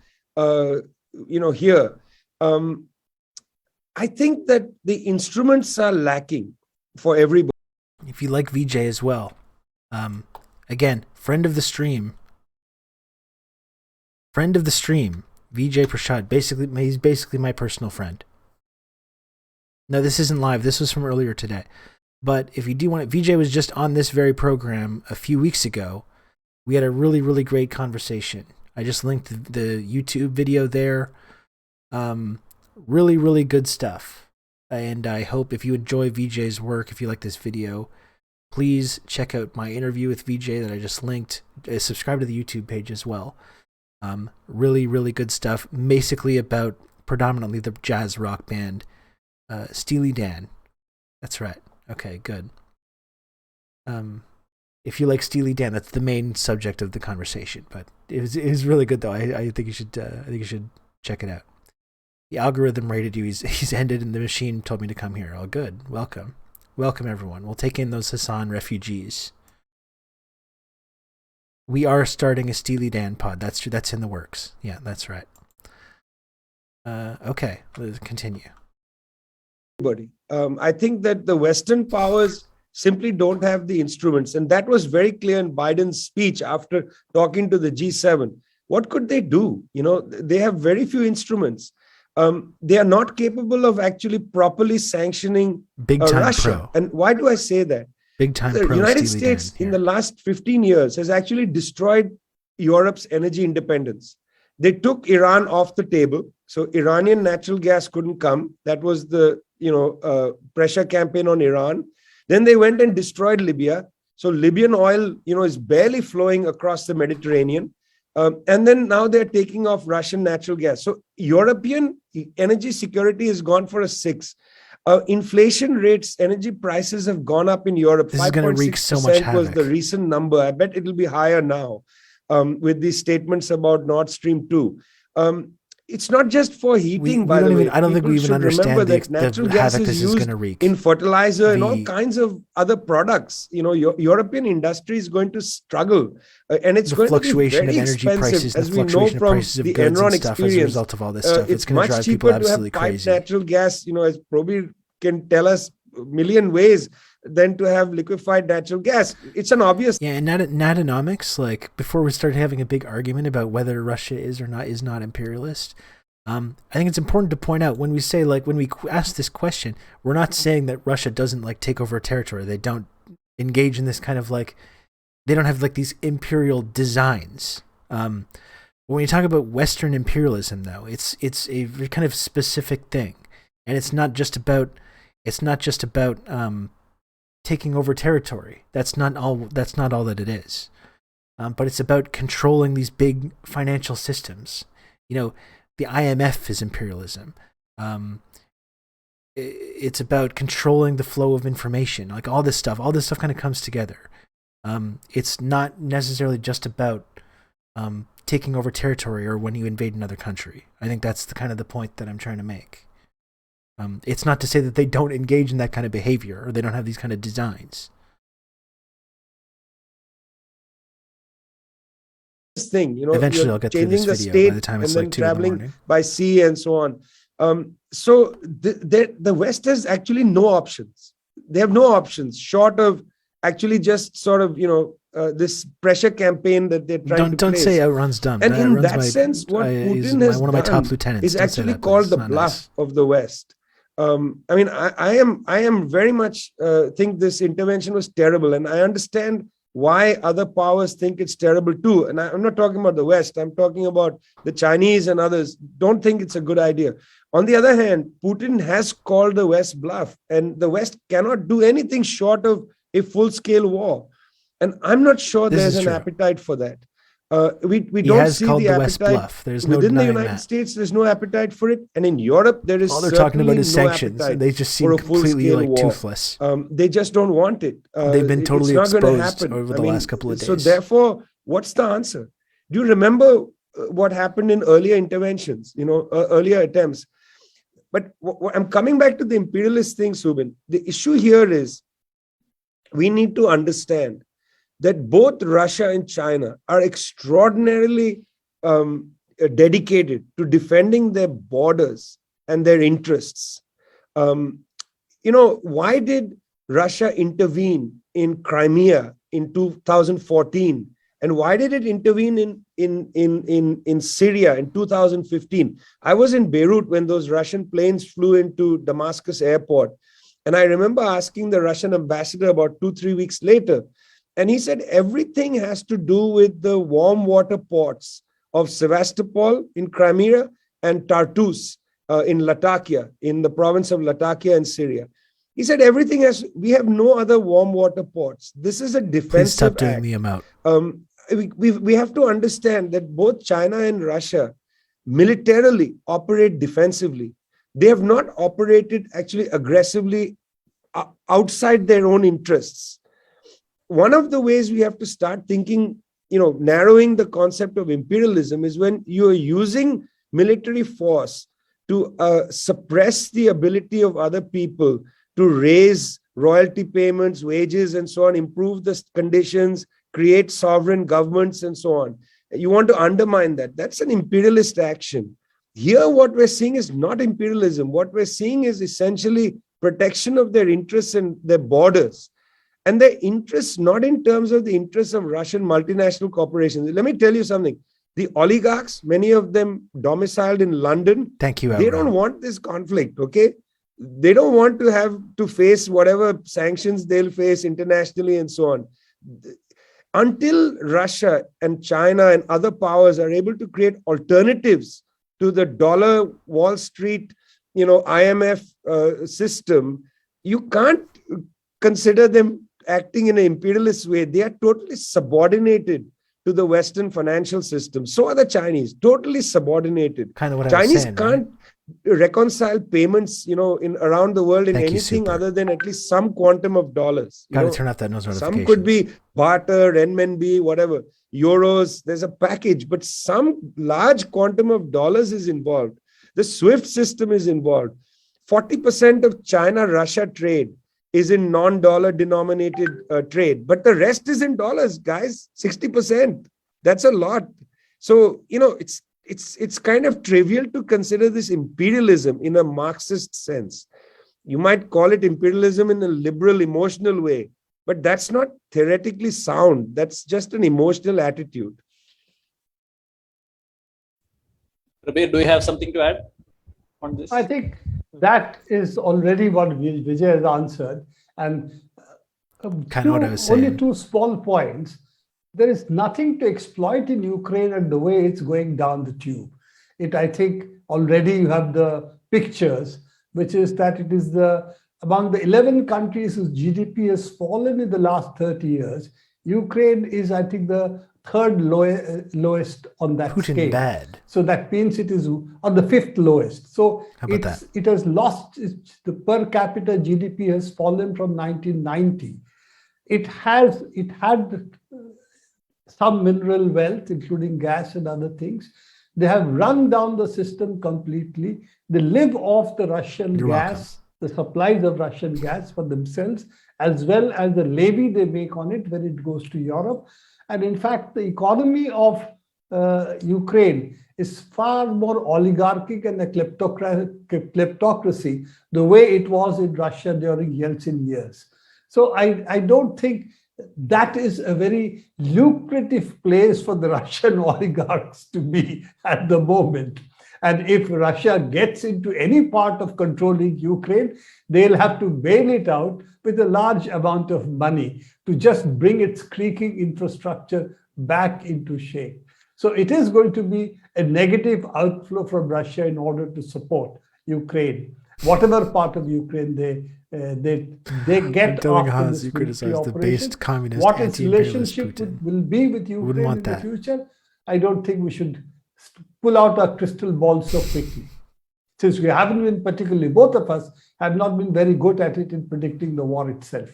here. I think that the instruments are lacking for everybody. If you like VJ as well, again, friend of the stream, VJ Prashad. He's basically my personal friend. No, this isn't live. This was from earlier today. But if you do want it, VJ was just on this very program a few weeks ago. We had a really, really great conversation. I just linked the YouTube video there. Really, really good stuff. And I hope if you enjoy VJ's work, if you like this video, please check out my interview with VJ that I just linked. Subscribe to the YouTube page as well. Really, really good stuff. Basically about predominantly the jazz rock band Steely Dan. That's right. Okay, good. If you like Steely Dan, that's the main subject of the conversation. But it was really good though. I think you should check it out. The algorithm rated you. He's ended, and the machine told me to come here. Oh, good. Welcome everyone. We'll take in those Hassan refugees. We are starting a Steely Dan pod. That's true. That's in the works. Yeah, that's right. Okay, let's continue. I think that the Western powers simply don't have the instruments. And that was very clear in Biden's speech after talking to the G7. What could they do? They have very few instruments. They are not capable of actually properly sanctioning Big time Russia. pro. And why do I say that? Big time The pro United Steely States Dan in the last 15 years has actually destroyed Europe's energy independence. They took Iran off the table. So Iranian natural gas couldn't come. That was the pressure campaign on Iran. Then they went and destroyed Libya. So Libyan oil, is barely flowing across the Mediterranean. And then now they're taking off Russian natural gas. So European energy security has gone for a 6. Inflation rates, energy prices have gone up in Europe. This is going to wreak so much havoc. Was the recent number. I bet it'll be higher now with these statements about Nord Stream 2. It's not just for heating, by the way. I don't think we even understand the havoc this is going to wreak. In fertilizer and all kinds of other products. European industry is going to struggle. And it's going to be very of energy prices, as the we know fluctuation of from prices of the goods Enron and stuff experience. as a result of all this stuff. It's going to drive people absolutely crazy. Natural gas, as Probir can tell us a million ways, than to have liquefied natural gas. It's an obvious. Yeah, and Natonomics, like before we started having a big argument about whether Russia is not imperialist, I think it's important to point out when we say, when we ask this question, we're not saying that Russia doesn't take over a territory. They don't engage in this kind of they don't have these imperial designs. What When you talk about Western imperialism, though, it's a kind of specific thing, and it's not just about taking over territory. That's not all that it is. But it's about controlling these big financial systems. The IMF is imperialism. It's about controlling the flow of information. Like all this stuff kind of comes together. It's not necessarily just about taking over territory or when you invade another country. I think that's the point that I'm trying to make. It's not to say that they don't engage in that kind of behavior or they don't have these kind of designs. Thing, eventually I'll get through this video by the time it's like 2 traveling in the morning. By sea and so on. So the West has actually no options. They have no options short of actually just sort of this pressure campaign that they're trying to don't place. say outruns dumb. And in that sense, what Putin has one of my top done lieutenants is actually called the bluff of the West. I am very much think this intervention was terrible, and I understand why other powers think it's terrible too. And I'm not talking about the West. I'm talking about the Chinese and others don't think it's a good idea. On the other hand, Putin has called the West bluff, and the West cannot do anything short of a full-scale war. And I'm not sure there's an appetite for that. We don't see the appetite within the United States. There's no appetite for it, and in Europe there is all they're talking about is sanctions, and they just seem completely toothless. They just don't want it. They've been totally exposed over the last couple of days. So therefore, what's the answer? Do you remember what happened in earlier interventions? Earlier attempts. But I'm coming back to the imperialist thing, Subin. The issue here is we need to understand that both Russia and China are extraordinarily dedicated to defending their borders and their interests. Why did Russia intervene in Crimea in 2014? And why did it intervene in Syria in 2015? I was in Beirut when those Russian planes flew into Damascus airport. And I remember asking the Russian ambassador about 2-3 weeks later, and he said everything has to do with the warm water ports of Sevastopol in Crimea and Tartus in Latakia, in the province of Latakia in Syria. He said we have no other warm water ports. This is a defensive Please stop doing act. me out. We have to understand that both China and Russia militarily operate defensively. They have not operated actually aggressively outside their own interests. One of the ways we have to start thinking, narrowing the concept of imperialism is when you are using military force to suppress the ability of other people to raise royalty payments, wages, and so on, improve the conditions, create sovereign governments, and so on. You want to undermine that. That's an imperialist action. Here, what we're seeing is not imperialism. What we're seeing is essentially protection of their interests and their borders. And their interests, not in terms of the interests of Russian multinational corporations. Let me tell you something. The oligarchs, many of them domiciled in London, thank you, they don't want this conflict, okay? They don't want to have to face whatever sanctions they'll face internationally and so on. Until Russia and China and other powers are able to create alternatives to the dollar Wall Street, IMF system, you can't consider them acting in an imperialist way. They are totally subordinated to the Western financial system. So are the Chinese, totally subordinated. Kind of what Chinese I was saying, can't reconcile payments, around the world in anything other than at least some quantum of dollars. Got to turn off that notification. Some could be barter, renminbi, whatever, euros. There's a package, but some large quantum of dollars is involved. The SWIFT system is involved. 40% of China-Russia trade is in non-dollar denominated trade, but the rest is in dollars, guys. 60%. That's a lot. So it's kind of trivial to consider this imperialism in a Marxist sense. You might call it imperialism in a liberal, emotional way, but that's not theoretically sound. That's just an emotional attitude. Prabir, do you have something to add on this? I think that is already what Vijay has answered. And kind of what I was saying. Only 2 small points. there is nothing to exploit in Ukraine and the way it's going down the tube. I think already you have the pictures, which is that it is among the 11 countries whose GDP has fallen in the last 30 years, Ukraine is, I think, the third lowest on that Putin scale. bad. So that means it is on the fifth lowest. So it has lost, the per capita GDP has fallen from 1990. It had some mineral wealth, including gas and other things. They have run down the system completely. They live off the Russian gas, the supplies of Russian gas for themselves, as well as the levy they make on it when it goes to Europe. And in fact, the economy of Ukraine is far more oligarchic and a kleptocracy, the way it was in Russia during Yeltsin years. So I don't think that is a very lucrative place for the Russian oligarchs to be at the moment. And if Russia gets into any part of controlling Ukraine, they'll have to bail it out with a large amount of money to just bring its creaking infrastructure back into shape. So it is going to be a negative outflow from Russia in order to support Ukraine. Whatever part of Ukraine they get after this military operation, what its relationship will be with Ukraine in the future, I don't think we should pull out our crystal ball so quickly. Since we haven't been particularly, both of us have not been very good at it in predicting the war itself.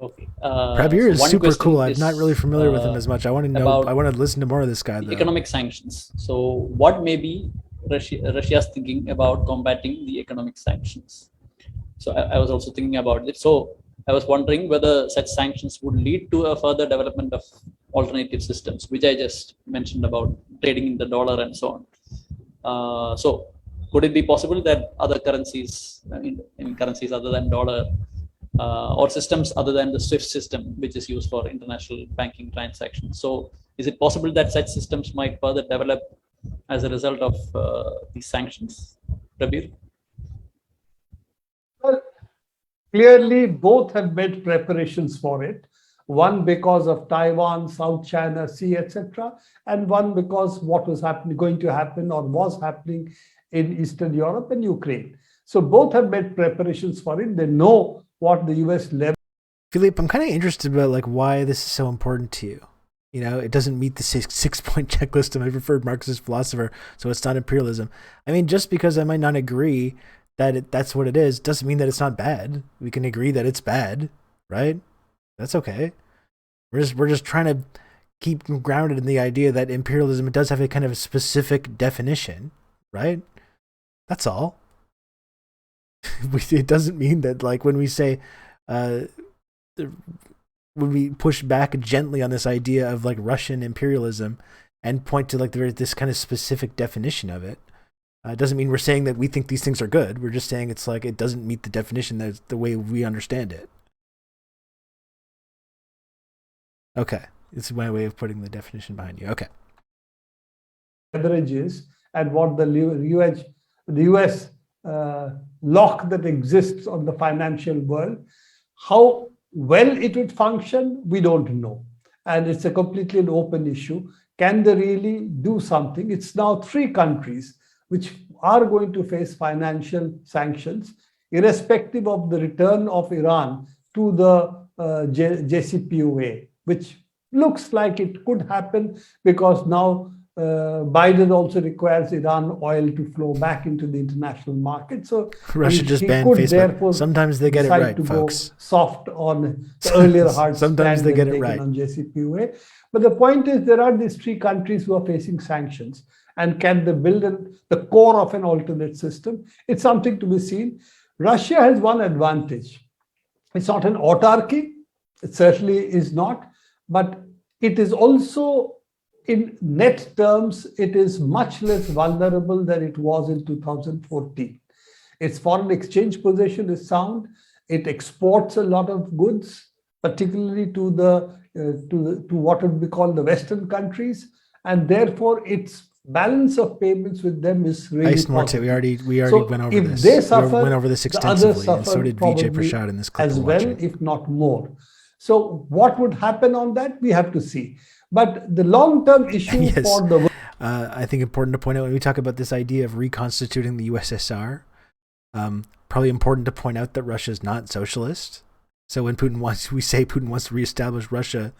Okay. Prabir is super cool. I'm not really familiar with him as much. I want to know. I want to listen to more of this guy. Economic sanctions. So, what may be Russia's thinking about combating the economic sanctions? So, I was also thinking about it. So, I was wondering whether such sanctions would lead to a further development of alternative systems, which I just mentioned about trading in the dollar and so on. So, could it be possible that other currencies, in currencies other than dollar, or systems other than the SWIFT system, which is used for international banking transactions? So, is it possible that such systems might further develop as a result of these sanctions? Prabir? Well, clearly, both have made preparations for it. One because of Taiwan, South China Sea, etc., and one because what was going to happen or was happening in Eastern Europe and Ukraine. So both have made preparations for it. They know what the US level. Philippe, I'm kind of interested about like why this is so important to you. You know, it doesn't meet the six-point checklist of my preferred Marxist philosopher, so it's not imperialism. I mean, just because I might not agree that that's what it is, doesn't mean that it's not bad. We can agree that it's bad, right? That's okay. We're just trying to keep grounded in the idea that imperialism, it does have a kind of specific definition, right? That's all. It doesn't mean that, like, when we say, when we push back gently on this idea of like Russian imperialism and point to like this kind of specific definition of it, it doesn't mean we're saying that we think these things are good. We're just saying it's like it doesn't meet the definition that's the way we understand it. Okay, it's my way of putting the definition behind you. Okay. Leverages and what the US lock that exists on the financial world, how well it would function, we don't know. And it's a completely an open issue. Can they really do something? It's now 3 countries which are going to face financial sanctions, irrespective of the return of Iran to the JCPOA, which looks like it could happen because now Biden also requires Iran oil to flow back into the international market. So Russia just banned Facebook. Sometimes they get it right, to folks. Go soft on the earlier hard Sometimes they get it right on JCPOA. But the point is, there are these 3 countries who are facing sanctions, and can they build the core of an alternate system? It's something to be seen. Russia has one advantage. It's not an autarky. It certainly is not, but it is also, in net terms, it is much less vulnerable than it was in 2014. Its foreign exchange position is sound. It exports a lot of goods, particularly to what would be called the Western countries, and therefore its balance of payments with them is really positive. We already went over this. They suffer, we went over this extensively, the and so did Vijay Prashad in this clip as well, if not more. So what would happen on that? We have to see. But the long-term issue for the I think important to point out when we talk about this idea of reconstituting the USSR, probably important to point out that Russia is not socialist. So when we say Putin wants to reestablish Russia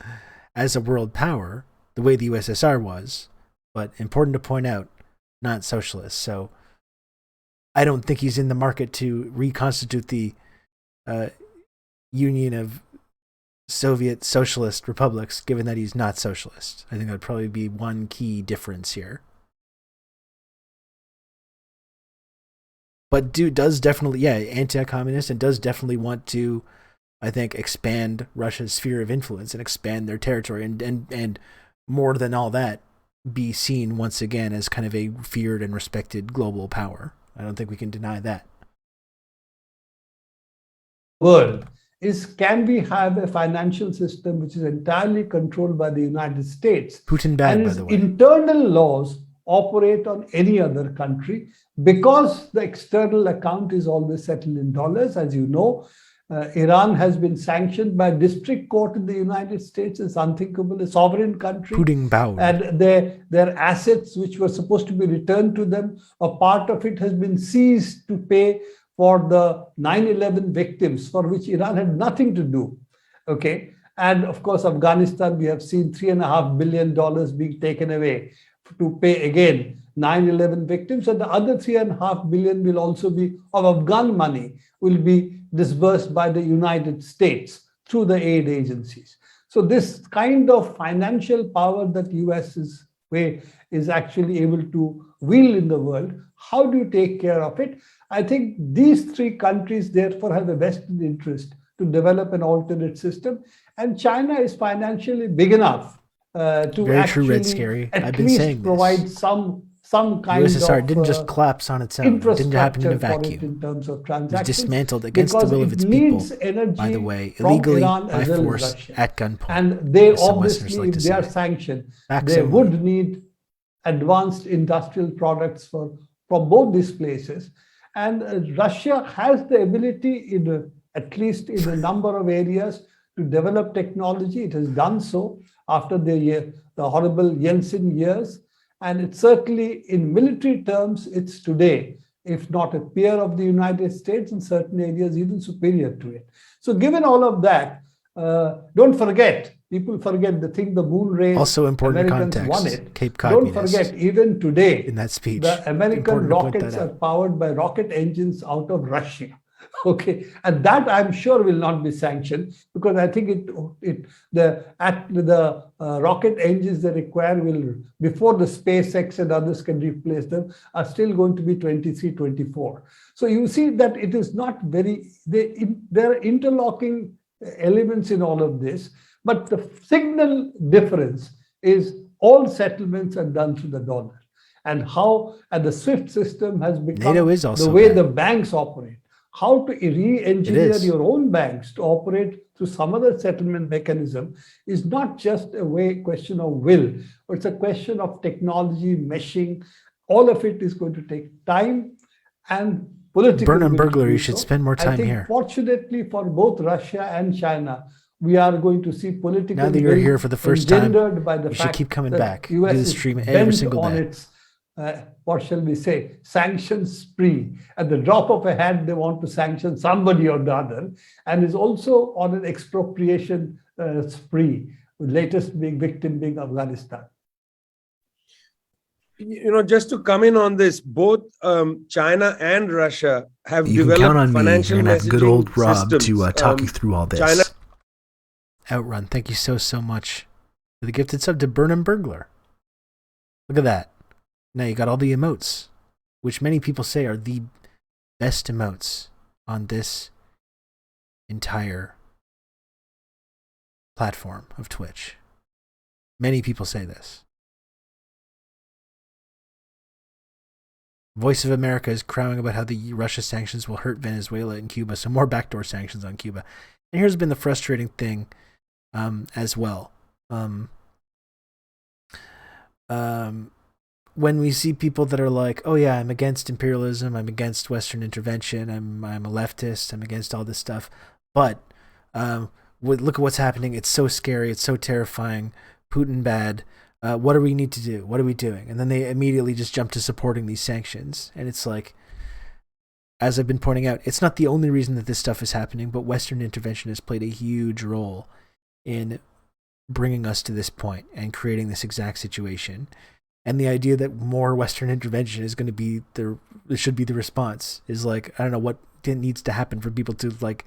as a world power, the way the USSR was, but important to point out, not socialist. So I don't think he's in the market to reconstitute the Union of Soviet Socialist Republics, given that he's not socialist. I think that would probably be one key difference here. But dude does definitely, anti-communist, and does definitely want to, I think, expand Russia's sphere of influence and expand their territory, and more than all that, be seen once again as kind of a feared and respected global power. I don't think we can deny that. World is, can we have a financial system which is entirely controlled by the United States? Putin bad, and by its the way. internal laws operate on any other country, because the external account is always settled in dollars. As you know, Iran has been sanctioned by a district court in the United States. It's unthinkable, a sovereign country. Putin bowed. And their assets, which were supposed to be returned to them, a part of it has been seized to pay for the 9/11 victims, for which Iran had nothing to do. Okay. And of course, Afghanistan, we have seen $3.5 billion being taken away to pay again 9/11 victims. And the other $3.5 billion will also be of Afghan money, will be disbursed by the United States through the aid agencies. So this kind of financial power that US is actually able to wield in the world, how do you take care of it? I think these three countries therefore have a vested interest to develop an alternate system. And China is financially big enough to Very actually true, Red Scary. at I've been least saying provide this. some kind USSR of didn't just collapse on its own. It didn't happen in a infrastructure for it vacuum. in terms of It was transactions. dismantled against the will of its Because it people, needs energy by the way, from illegally, Iran by as well as force, Russia. at gunpoint. And they as some Westerners obviously, like if to they are say. sanctioned, Facts they only. would need advanced industrial products from both these places. And Russia has the ability, at least in a number of areas, to develop technology. It has done so after the horrible Yeltsin years. And it's certainly, in military terms, it's today, if not a peer of the United States, in certain areas, even superior to it. So given all of that, don't forget, people forget the thing, the moon race. Also important Americans context, won it. Cape Don't Communist. forget, even today, In that speech. the American Important to point rockets that are out. powered by rocket engines out of Russia. Okay, and that I'm sure will not be sanctioned, because I think the rocket engines they require will, before the SpaceX and others can replace them, are still going to be 23, 24. So you see that it is not very, there are interlocking elements in all of this, but the signal difference is all settlements are done through the dollar, and the SWIFT system has become NATO is also the way bad. the banks operate. How to re-engineer is. your own banks to operate through some other settlement mechanism is not just a question of will, but it's a question of technology, meshing. All of it is going to take time and political Burn and will to burglary do should so. spend more I time think here. fortunately for both Russia and China, we are going to see political Now that you're will here for the first time, engendered by the you should fact keep coming that back. US Do this is stream every bent single on day. its what shall we say, sanction spree. At the drop of a hat, they want to sanction somebody or the other, and is also on an expropriation spree, with latest big victim being Afghanistan. Just to come in on this, both China and Russia have You can developed count on me. You're financial going to have good messaging old Rob systems. to talk you through all this. China Outrun, thank you so much for the gifted sub to Burn and Burglar. Look at that. Now you got all the emotes, which many people say are the best emotes on this entire platform of Twitch. Many people say this. Voice of America is crowing about how the Russia sanctions will hurt Venezuela and Cuba, so more backdoor sanctions on Cuba. And here's been the frustrating thing as well. When we see people that are like, oh yeah, I'm against imperialism, I'm against Western intervention, I'm a leftist, I'm against all this stuff, but look at what's happening. It's so scary. It's so terrifying. Putin bad. What do we need to do? What are we doing? And then they immediately just jump to supporting these sanctions. And it's like, as I've been pointing out, it's not the only reason that this stuff is happening, but Western intervention has played a huge role in bringing us to this point and creating this exact situation. And the idea that more Western intervention is going to be should be the response is like, I don't know what needs to happen for people to like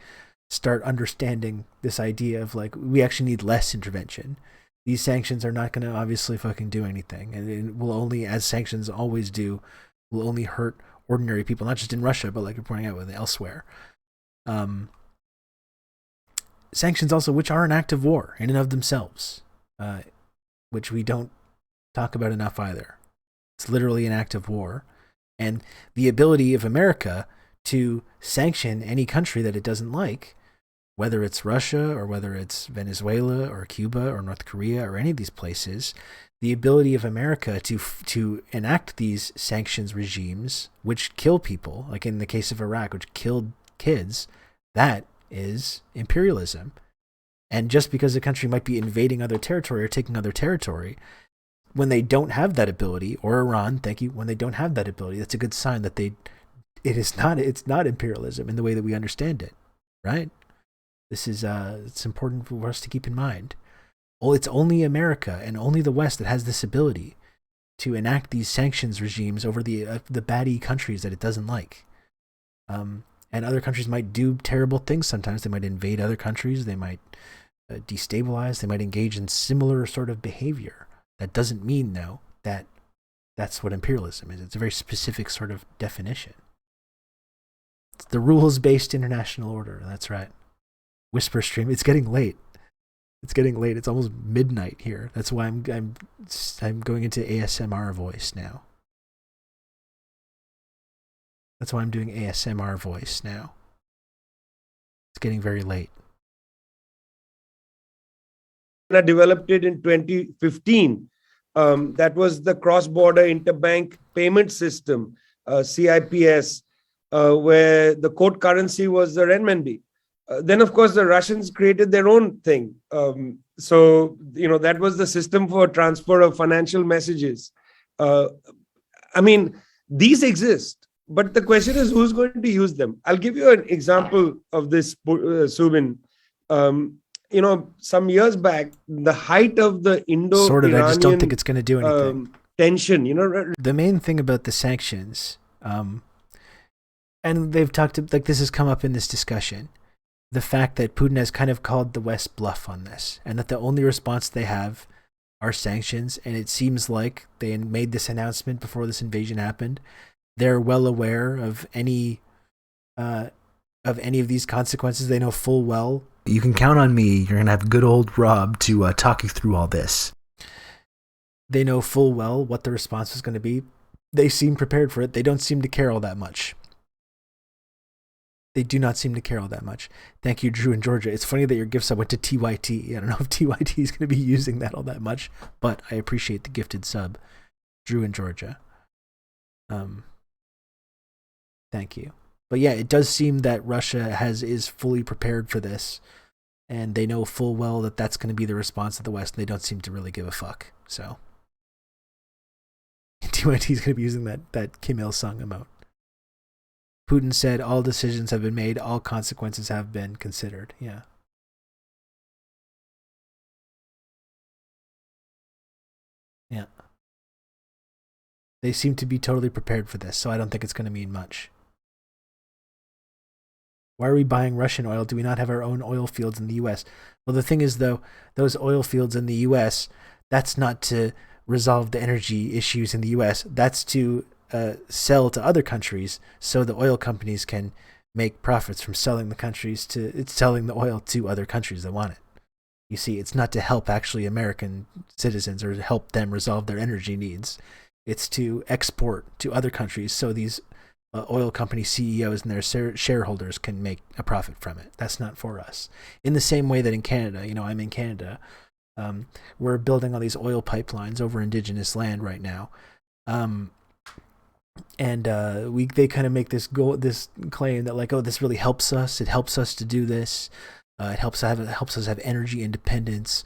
start understanding this idea of like, we actually need less intervention. These sanctions are not going to obviously fucking do anything. And it will only, as sanctions always do, will only hurt ordinary people, not just in Russia, but like you're pointing out with elsewhere. Sanctions also, which are an act of war in and of themselves, which we don't talk about enough either. It's literally an act of war. And the ability of America to sanction any country that it doesn't like, whether it's Russia or whether it's Venezuela or Cuba or North Korea or any of these places, the ability of America to enact these sanctions regimes, which kill people, like in the case of Iraq, which killed kids, that is imperialism. And just because a country might be invading other territory or taking other territory, when they don't have that ability, or Iran, thank you, when they don't have that ability, that's a good sign that it's not imperialism in the way that we understand it, right? This is it's important for us to keep in mind. Well, it's only America and only the West that has this ability to enact these sanctions regimes over the baddie countries that it doesn't like. And other countries might do terrible things sometimes. They might invade other countries. They might destabilize. They might engage in similar sort of behavior. That doesn't mean, though, that that's what imperialism is. It's a very specific sort of definition. It's the rules-based international order. That's right. Whisper stream. It's getting late. It's getting late. It's almost midnight here. That's why I'm going into ASMR voice now. That's why I'm doing ASMR voice now. It's getting very late. I developed it in 2015. That was the cross-border interbank payment system, CIPS, where the code currency was the renminbi. Then, of course, the Russians created their own thing. So, that was the system for transfer of financial messages. I mean, these exist, but the question is who's going to use them? I'll give you an example of this, Subin. Some years back, the height of the Indo-Iranian I just don't think it's going to do anything. Tension, The main thing about the sanctions, and they've talked, like this has come up in this discussion, the fact that Putin has kind of called the West bluff on this, and that the only response they have are sanctions, and it seems like they made this announcement before this invasion happened. They're well aware of any of these consequences. They know full well. You can count on me. You're going to have good old Rob to talk you through all this. They know full well what the response is going to be. They seem prepared for it. They don't seem to care all that much. They do not seem to care all that much. Thank you, Drew in Georgia. It's funny that your gift sub went to TYT. I don't know if TYT is going to be using that all that much, but I appreciate the gifted sub, Drew in Georgia. Thank you. But yeah, it does seem that Russia is fully prepared for this, and they know full well that that's going to be the response of the West, and they don't seem to really give a fuck. So TYT is going to be using that Kim Il-sung emote. Putin said all decisions have been made, all consequences have been considered. Yeah. Yeah. They seem to be totally prepared for this, so I don't think it's going to mean much. Why are we buying Russian oil? Do we not have our own oil fields in the U.S.? Well, the thing is, though, those oil fields in the U.S., that's not to resolve the energy issues in the U.S. That's to sell to other countries so the oil companies can make profits from selling the oil to other countries that want it. You see, it's not to help actually American citizens or to help them resolve their energy needs. It's to export to other countries so these oil company CEOs and their shareholders can make a profit from it. That's not for us. In the same way that in Canada, I'm in Canada, we're building all these oil pipelines over indigenous land right now. And they kind of make this claim that like, oh, this really helps us. It helps us to do this. It helps us have energy independence.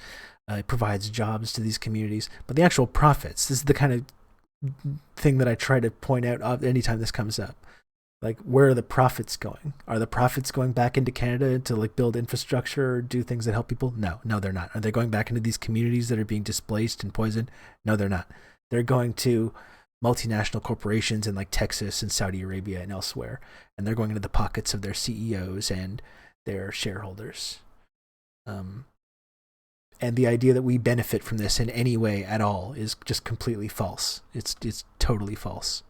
It provides jobs to these communities. But the actual profits, this is the kind of thing that I try to point out anytime this comes up. Like, where are the profits going? Are the profits going back into Canada to like build infrastructure or do things that help people? No, they're not. Are they going back into these communities that are being displaced and poisoned? No, they're not. They're going to multinational corporations in like Texas and Saudi Arabia and elsewhere. And they're going into the pockets of their CEOs and their shareholders. And the idea that we benefit from this in any way at all is just completely false. It's totally false.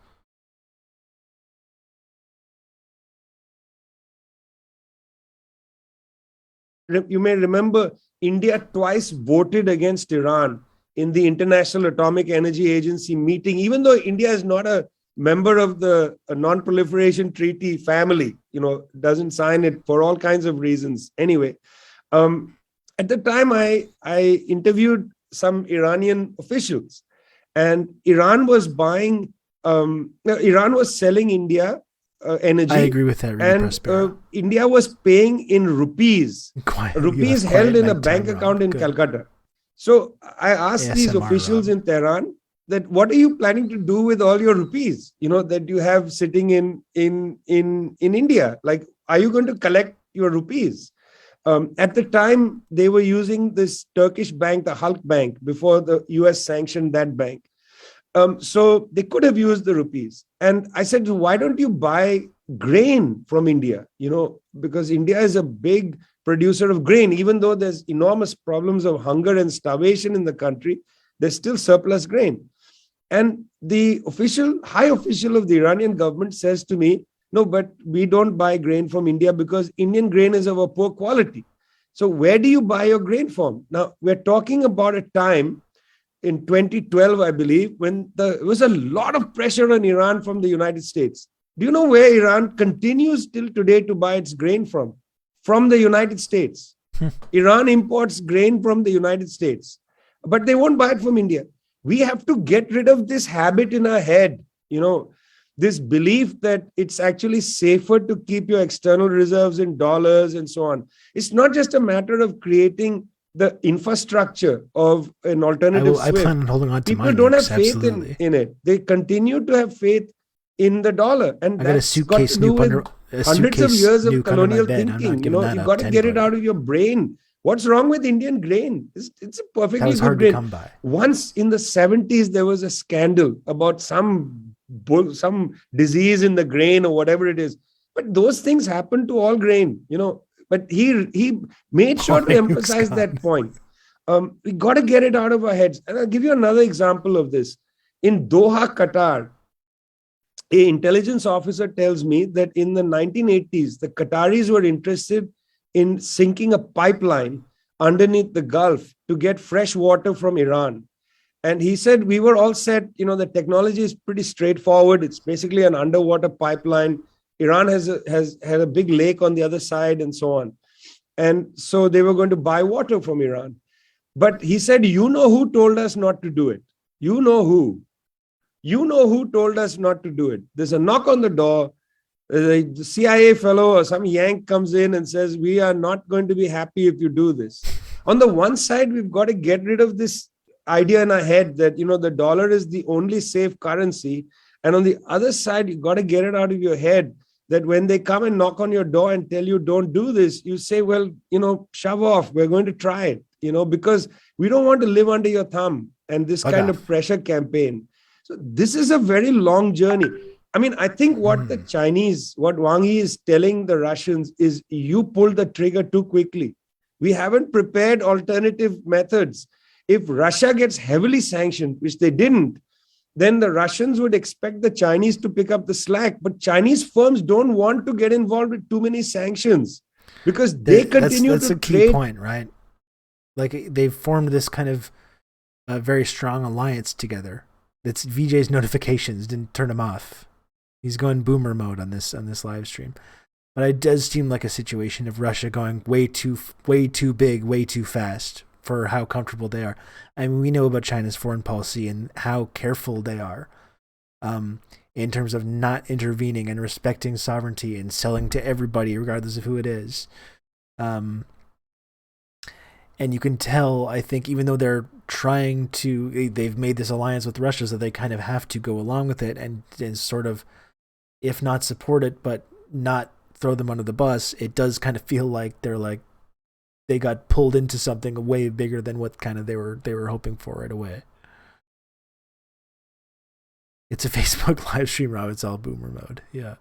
You may remember India twice voted against Iran in the International Atomic Energy Agency meeting, even though India is not a member of the Non-Proliferation Treaty family, doesn't sign it for all kinds of reasons. Anyway, at the time I interviewed some Iranian officials, and Iran was selling India energy. I agree with that, really, and India was paying in rupees. Rupees held in a bank account in Calcutta. So I asked these officials in Tehran that what are you planning to do with all your rupees, that you have sitting in India? Like, are you going to collect your rupees? At the time, they were using this Turkish bank, the Halk Bank, before the US sanctioned that bank. So they could have used the rupees. And I said, why don't you buy grain from India? Because India is a big producer of grain. Even though there's enormous problems of hunger and starvation in the country, there's still surplus grain. And the high official of the Iranian government says to me, no, but we don't buy grain from India because Indian grain is of a poor quality. So where do you buy your grain from? Now, we're talking about a time in 2012, I believe, when there was a lot of pressure on Iran from the United States. Do you know where Iran continues till today to buy its grain from? From the United States. Iran imports grain from the United States, but they won't buy it from India. We have to get rid of this habit in our head, this belief that it's actually safer to keep your external reserves in dollars and so on. It's not just a matter of creating the infrastructure of an alternative I plan on holding on to People mine. Don't have faith in it. They continue to have faith in the dollar. And I got a suitcase nuke under hundreds of years of colonial thinking. You got to get it out of your brain. What's wrong with Indian grain? It's a perfectly good grain. Come by. Once in the 70s, there was a scandal about some disease in the grain or whatever it is. But those things happen to all grain, But he made sure to emphasize that point. We got to get it out of our heads. And I'll give you another example of this. In Doha, Qatar, an intelligence officer tells me that in the 1980s, the Qataris were interested in sinking a pipeline underneath the Gulf to get fresh water from Iran. And he said, we were all set, the technology is pretty straightforward. It's basically an underwater pipeline. Iran has had a big lake on the other side and so on. And so they were going to buy water from Iran. But he said, who told us not to do it? You know who told us not to do it. There's a knock on the door. The CIA fellow or some yank comes in and says, we are not going to be happy if you do this. On the one side, we've got to get rid of this idea in our head that, the dollar is the only safe currency. And on the other side, you've got to get it out of your head that when they come and knock on your door and tell you don't do this, you say, well, shove off. We're going to try it, because we don't want to live under your thumb and this kind of pressure campaign. So this is a very long journey. I mean, I think what what Wang Yi is telling the Russians is you pulled the trigger too quickly. We haven't prepared alternative methods. If Russia gets heavily sanctioned, which they didn't, then the Russians would expect the Chinese to pick up the slack. But Chinese firms don't want to get involved with too many sanctions because they continue to trade. That's a key point, right? Like they've formed this kind of very strong alliance together. It's VJ's notifications didn't turn him off. He's going boomer mode on this live stream. But it does seem like a situation of Russia going way too big, way too fast for how comfortable they are. I mean, we know about China's foreign policy and how careful they are in terms of not intervening and respecting sovereignty and selling to everybody, regardless of who it is. And you can tell, I think, even though they've made this alliance with Russia, so they kind of have to go along with it and sort of, if not support it, but not throw them under the bus. It does kind of feel like they got pulled into something way bigger than what kind of they were hoping for right away. It's a Facebook live stream, Rob. It's all boomer mode. Yeah.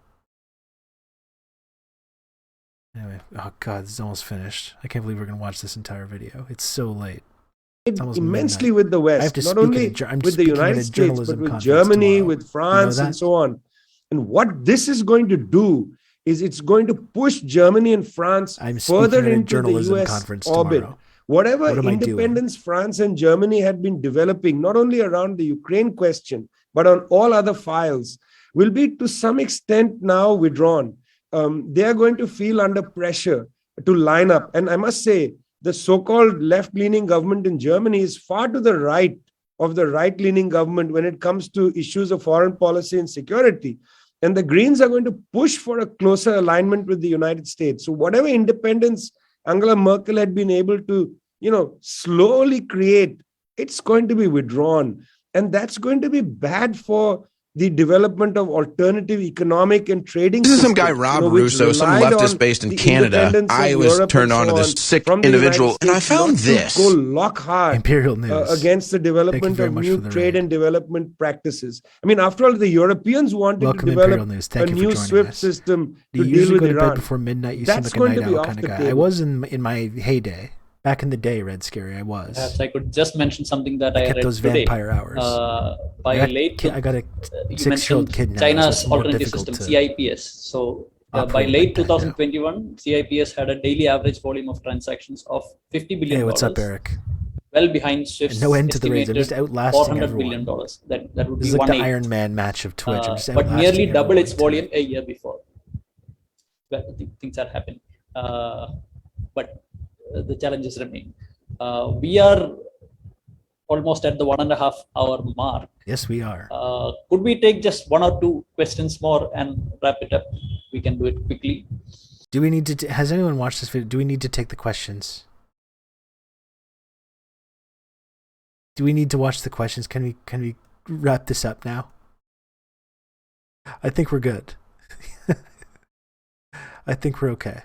Anyway, oh god, this is almost finished. I can't believe we're gonna watch this entire video. It's so late. It's immensely with the West, not only with the United States, but with Germany, with France, and so on. And what this is going to do is it's going to push Germany and France further into the US orbit. Whatever independence France and Germany had been developing, not only around the Ukraine question, but on all other files, will be to some extent now withdrawn. They are going to feel under pressure to line up. And I must say, the so-called left-leaning government in Germany is far to the right of the right-leaning government when it comes to issues of foreign policy and security. And the Greens are going to push for a closer alignment with the United States. So whatever independence Angela Merkel had been able to, slowly create, it's going to be withdrawn. And that's going to be bad for the development of alternative economic and trading This is systems, some guy, Rob Russo, some leftist based in Canada. I was turned on to this sick individual, and I found this. Go lock hard Imperial News against the development of new trade and development practices. I mean, after all, the Europeans wanted to develop a new SWIFT system to deal with Iran. Before midnight, you seem like a night owl kind of guy. I was in my heyday. Back in the day, Red Scary, I was. Perhaps I could just mention something that I kept read those today. Vampire hours. I got a 6-year-old kid now. China's alternative system, CIPS. So by late 2021, CIPS had a daily average volume of transactions of $50 billion. Hey, what's up, Eric? Well behind SWIFT's no end to the race. I'm just outlasting $400 everyone. billion. That would this be is like 1/8. the Iron Man match of Twitch. I'm just but nearly double its volume a year before. Well, things are happening. But the challenges remain. We are almost at the 1.5 hour mark. Yes, we are. Could we take just 1 or 2 questions more and wrap it up? We can do it quickly. Do we need to? Has anyone watched this video? Do we need to take the questions? Do we need to watch the questions? Can we wrap this up now? I think we're good. I think we're okay.